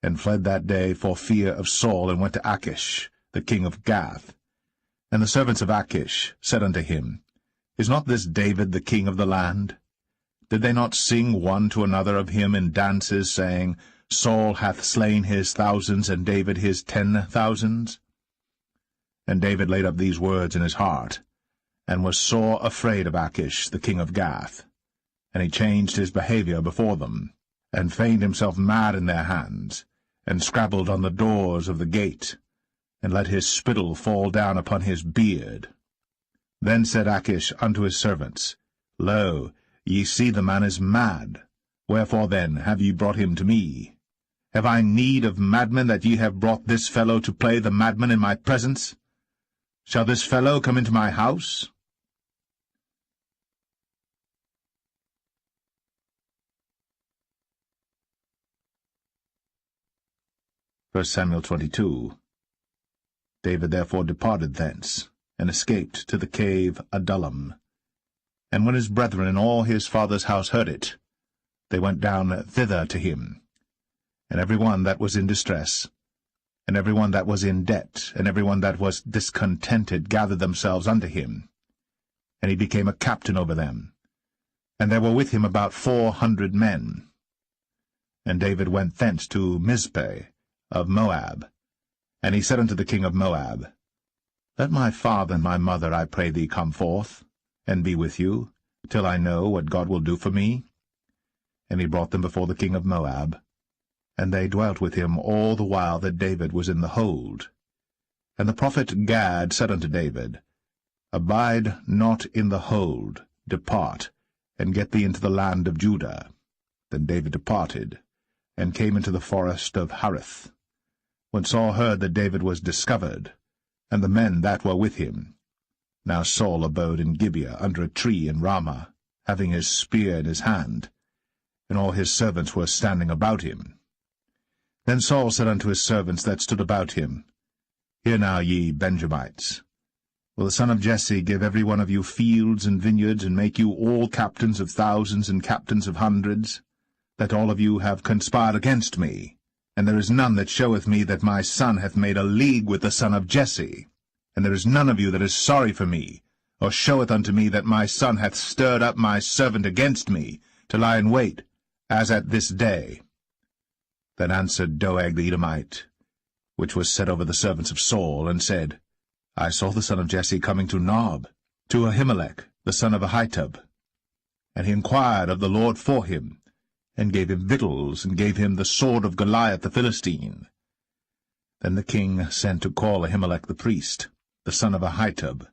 and fled that day for fear of Saul, and went to Achish, the king of Gath. And the servants of Achish said unto him, Is not this David the king of the land? Did they not sing one to another of him in dances, saying, Saul hath slain his thousands, and David his 10,000s? And David laid up these words in his heart, and was sore afraid of Achish, the king of Gath. And he changed his behavior before them, and feigned himself mad in their hands, and scrabbled on the doors of the gate. and let his spittle fall down upon his beard. Then said Achish unto his servants, Lo, ye see the man is mad. Wherefore then have ye brought him to me? Have I need of madmen, that ye have brought this fellow to play the madman in my presence? Shall this fellow come into my house? First Samuel 22. David therefore departed thence, and escaped to the cave Adullam. And when his brethren and all his father's house heard it, they went down thither to him. And every one that was in distress, and every one that was in debt, and every one that was discontented gathered themselves unto him. And he became a captain over them. And there were with him about 400 men. And David went thence to Mizpeh of Moab. And he said unto the king of Moab, Let my father and my mother, I pray thee, come forth, and be with you, till I know what God will do for me. And he brought them before the king of Moab, and they dwelt with him all the while that David was in the hold. And the prophet Gad said unto David, Abide not in the hold, depart, and get thee into the land of Judah. Then David departed, and came into the forest of Hareth. When Saul heard that David was discovered, and the men that were with him. Now Saul abode in Gibeah under a tree in Ramah, having his spear in his hand, and all his servants were standing about him. Then Saul said unto his servants that stood about him, Hear now, ye Benjamites, will the son of Jesse give every one of you fields and vineyards, and make you all captains of thousands and captains of hundreds, that all of you have conspired against me? And there is none that showeth me that my son hath made a league with the son of Jesse. And there is none of you that is sorry for me, or showeth unto me that my son hath stirred up my servant against me, to lie in wait, as at this day. Then answered Doeg the Edomite, which was set over the servants of Saul, and said, I saw the son of Jesse coming to Nob, to Ahimelech, the son of Ahitub. And he inquired of the Lord for him, and gave him victuals, and gave him the sword of Goliath the Philistine. Then the king sent to call Ahimelech the priest, the son of Ahitub,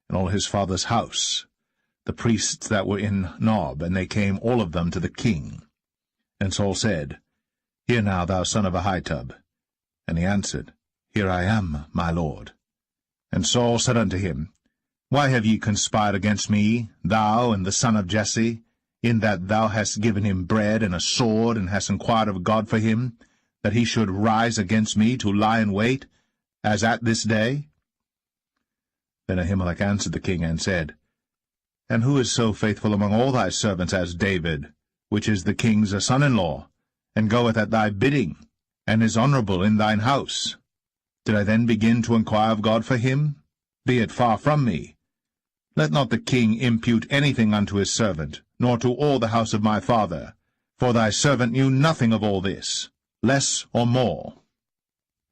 and all his father's house, the priests that were in Nob, and they came all of them to the king. And Saul said, Hear now, thou son of Ahitub. And he answered, Here I am, my lord. And Saul said unto him, Why have ye conspired against me, thou and the son of Jesse, in that thou hast given him bread and a sword, and hast inquired of God for him, that he should rise against me to lie in wait, as at this day? Then Ahimelech answered the king, and said, And who is so faithful among all thy servants as David, which is the king's son-in-law, and goeth at thy bidding, and is honorable in thine house? Did I then begin to inquire of God for him? Be it far from me. Let not the king impute anything unto his servant, nor to all the house of my father, for thy servant knew nothing of all this, less or more.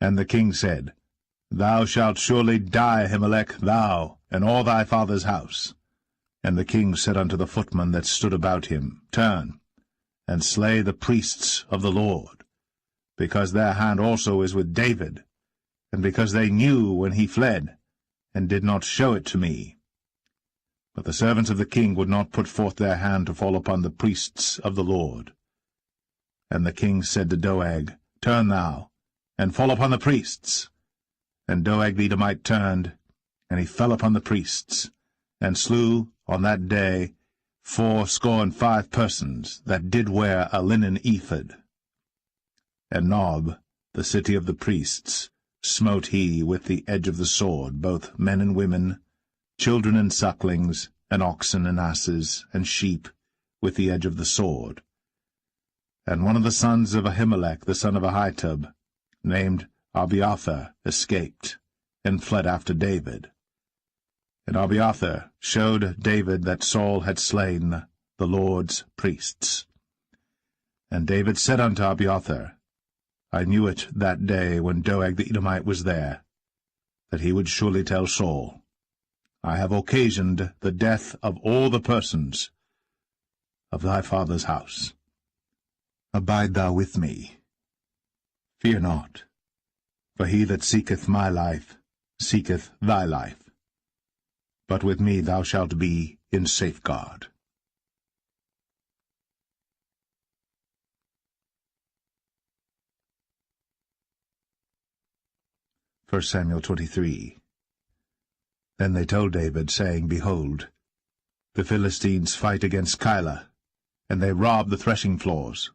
And the king said, Thou shalt surely die, Ahimelech, thou, and all thy father's house. And the king said unto the footmen that stood about him, Turn, and slay the priests of the Lord, because their hand also is with David, and because they knew when he fled, and did not show it to me. But the servants of the king would not put forth their hand to fall upon the priests of the Lord. And the king said to Doeg, Turn thou, and fall upon the priests. And Doeg the Edomite turned, and he fell upon the priests, and slew on that day 75 persons that did wear a linen ephod. And Nob, the city of the priests, smote he with the edge of the sword, both men and women, children and sucklings, and oxen and asses, and sheep, with the edge of the sword. And one of the sons of Ahimelech, the son of Ahitub, named Abiathar, escaped, and fled after David. And Abiathar showed David that Saul had slain the Lord's priests. And David said unto Abiathar, I knew it that day when Doeg the Edomite was there, that he would surely tell Saul, I have occasioned the death of all the persons of thy father's house. Abide thou with me. Fear not, For he that seeketh my life seeketh thy life. But with me thou shalt be in safeguard. 1 Samuel 23. Then they told David, saying, Behold, the Philistines fight against Keilah, and they rob the threshing floors.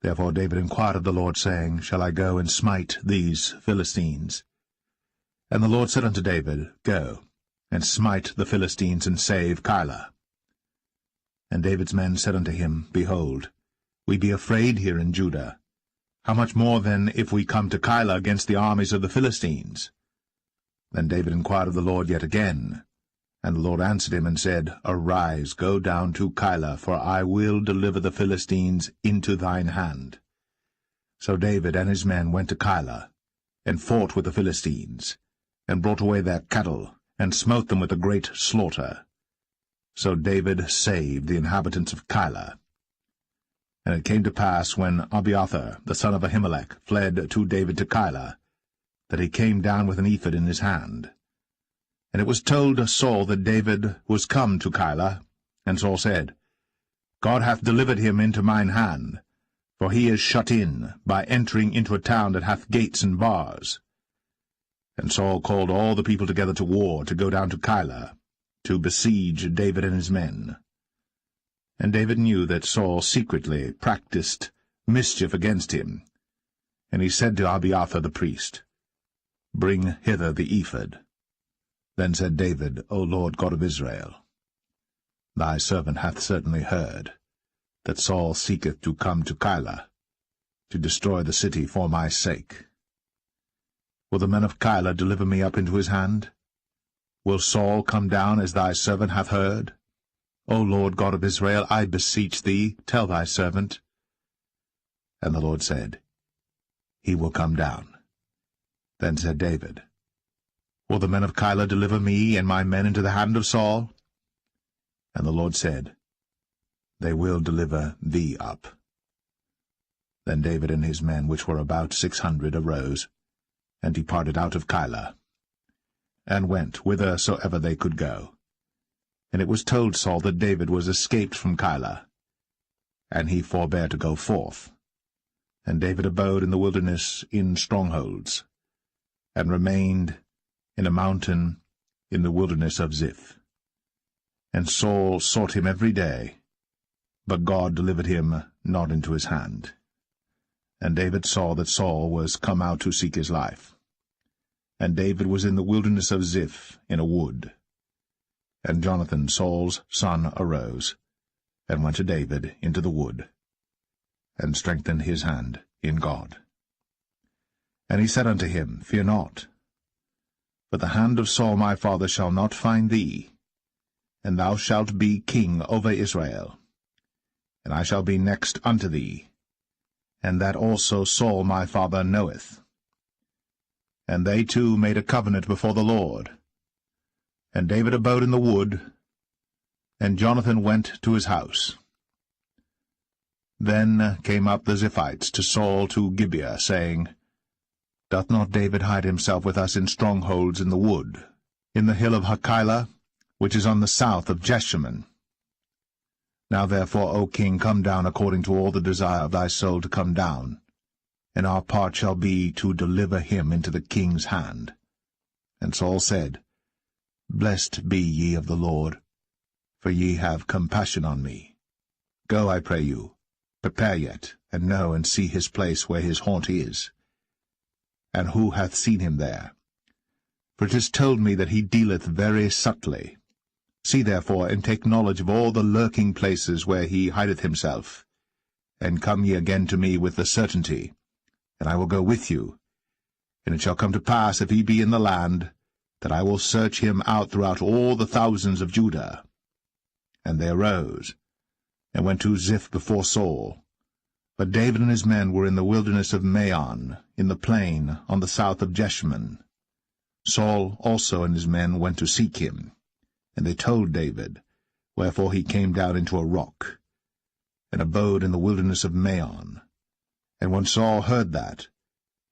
Therefore David inquired of the Lord, saying, Shall I go and smite these Philistines? And the Lord said unto David, Go, and smite the Philistines, and save Keilah. And David's men said unto him, Behold, we be afraid here in Judah. How much more then if we come to Keilah against the armies of the Philistines? Then David inquired of the Lord yet again. And the Lord answered him and said, Arise, go down to Keilah, for I will deliver the Philistines into thine hand. So David and his men went to Keilah, and fought with the Philistines, and brought away their cattle, and smote them with a great slaughter. So David saved the inhabitants of Keilah. And it came to pass, when Abiathar, the son of Ahimelech, fled to David to Keilah, that he came down with an ephod in his hand. And it was told Saul that David was come to Keilah, and Saul said, God hath delivered him into mine hand, for he is shut in, by entering into a town that hath gates and bars. And Saul called all the people together to war, to go down to Keilah, to besiege David and his men. And David knew that Saul secretly practiced mischief against him. And he said to Abiathar the priest, Bring hither the ephod. Then said David, O Lord God of Israel, Thy servant hath certainly heard that Saul seeketh to come to Keilah, to destroy the city for my sake. Will the men of Keilah deliver me up into his hand? Will Saul come down as thy servant hath heard? O Lord God of Israel, I beseech thee, tell thy servant. And the Lord said, He will come down. Then said David, Will the men of Keilah deliver me and my men into the hand of Saul? And the Lord said, They will deliver thee up. Then David and his men, which were about 600, arose, and departed out of Keilah, and went whithersoever they could go. And it was told Saul that David was escaped from Keilah, and he forbare to go forth. And David abode in the wilderness in strongholds, and remained in a mountain in the wilderness of Ziph. And Saul sought him every day, but God delivered him not into his hand. And David saw that Saul was come out to seek his life. And David was in the wilderness of Ziph in a wood. And Jonathan, Saul's son, arose, and went to David into the wood, and strengthened his hand in God. And he said unto him, Fear not, but the hand of Saul my father shall not find thee, and thou shalt be king over Israel, and I shall be next unto thee, and that also Saul my father knoweth. And they two made a covenant before the Lord. And David abode in the wood, and Jonathan went to his house. Then came up the Ziphites to Saul to Gibeah, saying, Doth not David hide himself with us in strongholds in the wood, in the hill of Hachilah, which is on the south of Jeshimon? Now therefore, O king, come down according to all the desire of thy soul to come down, and our part shall be to deliver him into the king's hand. And Saul said, Blessed be ye of the Lord, for ye have compassion on me. Go, I pray you, prepare yet, and know and see his place where his haunt is, and who hath seen him there. For it is told me that he dealeth very subtly. See therefore, and take knowledge of all the lurking places where he hideth himself, and come ye again to me with the certainty, and I will go with you. And it shall come to pass, if he be in the land, that I will search him out throughout all the thousands of Judah. And they arose, and went to Ziph before Saul. But David and his men were in the wilderness of Maon, in the plain on the south of Jeshimon. Saul also and his men went to seek him, and they told David, wherefore he came down into a rock, and abode in the wilderness of Maon. And when Saul heard that,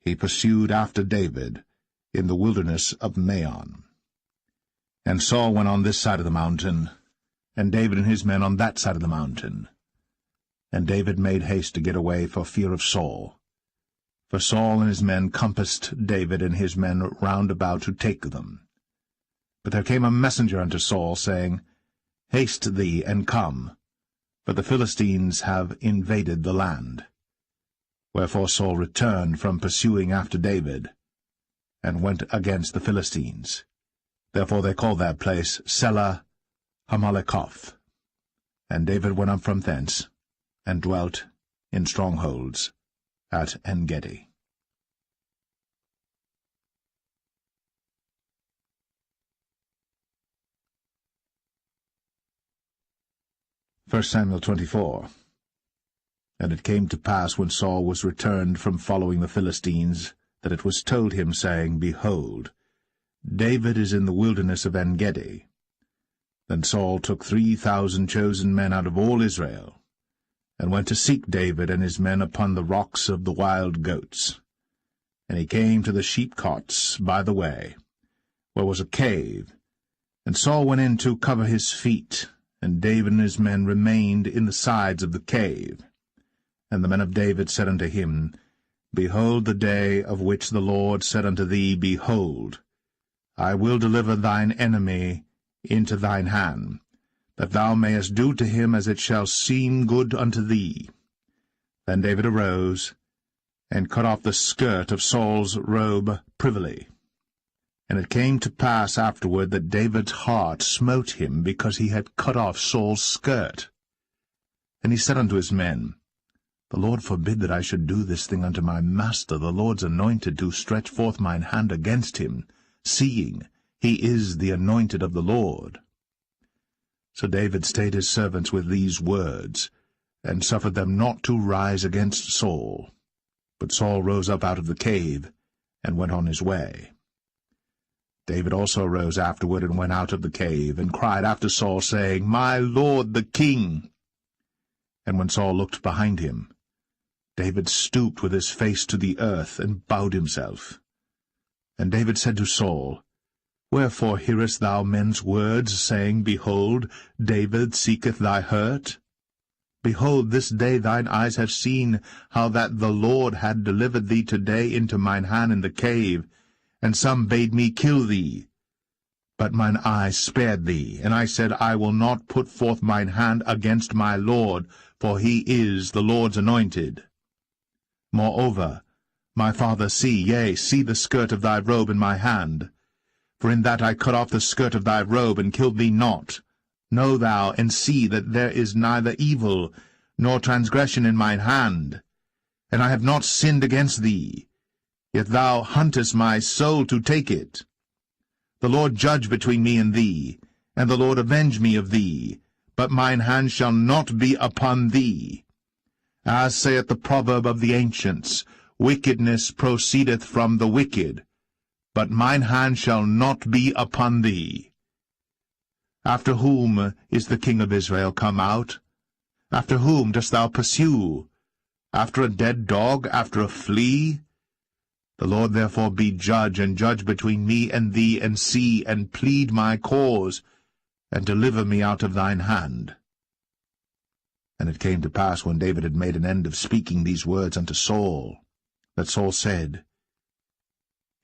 he pursued after David in the wilderness of Maon. And Saul went on this side of the mountain, and David and his men on that side of the mountain. And David made haste to get away for fear of Saul. For Saul and his men compassed David and his men round about to take them. But there came a messenger unto Saul, saying, Haste thee, and come, for the Philistines have invaded the land. Wherefore Saul returned from pursuing after David, and went against the Philistines. Therefore they called that place Selah Hamalekoth. And David went up from thence, and dwelt in strongholds at En-gedi. 1 Samuel 24. And it came to pass, when Saul was returned from following the Philistines, that it was told him, saying, Behold, David is in the wilderness of En-gedi. Then Saul took 3,000 chosen men out of all Israel, and went to seek David and his men upon the rocks of the wild goats. And he came to the sheepcotes by the way, where was a cave. And Saul went in to cover his feet, and David and his men remained in the sides of the cave. And the men of David said unto him, Behold the day of which the Lord said unto thee, Behold, I will deliver thine enemy into thine hand, that thou mayest do to him as it shall seem good unto thee. Then David arose, and cut off the skirt of Saul's robe privily. And it came to pass afterward that David's heart smote him, because he had cut off Saul's skirt. And he said unto his men, The Lord forbid that I should do this thing unto my master, the Lord's anointed, to stretch forth mine hand against him, seeing he is the anointed of the Lord. So David stayed his servants with these words, and suffered them not to rise against Saul. But Saul rose up out of the cave, and went on his way. David also rose afterward, and went out of the cave, and cried after Saul, saying, My lord the king. And when Saul looked behind him, David stooped with his face to the earth, and bowed himself. And David said to Saul, Wherefore hearest thou men's words, saying, Behold, David seeketh thy hurt? Behold, this day thine eyes have seen how that the Lord had delivered thee today into mine hand in the cave, and some bade me kill thee. But mine eye spared thee, and I said, I will not put forth mine hand against my Lord, for he is the Lord's anointed. Moreover, my father, see the skirt of thy robe in my hand. For in that I cut off the skirt of thy robe, and killed thee not. Know thou, and see that there is neither evil nor transgression in mine hand, and I have not sinned against thee. Yet thou huntest my soul to take it. The Lord judge between me and thee, and the Lord avenge me of thee, but mine hand shall not be upon thee. As saith the proverb of the ancients, Wickedness proceedeth from the wicked, but mine hand shall not be upon thee. After whom is the king of Israel come out? After whom dost thou pursue? After a dead dog, after a flea? The Lord therefore be judge, and judge between me and thee, and see, and plead my cause, and deliver me out of thine hand. And it came to pass, when David had made an end of speaking these words unto Saul, that Saul said,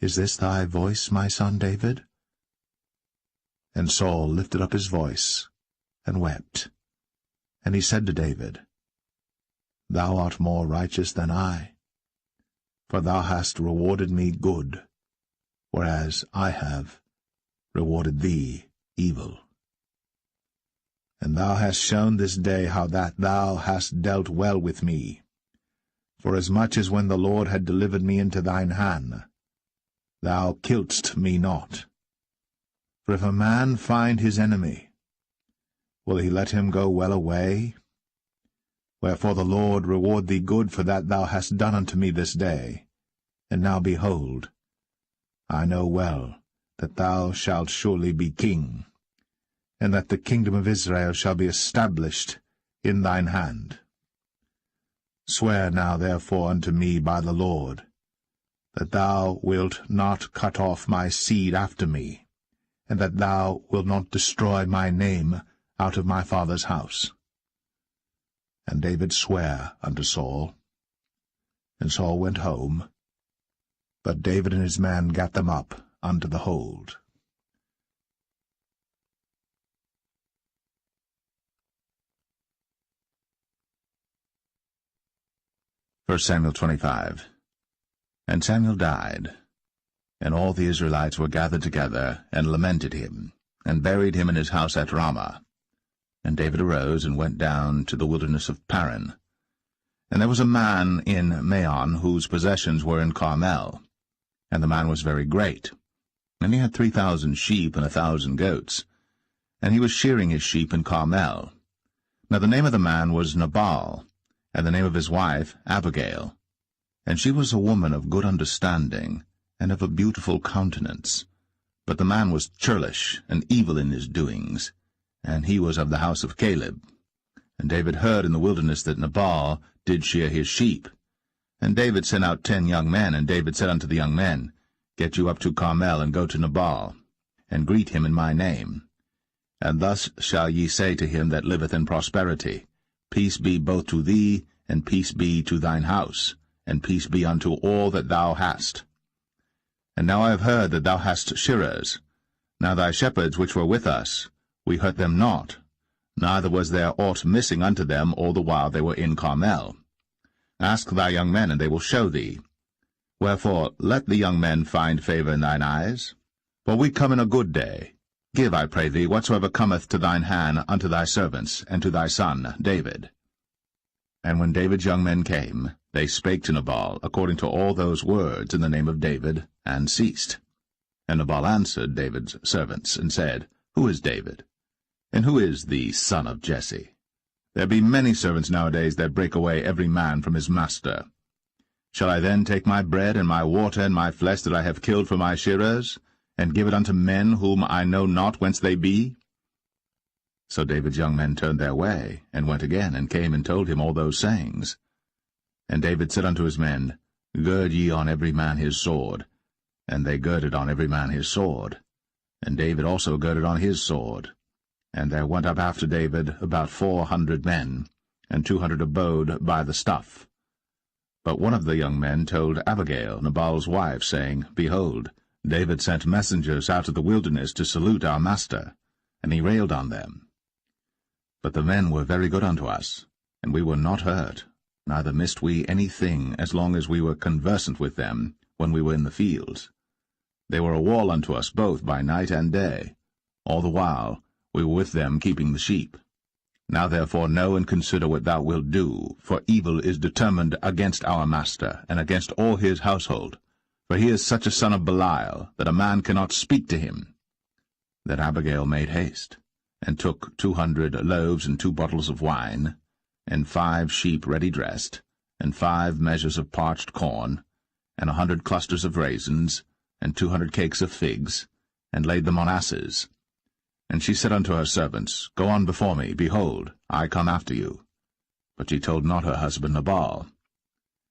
Is this thy voice, my son David? And Saul lifted up his voice, and wept. And he said to David, Thou art more righteous than I, for thou hast rewarded me good, whereas I have rewarded thee evil. And thou hast shown this day how that thou hast dealt well with me, forasmuch as when the Lord had delivered me into thine hand, thou killedst me not. For if a man find his enemy, will he let him go well away? Wherefore the Lord reward thee good for that thou hast done unto me this day. And now behold, I know well that thou shalt surely be king, and that the kingdom of Israel shall be established in thine hand. Swear now therefore unto me by the Lord, that thou wilt not cut off my seed after me, and that thou wilt not destroy my name out of my father's house. And David sware unto Saul. And Saul went home, but David and his men gat them up unto the hold. First Samuel 25. And Samuel died, and all the Israelites were gathered together, and lamented him, and buried him in his house at Ramah. And David arose, and went down to the wilderness of Paran. And there was a man in Maon, whose possessions were in Carmel. And the man was very great. And he had 3,000 sheep and 1,000 goats. And he was shearing his sheep in Carmel. Now the name of the man was Nabal, and the name of his wife Abigail. And she was a woman of good understanding, and of a beautiful countenance. But the man was churlish, and evil in his doings, and he was of the house of Caleb. And David heard in the wilderness that Nabal did shear his sheep. And David sent out 10 young men, and David said unto the young men, Get you up to Carmel, and go to Nabal, and greet him in my name. And thus shall ye say to him that liveth in prosperity, Peace be both to thee, and peace be to thine house, and peace be unto all that thou hast. And now I have heard that thou hast shearers. Now thy shepherds which were with us, we hurt them not, neither was there aught missing unto them all the while they were in Carmel. Ask thy young men, and they will show thee. Wherefore let the young men find favour in thine eyes. For we come in a good day. Give, I pray thee, whatsoever cometh to thine hand unto thy servants, and to thy son David. And when David's young men came, they spake to Nabal according to all those words in the name of David, and ceased. And Nabal answered David's servants, and said, Who is David? And who is the son of Jesse? There be many servants nowadays that break away every man from his master. Shall I then take my bread and my water and my flesh that I have killed for my shearers, and give it unto men whom I know not whence they be? So David's young men turned their way, and went again, and came and told him all those sayings. And David said unto his men, Gird ye on every man his sword. And they girded on every man his sword. And David also girded on his sword. And there went up after David about 400 men, and 200 abode by the stuff. But one of the young men told Abigail, Nabal's wife, saying, Behold, David sent messengers out of the wilderness to salute our master, and he railed on them. But the men were very good unto us, and we were not hurt, neither missed we any thing as long as we were conversant with them when we were in the fields. They were a wall unto us both by night and day. All the while we were with them keeping the sheep. Now therefore know and consider what thou wilt do, for evil is determined against our master, and against all his household. For he is such a son of Belial, that a man cannot speak to him. Then Abigail made haste, and took 200 loaves and 2 bottles of wine, and 5 sheep ready dressed, and 5 measures of parched corn, and 100 clusters of raisins, and 200 cakes of figs, and laid them on asses. And she said unto her servants, Go on before me, behold, I come after you. But she told not her husband Nabal.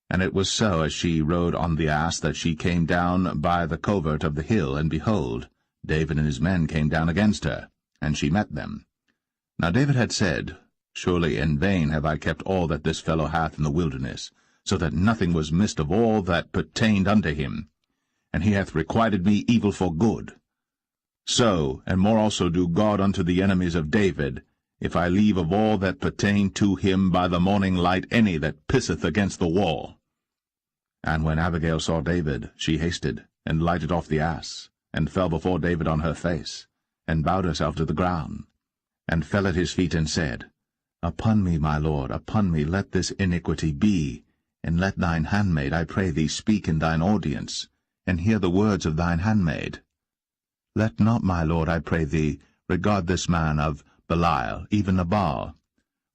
And it was so, as she rode on the ass, that she came down by the covert of the hill, and behold, David and his men came down against her, and she met them. Now David had said, Surely in vain have I kept all that this fellow hath in the wilderness, so that nothing was missed of all that pertained unto him, and he hath requited me evil for good. So, and more also do God unto the enemies of David, if I leave of all that pertain to him by the morning light any that pisseth against the wall. And when Abigail saw David, she hasted, and lighted off the ass, and fell before David on her face, and bowed herself to the ground, and fell at his feet, and said, Upon me, my lord, upon me let this iniquity be, and let thine handmaid, I pray thee, speak in thine audience, and hear the words of thine handmaid. Let not, my lord, I pray thee, regard this man of Belial, even Nabal.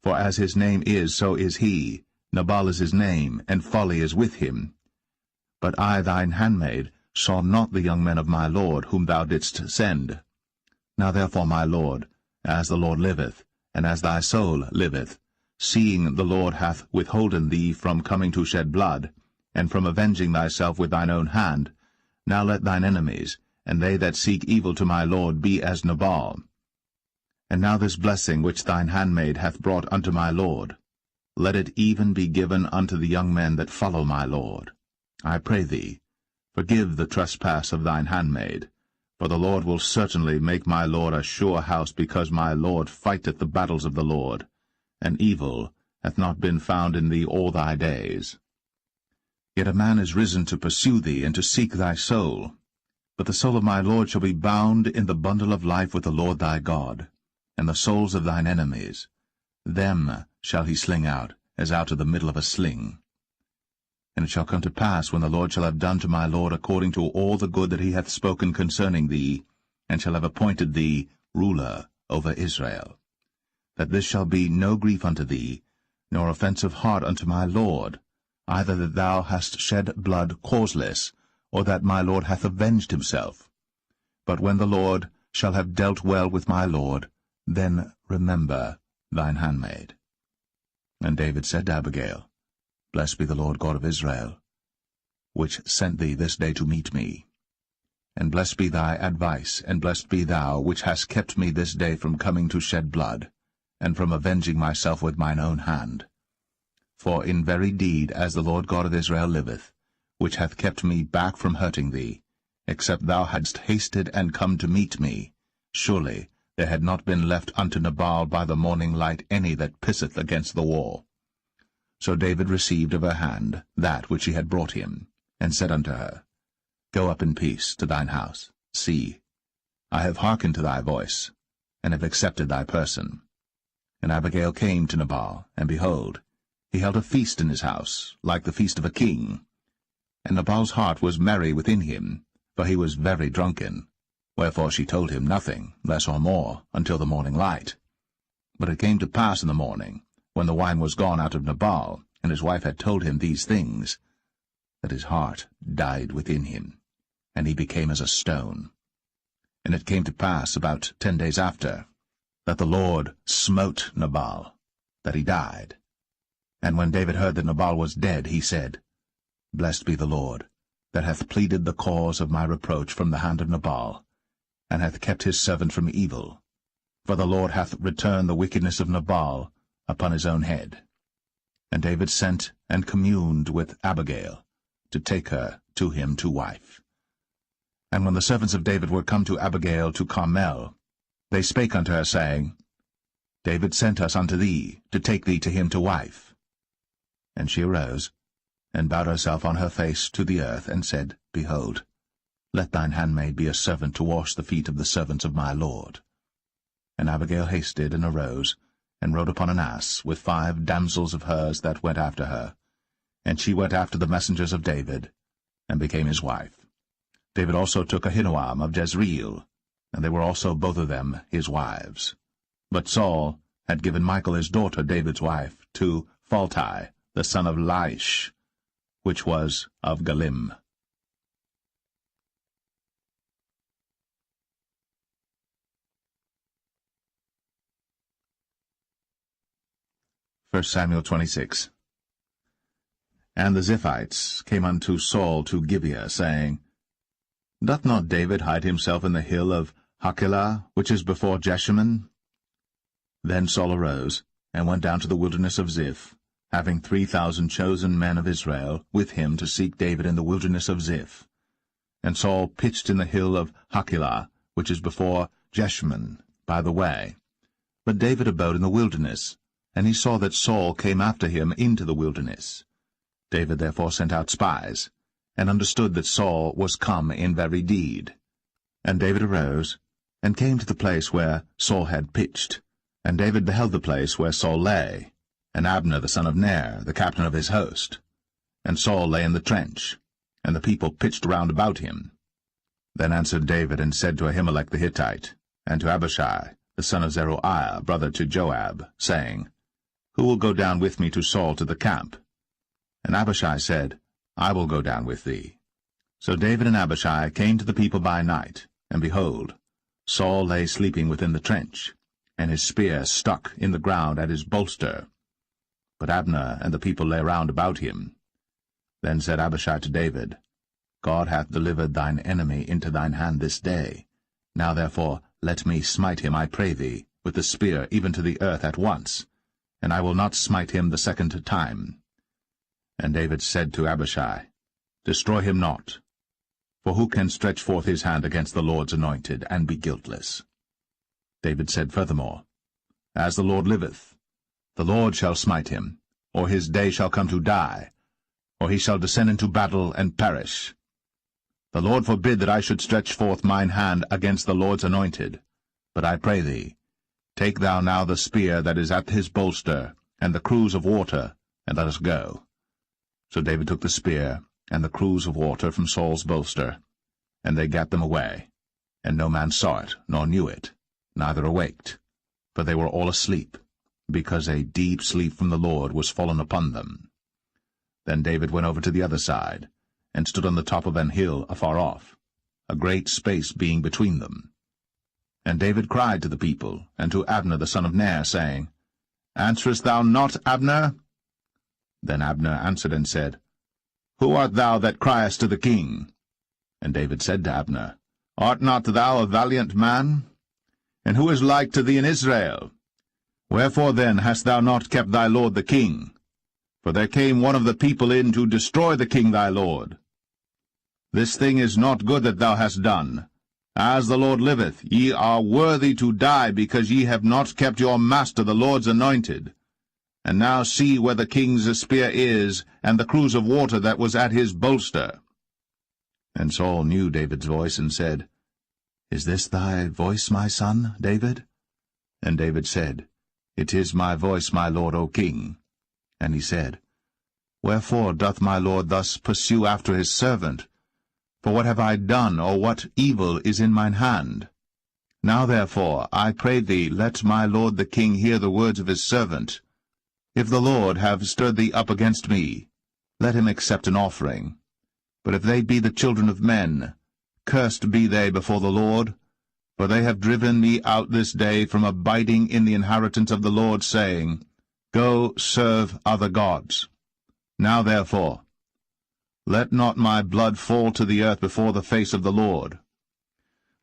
For as his name is, so is he. Nabal is his name, and folly is with him. But I, thine handmaid, saw not the young men of my lord, whom thou didst send. Now therefore, my lord, as the Lord liveth, and as thy soul liveth, seeing the Lord hath withholden thee from coming to shed blood, and from avenging thyself with thine own hand, now let thine enemies, and they that seek evil to my lord, be as Nabal. And now this blessing which thine handmaid hath brought unto my lord, let it even be given unto the young men that follow my lord. I pray thee, forgive the trespass of thine handmaid, for the Lord will certainly make my lord a sure house, because my lord fighteth the battles of the Lord, and evil hath not been found in thee all thy days. Yet a man is risen to pursue thee, and to seek thy soul. But the soul of my lord shall be bound in the bundle of life with the Lord thy God, and the souls of thine enemies, them shall he sling out, as out of the middle of a sling. And it shall come to pass, when the Lord shall have done to my lord according to all the good that he hath spoken concerning thee, and shall have appointed thee ruler over Israel, that this shall be no grief unto thee, nor offense of heart unto my lord, either that thou hast shed blood causeless, or that my lord hath avenged himself. But when the Lord shall have dealt well with my lord, then remember thine handmaid. And David said to Abigail, Blessed be the Lord God of Israel, which sent thee this day to meet me. And blessed be thy advice, and blessed be thou, which hast kept me this day from coming to shed blood, and from avenging myself with mine own hand. For in very deed, as the Lord God of Israel liveth, which hath kept me back from hurting thee, except thou hadst hasted and come to meet me, surely there had not been left unto Nabal by the morning light any that pisseth against the wall. So David received of her hand that which he had brought him, and said unto her, Go up in peace to thine house. See, I have hearkened to thy voice, and have accepted thy person. And Abigail came to Nabal, and behold, he held a feast in his house, like the feast of a king. And Nabal's heart was merry within him, for he was very drunken. Wherefore she told him nothing, less or more, until the morning light. But it came to pass in the morning, when the wine was gone out of Nabal, and his wife had told him these things, that his heart died within him, and he became as a stone. And it came to pass about 10 days after, that the Lord smote Nabal, that he died. And when David heard that Nabal was dead, he said, Blessed be the Lord, that hath pleaded the cause of my reproach from the hand of Nabal, and hath kept his servant from evil. For the Lord hath returned the wickedness of Nabal upon his own head. And David sent and communed with Abigail, to take her to him to wife. And when the servants of David were come to Abigail to Carmel, they spake unto her, saying, David sent us unto thee, to take thee to him to wife. And she arose, and bowed herself on her face to the earth, and said, Behold, let thine handmaid be a servant to wash the feet of the servants of my lord. And Abigail hasted, and arose, and rode upon an ass, with 5 damsels of hers that went after her. And she went after the messengers of David, and became his wife. David also took Ahinoam of Jezreel, and they were also both of them his wives. But Saul had given Michal his daughter, David's wife, to Phalti, the son of Laish, which was of Galim. 1 Samuel 26. And the Ziphites came unto Saul to Gibeah, saying, Doth not David hide himself in the hill of Hachilah, which is before Jeshimon? Then Saul arose, and went down to the wilderness of Ziph, having 3,000 chosen men of Israel with him to seek David in the wilderness of Ziph. And Saul pitched in the hill of Hachilah, which is before Jeshimon, by the way. But David abode in the wilderness, and he saw that Saul came after him into the wilderness. David therefore sent out spies, and understood that Saul was come in very deed. And David arose, and came to the place where Saul had pitched. And David beheld the place where Saul lay, and Abner the son of Ner, the captain of his host. And Saul lay in the trench, and the people pitched round about him. Then answered David, and said to Ahimelech the Hittite, and to Abishai, the son of Zeruiah, brother to Joab, saying, Who will go down with me to Saul to the camp? And Abishai said, I will go down with thee. So David and Abishai came to the people by night, and behold, Saul lay sleeping within the trench, and his spear stuck in the ground at his bolster. But Abner and the people lay round about him. Then said Abishai to David, God hath delivered thine enemy into thine hand this day. Now therefore let me smite him, I pray thee, with the spear even to the earth at once, and I will not smite him the second time. And David said to Abishai, Destroy him not, for who can stretch forth his hand against the Lord's anointed, and be guiltless? David said furthermore, As the Lord liveth, the Lord shall smite him, or his day shall come to die, or he shall descend into battle and perish. The Lord forbid that I should stretch forth mine hand against the Lord's anointed. But I pray thee, take thou now the spear that is at his bolster, and the cruse of water, and let us go. So David took the spear and the cruse of water from Saul's bolster, and they gat them away, and no man saw it, nor knew it, neither awaked, for they were all asleep, because a deep sleep from the Lord was fallen upon them. Then David went over to the other side, and stood on the top of an hill afar off, a great space being between them. And David cried to the people, and to Abner the son of Ner, saying, Answerest thou not, Abner? Then Abner answered and said, Who art thou that criest to the king? And David said to Abner, Art not thou a valiant man? And who is like to thee in Israel? Wherefore then hast thou not kept thy lord the king? For there came one of the people in to destroy the king thy lord. This thing is not good that thou hast done. As the Lord liveth, ye are worthy to die, because ye have not kept your master the Lord's anointed. And now see where the king's spear is, and the cruse of water that was at his bolster. And Saul knew David's voice, and said, Is this thy voice, my son, David? And David said, It is my voice, my lord, O king. And he said, Wherefore doth my lord thus pursue after his servant? For what have I done, or what evil is in mine hand? Now therefore, I pray thee, let my lord the king hear the words of his servant. If the Lord have stirred thee up against me, let him accept an offering. But if they be the children of men, cursed be they before the Lord, for they have driven me out this day from abiding in the inheritance of the Lord, saying, Go serve other gods. Now therefore, let not my blood fall to the earth before the face of the Lord.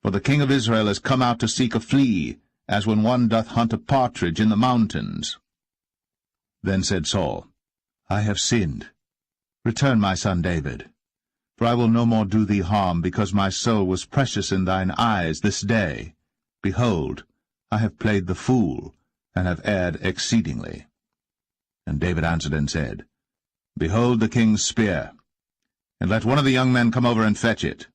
For the king of Israel is come out to seek a flea, as when one doth hunt a partridge in the mountains. Then said Saul, I have sinned. Return, my son David. For I will no more do thee harm, because my soul was precious in thine eyes this day. Behold, I have played the fool, and have erred exceedingly. And David answered and said, Behold the king's spear, and let one of the young men come over and fetch it.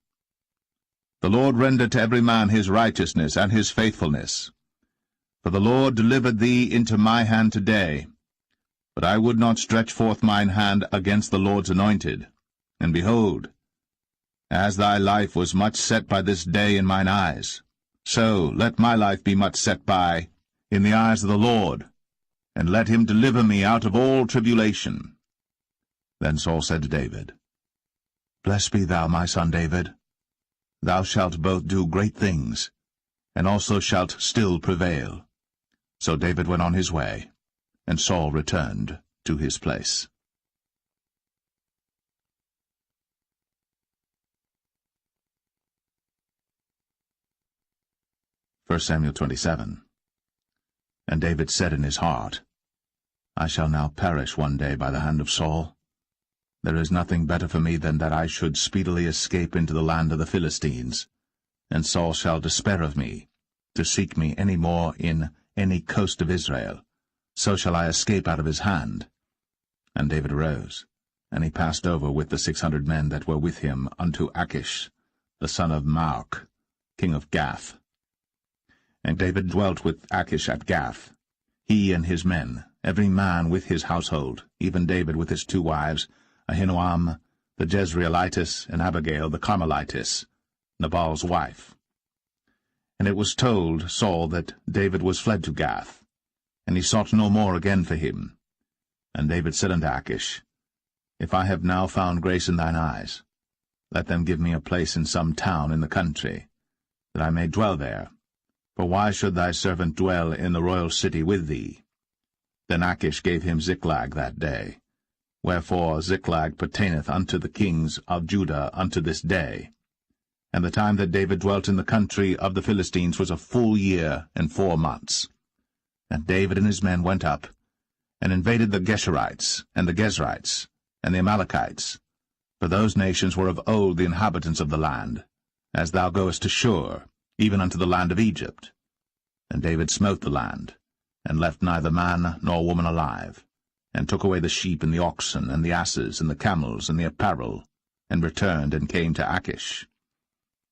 The Lord render to every man his righteousness and his faithfulness. For the Lord delivered thee into my hand today. But I would not stretch forth mine hand against the Lord's anointed. And behold, as thy life was much set by this day in mine eyes, so let my life be much set by in the eyes of the Lord, and let him deliver me out of all tribulation. Then Saul said to David, Blessed be thou, my son David. Thou shalt both do great things, and also shalt still prevail. So David went on his way, and Saul returned to his place. 1 Samuel 27. And David said in his heart, I shall now perish one day by the hand of Saul. There is nothing better for me than that I should speedily escape into the land of the Philistines, and Saul shall despair of me, to seek me any more in any coast of Israel. So shall I escape out of his hand. And David arose, and he passed over with the 600 men that were with him unto Achish, the son of Maoch, king of Gath. And David dwelt with Achish at Gath, he and his men, every man with his household, even David with his 2 wives, Ahinoam the Jezreelitess, and Abigail the Carmelitess, Nabal's wife. And it was told Saul that David was fled to Gath, and he sought no more again for him. And David said unto Achish, If I have now found grace in thine eyes, let them give me a place in some town in the country, that I may dwell there. For why should thy servant dwell in the royal city with thee? Then Achish gave him Ziklag that day, Wherefore Ziklag pertaineth unto the kings of Judah unto this day. And the time that David dwelt in the country of the Philistines was a full year and 4 months. And David and his men went up, and invaded the Geshurites, and the Gezrites, and the Amalekites, for those nations were of old the inhabitants of the land, as thou goest to Shur, even unto the land of Egypt. And David smote the land, and left neither man nor woman alive, and took away the sheep and the oxen, and the asses, and the camels, and the apparel, and returned and came to Achish.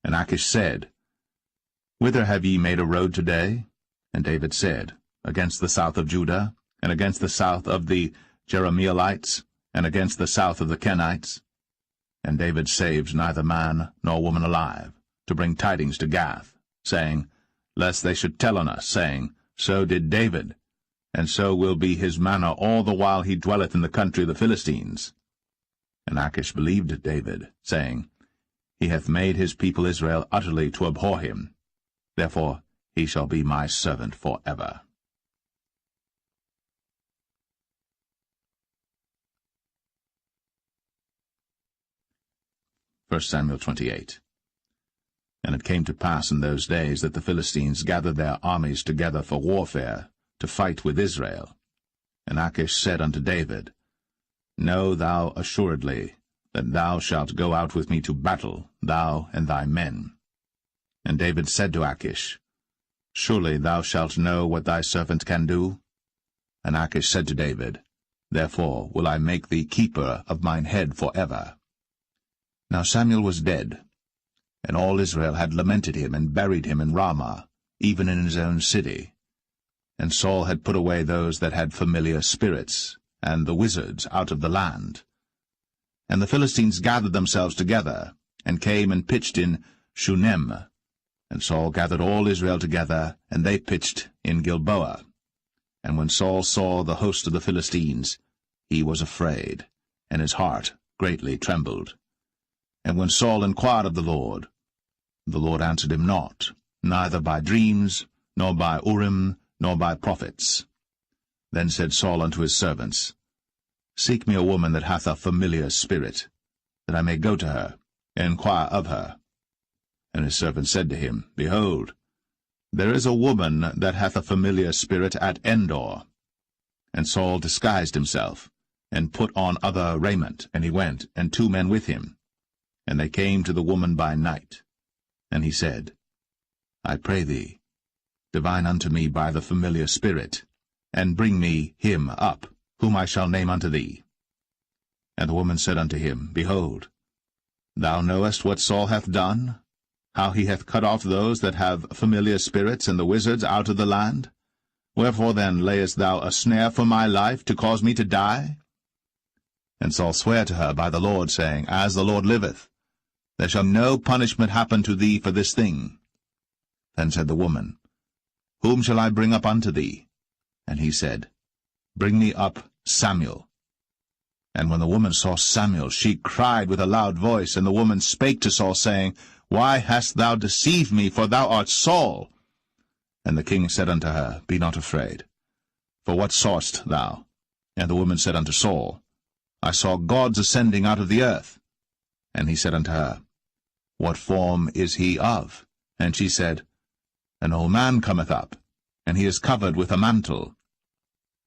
And Achish said, Whither have ye made a road today? And David said, Against the south of Judah, and against the south of the Jerahmeelites, and against the south of the Kenites. And David saved neither man nor woman alive, to bring tidings to Gath, saying, Lest they should tell on us, saying, So did David, and so will be his manner all the while he dwelleth in the country of the Philistines. And Achish believed David, saying, He hath made his people Israel utterly to abhor him. Therefore he shall be my servant for ever. 1 Samuel 28. And it came to pass in those days that the Philistines gathered their armies together for warfare, to fight with Israel. And Achish said unto David, Know thou assuredly that thou shalt go out with me to battle, thou and thy men. And David said to Achish, Surely thou shalt know what thy servant can do? And Achish said to David, Therefore will I make thee keeper of mine head for ever. Now Samuel was dead, and all Israel had lamented him, and buried him in Ramah, even in his own city. And Saul had put away those that had familiar spirits, and the wizards out of the land. And the Philistines gathered themselves together, and came and pitched in Shunem. And Saul gathered all Israel together, and they pitched in Gilboa. And when Saul saw the host of the Philistines, he was afraid, and his heart greatly trembled. And when Saul inquired of the Lord answered him not, neither by dreams, nor by Urim, nor by prophets. Then said Saul unto his servants, Seek me a woman that hath a familiar spirit, that I may go to her, and inquire of her. And his servants said to him, Behold, there is a woman that hath a familiar spirit at Endor. And Saul disguised himself, and put on other raiment, and he went, and 2 men with him. And they came to the woman by night. And he said, I pray thee, divine unto me by the familiar spirit, and bring me him up, whom I shall name unto thee. And the woman said unto him, Behold, thou knowest what Saul hath done, how he hath cut off those that have familiar spirits and the wizards out of the land? Wherefore then layest thou a snare for my life, to cause me to die? And Saul sware to her by the Lord, saying, As the Lord liveth, there shall no punishment happen to thee for this thing. Then said the woman, Whom shall I bring up unto thee? And he said, Bring me up Samuel. And when the woman saw Samuel, she cried with a loud voice, and the woman spake to Saul, saying, Why hast thou deceived me, for thou art Saul? And the king said unto her, Be not afraid. For what sawest thou? And the woman said unto Saul, I saw gods ascending out of the earth. And he said unto her, What form is he of? And she said, An old man cometh up, and he is covered with a mantle.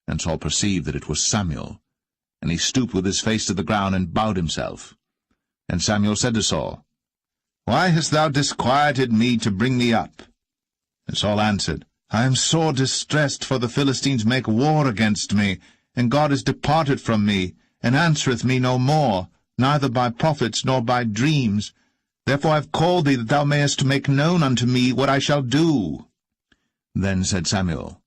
And Saul perceived that it was Samuel, and he stooped with his face to the ground, and bowed himself. And Samuel said to Saul, Why hast thou disquieted me to bring me up? And Saul answered, I am sore distressed, for the Philistines make war against me, and God is departed from me, and answereth me no more, neither by prophets nor by dreams. Therefore I have called thee, that thou mayest make known unto me what I shall do. Then said Samuel,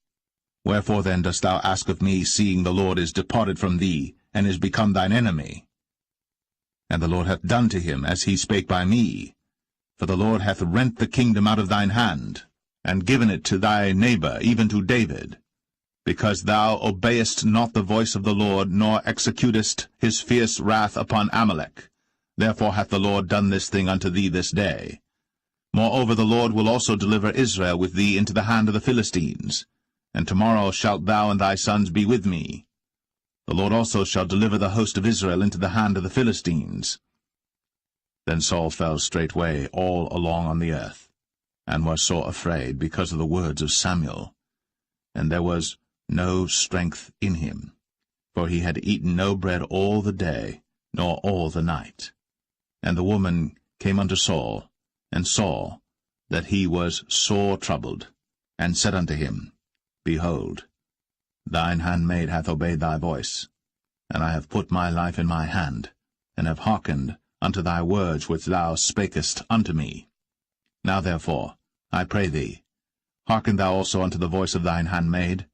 Wherefore then dost thou ask of me, seeing the Lord is departed from thee, and is become thine enemy? And the Lord hath done to him as he spake by me. For the Lord hath rent the kingdom out of thine hand, and given it to thy neighbor, even to David, because thou obeyest not the voice of the Lord, nor executest his fierce wrath upon Amalek. Therefore hath the Lord done this thing unto thee this day. Moreover the Lord will also deliver Israel with thee into the hand of the Philistines, and tomorrow shalt thou and thy sons be with me. The Lord also shall deliver the host of Israel into the hand of the Philistines. Then Saul fell straightway all along on the earth, and was sore afraid because of the words of Samuel. And there was no strength in him, for he had eaten no bread all the day, nor all the night. And the woman came unto Saul, and saw that he was sore troubled, and said unto him, Behold, thine handmaid hath obeyed thy voice, and I have put my life in my hand, and have hearkened unto thy words which thou spakest unto me. Now therefore, I pray thee, hearken thou also unto the voice of thine handmaid,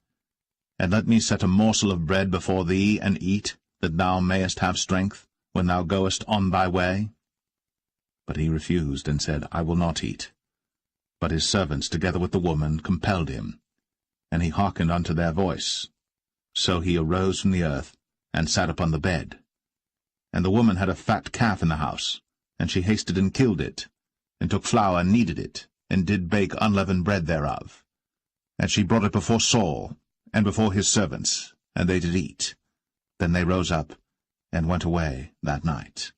and let me set a morsel of bread before thee, and eat, that thou mayest have strength, when thou goest on thy way. But he refused, and said, I will not eat. But his servants, together with the woman, compelled him, and he hearkened unto their voice. So he arose from the earth, and sat upon the bed. And the woman had a fat calf in the house, and she hasted and killed it, and took flour and kneaded it, and did bake unleavened bread thereof. And she brought it before Saul, and before his servants, and they did eat. Then they rose up, and went away that night.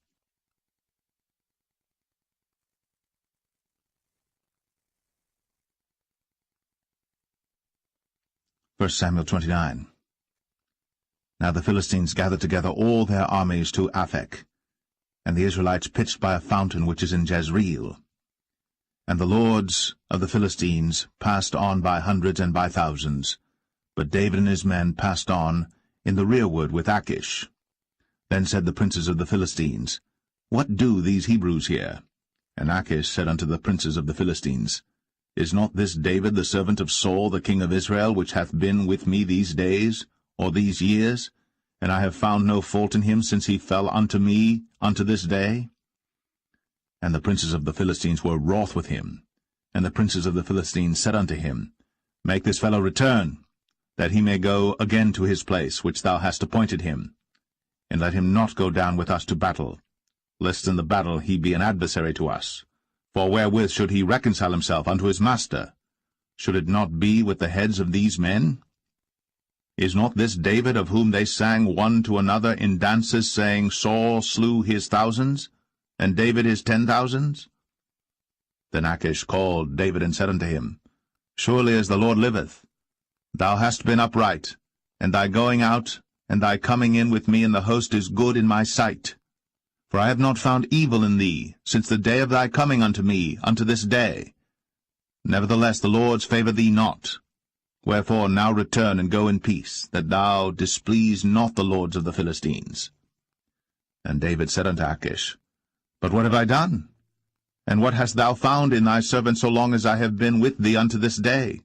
1 Samuel 29. Now the Philistines gathered together all their armies to Aphek, and the Israelites pitched by a fountain which is in Jezreel. And the lords of the Philistines passed on by hundreds and by thousands, but David and his men passed on in the rearward with Achish. Then said the princes of the Philistines, What do these Hebrews here? And Achish said unto the princes of the Philistines, Is not this David the servant of Saul the king of Israel, which hath been with me these days, or these years? And I have found no fault in him since he fell unto me unto this day. And the princes of the Philistines were wroth with him. And the princes of the Philistines said unto him, Make this fellow return, that he may go again to his place which thou hast appointed him. And let him not go down with us to battle, lest in the battle he be an adversary to us. For wherewith should he reconcile himself unto his master? Should it not be with the heads of these men? Is not this David, of whom they sang one to another in dances, saying, Saul slew his thousands, and David his 10,000s? Then Achish called David and said unto him, Surely as the Lord liveth, thou hast been upright, and thy going out and thy coming in with me in the host is good in my sight. For I have not found evil in thee, since the day of thy coming unto me, unto this day. Nevertheless the Lord's favour thee not. Wherefore now return and go in peace, that thou displease not the lords of the Philistines. And David said unto Achish, But what have I done? And what hast thou found in thy servant so long as I have been with thee unto this day,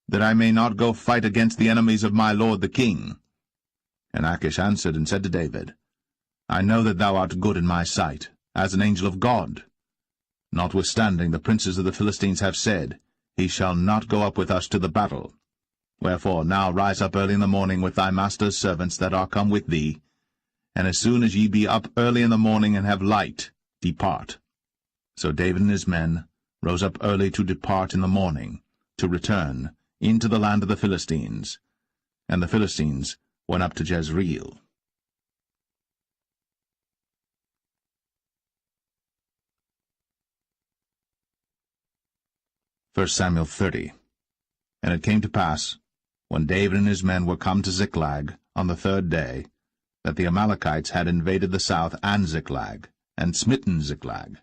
that I may not go fight against the enemies of my lord the king? And Achish answered and said to David, I know that thou art good in my sight, as an angel of God. Notwithstanding the princes of the Philistines have said, He shall not go up with us to the battle. Wherefore now rise up early in the morning with thy master's servants that are come with thee, and as soon as ye be up early in the morning and have light, depart. So David and his men rose up early to depart in the morning, to return into the land of the Philistines. And the Philistines went up to Jezreel. 1 Samuel 30. And it came to pass, when David and his men were come to Ziklag on the 3rd day, that the Amalekites had invaded the south and Ziklag, and smitten Ziklag,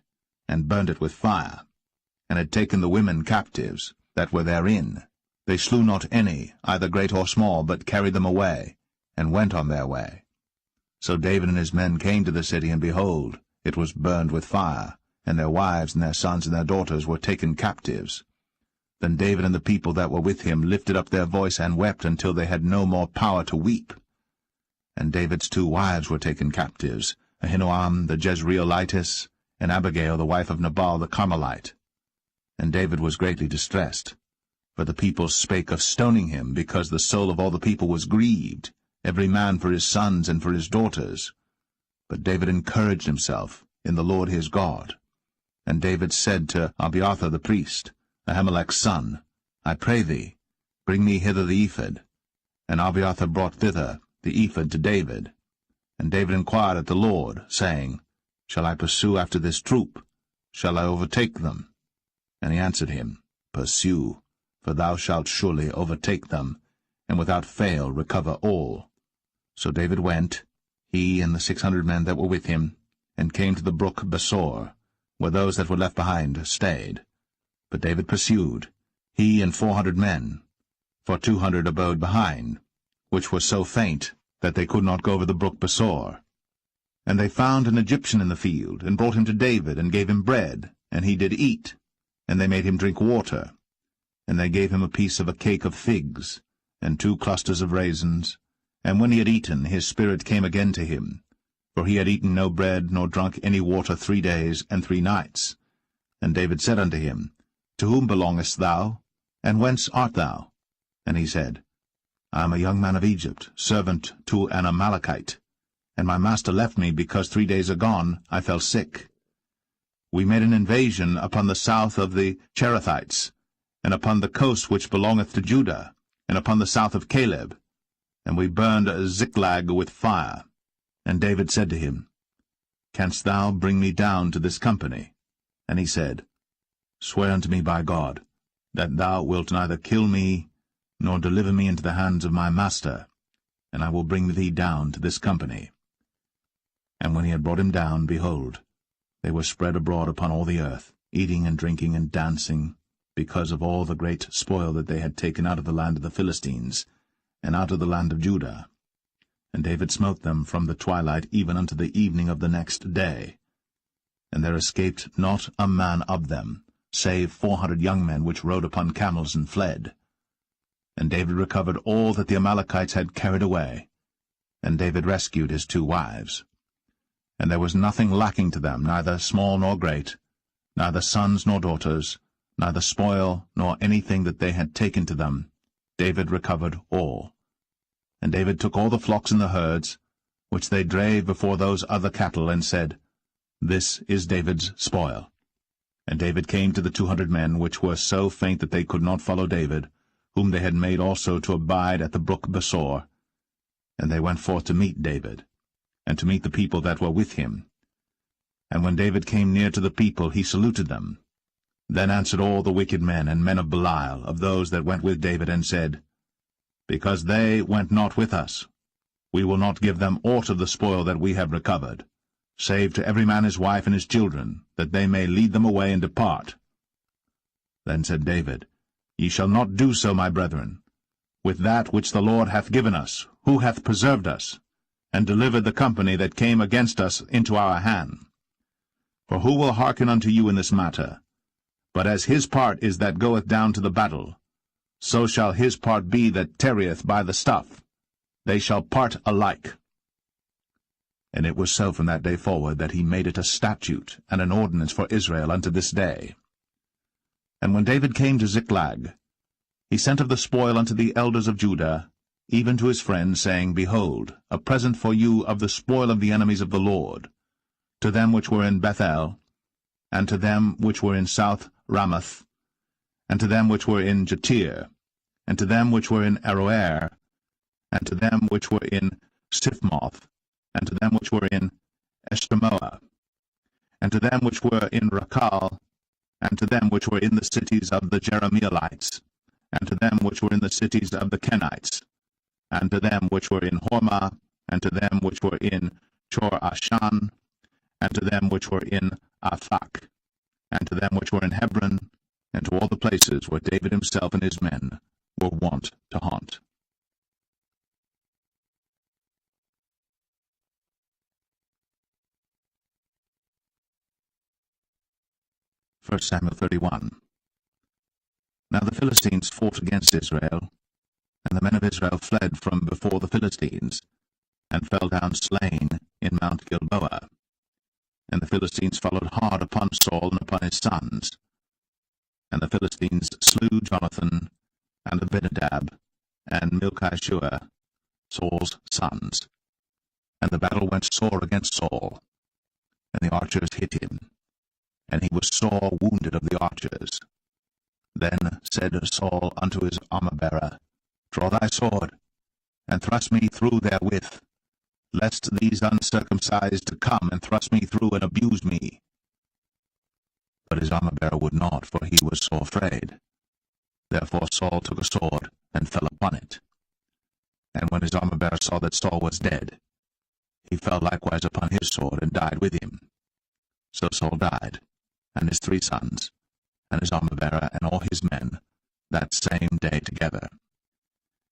and burned it with fire, and had taken the women captives that were therein. They slew not any, either great or small, but carried them away, and went on their way. So David and his men came to the city, and behold, it was burned with fire, and their wives and their sons and their daughters were taken captives. Then David and the people that were with him lifted up their voice and wept until they had no more power to weep. And David's 2 wives were taken captives, Ahinoam the Jezreelitess, and Abigail the wife of Nabal the Carmelite. And David was greatly distressed, for the people spake of stoning him, because the soul of all the people was grieved, every man for his sons and for his daughters. But David encouraged himself in the Lord his God. And David said to Abiathar the priest, Ahimelech's son, I pray thee, bring me hither the ephod. And Abiathar brought thither the ephod to David. And David inquired at the Lord, saying, Shall I pursue after this troop? Shall I overtake them? And he answered him, Pursue, for thou shalt surely overtake them, and without fail recover all. So David went, he and the 600 men that were with him, and came to the brook Besor, where those that were left behind stayed. But David pursued, he and 400 men, for 200 abode behind, which were so faint that they could not go over the brook Besor. And they found an Egyptian in the field, and brought him to David, and gave him bread, and he did eat, and they made him drink water. And they gave him a piece of a cake of figs, and 2 clusters of raisins. And when he had eaten, his spirit came again to him, for he had eaten no bread, nor drunk any water 3 days and 3 nights. And David said unto him, To whom belongest thou, and whence art thou? And he said, I am a young man of Egypt, servant to an Amalekite, and my master left me, because 3 days agone I fell sick. We made an invasion upon the south of the Cherethites, and upon the coast which belongeth to Judah, and upon the south of Caleb, and we burned Ziklag with fire. And David said to him, Canst thou bring me down to this company? And he said, Swear unto me by God, that thou wilt neither kill me, nor deliver me into the hands of my master, and I will bring thee down to this company. And when he had brought him down, behold, they were spread abroad upon all the earth, eating and drinking and dancing, because of all the great spoil that they had taken out of the land of the Philistines, and out of the land of Judah. And David smote them from the twilight even unto the evening of the next day. And there escaped not a man of them, save 400 young men which rode upon camels and fled. And David recovered all that the Amalekites had carried away. And David rescued his 2 wives. And there was nothing lacking to them, neither small nor great, neither sons nor daughters, neither spoil nor anything that they had taken to them. David recovered all. And David took all the flocks and the herds, which they drave before those other cattle, and said, This is David's spoil. And David came to the 200 men, which were so faint that they could not follow David, whom they had made also to abide at the brook Besor. And they went forth to meet David, and to meet the people that were with him. And when David came near to the people, he saluted them. Then answered all the wicked men and men of Belial, of those that went with David, and said, Because they went not with us, we will not give them aught of the spoil that we have recovered, save to every man his wife and his children, that they may lead them away and depart. Then said David, Ye shall not do so, my brethren, with that which the Lord hath given us, who hath preserved us, and delivered the company that came against us into our hand. For who will hearken unto you in this matter? But as his part is that goeth down to the battle, so shall his part be that tarrieth by the stuff. They shall part alike. And it was so from that day forward that he made it a statute and an ordinance for Israel unto this day. And when David came to Ziklag, he sent of the spoil unto the elders of Judah, even to his friends, saying, Behold, a present for you of the spoil of the enemies of the Lord, to them which were in Bethel, and to them which were in South Ramoth, and to them which were in Jatir, and to them which were in Aroer, and to them which were in Siphmoth, and to them which were in Eshtemoa, and to them which were in Rakal, and to them which were in the cities of the Jerahmeelites, and to them which were in the cities of the Kenites, and to them which were in Hormah, and to them which were in Chor-Ashan, and to them which were in Aphak, and to them which were in Hebron, and to all the places where David himself and his men were wont to haunt. 1 Samuel 31. Now the Philistines fought against Israel, and the men of Israel fled from before the Philistines, and fell down slain in Mount Gilboa. And the Philistines followed hard upon Saul and upon his sons. And the Philistines slew Jonathan, and Abinadab, and Malchishua, Saul's sons. And the battle went sore against Saul, and the archers hit him, and he was sore wounded of the archers. Then said Saul unto his armor-bearer, Draw thy sword. and thrust me through therewith, lest these uncircumcised come and thrust me through and abuse me. But his armor-bearer would not, for he was sore afraid. Therefore Saul took a sword, and fell upon it. And when his armor-bearer saw that Saul was dead, he fell likewise upon his sword, and died with him. So Saul died, and his 3 sons, and his armor-bearer, and all his men, that same day together.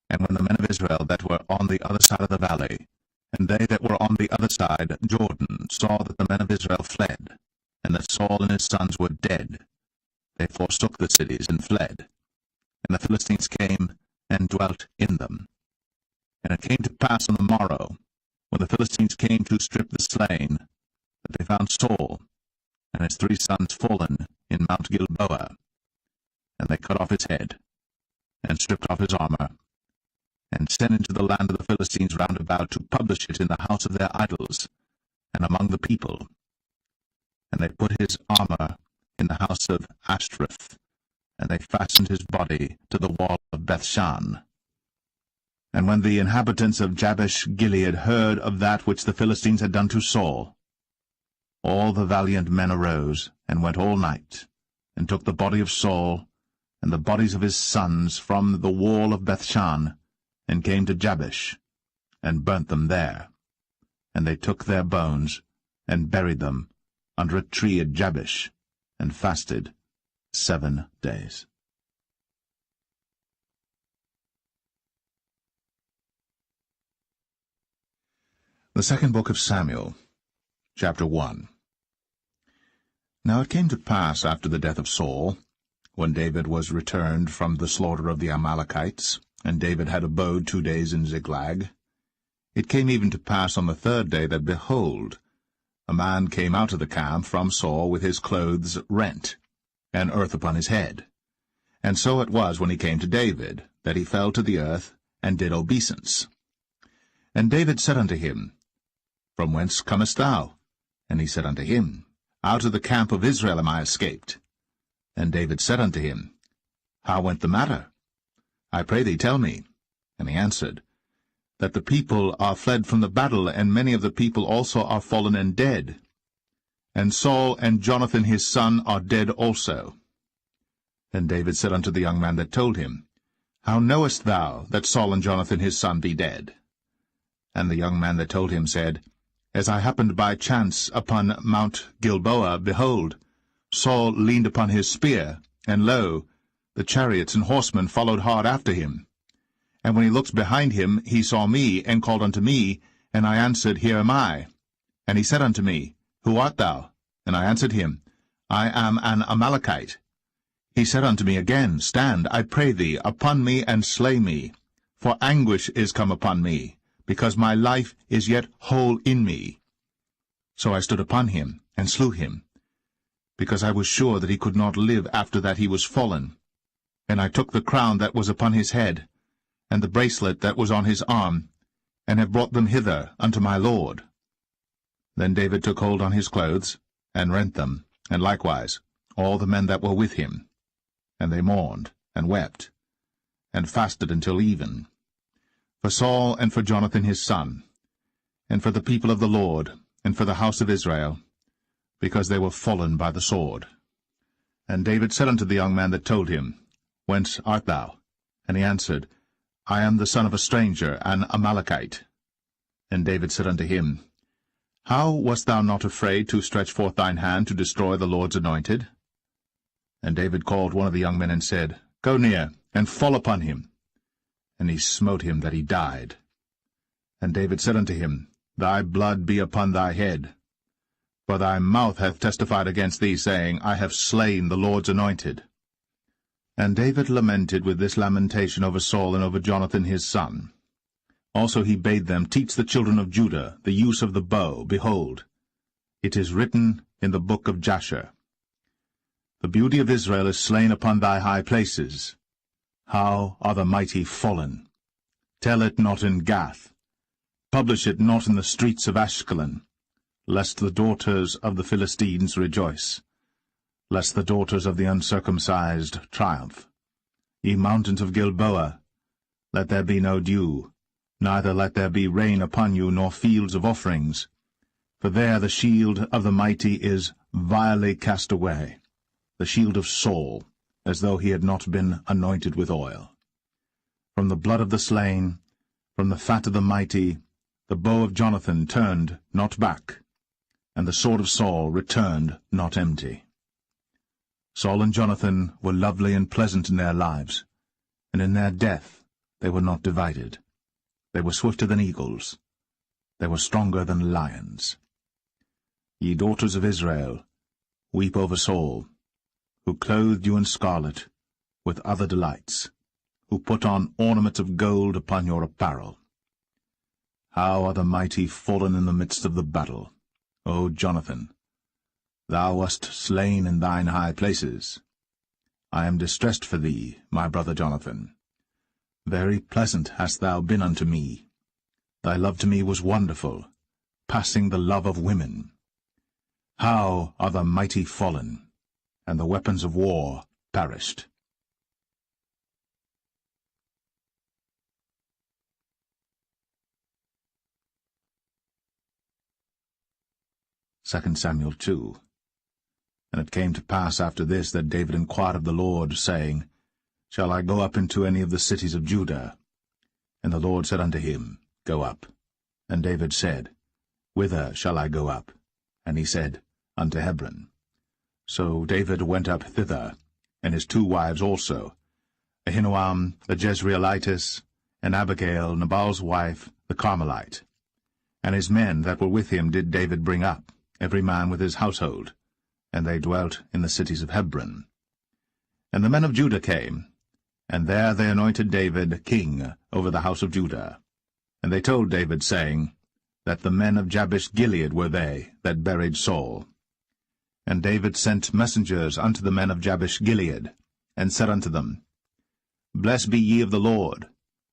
And when the men of Israel that were on the other side of the valley, and they that were on the other side Jordan, saw that the men of Israel fled, and that Saul and his sons were dead, they forsook the cities and fled. And the Philistines came and dwelt in them. And it came to pass on the morrow, when the Philistines came to strip the slain, that they found Saul and his 3 sons fallen in Mount Gilboa. And they cut off his head, and stripped off his armor, and sent into the land of the Philistines round about to publish it in the house of their idols, and among the people. And they put his armor in the house of Ashtoreth, and they fastened his body to the wall of Bethshan. And when the inhabitants of Jabesh-Gilead heard of that which the Philistines had done to Saul, all the valiant men arose, and went all night, and took the body of Saul, and the bodies of his sons from the wall of Bethshan, and came to Jabesh, and burnt them there. And they took their bones, and buried them under a tree at Jabesh, and fasted 7 days. The second book of Samuel, chapter 1. Now it came to pass after the death of Saul, when David was returned from the slaughter of the Amalekites, and David had abode 2 days in Ziklag, it came even to pass on the 3rd day that, behold, a man came out of the camp from Saul with his clothes rent, and earth upon his head. And so it was when he came to David, that he fell to the earth, and did obeisance. And David said unto him, From whence comest thou? And he said unto him, Out of the camp of Israel am I escaped. And David said unto him, How went the matter? I pray thee, tell me. And he answered, That the people are fled from the battle, and many of the people also are fallen and dead. And Saul and Jonathan his son are dead also. Then David said unto the young man that told him, How knowest thou that Saul and Jonathan his son be dead? And the young man that told him said, As I happened by chance upon Mount Gilboa, behold, Saul leaned upon his spear, and lo, the chariots and horsemen followed hard after him. And when he looked behind him, he saw me, and called unto me, and I answered, Here am I. And he said unto me, Who art thou? And I answered him, I am an Amalekite. He said unto me again, Stand, I pray thee, upon me, and slay me. For anguish is come upon me, because my life is yet whole in me. So I stood upon him, and slew him, because I was sure that he could not live after that he was fallen. And I took the crown that was upon his head, and the bracelet that was on his arm, and have brought them hither unto my lord. Then David took hold on his clothes, and rent them, and likewise all the men that were with him. And they mourned, and wept, and fasted until even, for Saul and for Jonathan his son, and for the people of the Lord, and for the house of Israel, because they were fallen by the sword. And David said unto the young man that told him, Whence art thou? And he answered, I am the son of a stranger, an Amalekite. And David said unto him, How wast thou not afraid to stretch forth thine hand to destroy the Lord's anointed? And David called one of the young men, and said, Go near, and fall upon him. And he smote him that he died. And David said unto him, Thy blood be upon thy head. For thy mouth hath testified against thee, saying, I have slain the Lord's anointed. And David lamented with this lamentation over Saul and over Jonathan his son. Also he bade them teach the children of Judah the use of the bow. Behold, it is written in the book of Jasher, The beauty of Israel is slain upon thy high places. How are the mighty fallen! Tell it not in Gath. Publish it not in the streets of Ashkelon, lest the daughters of the Philistines rejoice, lest the daughters of the uncircumcised triumph. Ye mountains of Gilboa, let there be no dew, Neither let there be rain upon you, nor fields of offerings. For there the shield of the mighty is vilely cast away, the shield of Saul, as though he had not been anointed with oil. From the blood of the slain, from the fat of the mighty, the bow of Jonathan turned not back, and the sword of Saul returned not empty. Saul and Jonathan were lovely and pleasant in their lives, and in their death they were not divided. They were swifter than eagles. They were stronger than lions. Ye daughters of Israel, weep over Saul, who clothed you in scarlet, with other delights, who put on ornaments of gold upon your apparel. How are the mighty fallen in the midst of the battle, O Jonathan! Thou wast slain in thine high places. I am distressed for thee, my brother Jonathan. Very pleasant hast thou been unto me. Thy love to me was wonderful, passing the love of women. How are the mighty fallen, and the weapons of war perished. 2 Samuel 2. And it came to pass after this that David inquired of the Lord, saying, Shall I go up into any of the cities of Judah? And the Lord said unto him, Go up. And David said, Whither shall I go up? And he said, Unto Hebron. So David went up thither, and his 2 wives also, Ahinoam the Jezreelitess, and Abigail Nabal's wife, the Carmelite. And his men that were with him did David bring up, every man with his household, and they dwelt in the cities of Hebron. And the men of Judah came, and there they anointed David king over the house of Judah. And they told David, saying, that the men of Jabesh-Gilead were they that buried Saul. And David sent messengers unto the men of Jabesh-Gilead, and said unto them, Blessed be ye of the Lord,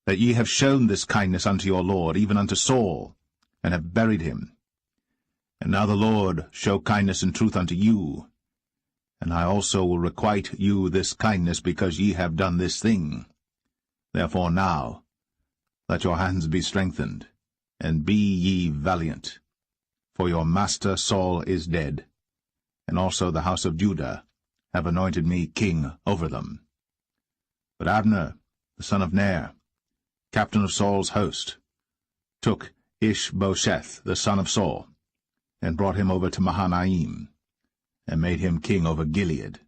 that ye have shown this kindness unto your Lord, even unto Saul, and have buried him. And now the Lord show kindness and truth unto you, and I also will requite you this kindness, because ye have done this thing. Therefore now let your hands be strengthened, and be ye valiant. For your master Saul is dead, and also the house of Judah have anointed me king over them. But Abner, the son of Ner, captain of Saul's host, took Ishbosheth, the son of Saul, and brought him over to Mahanaim, and made him king over Gilead,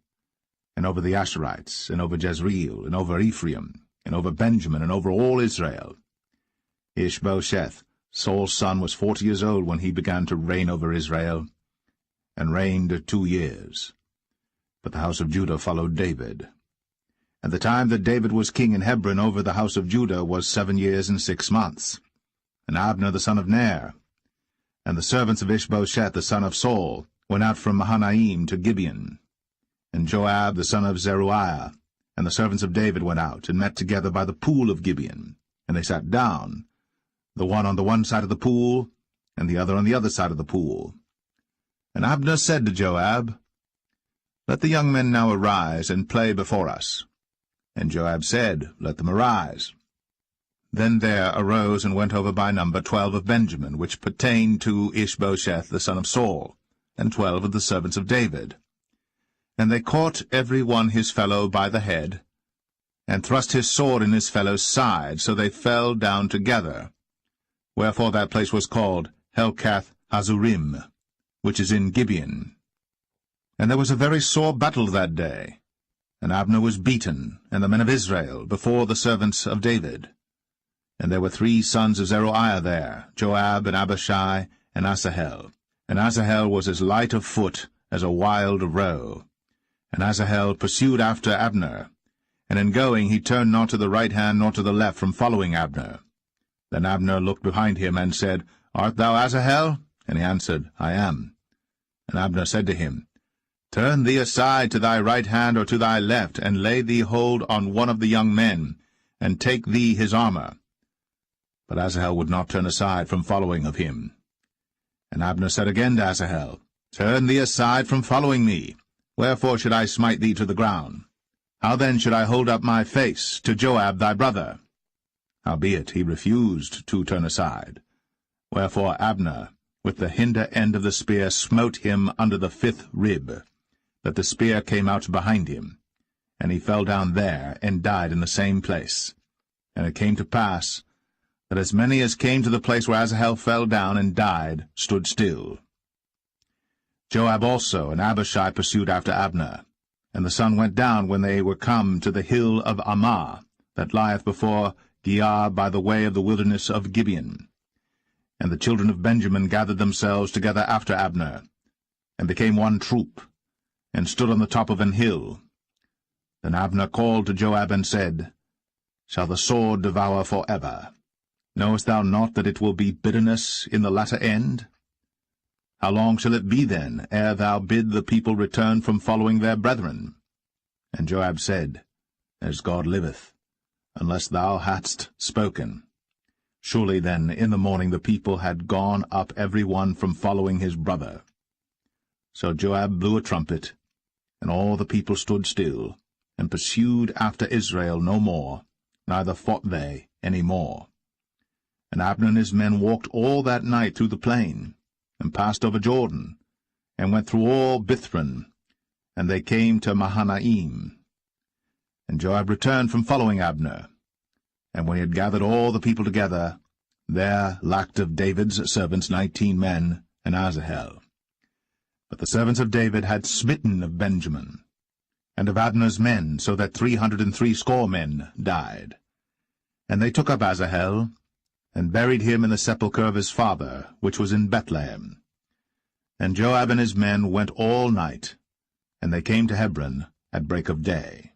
and over the Asherites, and over Jezreel, and over Ephraim, and over Benjamin, and over all Israel. Ishbosheth, Saul's son, was 40 years old when he began to reign over Israel, and reigned 2 years. But the house of Judah followed David. And the time that David was king in Hebron over the house of Judah was 7 years and 6 months. And Abner the son of Ner, and the servants of Ishbosheth the son of Saul, went out from Mahanaim to Gibeon. And Joab the son of Zeruiah, and the servants of David went out, and met together by the pool of Gibeon. And they sat down, the one on the one side of the pool, and the other on the other side of the pool. And Abner said to Joab, Let the young men now arise, and play before us. And Joab said, Let them arise. Then there arose and went over by number 12 of Benjamin, which pertained to Ishbosheth the son of Saul, and 12 of the servants of David. And they caught every one his fellow by the head, and thrust his sword in his fellow's side, so they fell down together. Wherefore that place was called Helkath Hazurim, which is in Gibeon. And there was a very sore battle that day, and Abner was beaten, and the men of Israel, before the servants of David. And there were 3 sons of Zeruiah there, Joab, and Abishai, and Asahel. And Asahel was as light of foot as a wild roe. And Asahel pursued after Abner, and in going he turned not to the right hand nor to the left from following Abner. Then Abner looked behind him, and said, Art thou Asahel? And he answered, I am. And Abner said to him, Turn thee aside to thy right hand or to thy left, and lay thee hold on one of the young men, and take thee his armor. But Asahel would not turn aside from following of him. And Abner said again to Asahel, Turn thee aside from following me. Wherefore should I smite thee to the ground? How then should I hold up my face to Joab thy brother? Howbeit he refused to turn aside. Wherefore Abner, with the hinder end of the spear, smote him under the 5th rib, that the spear came out behind him, and he fell down there, and died in the same place. And it came to pass, that as many as came to the place where Asahel fell down and died stood still. Joab also and Abishai pursued after Abner, and the sun went down when they were come to the hill of Ammah, that lieth before Giah by the way of the wilderness of Gibeon. And the children of Benjamin gathered themselves together after Abner, and became one troop, and stood on the top of an hill. Then Abner called to Joab and said, Shall the sword devour for ever? Knowest thou not that it will be bitterness in the latter end? How long shall it be then, ere thou bid the people return from following their brethren? And Joab said, As God liveth, unless thou hadst spoken. Surely then in the morning the people had gone up every one from following his brother. So Joab blew a trumpet, and all the people stood still, and pursued after Israel no more, neither fought they any more. And Abner and his men walked all that night through the plain, and passed over Jordan, and went through all Bithron, and they came to Mahanaim. And Joab returned from following Abner. And when he had gathered all the people together, there lacked of David's servants 19 men, and Asahel. But the servants of David had smitten of Benjamin, and of Abner's men, so that 360 men died. And they took up Asahel, and buried him in the sepulchre of his father, which was in Bethlehem. And Joab and his men went all night, and they came to Hebron at break of day.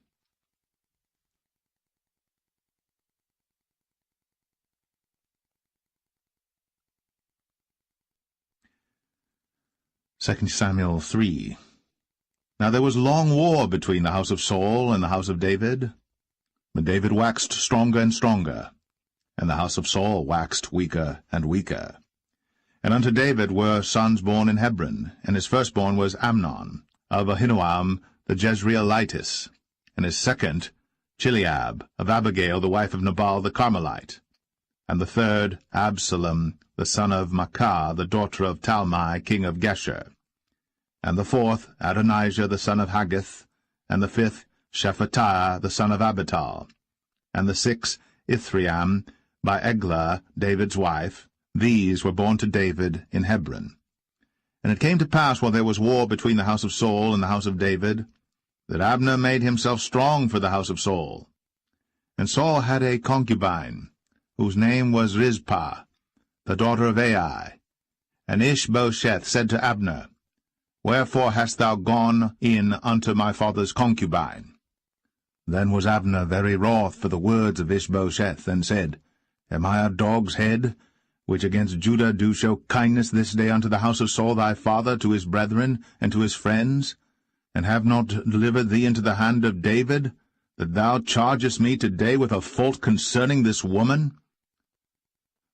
2 Samuel 3. Now there was long war between the house of Saul and the house of David. But David waxed stronger and stronger, and the house of Saul waxed weaker and weaker. And unto David were sons born in Hebron, and his firstborn was Amnon, of Ahinoam the Jezreelitess, and his second Chileab, of Abigail the wife of Nabal the Carmelite, and the third Absalom the son of Maacah the daughter of Talmai king of Geshur, and the fourth Adonijah the son of Haggith, and the fifth Shephatiah the son of Abital, and the sixth Ithream by Eglah David's wife. These were born to David in Hebron. And it came to pass, while there was war between the house of Saul and the house of David, that Abner made himself strong for the house of Saul. And Saul had a concubine, whose name was Rizpah, the daughter of Ai. And Ishbosheth said to Abner, Wherefore hast thou gone in unto my father's concubine? Then was Abner very wroth for the words of Ishbosheth, and said, Am I a dog's head, which against Judah do show kindness this day unto the house of Saul thy father, to his brethren, and to his friends, and have not delivered thee into the hand of David, that thou chargest me today with a fault concerning this woman?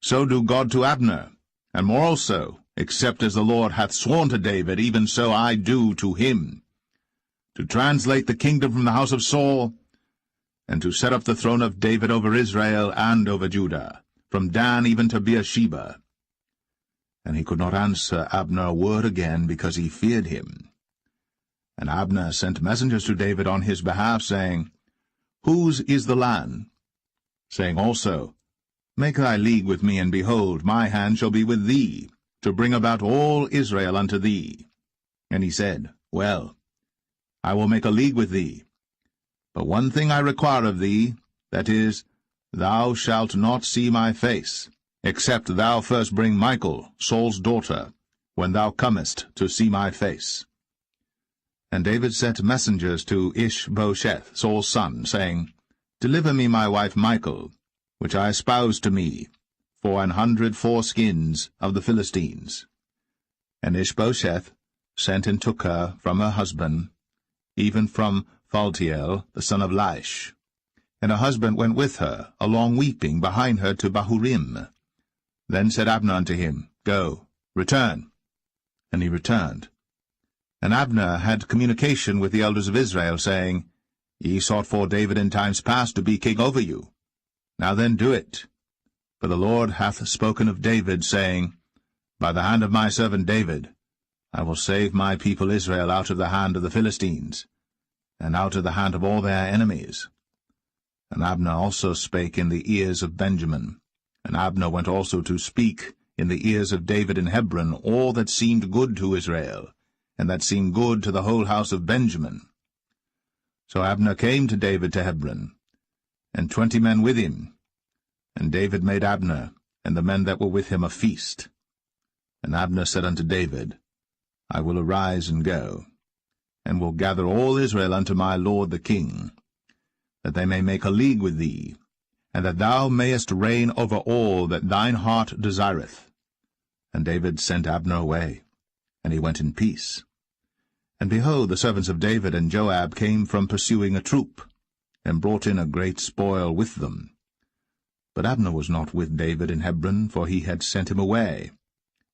So do God to Abner, and more also, except as the Lord hath sworn to David, even so I do to him, to translate the kingdom from the house of Saul, and to set up the throne of David over Israel and over Judah, from Dan even to Beersheba. And he could not answer Abner a word again, because he feared him. And Abner sent messengers to David on his behalf, saying, Whose is the land? Saying also, Make thy league with me, and behold, my hand shall be with thee, to bring about all Israel unto thee. And he said, Well, I will make a league with thee. But one thing I require of thee, that is, thou shalt not see my face, except thou first bring Michal, Saul's daughter, when thou comest to see my face. And David sent messengers to Ishbosheth, Saul's son, saying, Deliver me my wife Michal, which I espoused to me, for 100 foreskins of the Philistines. And Ishbosheth sent and took her from her husband, even from Phaltiel, the son of Laish. And her husband went with her, along weeping, behind her to Bahurim. Then said Abner unto him, Go, return. And he returned. And Abner had communication with the elders of Israel, saying, Ye sought for David in times past to be king over you. Now then do it. For the Lord hath spoken of David, saying, By the hand of my servant David I will save my people Israel out of the hand of the Philistines, and out of the hand of all their enemies. And Abner also spake in the ears of Benjamin, and Abner went also to speak in the ears of David in Hebron all that seemed good to Israel, and that seemed good to the whole house of Benjamin. So Abner came to David to Hebron, and 20 men with him. And David made Abner and the men that were with him a feast. And Abner said unto David, I will arise and go, and will gather all Israel unto my lord the king, that they may make a league with thee, and that thou mayest reign over all that thine heart desireth. And David sent Abner away, and he went in peace. And behold, the servants of David and Joab came from pursuing a troop, and brought in a great spoil with them. But Abner was not with David in Hebron, for he had sent him away,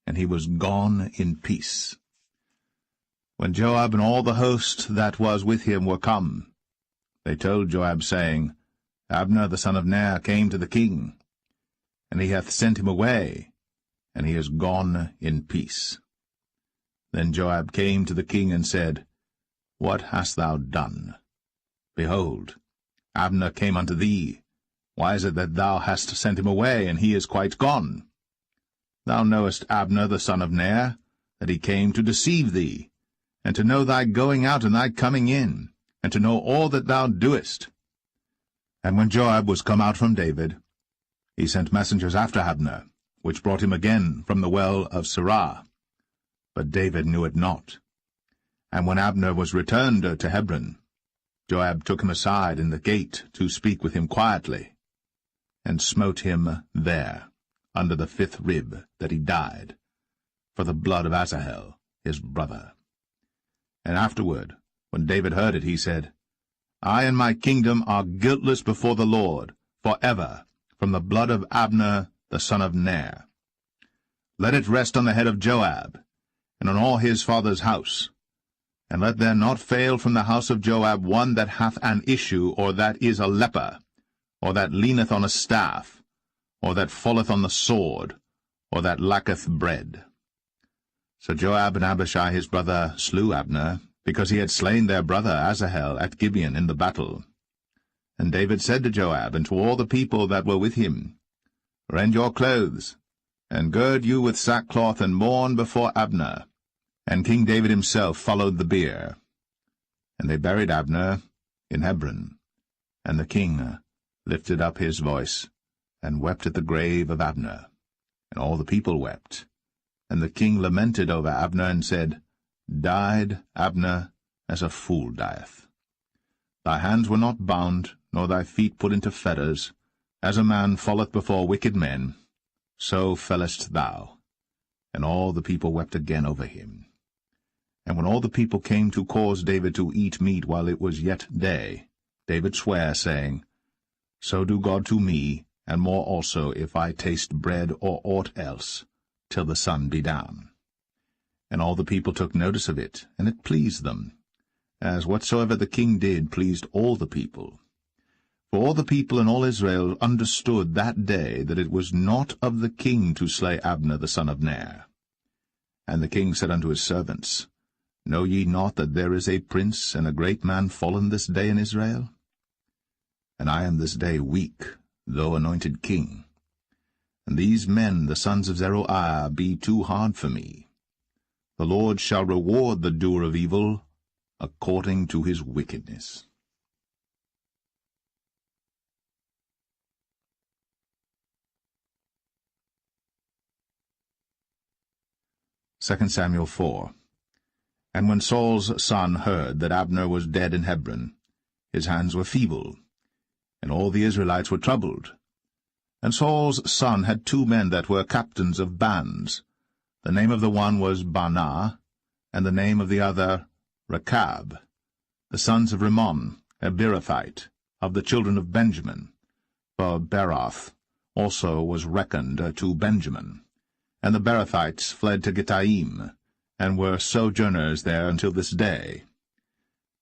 and he was gone in peace. When Joab and all the host that was with him were come, they told Joab, saying, Abner the son of Ner came to the king, and he hath sent him away, and he is gone in peace. Then Joab came to the king and said, What hast thou done? Behold, Abner came unto thee. Why is it that thou hast sent him away, and he is quite gone? Thou knowest Abner the son of Ner, that he came to deceive thee, and to know thy going out and thy coming in, and to know all that thou doest. And when Joab was come out from David, he sent messengers after Abner, which brought him again from the well of Sirah. But David knew it not. And when Abner was returned to Hebron, Joab took him aside in the gate to speak with him quietly, and smote him there, under the 5th rib, that he died, for the blood of Asahel, his brother. And afterward, when David heard it, he said, I and my kingdom are guiltless before the Lord, for ever, from the blood of Abner the son of Ner. Let it rest on the head of Joab, and on all his father's house. And let there not fail from the house of Joab one that hath an issue, or that is a leper, or that leaneth on a staff, or that falleth on the sword, or that lacketh bread. So Joab and Abishai his brother slew Abner, because he had slain their brother Asahel at Gibeon in the battle. And David said to Joab and to all the people that were with him, Rend your clothes, and gird you with sackcloth, and mourn before Abner. And King David himself followed the bier. And they buried Abner in Hebron. And the king lifted up his voice, and wept at the grave of Abner. And all the people wept. And the king lamented over Abner, and said, Died Abner as a fool dieth. Thy hands were not bound, nor thy feet put into fetters. As a man falleth before wicked men, so fellest thou. And all the people wept again over him. And when all the people came to cause David to eat meat while it was yet day, David sware, saying, So do God to me, and more also, if I taste bread or aught else, till the sun be down. And all the people took notice of it, and it pleased them, as whatsoever the king did pleased all the people. For all the people and all Israel understood that day that it was not of the king to slay Abner the son of Ner. And the king said unto his servants, Know ye not that there is a prince and a great man fallen this day in Israel? And I am this day weak, though anointed king. And these men, the sons of Zeruiah, be too hard for me. The Lord shall reward the doer of evil according to his wickedness. 2 Samuel 4. And when Saul's son heard that Abner was dead in Hebron, his hands were feeble, and all the Israelites were troubled. And Saul's son had 2 men that were captains of bands. The name of the one was Baanah, and the name of the other Rechab, the sons of Rimmon, a Beerothite, of the children of Benjamin. For Beeroth also was reckoned to Benjamin. And the Beerothites fled to Gittaim, and were sojourners there until this day.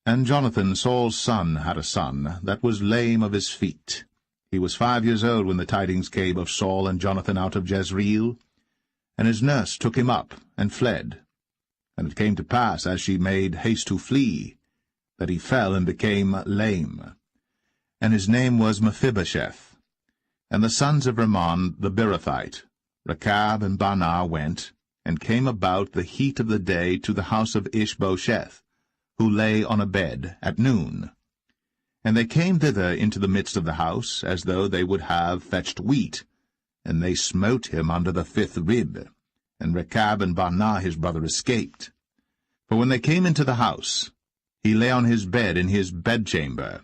And Jonathan, Saul's son, had a son that was lame of his feet, He was 5 years old when the tidings came of Saul and Jonathan out of Jezreel, and his nurse took him up and fled. And it came to pass, as she made haste to flee, that he fell and became lame. And his name was Mephibosheth. And the sons of Rimmon the Beerothite, Rechab and Baanah, went, and came about the heat of the day to the house of Ishbosheth, who lay on a bed, at noon. And they came thither into the midst of the house, as though they would have fetched wheat, and they smote him under the 5th rib. And Rechab and Baanah his brother escaped. For when they came into the house, he lay on his bed in his bedchamber,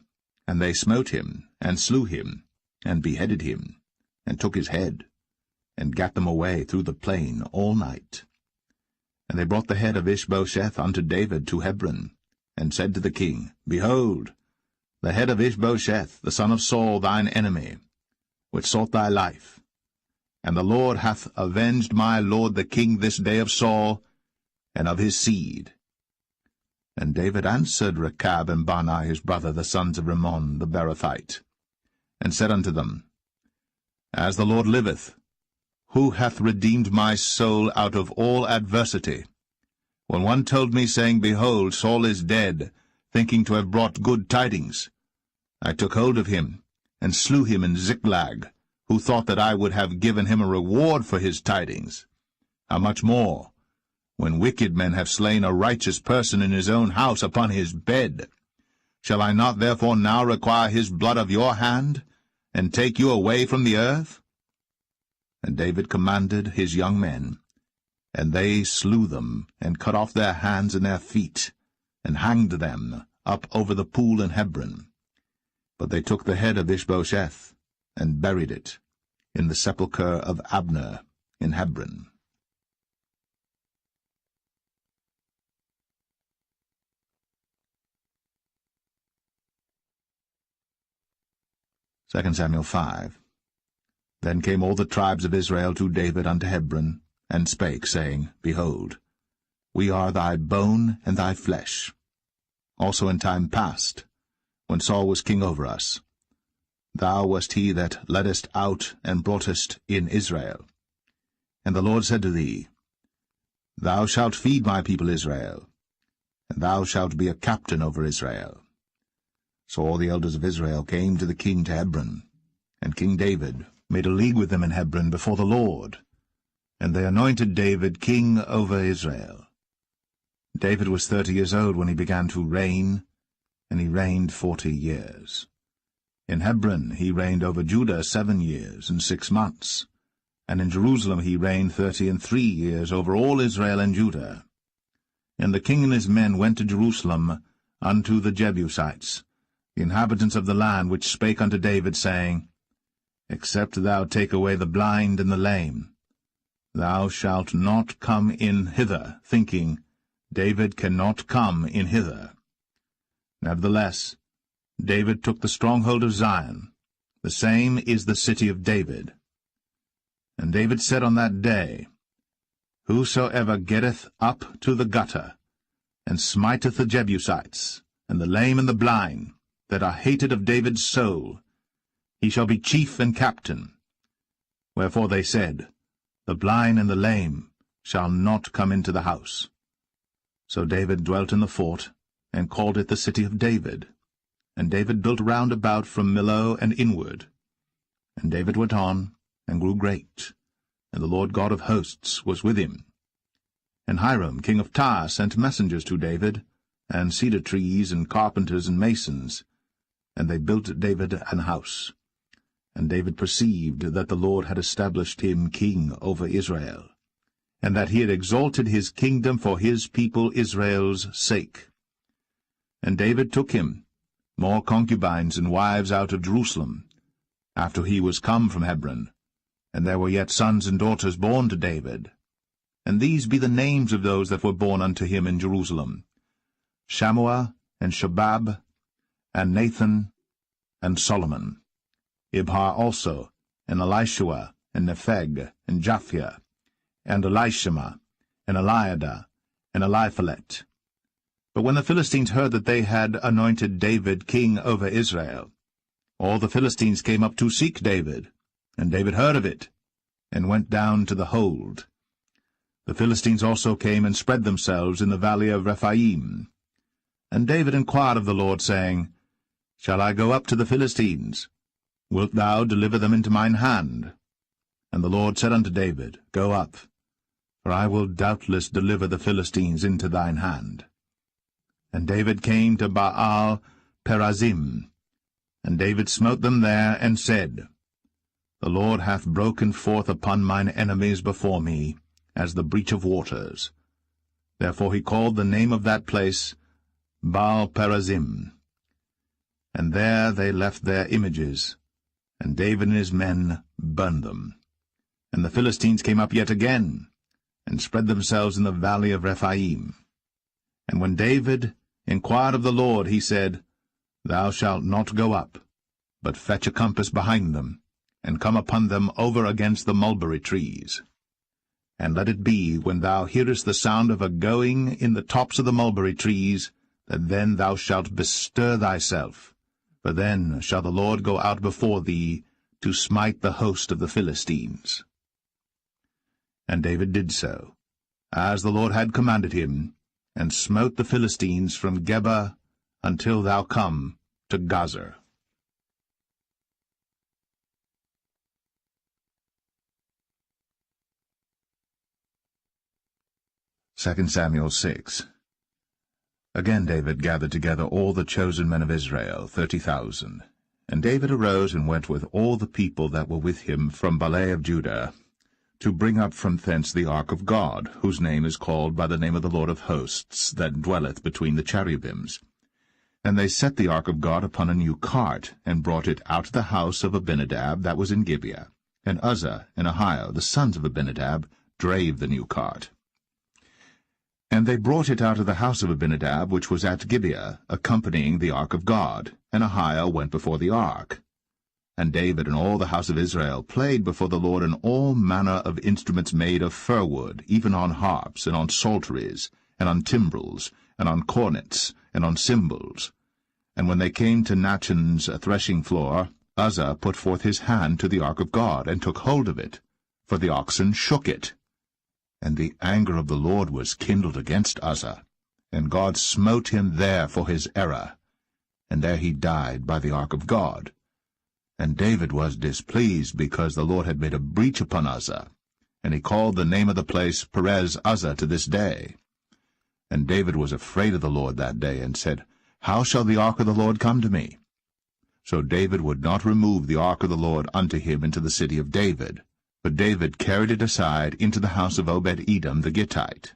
and they smote him, and slew him, and beheaded him, and took his head, and gat them away through the plain all night. And they brought the head of Ishbosheth unto David to Hebron, and said to the king, Behold, the head of Ishbosheth, the son of Saul, thine enemy, which sought thy life. And the Lord hath avenged my lord the king this day of Saul, and of his seed. And David answered Rechab and Baanah his brother, the sons of Rimmon the Beerothite, and said unto them, As the Lord liveth, who hath redeemed my soul out of all adversity? When one told me, saying, Behold, Saul is dead, thinking to have brought good tidings, I took hold of him, and slew him in Ziklag, who thought that I would have given him a reward for his tidings. How much more, when wicked men have slain a righteous person in his own house upon his bed? Shall I not therefore now require his blood of your hand, and take you away from the earth? And David commanded his young men, and they slew them, and cut off their hands and their feet, and hanged them up over the pool in Hebron. But they took the head of Ishbosheth, and buried it in the sepulchre of Abner in Hebron. Second Samuel 5. Then came all the tribes of Israel to David unto Hebron, and spake, saying, Behold, we are thy bone and thy flesh. Also in time past, when Saul was king over us, thou wast he that leddest out and broughtest in Israel. And the Lord said to thee, Thou shalt feed my people Israel, and thou shalt be a captain over Israel. So all the elders of Israel came to the king to Hebron, and King David made a league with them in Hebron before the Lord, and they anointed David king over Israel. David was 30 years old when he began to reign, and he reigned 40 years. In Hebron he reigned over Judah 7 years and 6 months, and in Jerusalem he reigned 33 years over all Israel and Judah. And the king and his men went to Jerusalem unto the Jebusites, the inhabitants of the land, which spake unto David, saying, Except thou take away the blind and the lame, thou shalt not come in hither, thinking, David cannot come in hither. Nevertheless, David took the stronghold of Zion, the same is the city of David. And David said on that day, Whosoever getteth up to the gutter, and smiteth the Jebusites, and the lame and the blind, that are hated of David's soul, he shall be chief and captain. Wherefore they said, The blind and the lame shall not come into the house. So David dwelt in the fort, and called it the city of David. And David built round about from Millo and inward. And David went on, and grew great, and the Lord God of hosts was with him. And Hiram king of Tyre sent messengers to David, and cedar trees, and carpenters, and masons, and they built David an house. And David perceived that the Lord had established him king over Israel, and that he had exalted his kingdom for his people Israel's sake. And David took him more concubines and wives out of Jerusalem, after he was come from Hebron, and there were yet sons and daughters born to David. And these be the names of those that were born unto him in Jerusalem, Shammua, and Shobab, and Nathan, and Solomon, Ibhar also, and Elishua, and Nepheg, and Japhia, and Elishama, and Eliada, and Eliphalet. But when the Philistines heard that they had anointed David king over Israel, all the Philistines came up to seek David, and David heard of it, and went down to the hold. The Philistines also came and spread themselves in the valley of Rephaim. And David inquired of the Lord, saying, Shall I go up to the Philistines? Wilt thou deliver them into mine hand? And the Lord said unto David, Go up, for I will doubtless deliver the Philistines into thine hand. And David came to Baal-perazim, and David smote them there, and said, The Lord hath broken forth upon mine enemies before me, as the breach of waters. Therefore he called the name of that place Baal-perazim. And there they left their images, and David and his men burned them. And the Philistines came up yet again, and spread themselves in the valley of Rephaim. And when David inquired of the Lord, he said, Thou shalt not go up, but fetch a compass behind them, and come upon them over against the mulberry trees. And let it be, when thou hearest the sound of a going in the tops of the mulberry trees, that then thou shalt bestir thyself, for then shall the Lord go out before thee to smite the host of the Philistines. And David did so, as the Lord had commanded him, and smote the Philistines from Geba until thou come to Gazer. 2 Samuel 6. Again David gathered together all the chosen men of Israel, 30,000. And David arose and went with all the people that were with him from Baale of Judah, to bring up from thence the ark of God, whose name is called by the name of the Lord of hosts, that dwelleth between the cherubims. And they set the ark of God upon a new cart, and brought it out of the house of Abinadab that was in Gibeah. And Uzzah and Ahio, the sons of Abinadab, drave the new cart. And they brought it out of the house of Abinadab, which was at Gibeah, accompanying the ark of God, and Ahio went before the ark. And David and all the house of Israel played before the Lord in all manner of instruments made of fir wood, even on harps, and on psalteries, and on timbrels, and on cornets, and on cymbals. And when they came to Nachon's threshing floor, Uzzah put forth his hand to the ark of God, and took hold of it, for the oxen shook it. And the anger of the Lord was kindled against Uzzah, and God smote him there for his error, and there he died by the ark of God. And David was displeased, because the Lord had made a breach upon Uzzah, and he called the name of the place Perez Uzzah to this day. And David was afraid of the Lord that day, and said, How shall the ark of the Lord come to me? So David would not remove the ark of the Lord unto him into the city of David, but David carried it aside into the house of Obed-Edom the Gittite.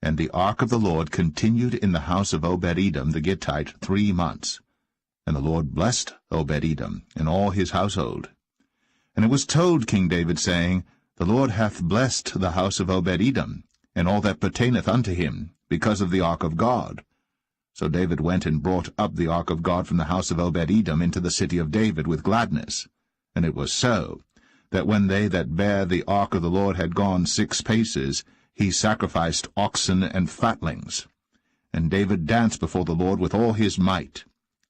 And the ark of the Lord continued in the house of Obed-Edom the Gittite 3 months. And the Lord blessed Obed-Edom and all his household. And it was told King David, saying, The Lord hath blessed the house of Obed-Edom, and all that pertaineth unto him, because of the ark of God. So David went and brought up the ark of God from the house of Obed-Edom into the city of David with gladness. And it was so, that when they that bare the ark of the Lord had gone 6 paces, he sacrificed oxen and fatlings. And David danced before the Lord with all his might.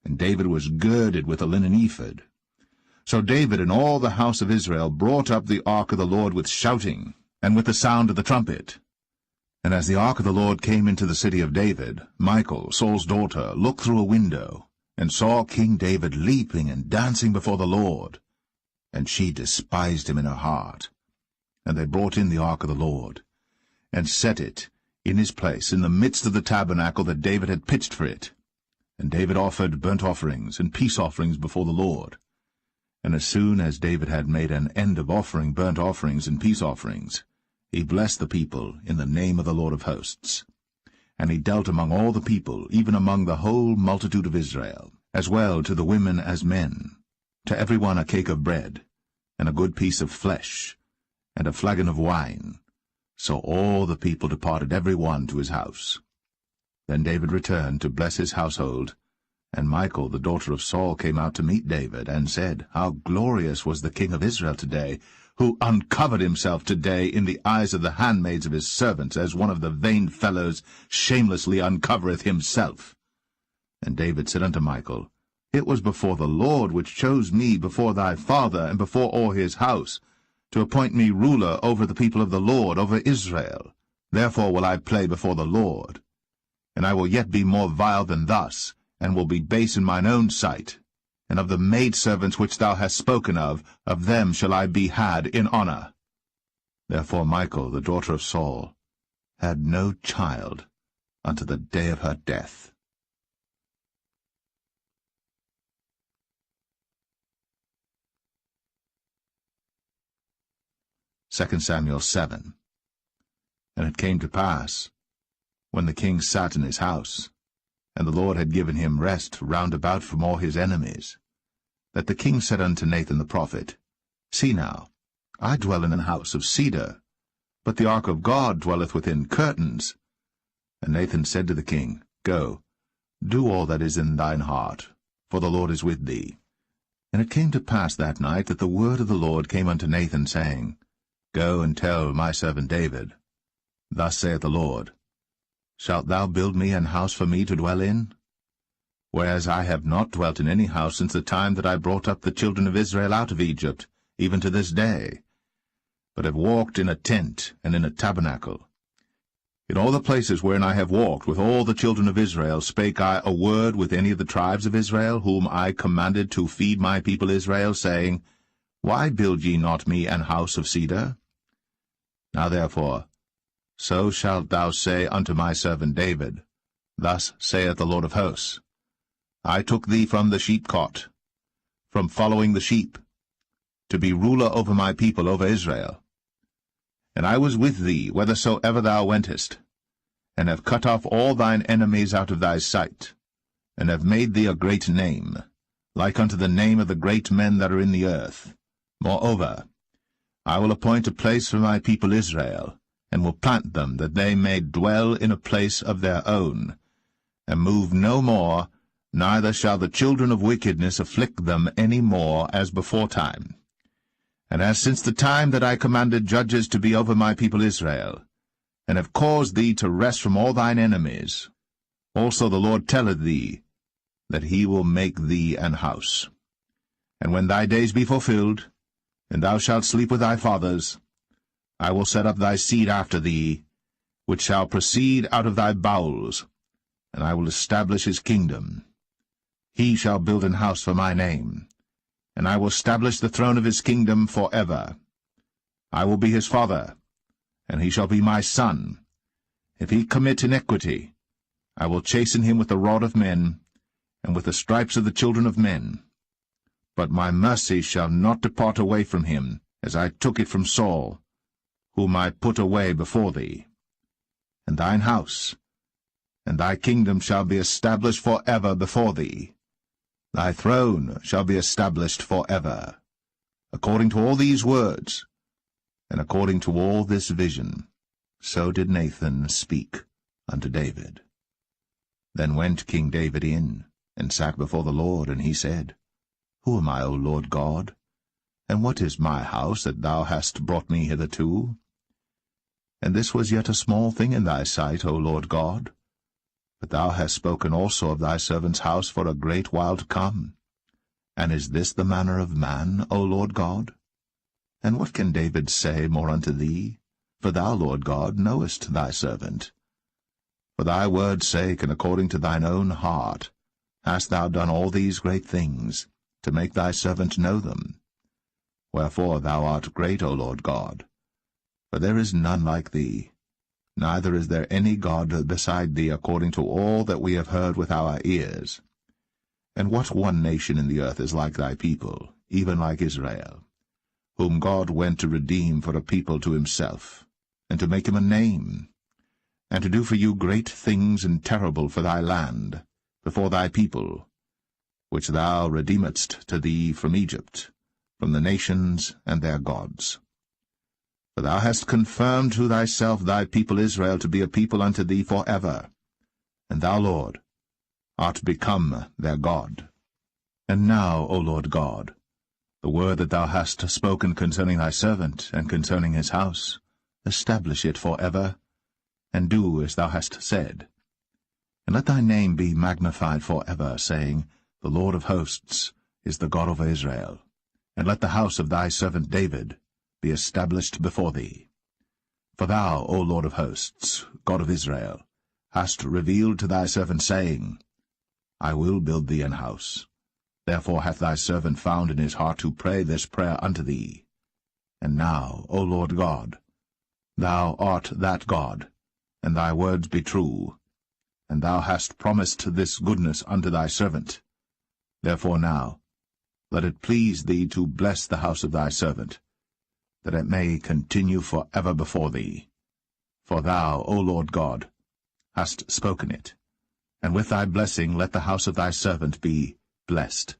And David was girded with a linen ephod. So David and all the house of Israel brought up the ark of the Lord with shouting, and with the sound of the trumpet. And as the ark of the Lord came into the city of David, Michal, Saul's daughter, looked through a window, and saw King David leaping and dancing before the Lord. And she despised him in her heart. And they brought in the ark of the Lord, and set it in his place in the midst of the tabernacle that David had pitched for it. And David offered burnt offerings and peace offerings before the Lord. And as soon as David had made an end of offering burnt offerings and peace offerings, he blessed the people in the name of the Lord of hosts. And he dealt among all the people, even among the whole multitude of Israel, as well to the women as men, to every one a cake of bread, and a good piece of flesh, and a flagon of wine. So all the people departed every one to his house. Then David returned to bless his household, and Michal, the daughter of Saul, came out to meet David, and said, How glorious was the king of Israel today, who uncovered himself today in the eyes of the handmaids of his servants, as one of the vain fellows shamelessly uncovereth himself. And David said unto Michal, It was before the Lord which chose me before thy father and before all his house, to appoint me ruler over the people of the Lord, over Israel. Therefore will I play before the Lord. And I will yet be more vile than thus, and will be base in mine own sight. And of the maidservants which thou hast spoken of them shall I be had in honor. Therefore Michal, the daughter of Saul, had no child unto the day of her death. 2 Samuel 7. And it came to pass, when the king sat in his house, and the Lord had given him rest round about from all his enemies, that the king said unto Nathan the prophet, See now, I dwell in an house of cedar, but the ark of God dwelleth within curtains. And Nathan said to the king, Go, do all that is in thine heart, for the Lord is with thee. And it came to pass that night that the word of the Lord came unto Nathan, saying, Go and tell my servant David, Thus saith the Lord, Shalt thou build me an house for me to dwell in? Whereas I have not dwelt in any house since the time that I brought up the children of Israel out of Egypt, even to this day, but have walked in a tent and in a tabernacle. In all the places wherein I have walked with all the children of Israel spake I a word with any of the tribes of Israel, whom I commanded to feed my people Israel, saying, Why build ye not me an house of cedar? Now therefore, so shalt thou say unto my servant David, Thus saith the Lord of hosts, I took thee from the sheepcot, from following the sheep, to be ruler over my people, over Israel. And I was with thee whithersoever thou wentest, and have cut off all thine enemies out of thy sight, and have made thee a great name, like unto the name of the great men that are in the earth. Moreover, I will appoint a place for my people Israel, and will plant them, that they may dwell in a place of their own, and move no more, neither shall the children of wickedness afflict them any more as beforetime. And as since the time that I commanded judges to be over my people Israel, and have caused thee to rest from all thine enemies, also the Lord telleth thee, that he will make thee an house. And when thy days be fulfilled, and thou shalt sleep with thy fathers, I will set up thy seed after thee, which shall proceed out of thy bowels, and I will establish his kingdom. He shall build an house for my name, and I will establish the throne of his kingdom for ever. I will be his father, and he shall be my son. If he commit iniquity, I will chasten him with the rod of men, and with the stripes of the children of men. But my mercy shall not depart away from him, as I took it from Saul, whom I put away before thee. And thine house, and thy kingdom shall be established for ever before thee. Thy throne shall be established for ever. According to all these words, and according to all this vision, so did Nathan speak unto David. Then went King David in, and sat before the Lord, and he said, Who am I, O Lord God? And what is my house that thou hast brought me hitherto? And this was yet a small thing in thy sight, O Lord God. But thou hast spoken also of thy servant's house for a great while to come. And is this the manner of man, O Lord God? And what can David say more unto thee? For thou, Lord God, knowest thy servant. For thy word's sake, and according to thine own heart, hast thou done all these great things, to make thy servant know them. Wherefore thou art great, O Lord God, for there is none like thee, neither is there any God beside thee, according to all that we have heard with our ears. And what one nation in the earth is like thy people, even like Israel, whom God went to redeem for a people to himself, and to make him a name, and to do for you great things and terrible for thy land, before thy people, which thou redeemedst to thee from Egypt, from the nations and their gods. For thou hast confirmed to thyself thy people Israel to be a people unto thee for ever, and thou, Lord, art become their God. And now, O Lord God, the word that thou hast spoken concerning thy servant, and concerning his house, establish it for ever, and do as thou hast said. And let thy name be magnified for ever, saying, The Lord of hosts is the God of Israel, and let the house of thy servant David be established before thee. For thou, O Lord of hosts, God of Israel, hast revealed to thy servant, saying, I will build thee an house. Therefore hath thy servant found in his heart to pray this prayer unto thee. And now, O Lord God, thou art that God, and thy words be true, and thou hast promised this goodness unto thy servant. Therefore now, let it please thee to bless the house of thy servant, that it may continue for ever before thee. For thou, O Lord God, hast spoken it, and with thy blessing let the house of thy servant be blessed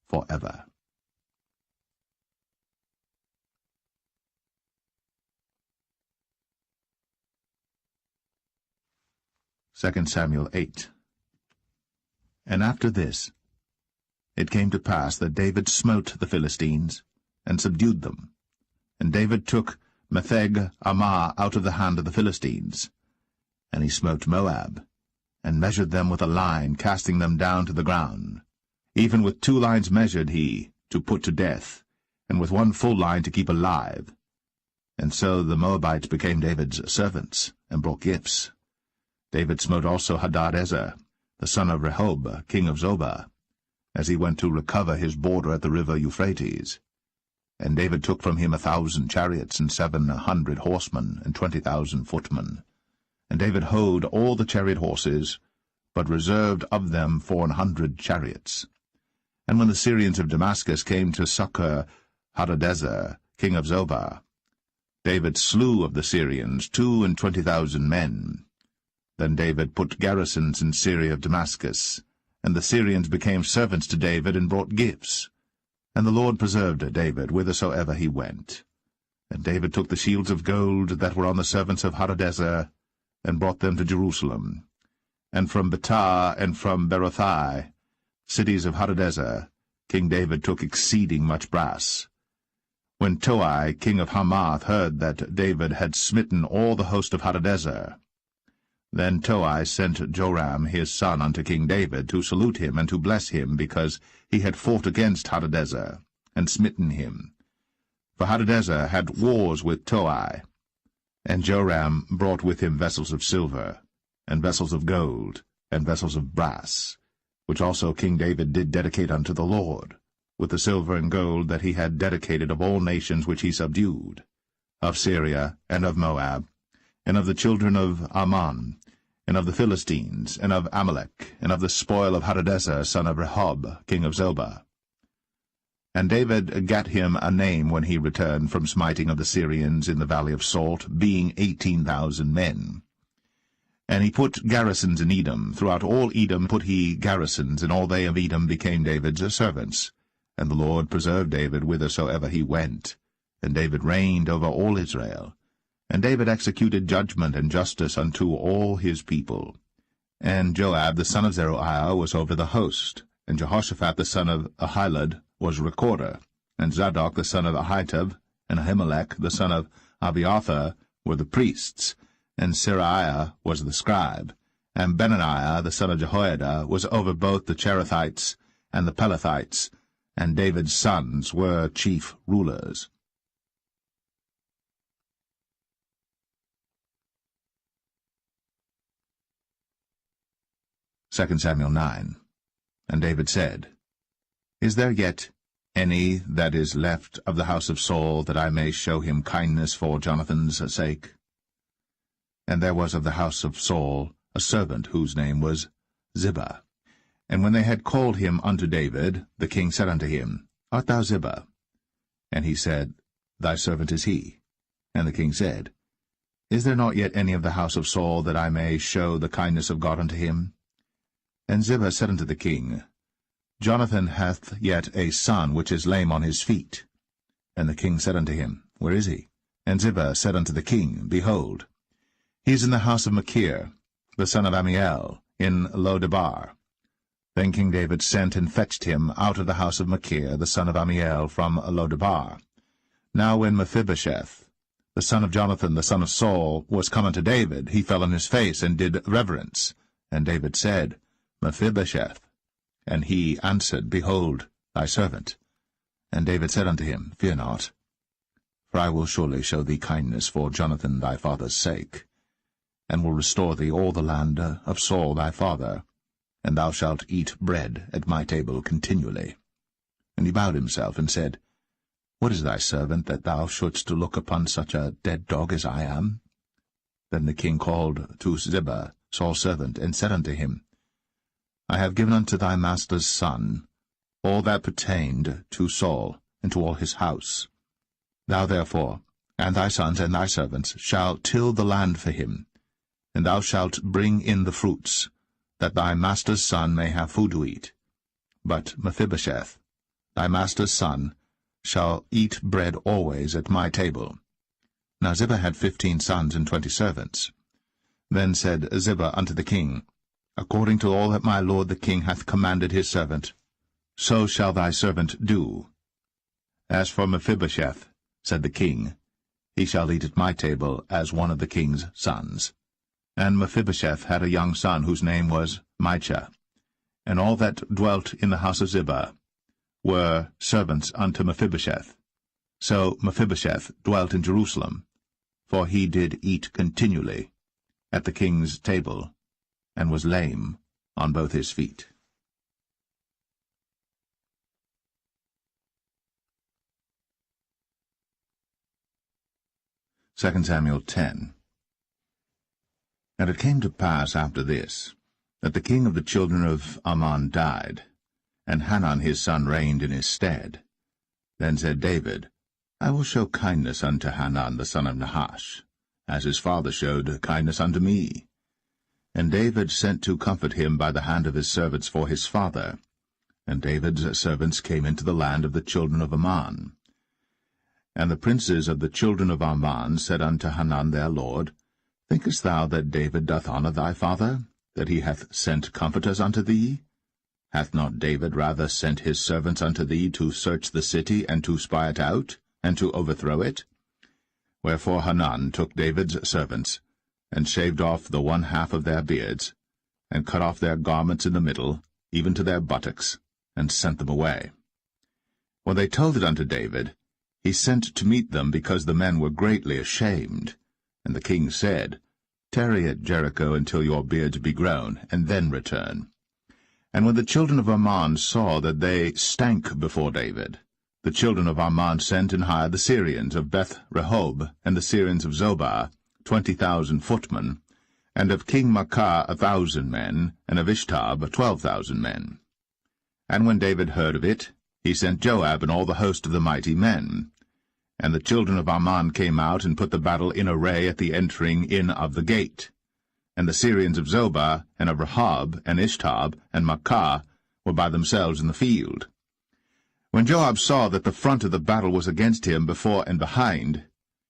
for ever. Second Samuel 8. And after this, it came to pass that David smote the Philistines, and subdued them. And David took Metheg-Ammah out of the hand of the Philistines. And he smote Moab, and measured them with a line, casting them down to the ground. Even with 2 lines measured he, to put to death, and with 1 full line to keep alive. And so the Moabites became David's servants, and brought gifts. David smote also Hadadezer, the son of Rehob, king of Zobah, as he went to recover his border at the river Euphrates. And David took from him 1,000 chariots, and 700 horsemen, and 20,000 footmen. And David houghed all the chariot horses, but reserved of them 400 chariots. And when the Syrians of Damascus came to succor Hadadezer, king of Zobah, David slew of the Syrians 22,000 men. Then David put garrisons in Syria of Damascus, and the Syrians became servants to David, and brought gifts. And the Lord preserved David whithersoever he went. And David took the shields of gold that were on the servants of Hadadezer, and brought them to Jerusalem. And from Betah and from Berothai, cities of Hadadezer, King David took exceeding much brass. When Toi, king of Hamath, heard that David had smitten all the host of Hadadezer, then Toi sent Joram his son unto King David, to salute him and to bless him, because he had fought against Hadadezer, and smitten him. For Hadadezer had wars with Toi. And Joram brought with him vessels of silver, and vessels of gold, and vessels of brass, which also King David did dedicate unto the Lord, with the silver and gold that he had dedicated of all nations which he subdued, of Syria, and of Moab, and of the children of Ammon, and of the Philistines, and of Amalek, and of the spoil of Hadadezer, son of Rehob, king of Zobah. And David gat him a name when he returned from smiting of the Syrians in the valley of Salt, being 18,000 men. And he put garrisons in Edom. Throughout all Edom put he garrisons, and all they of Edom became David's servants. And the Lord preserved David whithersoever he went. And David reigned over all Israel. And David executed judgment and justice unto all his people. And Joab the son of Zeruiah was over the host, and Jehoshaphat the son of Ahilud was recorder, and Zadok the son of Ahitub, and Ahimelech the son of Abiathar were the priests, and Seraiah was the scribe, and Benaniah the son of Jehoiada was over both the Cherethites and the Pelethites, and David's sons were chief rulers. Second Samuel 9. And David said, Is there yet any that is left of the house of Saul, that I may show him kindness for Jonathan's sake? And there was of the house of Saul a servant whose name was Ziba. And when they had called him unto David, the king said unto him, Art thou Ziba? And he said, Thy servant is he. And the king said, Is there not yet any of the house of Saul, that I may show the kindness of God unto him? And Ziba said unto the king, Jonathan hath yet a son which is lame on his feet. And the king said unto him, Where is he? And Ziba said unto the king, Behold, he is in the house of Machir, the son of Ammiel, in Lo-debar. Then King David sent and fetched him out of the house of Machir, the son of Ammiel, from Lo-debar. Now when Mephibosheth, the son of Jonathan, the son of Saul, was come unto David, he fell on his face, and did reverence. And David said, Mephibosheth. And he answered, Behold, thy servant. And David said unto him, Fear not, for I will surely show thee kindness for Jonathan thy father's sake, and will restore thee all the land of Saul thy father, and thou shalt eat bread at my table continually. And he bowed himself, and said, What is thy servant, that thou shouldst look upon such a dead dog as I am? Then the king called to Ziba, Saul's servant, and said unto him, I have given unto thy master's son all that pertained to Saul, and to all his house. Thou therefore, and thy sons and thy servants, shall till the land for him, and thou shalt bring in the fruits, that thy master's son may have food to eat. But Mephibosheth, thy master's son, shall eat bread always at my table. Now Ziba had 15 sons and 20 servants. Then said Ziba unto the king, According to all that my lord the king hath commanded his servant, so shall thy servant do. As for Mephibosheth, said the king, he shall eat at my table as one of the king's sons. And Mephibosheth had a young son whose name was Micah. And all that dwelt in the house of Ziba were servants unto Mephibosheth. So Mephibosheth dwelt in Jerusalem, for he did eat continually at the king's table, and was lame on both his feet. 2 Samuel 10. And it came to pass after this, that the king of the children of Ammon died, and Hanan his son reigned in his stead. Then said David, I will show kindness unto Hanan the son of Nahash, as his father showed kindness unto me. And David sent to comfort him by the hand of his servants for his father. And David's servants came into the land of the children of Ammon. And the princes of the children of Ammon said unto Hanan their lord, Thinkest thou that David doth honour thy father, that he hath sent comforters unto thee? Hath not David rather sent his servants unto thee to search the city, and to spy it out, and to overthrow it? Wherefore Hanan took David's servants, and shaved off the one half of their beards, and cut off their garments in the middle, even to their buttocks, and sent them away. When they told it unto David, he sent to meet them, because the men were greatly ashamed. And the king said, Tarry at Jericho until your beards be grown, and then return. And when the children of Ammon saw that they stank before David, the children of Ammon sent and hired the Syrians of Beth-rehob, and the Syrians of Zobah, 20,000 footmen, and of King Maacah 1,000 men, and of Ishtab 12,000 men. And when David heard of it, he sent Joab and all the host of the mighty men. And the children of Ammon came out and put the battle in array at the entering in of the gate. And the Syrians of Zobah, and of Rehob, and Ishtab, and Maacah were by themselves in the field. When Joab saw that the front of the battle was against him before and behind,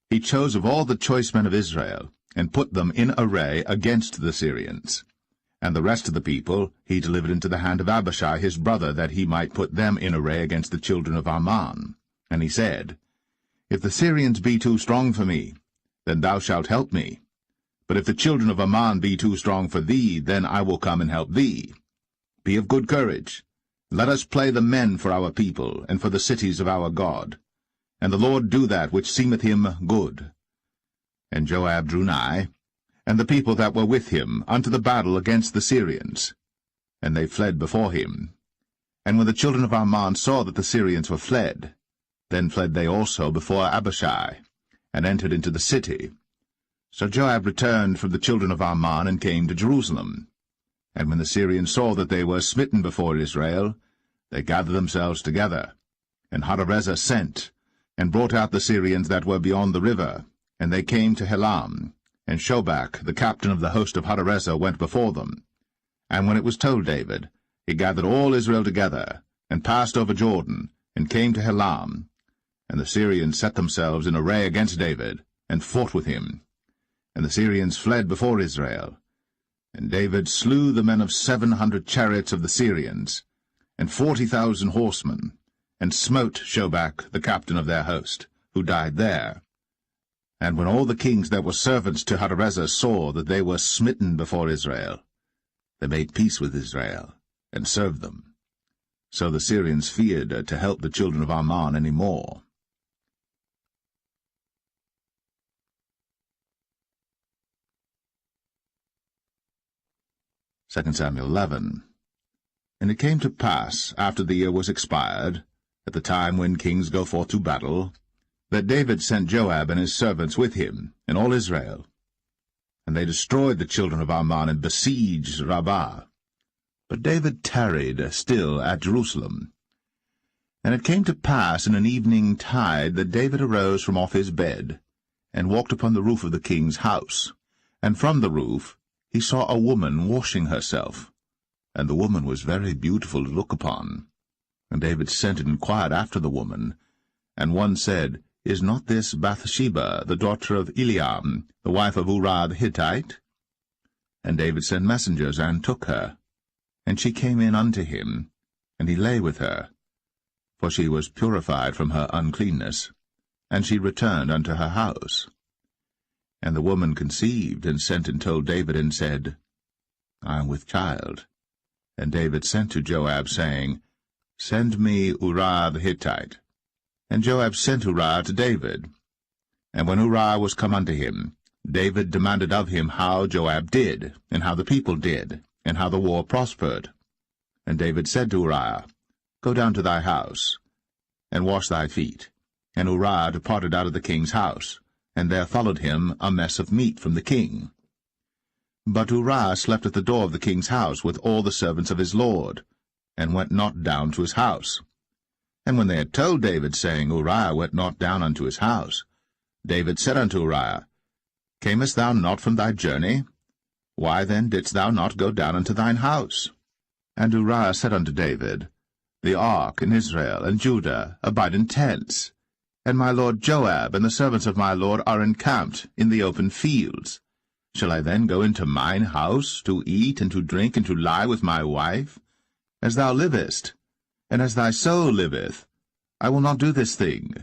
he chose of all the choice men of Israel, and put them in array against the Syrians. And the rest of the people he delivered into the hand of Abishai his brother, that he might put them in array against the children of Ammon. And he said, If the Syrians be too strong for me, then thou shalt help me. But if the children of Ammon be too strong for thee, then I will come and help thee. Be of good courage. Let us play the men for our people, and for the cities of our God. And the Lord do that which seemeth him good. And Joab drew nigh, and the people that were with him, unto the battle against the Syrians. And they fled before him. And when the children of Ammon saw that the Syrians were fled, then fled they also before Abishai, and entered into the city. So Joab returned from the children of Ammon, and came to Jerusalem. And when the Syrians saw that they were smitten before Israel, they gathered themselves together. And Hadarezer sent, and brought out the Syrians that were beyond the river, and they came to Helam. And Shobach, the captain of the host of Hadarezer, went before them. And when it was told David, he gathered all Israel together, and passed over Jordan, and came to Helam. And the Syrians set themselves in array against David, and fought with him. And the Syrians fled before Israel. And David slew the men of 700 chariots of the Syrians, and 40,000 horsemen, and smote Shobach, the captain of their host, who died there. And when all the kings that were servants to Hadarezer saw that they were smitten before Israel, they made peace with Israel, and served them. So the Syrians feared to help the children of Ammon any more. Second Samuel 11. And it came to pass, after the year was expired, at the time when kings go forth to battle, that David sent Joab and his servants with him, and all Israel. And they destroyed the children of Ammon and besieged Rabbah. But David tarried still at Jerusalem. And it came to pass in an evening tide that David arose from off his bed, and walked upon the roof of the king's house. And from the roof he saw a woman washing herself, and the woman was very beautiful to look upon. And David sent and inquired after the woman. And one said, Is not this Bathsheba, the daughter of Eliam, the wife of Uriah the Hittite? And David sent messengers, and took her. And she came in unto him, and he lay with her, for she was purified from her uncleanness, and she returned unto her house. And the woman conceived, and sent and told David, and said, I am with child. And David sent to Joab, saying, Send me Uriah the Hittite. And Joab sent Uriah to David. And when Uriah was come unto him, David demanded of him how Joab did, and how the people did, and how the war prospered. And David said to Uriah, Go down to thy house, and wash thy feet. And Uriah departed out of the king's house, and there followed him a mess of meat from the king. But Uriah slept at the door of the king's house with all the servants of his lord, and went not down to his house. And when they had told David, saying, Uriah went not down unto his house, David said unto Uriah, Camest thou not from thy journey? Why then didst thou not go down unto thine house? And Uriah said unto David, The ark and Israel and Judah abide in tents, and my lord Joab and the servants of my lord are encamped in the open fields. Shall I then go into mine house to eat and to drink and to lie with my wife? As thou livest, and as thy soul liveth, I will not do this thing.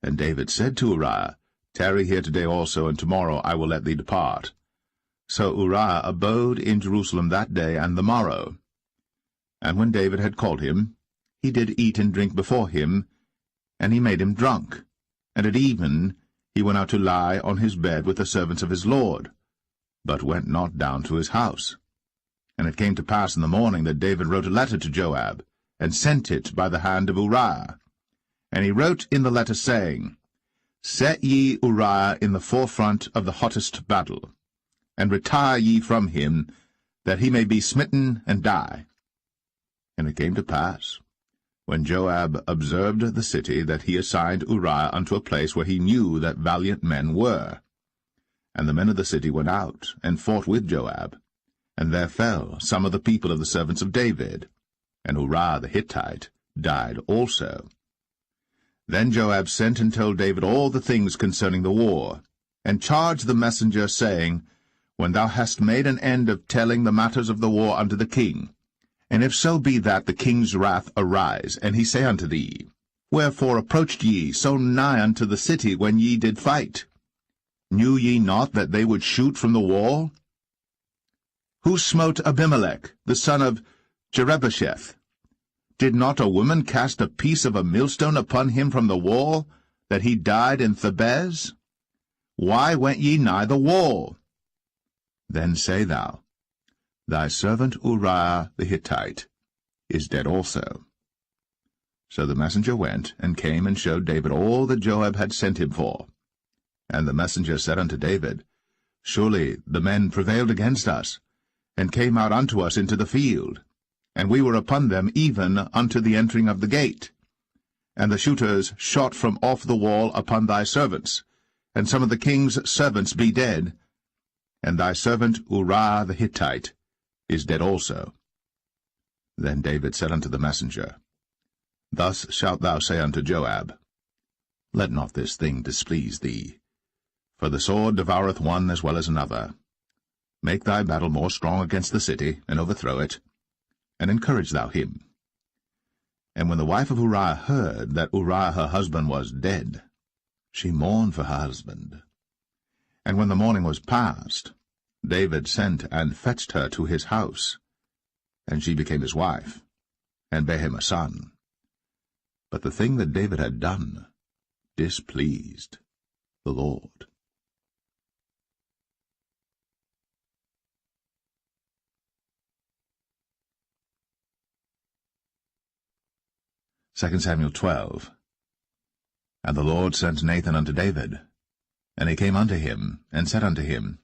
And David said to Uriah, Tarry here today also, and tomorrow I will let thee depart. So Uriah abode in Jerusalem that day and the morrow. And when David had called him, he did eat and drink before him, and he made him drunk. And at even he went out to lie on his bed with the servants of his lord, but went not down to his house. And it came to pass in the morning that David wrote a letter to Joab, and sent it by the hand of Uriah. And he wrote in the letter, saying, Set ye Uriah in the forefront of the hottest battle, and retire ye from him, that he may be smitten and die. And it came to pass, when Joab observed the city, that he assigned Uriah unto a place where he knew that valiant men were. And the men of the city went out, and fought with Joab, and there fell some of the people of the servants of David, and Uriah the Hittite died also. Then Joab sent and told David all the things concerning the war, and charged the messenger, saying, When thou hast made an end of telling the matters of the war unto the king, and if so be that the king's wrath arise, and he say unto thee, Wherefore approached ye so nigh unto the city when ye did fight? Knew ye not that they would shoot from the wall? Who smote Abimelech, the son of Jerubbesheth? Did not a woman cast a piece of a millstone upon him from the wall, that he died in Thebez? Why went ye nigh the wall? Then say thou, Thy servant Uriah the Hittite is dead also. So the messenger went, and came and showed David all that Joab had sent him for. And the messenger said unto David, Surely the men prevailed against us, and came out unto us into the field, and we were upon them even unto the entering of the gate. And the shooters shot from off the wall upon thy servants, and some of the king's servants be dead, and thy servant Uriah the Hittite is dead also. Then David said unto the messenger, Thus shalt thou say unto Joab, Let not this thing displease thee, for the sword devoureth one as well as another. Make thy battle more strong against the city, and overthrow it, and encourage thou him. And when the wife of Uriah heard that Uriah her husband was dead, she mourned for her husband. And when the morning was past, David sent and fetched her to his house, and she became his wife. and bare him a son. But the thing that David had done displeased the Lord. 2 Samuel 12. And the Lord sent Nathan unto David. And he came unto him, and said unto him,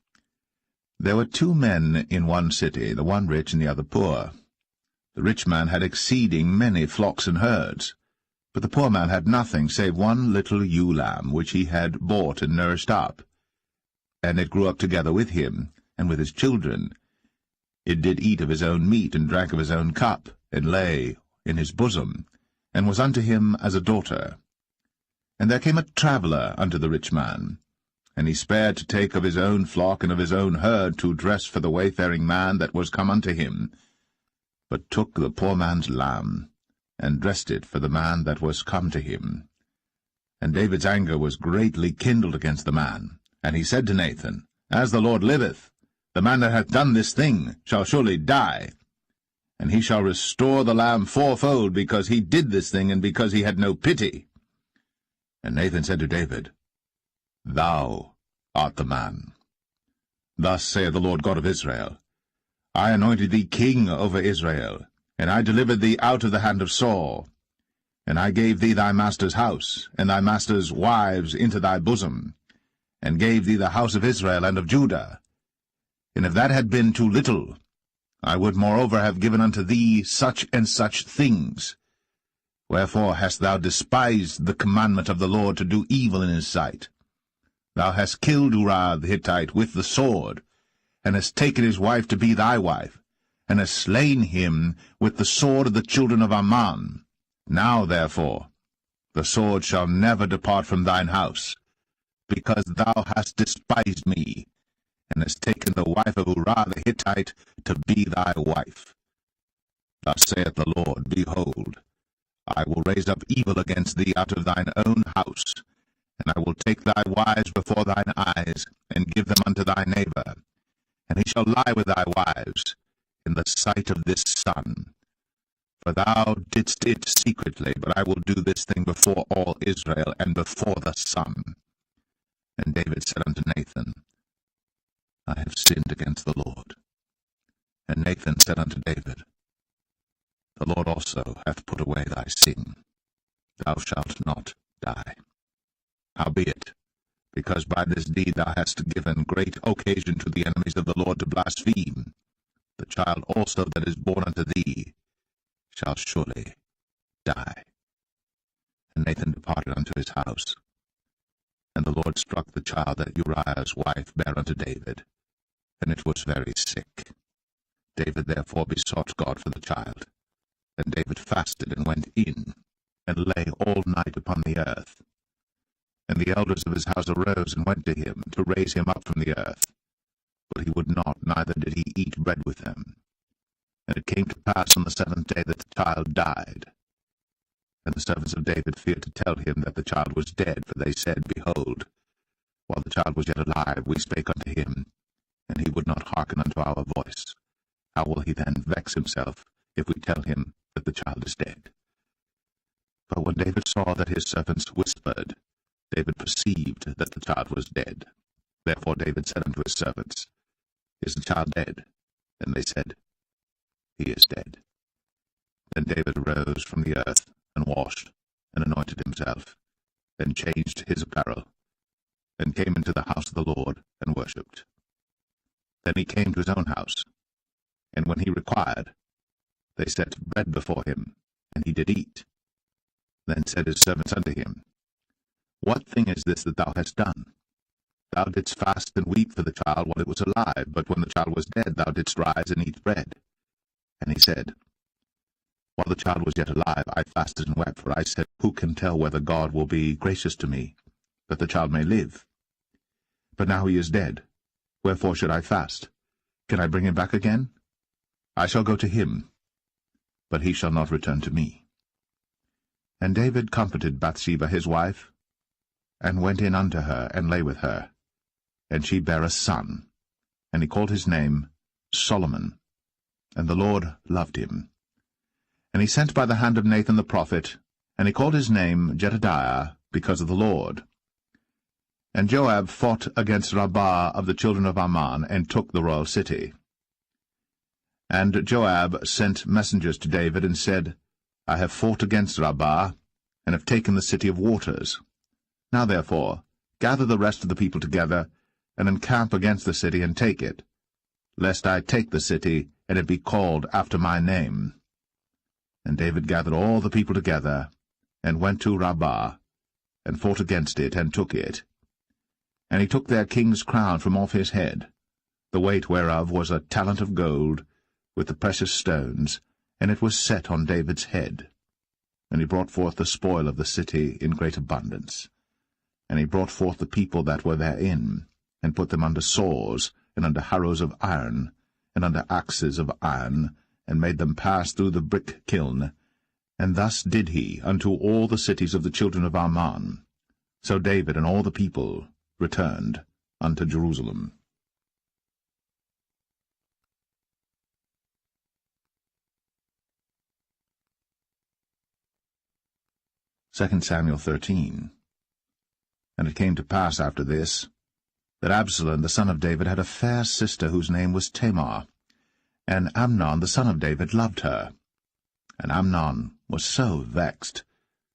There were 2 men in one city, the one rich and the other poor. The rich man had exceeding many flocks and herds, but the poor man had nothing save one little ewe lamb, which he had bought and nourished up. And it grew up together with him, and with his children. It did eat of his own meat, and drank of his own cup, and lay in his bosom, and was unto him as a daughter. And there came a traveller unto the rich man, and he spared to take of his own flock and of his own herd to dress for the wayfaring man that was come unto him, but took the poor man's lamb, and dressed it for the man that was come to him. And David's anger was greatly kindled against the man, and he said to Nathan, As the Lord liveth, the man that hath done this thing shall surely die, and he shall restore the lamb 4-fold, because he did this thing, and because he had no pity. And Nathan said to David, Thou art the man. Thus saith the Lord God of Israel, I anointed thee king over Israel, and I delivered thee out of the hand of Saul. And I gave thee thy master's house, and thy master's wives into thy bosom, and gave thee the house of Israel and of Judah. And if that had been too little, I would moreover have given unto thee such and such things. Wherefore hast thou despised the commandment of the Lord to do evil in his sight? Thou hast killed Uriah the Hittite with the sword, and hast taken his wife to be thy wife, and hast slain him with the sword of the children of Ammon. Now, therefore, the sword shall never depart from thine house, because thou hast despised me, and hast taken the wife of Uriah the Hittite to be thy wife. Thus saith the Lord, Behold, I will raise up evil against thee out of thine own house, and I will take thy wives before thine eyes, and give them unto thy neighbor, and he shall lie with thy wives in the sight of this sun. For thou didst it secretly, but I will do this thing before all Israel, and before the sun. And David said unto Nathan, I have sinned against the Lord. And Nathan said unto David, The Lord also hath put away thy sin. Thou shalt not die. Howbeit, because by this deed thou hast given great occasion to the enemies of the Lord to blaspheme, the child also that is born unto thee shall surely die. And Nathan departed unto his house. And the Lord struck the child that Uriah's wife bare unto David, and it was very sick. David therefore besought God for the child. And David fasted, and went in, and lay all night upon the earth. And the elders of his house arose, and went to him, to raise him up from the earth. But he would not, neither did he eat bread with them. And it came to pass on the 7th day that the child died. And the servants of David feared to tell him that the child was dead, for they said, Behold, while the child was yet alive, we spake unto him, and he would not hearken unto our voice. How will he then vex himself, if we tell him that the child is dead? But when David saw that his servants whispered, David perceived that the child was dead. Therefore David said unto his servants, Is the child dead? And they said, He is dead. Then David arose from the earth, and washed, and anointed himself, and changed his apparel, and came into the house of the Lord, and worshipped. Then he came to his own house, and when he required, they set bread before him, and he did eat. Then said his servants unto him, What thing is this that thou hast done? Thou didst fast and weep for the child while it was alive, but when the child was dead thou didst rise and eat bread. And he said, While the child was yet alive, I fasted and wept, for I said, Who can tell whether God will be gracious to me, that the child may live? But now he is dead. Wherefore should I fast? Can I bring him back again? I shall go to him, but he shall not return to me. And David comforted Bathsheba his wife, and went in unto her, and lay with her. And she bare a son, and he called his name Solomon. And the Lord loved him. And he sent by the hand of Nathan the prophet, and he called his name Jedediah, because of the Lord. And Joab fought against Rabbah of the children of Ammon, and took the royal city. And Joab sent messengers to David, and said, I have fought against Rabbah, and have taken the city of waters. Now therefore, gather the rest of the people together, and encamp against the city, and take it, lest I take the city, and it be called after my name. And David gathered all the people together, and went to Rabbah, and fought against it, and took it. And he took their king's crown from off his head, the weight whereof was a talent of gold, with the precious stones, and it was set on David's head. And he brought forth the spoil of the city in great abundance. And he brought forth the people that were therein, and put them under saws, and under harrows of iron, and under axes of iron, and made them pass through the brick kiln. And thus did he unto all the cities of the children of Ammon. So David and all the people returned unto Jerusalem. 2 Samuel 13. And it came to pass after this, that Absalom the son of David had a fair sister whose name was Tamar, and Amnon the son of David loved her. And Amnon was so vexed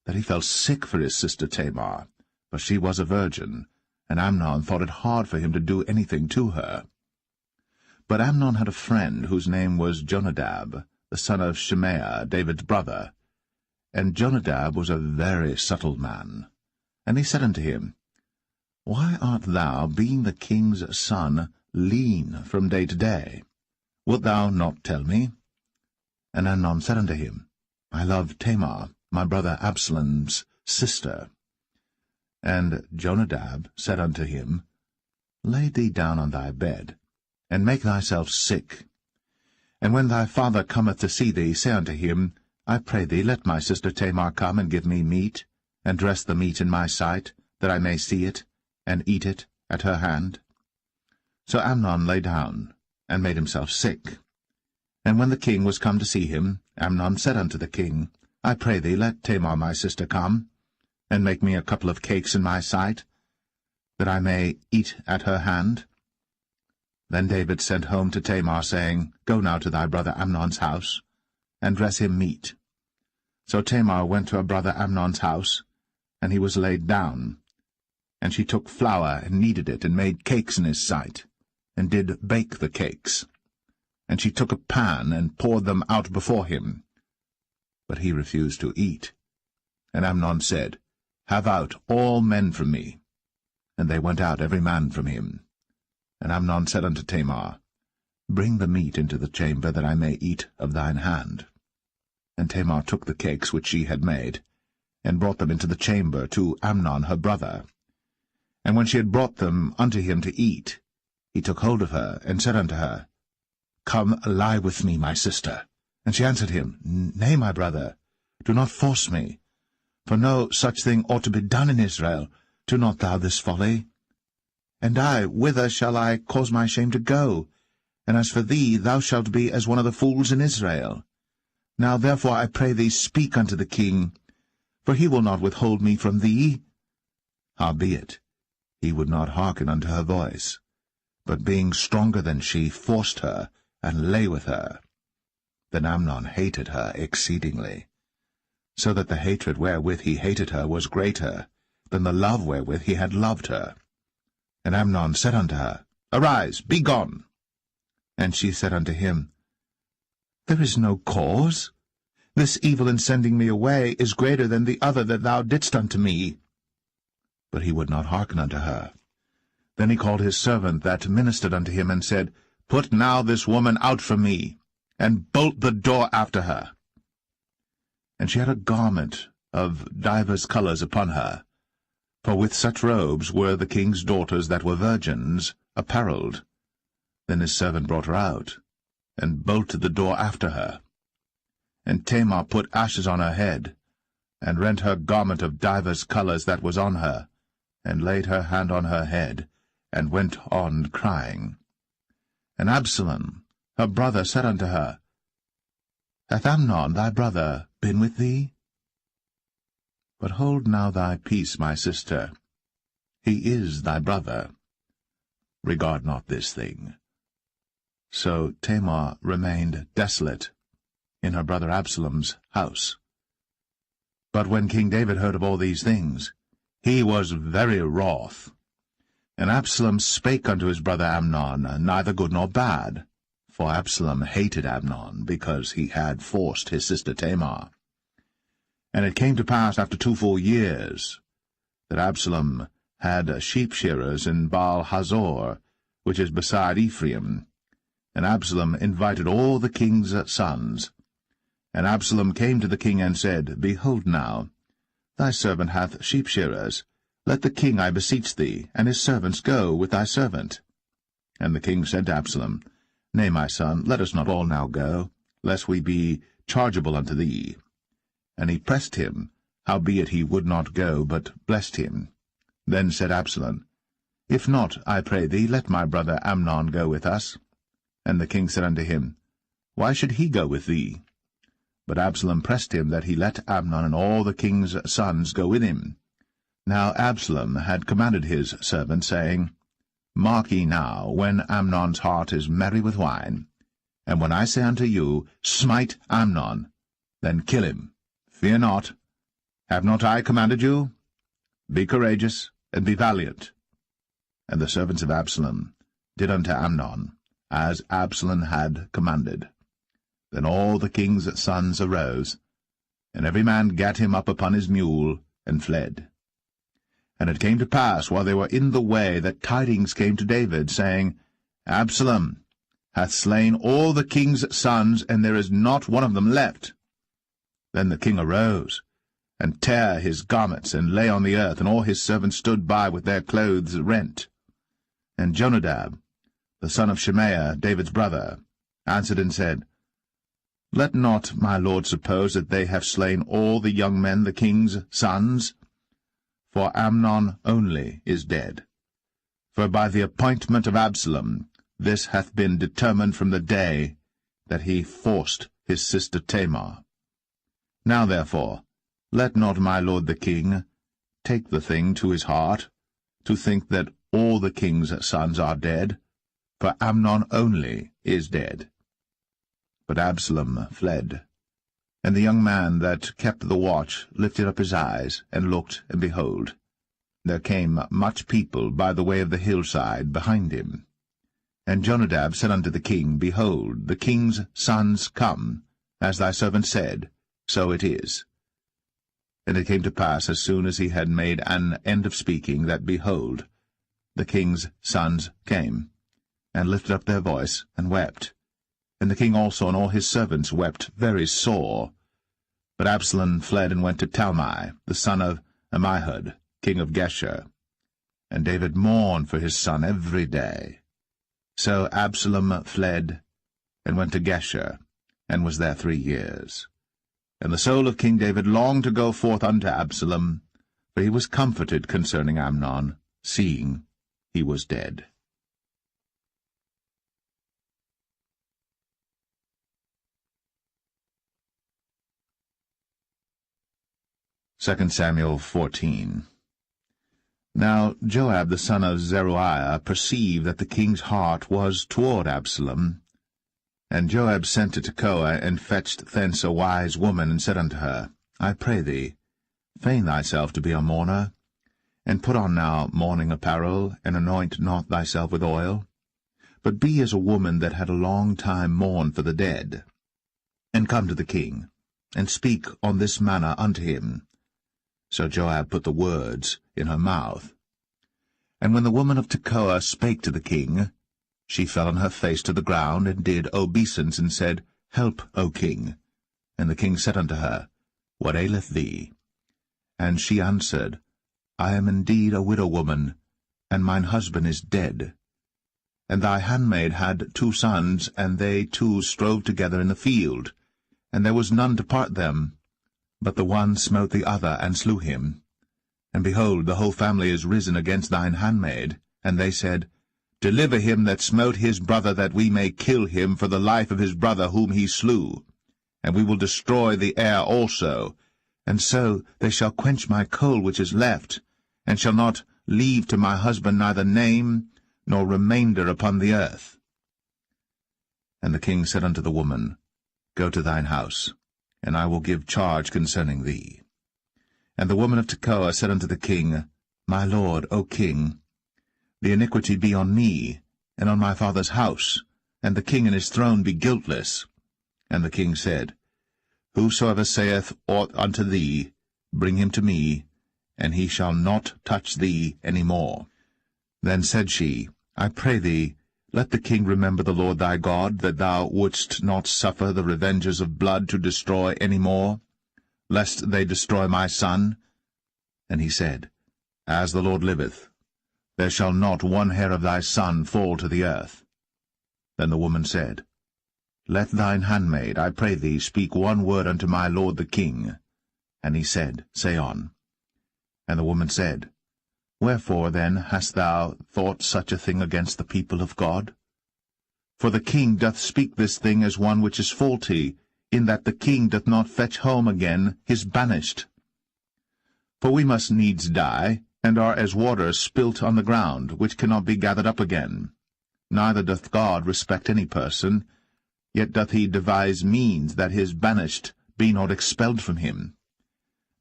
that he felt sick for his sister Tamar, for she was a virgin, and Amnon thought it hard for him to do anything to her. But Amnon had a friend whose name was Jonadab, the son of Shimea, David's brother. And Jonadab was a very subtle man. And he said unto him, Why art thou, being the king's son, lean from day to day? Wilt thou not tell me? And Amnon said unto him, I love Tamar, my brother Absalom's sister. And Jonadab said unto him, Lay thee down on thy bed, and make thyself sick. And when thy father cometh to see thee, say unto him, I pray thee, let my sister Tamar come and give me meat, and dress the meat in my sight, that I may see it, and eat it at her hand. So Amnon lay down, and made himself sick. And when the king was come to see him, Amnon said unto the king, I pray thee, let Tamar my sister come, and make me a couple of cakes in my sight, that I may eat at her hand. Then David sent home to Tamar, saying, Go now to thy brother Amnon's house, and dress him meat. So Tamar went to her brother Amnon's house, and he was laid down. And she took flour, and kneaded it, and made cakes in his sight, and did bake the cakes. And she took a pan, and poured them out before him. But he refused to eat. And Amnon said, Have out all men from me. And they went out every man from him. And Amnon said unto Tamar, Bring the meat into the chamber, that I may eat of thine hand. And Tamar took the cakes which she had made, and brought them into the chamber to Amnon her brother. And when she had brought them unto him to eat, he took hold of her, and said unto her, Come, lie with me, my sister. And she answered him, Nay, my brother, do not force me. For no such thing ought to be done in Israel. Do not thou this folly. And I, whither shall I cause my shame to go? And as for thee, thou shalt be as one of the fools in Israel. Now therefore I pray thee, speak unto the king, for he will not withhold me from thee. Howbeit, he would not hearken unto her voice, but being stronger than she, forced her, and lay with her. Then Amnon hated her exceedingly, so that the hatred wherewith he hated her was greater than the love wherewith he had loved her. And Amnon said unto her, Arise, be gone. And she said unto him, There is no cause. This evil in sending me away is greater than the other that thou didst unto me. But he would not hearken unto her. Then he called his servant that ministered unto him, and said, Put now this woman out from me, and bolt the door after her. And she had a garment of divers colours upon her, for with such robes were the king's daughters that were virgins apparelled. Then his servant brought her out, and bolted the door after her. And Tamar put ashes on her head, and rent her garment of divers colours that was on her, and laid her hand on her head, and went on crying. And Absalom, her brother, said unto her, Hath Amnon thy brother been with thee? But hold now thy peace, my sister. He is thy brother. Regard not this thing. So Tamar remained desolate in her brother Absalom's house. But when King David heard of all these things, he was very wroth. And Absalom spake unto his brother Amnon, neither good nor bad, for Absalom hated Amnon, because he had forced his sister Tamar. And it came to pass after 2 full years that Absalom had sheep-shearers in Baal-Hazor, which is beside Ephraim. And Absalom invited all the king's sons. And Absalom came to the king and said, Behold now, thy servant hath sheep-shearers. Let the king, I beseech thee, and his servants go with thy servant. And the king said to Absalom, Nay, my son, let us not all now go, lest we be chargeable unto thee. And he pressed him, howbeit he would not go, but blessed him. Then said Absalom, If not, I pray thee, let my brother Amnon go with us. And the king said unto him, Why should he go with thee? But Absalom pressed him that he let Amnon and all the king's sons go with him. Now Absalom had commanded his servant, saying, Mark ye now, when Amnon's heart is merry with wine, and when I say unto you, Smite Amnon, then kill him. Fear not. Have not I commanded you? Be courageous, and be valiant. And the servants of Absalom did unto Amnon, as Absalom had commanded. Then all the king's sons arose, and every man gat him up upon his mule, and fled. And it came to pass, while they were in the way, that tidings came to David, saying, Absalom hath slain all the king's sons, and there is not one of them left. Then the king arose, and tare his garments, and lay on the earth, and all his servants stood by with their clothes rent. And Jonadab, the son of Shimea, David's brother, answered and said, Let not my lord suppose that they have slain all the young men, the king's sons, for Amnon only is dead. For by the appointment of Absalom this hath been determined from the day that he forced his sister Tamar. Now therefore, let not my lord the king take the thing to his heart, to think that all the king's sons are dead, for Amnon only is dead. But Absalom fled. And the young man that kept the watch lifted up his eyes, and looked, and behold, there came much people by the way of the hillside behind him. And Jonadab said unto the king, Behold, the king's sons come, as thy servant said, so it is. And it came to pass, as soon as he had made an end of speaking, that, behold, the king's sons came, and lifted up their voice, and wept. And the king also and all his servants wept very sore. But Absalom fled and went to Talmai, the son of Ammihud, king of Geshur. And David mourned for his son every day. So Absalom fled, and went to Geshur, and was there 3 years. And the soul of King David longed to go forth unto Absalom, for he was comforted concerning Amnon, seeing he was dead. 2 Samuel 14. Now Joab the son of Zeruiah perceived that the king's heart was toward Absalom. And Joab sent to Tekoa, and fetched thence a wise woman, and said unto her, I pray thee, feign thyself to be a mourner, and put on now mourning apparel, and anoint not thyself with oil, but be as a woman that had a long time mourned for the dead. And come to the king, and speak on this manner unto him. So Joab put the words in her mouth. And when the woman of Tekoa spake to the king, she fell on her face to the ground, and did obeisance, and said, Help, O king. And the king said unto her, What aileth thee? And she answered, I am indeed a widow woman, and mine husband is dead. And thy handmaid had 2 sons, and they 2 strove together in the field, and there was none to part them. But the one smote the other, and slew him. And behold, the whole family is risen against thine handmaid. And they said, Deliver him that smote his brother, that we may kill him for the life of his brother whom he slew. and we will destroy the heir also, and so they shall quench my coal which is left, and shall not leave to my husband neither name nor remainder upon the earth. And the king said unto the woman, Go to thine house, and I will give charge concerning thee. And the woman of Tekoa said unto the king, My lord, O king, the iniquity be on me, and on my father's house, and the king and his throne be guiltless. And the king said, Whosoever saith aught unto thee, bring him to me, and he shall not touch thee any more. Then said she, I pray thee, let the king remember the Lord thy God, that thou wouldst not suffer the revengers of blood to destroy any more, lest they destroy my son. And he said, As the Lord liveth, there shall not one hair of thy son fall to the earth. Then the woman said, Let thine handmaid, I pray thee, speak one word unto my lord the king. And he said, Say on. And the woman said, Wherefore then hast thou thought such a thing against the people of God? For the king doth speak this thing as one which is faulty, in that the king doth not fetch home again his banished. For we must needs die, and are as water spilt on the ground, which cannot be gathered up again. Neither doth God respect any person, yet doth he devise means that his banished be not expelled from him.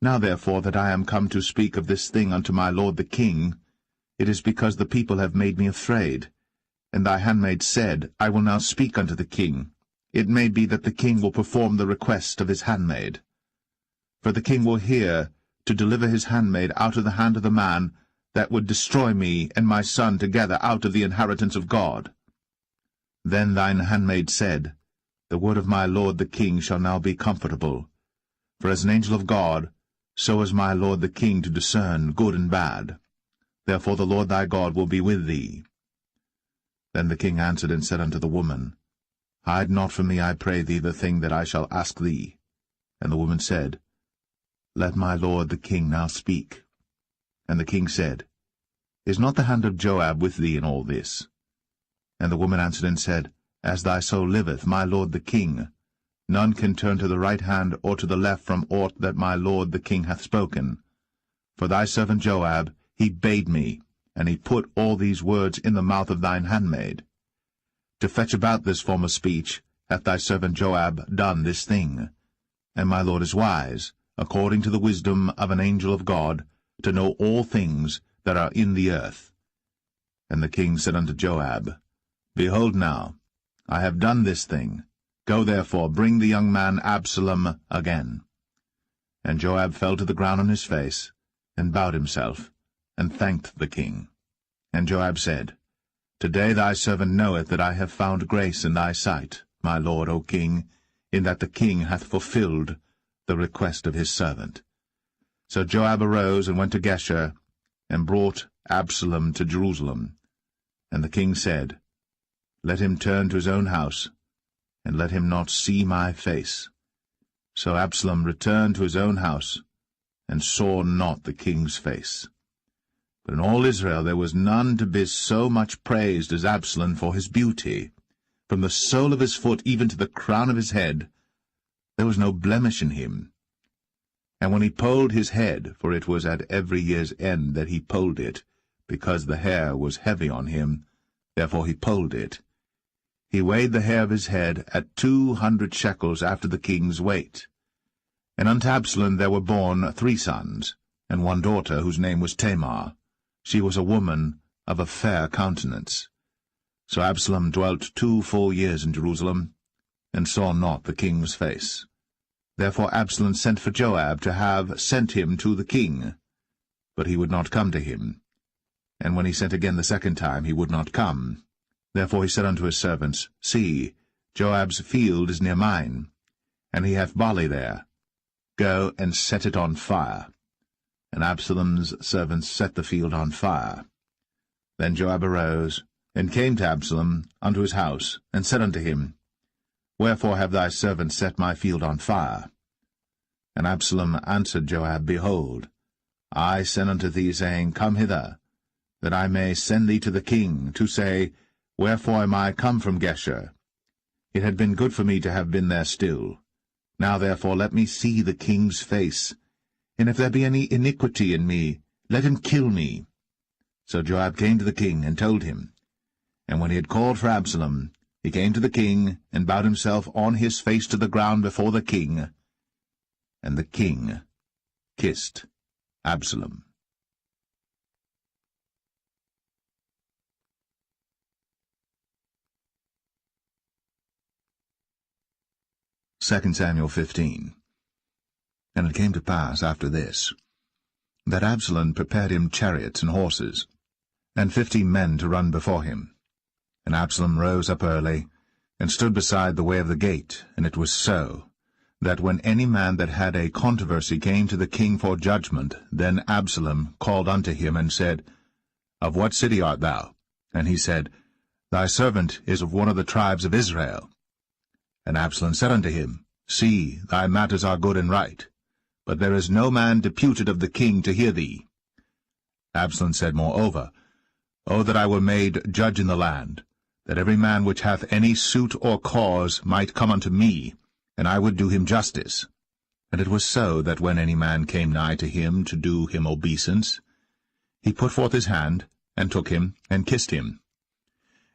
Now therefore that I am come to speak of this thing unto my lord the king, it is because the people have made me afraid. And thy handmaid said, I will now speak unto the king. It may be that the king will perform the request of his handmaid. For the king will hear to deliver his handmaid out of the hand of the man that would destroy me and my son together out of the inheritance of God. Then thine handmaid said, The word of my lord the king shall now be comfortable. For as an angel of God, so is my lord the king to discern good and bad. Therefore the Lord thy God will be with thee. Then the king answered and said unto the woman, Hide not from me, I pray thee, the thing that I shall ask thee. And the woman said, Let my lord the king now speak. And the king said, Is not the hand of Joab with thee in all this? And the woman answered and said, As thy soul liveth, my lord the king, none can turn to the right hand or to the left from aught that my lord the king hath spoken. For thy servant Joab, he bade me, and he put all these words in the mouth of thine handmaid. To fetch about this form of speech hath thy servant Joab done this thing. And my lord is wise, according to the wisdom of an angel of God, to know all things that are in the earth. And the king said unto Joab, Behold now, I have done this thing. Go therefore, bring the young man Absalom again. And Joab fell to the ground on his face, and bowed himself, and thanked the king. And Joab said, Today thy servant knoweth that I have found grace in thy sight, my lord, O king, in that the king hath fulfilled the request of his servant. So Joab arose and went to Geshur, and brought Absalom to Jerusalem. And the king said, Let him turn to his own house, and let him not see my face. So Absalom returned to his own house, and saw not the king's face. But in all Israel there was none to be so much praised as Absalom for his beauty. From the sole of his foot even to the crown of his head, there was no blemish in him. And when he polled his head, for it was at every year's end that he polled it, because the hair was heavy on him, therefore he polled it, he weighed the hair of his head at 200 shekels after the king's weight. And unto Absalom there were born 3 sons, and 1 daughter, whose name was Tamar. She was a woman of a fair countenance. So Absalom dwelt 2 full years in Jerusalem, and saw not the king's face. Therefore Absalom sent for Joab to have sent him to the king. But he would not come to him. And when he sent again the second time, he would not come. Therefore he said unto his servants, See, Joab's field is near mine, and he hath barley there. Go and set it on fire. And Absalom's servants set the field on fire. Then Joab arose, and came to Absalom unto his house, and said unto him, Wherefore have thy servants set my field on fire? And Absalom answered Joab, Behold, I sent unto thee, saying, Come hither, that I may send thee to the king, to say, Wherefore am I come from Geshur? It had been good for me to have been there still. Now therefore let me see the king's face, and if there be any iniquity in me, let him kill me. So Joab came to the king, and told him. And when he had called for Absalom, he came to the king, and bowed himself on his face to the ground before the king. And the king kissed Absalom. 2 Samuel 15. And it came to pass after this, that Absalom prepared him chariots and horses, and 50 men to run before him. And Absalom rose up early, and stood beside the way of the gate. And it was so, that when any man that had a controversy came to the king for judgment, then Absalom called unto him, and said, Of what city art thou? And he said, Thy servant is of one of the tribes of Israel. And Absalom said unto him, See, thy matters are good and right, but there is no man deputed of the king to hear thee. Absalom said moreover, O that I were made judge in the land, that every man which hath any suit or cause might come unto me, and I would do him justice. And it was so, that when any man came nigh to him to do him obeisance, he put forth his hand, and took him, and kissed him.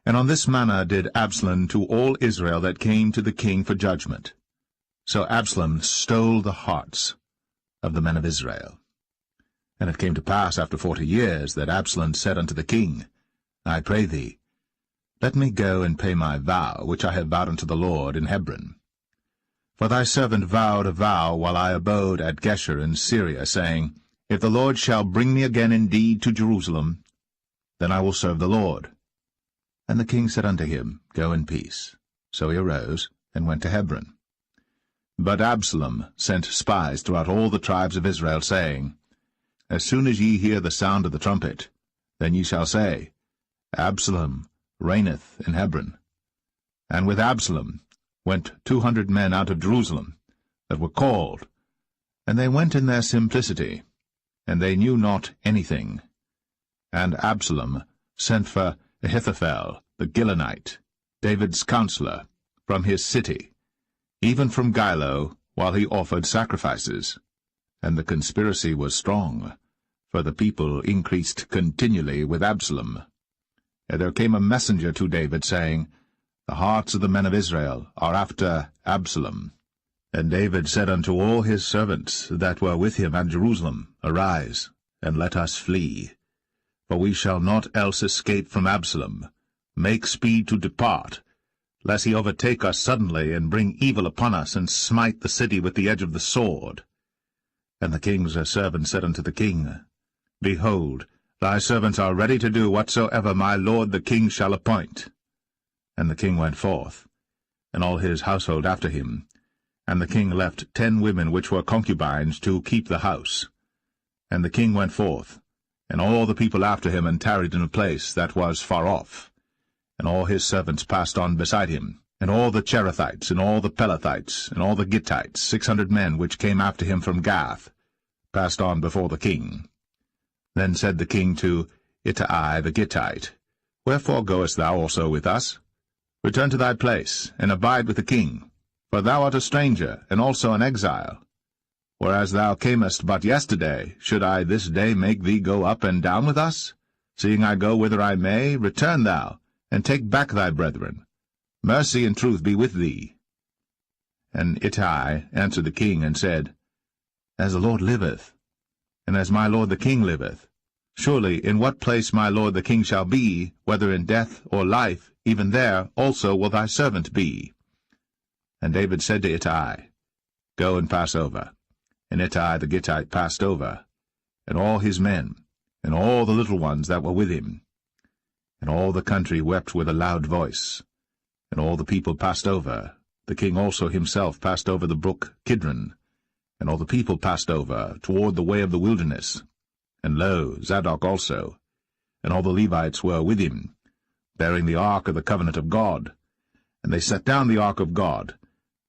And on this manner did Absalom to all Israel that came to the king for judgment. So Absalom stole the hearts of the men of Israel. And it came to pass after 40 years that Absalom said unto the king, I pray thee, let me go and pay my vow, which I have vowed unto the Lord in Hebron. For thy servant vowed a vow while I abode at Geshur in Syria, saying, If the Lord shall bring me again indeed to Jerusalem, then I will serve the Lord. And the king said unto him, Go in peace. So he arose, and went to Hebron. But Absalom sent spies throughout all the tribes of Israel, saying, As soon as ye hear the sound of the trumpet, then ye shall say, Absalom reigneth in Hebron. And with Absalom went 200 men out of Jerusalem, that were called, and they went in their simplicity, and they knew not anything. And Absalom sent for Ahithophel the Gilonite, David's counselor, from his city, even from Gilo, while he offered sacrifices. And the conspiracy was strong, for the people increased continually with Absalom. And there came a messenger to David, saying, The hearts of the men of Israel are after Absalom. And David said unto all his servants that were with him at Jerusalem, Arise, and let us flee. For we shall not else escape from Absalom. Make speed to depart, lest he overtake us suddenly, and bring evil upon us, and smite the city with the edge of the sword. And the king's servant said unto the king, Behold, thy servants are ready to do whatsoever my lord the king shall appoint. And the king went forth, and all his household after him. And the king left 10 women which were concubines to keep the house. And the king went forth, and all the people after him, and tarried in a place that was far off. And all his servants passed on beside him, and all the Cherethites, and all the Pelethites, and all the Gittites, 600 men which came after him from Gath, passed on before the king. Then said the king to Ittai the Gittite, Wherefore goest thou also with us? Return to thy place, and abide with the king, for thou art a stranger, and also an exile. Whereas thou camest but yesterday, should I this day make thee go up and down with us? Seeing I go whither I may, return thou, and take back thy brethren. Mercy and truth be with thee. And Ittai answered the king, and said, As the Lord liveth, and as my lord the king liveth, surely in what place my lord the king shall be, whether in death or life, even there also will thy servant be. And David said to Ittai, Go and pass over. And Ittai the Gittite passed over, and all his men, and all the little ones that were with him. And all the country wept with a loud voice. And all the people passed over. The king also himself passed over the brook Kidron. And all the people passed over toward the way of the wilderness. And lo, Zadok also, and all the Levites were with him, bearing the ark of the covenant of God. And they set down the ark of God,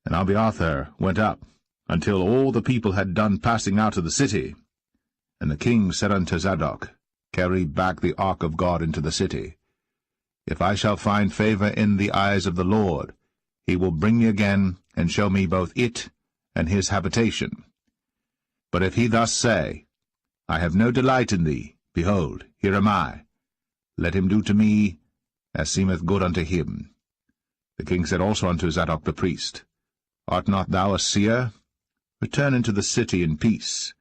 and Abiathar went up, until all the people had done passing out of the city. And the king said unto Zadok, Carry back the ark of God into the city. If I shall find favor in the eyes of the Lord, he will bring me again, and show me both it and his habitation. But if he thus say, I have no delight in thee, behold, here am I. Let him do to me as seemeth good unto him. The king said also unto Zadok the priest, Art not thou a seer? Return into the city in peace,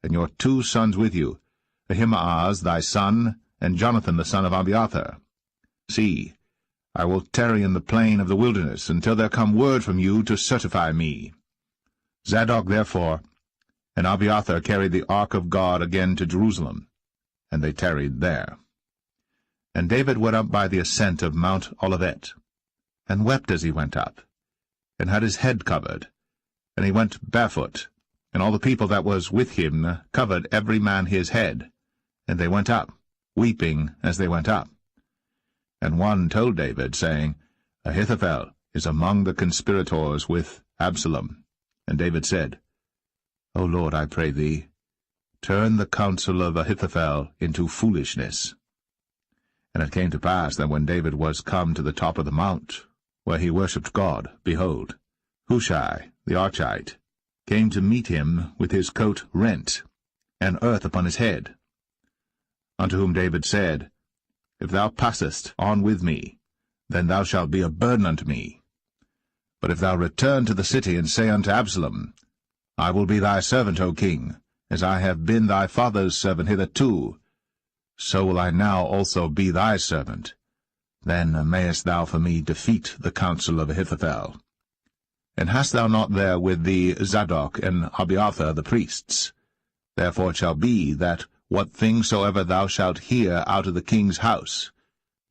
and your 2 sons with you, Ahimaaz thy son, and Jonathan the son of Abiathar. See, I will tarry in the plain of the wilderness until there come word from you to certify me. Zadok therefore and Abiathar carried the ark of God again to Jerusalem, and they tarried there. And David went up by the ascent of Mount Olivet, and wept as he went up, and had his head covered, and he went barefoot, and all the people that was with him covered every man his head, and they went up, weeping as they went up. And one told David, saying, Ahithophel is among the conspirators with Absalom. And David said, O Lord, I pray thee, turn the counsel of Ahithophel into foolishness. And it came to pass that when David was come to the top of the mount, where he worshipped God, behold, Hushai the Archite came to meet him with his coat rent, and earth upon his head. Unto whom David said, If thou passest on with me, then thou shalt be a burden unto me. But if thou return to the city, and say unto Absalom, I will be thy servant, O king, as I have been thy father's servant hitherto, so will I now also be thy servant. Then mayest thou for me defeat the counsel of Ahithophel. And hast thou not there with thee Zadok and Abiathar the priests? Therefore it shall be that what thing soever thou shalt hear out of the king's house,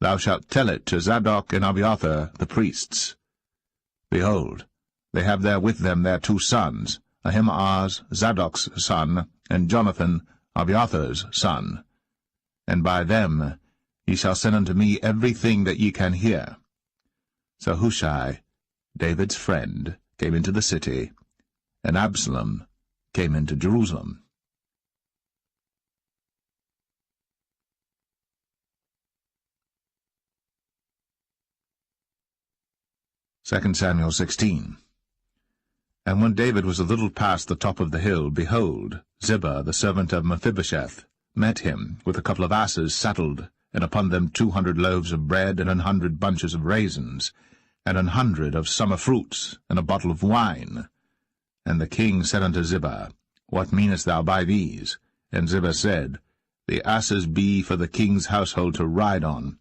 thou shalt tell it to Zadok and Abiathar the priests. Behold, they have there with them their 2 sons, Ahimaaz Zadok's son, and Jonathan Abiathar's son. And by them ye shall send unto me everything that ye can hear. So Hushai, David's friend, came into the city, and Absalom came into Jerusalem. 2 Samuel 16. And when David was a little past the top of the hill, behold, Ziba, the servant of Mephibosheth, met him with a couple of asses saddled, and upon them 200 loaves of bread, and 100 bunches of raisins, and 100 of summer fruits, and a bottle of wine. And the king said unto Ziba, What meanest thou by these? And Ziba said, The asses be for the king's household to ride on,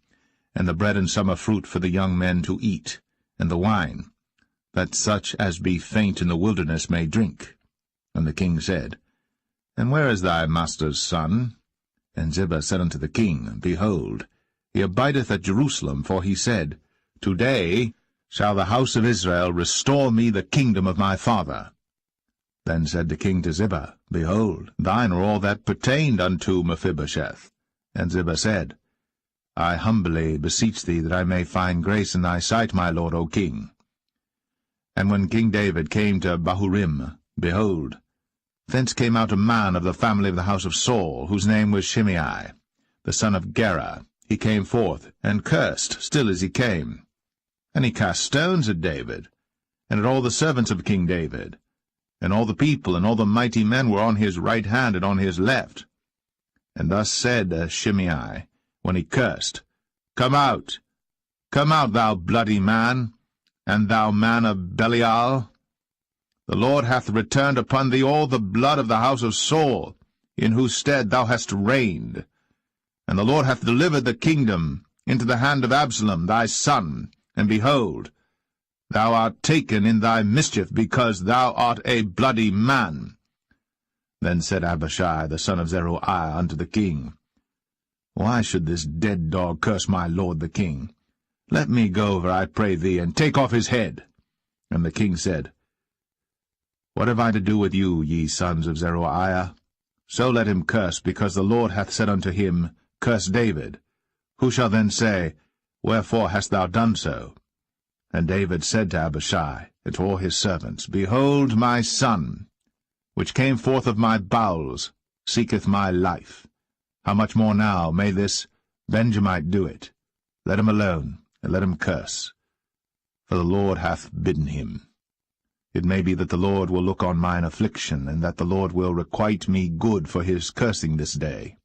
and the bread and summer fruit for the young men to eat, and the wine, that such as be faint in the wilderness may drink. And the king said, And where is thy master's son? And Ziba said unto the king, Behold, he abideth at Jerusalem, for he said, Today shall the house of Israel restore me the kingdom of my father. Then said the king to Ziba, Behold, thine are all that pertained unto Mephibosheth. And Ziba said, I humbly beseech thee that I may find grace in thy sight, my lord, O king. And when King David came to Bahurim, behold, thence came out a man of the family of the house of Saul, whose name was Shimei, the son of Gera. He came forth, and cursed still as he came. And he cast stones at David, and at all the servants of King David. And all the people and all the mighty men were on his right hand and on his left. And thus said Shimei, when he cursed, Come out, thou bloody man, and thou man of Belial. The Lord hath returned upon thee all the blood of the house of Saul, in whose stead thou hast reigned. And the Lord hath delivered the kingdom into the hand of Absalom thy son, and behold, thou art taken in thy mischief, because thou art a bloody man. Then said Abishai the son of Zeruiah unto the king, Why should this dead dog curse my lord the king? Let me go over, I pray thee, and take off his head. And the king said, What have I to do with you, ye sons of Zeruiah? So let him curse, because the Lord hath said unto him, Curse David. Who shall then say, Wherefore hast thou done so? And David said to Abishai and to all his servants, Behold, my son, which came forth of my bowels, seeketh my life. How much more now may this Benjamite do it? Let him alone, and let him curse, for the Lord hath bidden him. It may be that the Lord will look on mine affliction, and that the Lord will requite me good for his cursing this day.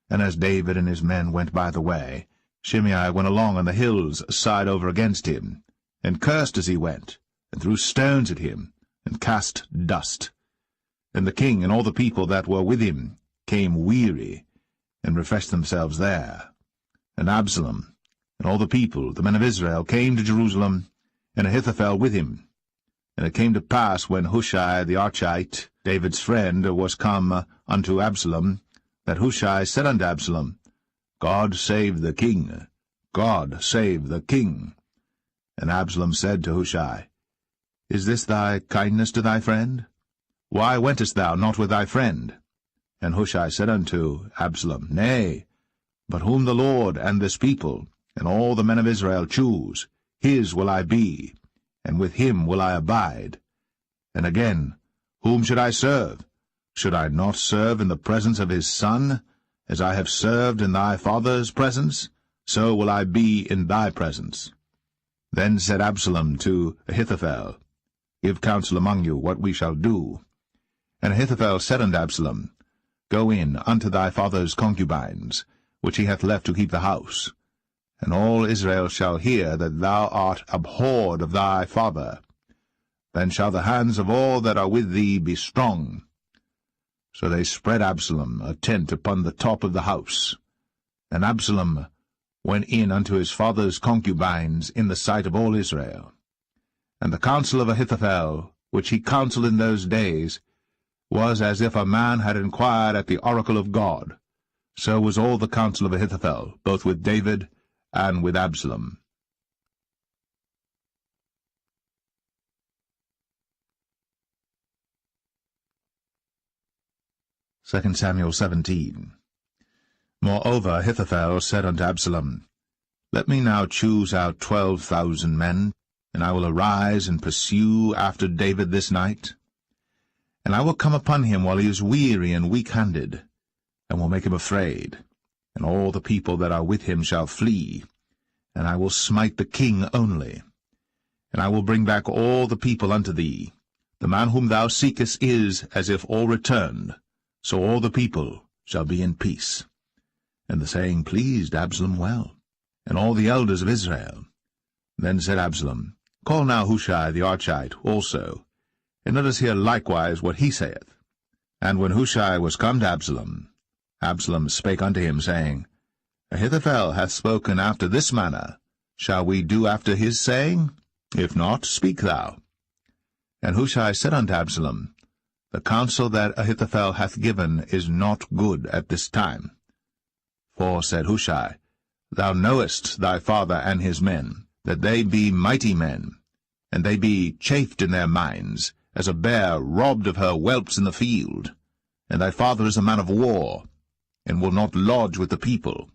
And as David and his men went by the way, Shimei went along on the hills side over against him, and cursed as he went, and threw stones at him, and cast dust. And the king and all the people that were with him came weary, and refreshed themselves there. And Absalom and all the people, the men of Israel, came to Jerusalem, and Ahithophel with him. And it came to pass, when Hushai the Archite, David's friend, was come unto Absalom, that Hushai said unto Absalom, God save the king, God save the king. And Absalom said to Hushai, Is this thy kindness to thy friend? Why wentest thou not with thy friend? And Hushai said unto Absalom, Nay, but whom the Lord and this people, and all the men of Israel choose, his will I be, and with him will I abide. And again, whom should I serve? Should I not serve in the presence of his son? As I have served in thy father's presence, so will I be in thy presence. Then said Absalom to Ahithophel, Give counsel among you what we shall do. And Ahithophel said unto Absalom, Go in unto thy father's concubines, which he hath left to keep the house. And all Israel shall hear that thou art abhorred of thy father. Then shall the hands of all that are with thee be strong. So they spread Absalom a tent upon the top of the house. And Absalom went in unto his father's concubines in the sight of all Israel. And the counsel of Ahithophel, which he counselled in those days, was as if a man had inquired at the oracle of God. So was all the counsel of Ahithophel, both with David and with Absalom. 2 Samuel 17. Moreover Ahithophel said unto Absalom, Let me now choose out 12,000 men, and I will arise and pursue after David this night. And I will come upon him while he is weary and weak-handed, and will make him afraid. And all the people that are with him shall flee, and I will smite the king only. And I will bring back all the people unto thee. The man whom thou seekest is as if all returned, so all the people shall be in peace. And the saying pleased Absalom well, and all the elders of Israel. Then said Absalom, Call now Hushai the Archite also, and let us hear likewise what he saith. And when Hushai was come to Absalom, Absalom spake unto him, saying, Ahithophel hath spoken after this manner. Shall we do after his saying? If not, speak thou. And Hushai said unto Absalom, The counsel that Ahithophel hath given is not good at this time. For, said Hushai, Thou knowest thy father and his men, that they be mighty men, and they be chafed in their minds, as a bear robbed of her whelps in the field. And thy father is a man of war, and will not lodge with the people.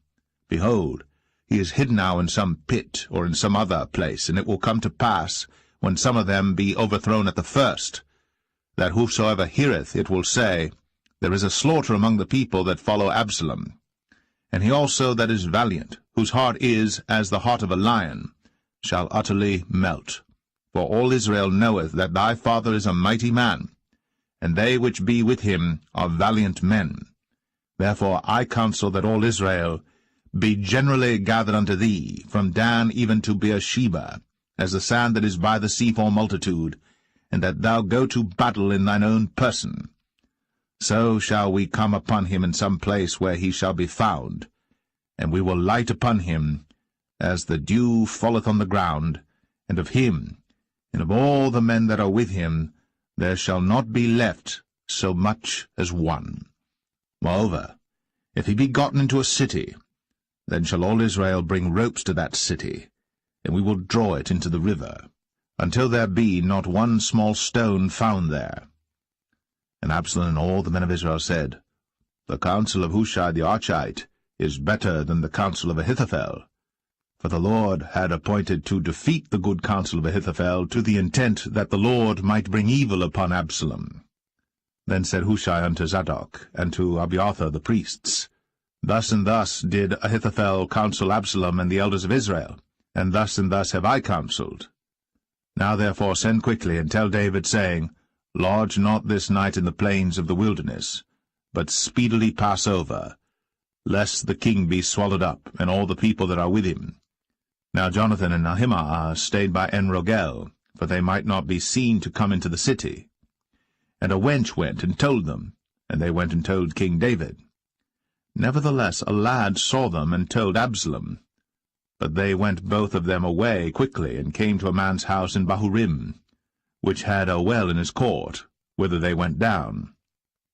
Behold, he is hid now in some pit, or in some other place, and it will come to pass, when some of them be overthrown at the first, that whosoever heareth it will say, There is a slaughter among the people that follow Absalom. And he also that is valiant, whose heart is as the heart of a lion, shall utterly melt. For all Israel knoweth that thy father is a mighty man, and they which be with him are valiant men. Therefore I counsel that all Israel be generally gathered unto thee, from Dan even to Beersheba, as the sand that is by the sea for multitude, and that thou go to battle in thine own person. So shall we come upon him in some place where he shall be found, and we will light upon him as the dew falleth on the ground, and of him, and of all the men that are with him, there shall not be left so much as one. Moreover, if he be gotten into a city, then shall all Israel bring ropes to that city, and we will draw it into the river, until there be not one small stone found there. And Absalom and all the men of Israel said, The counsel of Hushai the Archite is better than the counsel of Ahithophel. For the Lord had appointed to defeat the good counsel of Ahithophel, to the intent that the Lord might bring evil upon Absalom. Then said Hushai unto Zadok, and to Abiathar the priests, Thus and thus did Ahithophel counsel Absalom and the elders of Israel, and thus have I counselled. Now therefore send quickly, and tell David, saying, Lodge not this night in the plains of the wilderness, but speedily pass over, lest the king be swallowed up, and all the people that are with him. Now Jonathan and Ahimaaz stayed by En-rogel, for they might not be seen to come into the city. And a wench went and told them, and they went and told King David. Nevertheless a lad saw them and told Absalom. But they went both of them away quickly, and came to a man's house in Bahurim, which had a well in his court, whither they went down.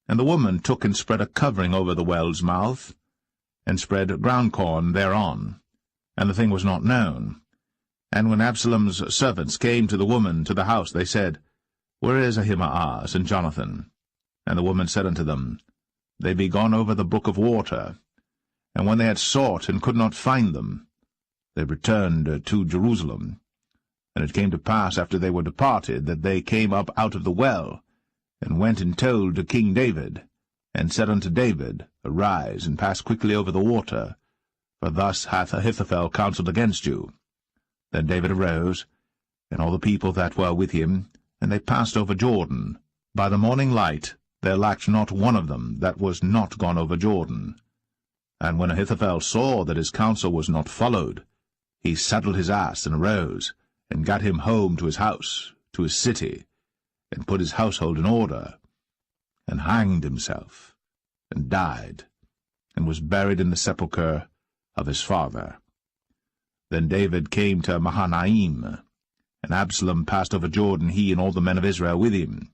And the woman took and spread a covering over the well's mouth, and spread ground corn thereon, and the thing was not known. And when Absalom's servants came to the woman to the house, they said, Where is Ahimaaz and Jonathan? And the woman said unto them, They be gone over the brook of water. And when they had sought and could not find them, they returned to Jerusalem. And it came to pass, after they were departed, that they came up out of the well, and went and told to King David, and said unto David, Arise, and pass quickly over the water, for thus hath Ahithophel counselled against you. Then David arose, and all the people that were with him, and they passed over Jordan. By the morning light there lacked not one of them that was not gone over Jordan. And when Ahithophel saw that his counsel was not followed, he saddled his ass, and arose, and gat him home to his house, to his city, and put his household in order, and hanged himself, and died, and was buried in the sepulchre of his father. Then David came to Mahanaim, and Absalom passed over Jordan, he and all the men of Israel with him.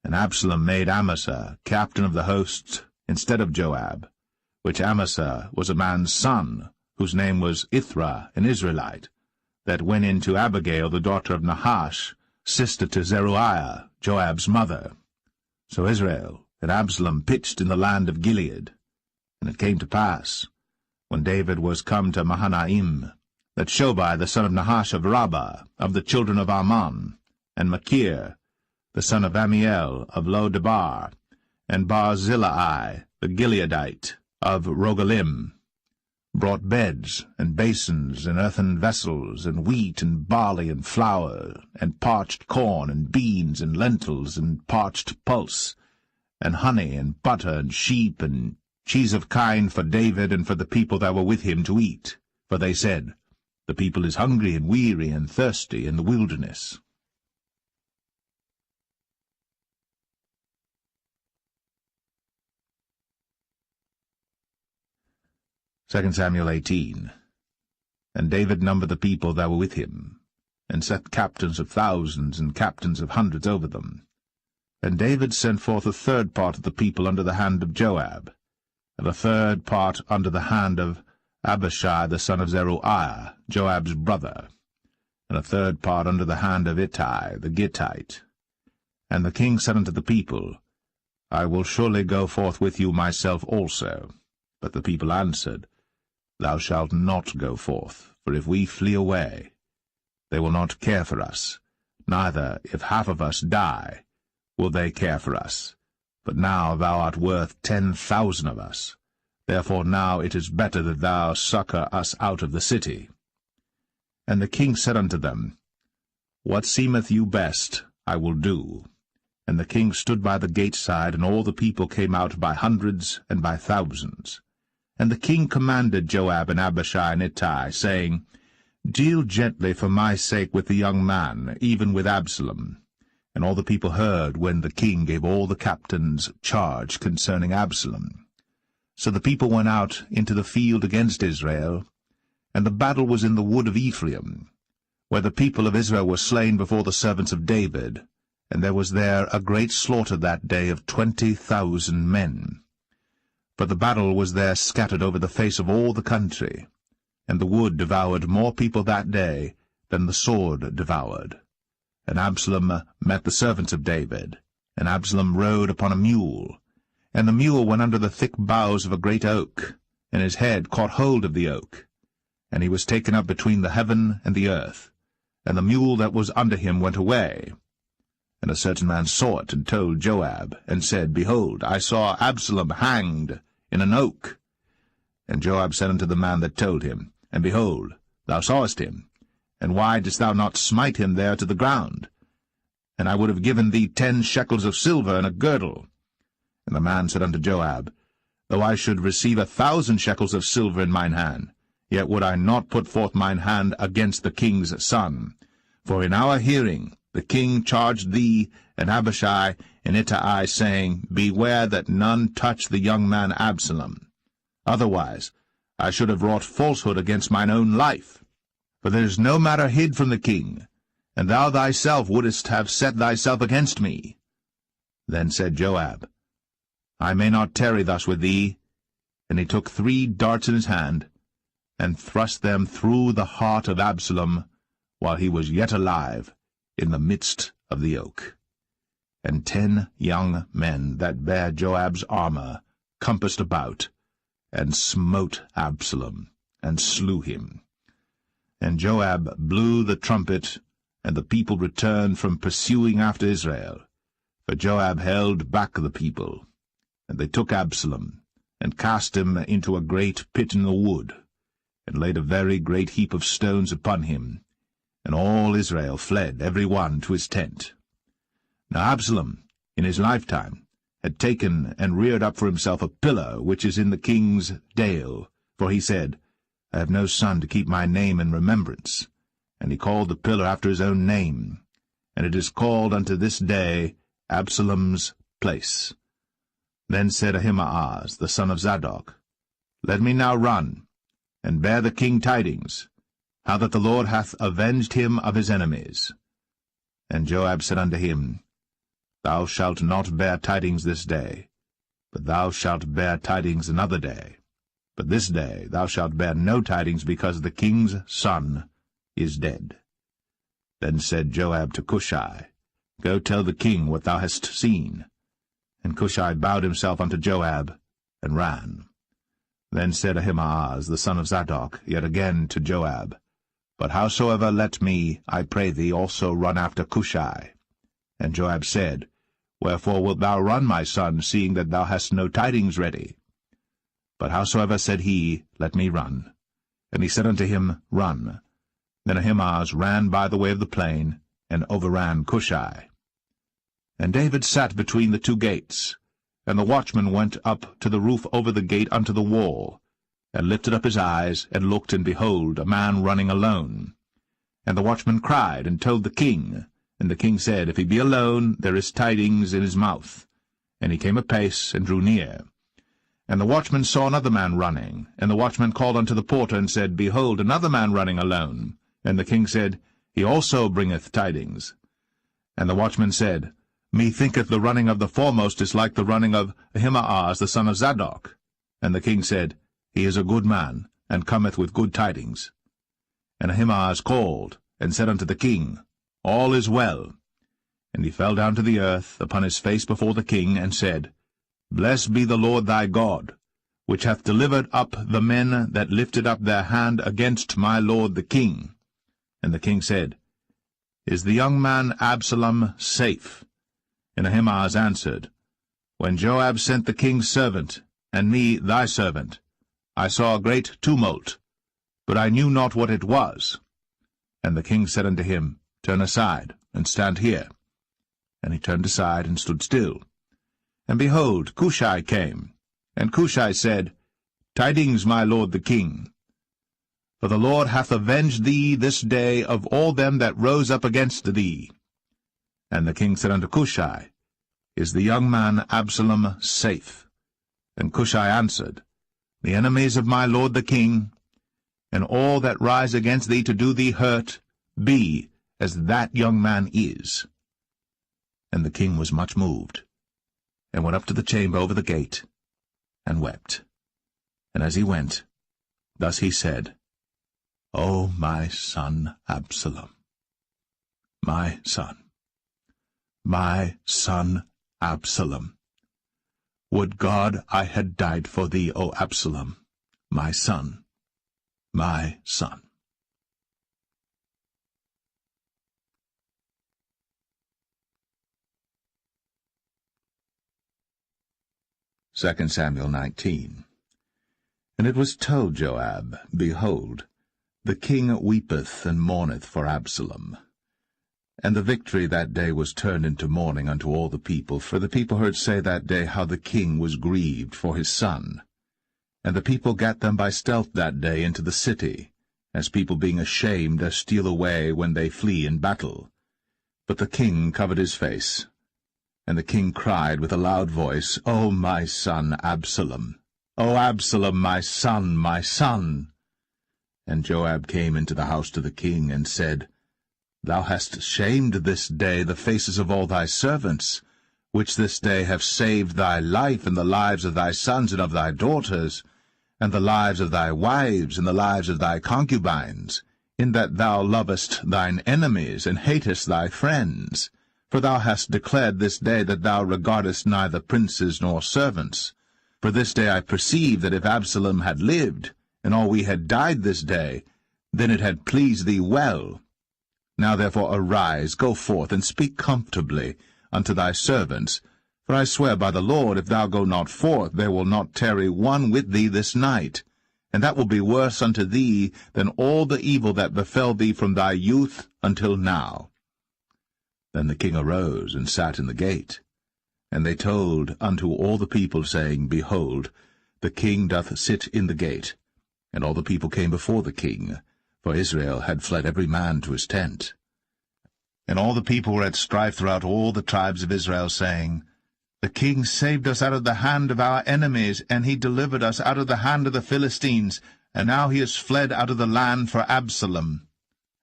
And Absalom made Amasa captain of the host instead of Joab, which Amasa was a man's son, whose name was Ithra, an Israelite, that went in to Abigail, the daughter of Nahash, sister to Zeruiah, Joab's mother. So Israel and Absalom pitched in the land of Gilead. And it came to pass, when David was come to Mahanaim, that Shobai the son of Nahash of Rabbah, of the children of Ammon, and Machir the son of Amiel of Lo-debar, and Barzillai the Gileadite of Rogelim, brought beds, and basins, and earthen vessels, and wheat, and barley, and flour, and parched corn, and beans, and lentils, and parched pulse, and honey, and butter, and sheep, and cheese of kine for David and for the people that were with him to eat. For they said, The people is hungry, and weary, and thirsty in the wilderness. 2 Samuel 18. And David numbered the people that were with him, and set captains of thousands and captains of hundreds over them. And David sent forth a third part of the people under the hand of Joab, and a third part under the hand of Abishai the son of Zeruiah, Joab's brother, and a third part under the hand of Ittai the Gittite. And the king said unto the people, I will surely go forth with you myself also. But the people answered, Thou shalt not go forth, for if we flee away, they will not care for us, neither, if half of us die, will they care for us. But now thou art worth 10,000 of us. Therefore now it is better that thou succour us out of the city. And the king said unto them, What seemeth you best, I will do. And the king stood by the gate side, and all the people came out by hundreds and by thousands. And the king commanded Joab and Abishai and Ittai, saying, Deal gently for my sake with the young man, even with Absalom. And all the people heard when the king gave all the captains charge concerning Absalom. So the people went out into the field against Israel, and the battle was in the wood of Ephraim, where the people of Israel were slain before the servants of David, and there was there a great slaughter that day of 20,000 men. For the battle was there scattered over the face of all the country, and the wood devoured more people that day than the sword devoured. And Absalom met the servants of David, and Absalom rode upon a mule, and the mule went under the thick boughs of a great oak, and his head caught hold of the oak, and he was taken up between the heaven and the earth, and the mule that was under him went away. And a certain man saw it, and told Joab, and said, Behold, I saw Absalom hanged in an oak. And Joab said unto the man that told him, And behold, thou sawest him, and why didst thou not smite him there to the ground? And I would have given thee 10 shekels of silver and a girdle. And the man said unto Joab, Though I should receive 1,000 shekels of silver in mine hand, yet would I not put forth mine hand against the king's son. For in our hearing the king charged thee and Abishai and Ittai, saying, Beware that none touch the young man Absalom. Otherwise I should have wrought falsehood against mine own life. For there is no matter hid from the king, and thou thyself wouldest have set thyself against me. Then said Joab, I may not tarry thus with thee. And he took 3 darts in his hand, and thrust them through the heart of Absalom, while he was yet alive, in the midst of the oak. And 10 young men that bare Joab's armor compassed about, and smote Absalom, and slew him. And Joab blew the trumpet, and the people returned from pursuing after Israel. For Joab held back the people. And they took Absalom, and cast him into a great pit in the wood, and laid a very great heap of stones upon him. And all Israel fled, every one to his tent. Now Absalom, in his lifetime, had taken and reared up for himself a pillar which is in the king's dale, for he said, I have no son to keep my name in remembrance. And he called the pillar after his own name, and it is called unto this day Absalom's place. Then said Ahimaaz, the son of Zadok, Let me now run, and bear the king tidings, how that the Lord hath avenged him of his enemies. And Joab said unto him, Thou shalt not bear tidings this day, but thou shalt bear tidings another day. But this day thou shalt bear no tidings, because the king's son is dead. Then said Joab to Cushai, Go tell the king what thou hast seen. And Cushai bowed himself unto Joab, and ran. Then said Ahimaaz, the son of Zadok, yet again to Joab, But howsoever let me, I pray thee, also run after Cushai. And Joab said, Wherefore wilt thou run, my son, seeing that thou hast no tidings ready? But howsoever said he, Let me run. And he said unto him, Run. Then Ahimaaz ran by the way of the plain, and overran Cushai. And David sat between the 2 gates, and the watchman went up to the roof over the gate unto the wall, and lifted up his eyes, and looked, and behold, a man running alone. And the watchman cried, and told the king. And the king said, If he be alone, there is tidings in his mouth. And he came apace, and drew near. And the watchman saw another man running. And the watchman called unto the porter, and said, Behold, another man running alone. And the king said, He also bringeth tidings. And the watchman said, Methinketh the running of the foremost is like the running of Ahimaaz the son of Zadok. And the king said, He is a good man, and cometh with good tidings. And Ahimaaz called, and said unto the king, All is well. And he fell down to the earth upon his face before the king, and said, Blessed be the Lord thy God, which hath delivered up the men that lifted up their hand against my lord the king. And the king said, Is the young man Absalom safe? And Ahimaaz answered, When Joab sent the king's servant, and me thy servant, I saw a great tumult, but I knew not what it was. And the king said unto him, Turn aside, and stand here. And he turned aside, and stood still. And behold, Cushai came. And Cushai said, Tidings, my lord the king. For the Lord hath avenged thee this day of all them that rose up against thee. And the king said unto Cushai, Is the young man Absalom safe? And Cushai answered, The enemies of my lord the king, and all that rise against thee to do thee hurt, be as that young man is. And the king was much moved, and went up to the chamber over the gate, and wept. And as he went, thus he said, O my son Absalom, my son Absalom, would God I had died for thee, O Absalom, my son, my son. 2 Samuel 19. And it was told Joab, Behold, The king weepeth and mourneth for Absalom. And the victory that day was turned into mourning unto all the people, for the people heard say that day how the king was grieved for his son. And the people gat them by stealth that day into the city, as people being ashamed to steal away when they flee in battle. But the king covered his face. And the king cried with a loud voice, O my son Absalom! O Absalom, my son, my son! And Joab came into the house to the king, and said, Thou hast shamed this day the faces of all thy servants, which this day have saved thy life, and the lives of thy sons and of thy daughters, and the lives of thy wives, and the lives of thy concubines, in that thou lovest thine enemies, and hatest thy friends. For thou hast declared this day that thou regardest neither princes nor servants. For this day I perceive that if Absalom had lived, and all we had died this day, then it had pleased thee well. Now therefore arise, go forth, and speak comfortably unto thy servants. For I swear by the Lord, if thou go not forth, there will not tarry one with thee this night. And that will be worse unto thee than all the evil that befell thee from thy youth until now. Then the king arose and sat in the gate. And they told unto all the people, saying, Behold, the king doth sit in the gate. And all the people came before the king, for Israel had fled every man to his tent. And all the people were at strife throughout all the tribes of Israel, saying, The king saved us out of the hand of our enemies, and he delivered us out of the hand of the Philistines, and now he is fled out of the land for Absalom.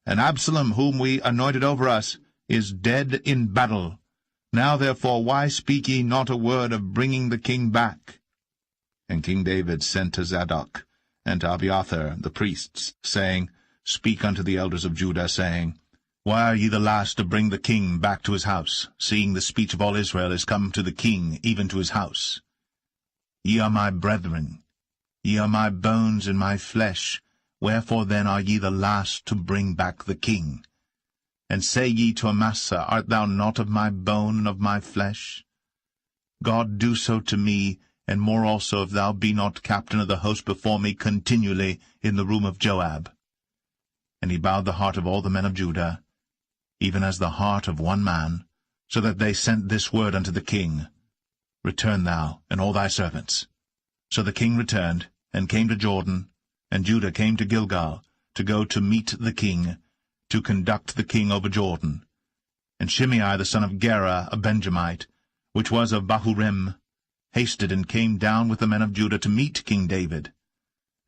And Absalom, whom we anointed over us, is dead in battle. Now therefore why speak ye not a word of bringing the king back? And King David sent to Zadok and to Abiathar the priests, saying, Speak unto the elders of Judah, saying, Why are ye the last to bring the king back to his house, seeing the speech of all Israel is come to the king, even to his house? Ye are my brethren, ye are my bones and my flesh, wherefore then are ye the last to bring back the king? And say ye to Amasa, Art thou not of my bone and of my flesh? God do so to me, and more also, if thou be not captain of the host before me continually in the room of Joab. And he bowed the heart of all the men of Judah, even as the heart of one man, so that they sent this word unto the king, Return thou, and all thy servants. So the king returned, and came to Jordan, and Judah came to Gilgal, to go to meet the king, to conduct the king over Jordan. And Shimei the son of Gera, a Benjamite, which was of Bahurim, hasted and came down with the men of Judah to meet King David.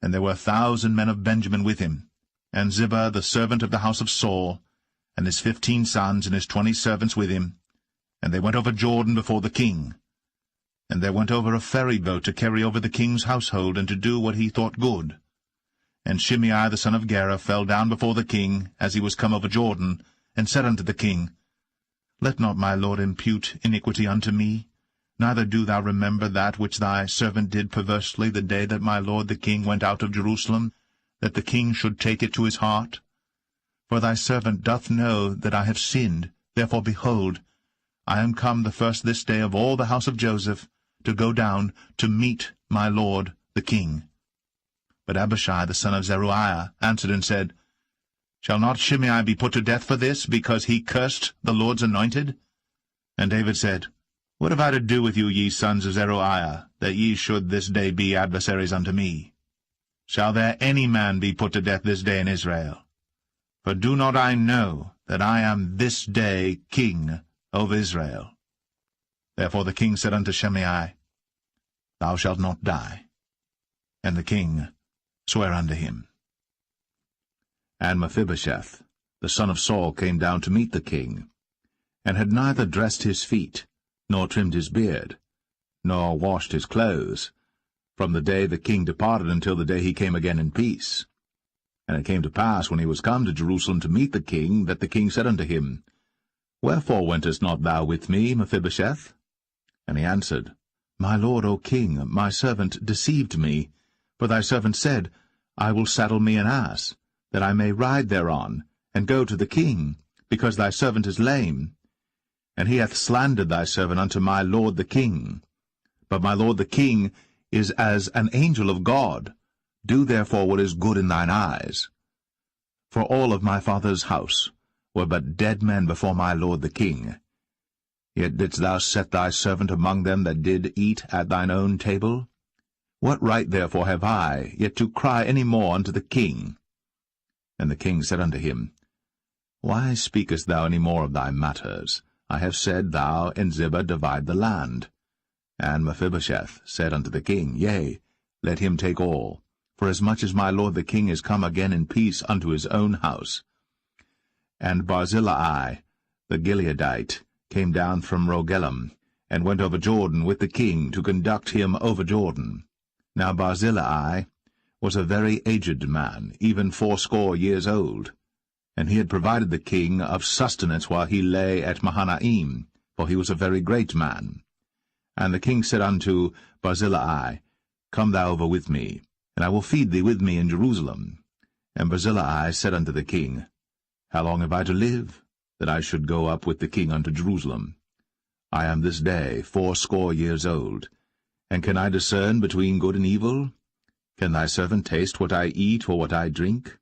And there were 1,000 men of Benjamin with him, and Ziba the servant of the house of Saul, and his 15 sons and his 20 servants with him. And they went over Jordan before the king. And there went over a ferry boat to carry over the king's household, and to do what he thought good. And Shimei the son of Gera fell down before the king, as he was come over Jordan, and said unto the king, Let not my lord impute iniquity unto me, neither do thou remember that which thy servant did perversely the day that my lord the king went out of Jerusalem, that the king should take it to his heart. For thy servant doth know that I have sinned. Therefore, behold, I am come the first this day of all the house of Joseph, to go down to meet my lord the king. But Abishai the son of Zeruiah answered and said, Shall not Shimei be put to death for this, because he cursed the Lord's anointed? And David said, What have I to do with you, ye sons of Zeruiah, that ye should this day be adversaries unto me? Shall there any man be put to death this day in Israel? For do not I know that I am this day king over Israel? Therefore the king said unto Shimei, Thou shalt not die. And the king sware unto him. And Mephibosheth, the son of Saul, came down to meet the king, and had neither dressed his feet, nor trimmed his beard, nor washed his clothes, from the day the king departed until the day he came again in peace. And it came to pass, when he was come to Jerusalem to meet the king, that the king said unto him, Wherefore wentest not thou with me, Mephibosheth? And he answered, My lord, O king, my servant deceived me. For thy servant said, I will saddle me an ass, that I may ride thereon, and go to the king, because thy servant is lame. And he hath slandered thy servant unto my lord the king. But my lord the king is as an angel of God. Do therefore what is good in thine eyes. For all of my father's house were but dead men before my lord the king. Yet didst thou set thy servant among them that did eat at thine own table? What right therefore have I yet to cry any more unto the king? And the king said unto him, Why speakest thou any more of thy matters? I have said, Thou and Ziba divide the land. And Mephibosheth said unto the king, Yea, let him take all, for as much as my lord the king is come again in peace unto his own house. And Barzillai the Gileadite came down from Rogelim, and went over Jordan with the king to conduct him over Jordan. Now Barzillai was a very aged man, even 80 years old, and he had provided the king of sustenance while he lay at Mahanaim, for he was a very great man. And the king said unto Barzillai, Come thou over with me, and I will feed thee with me in Jerusalem. And Barzillai said unto the king, How long have I to live, that I should go up with the king unto Jerusalem? I am this day 80 years old, and can I discern between good and evil? Can thy servant taste what I eat or what I drink?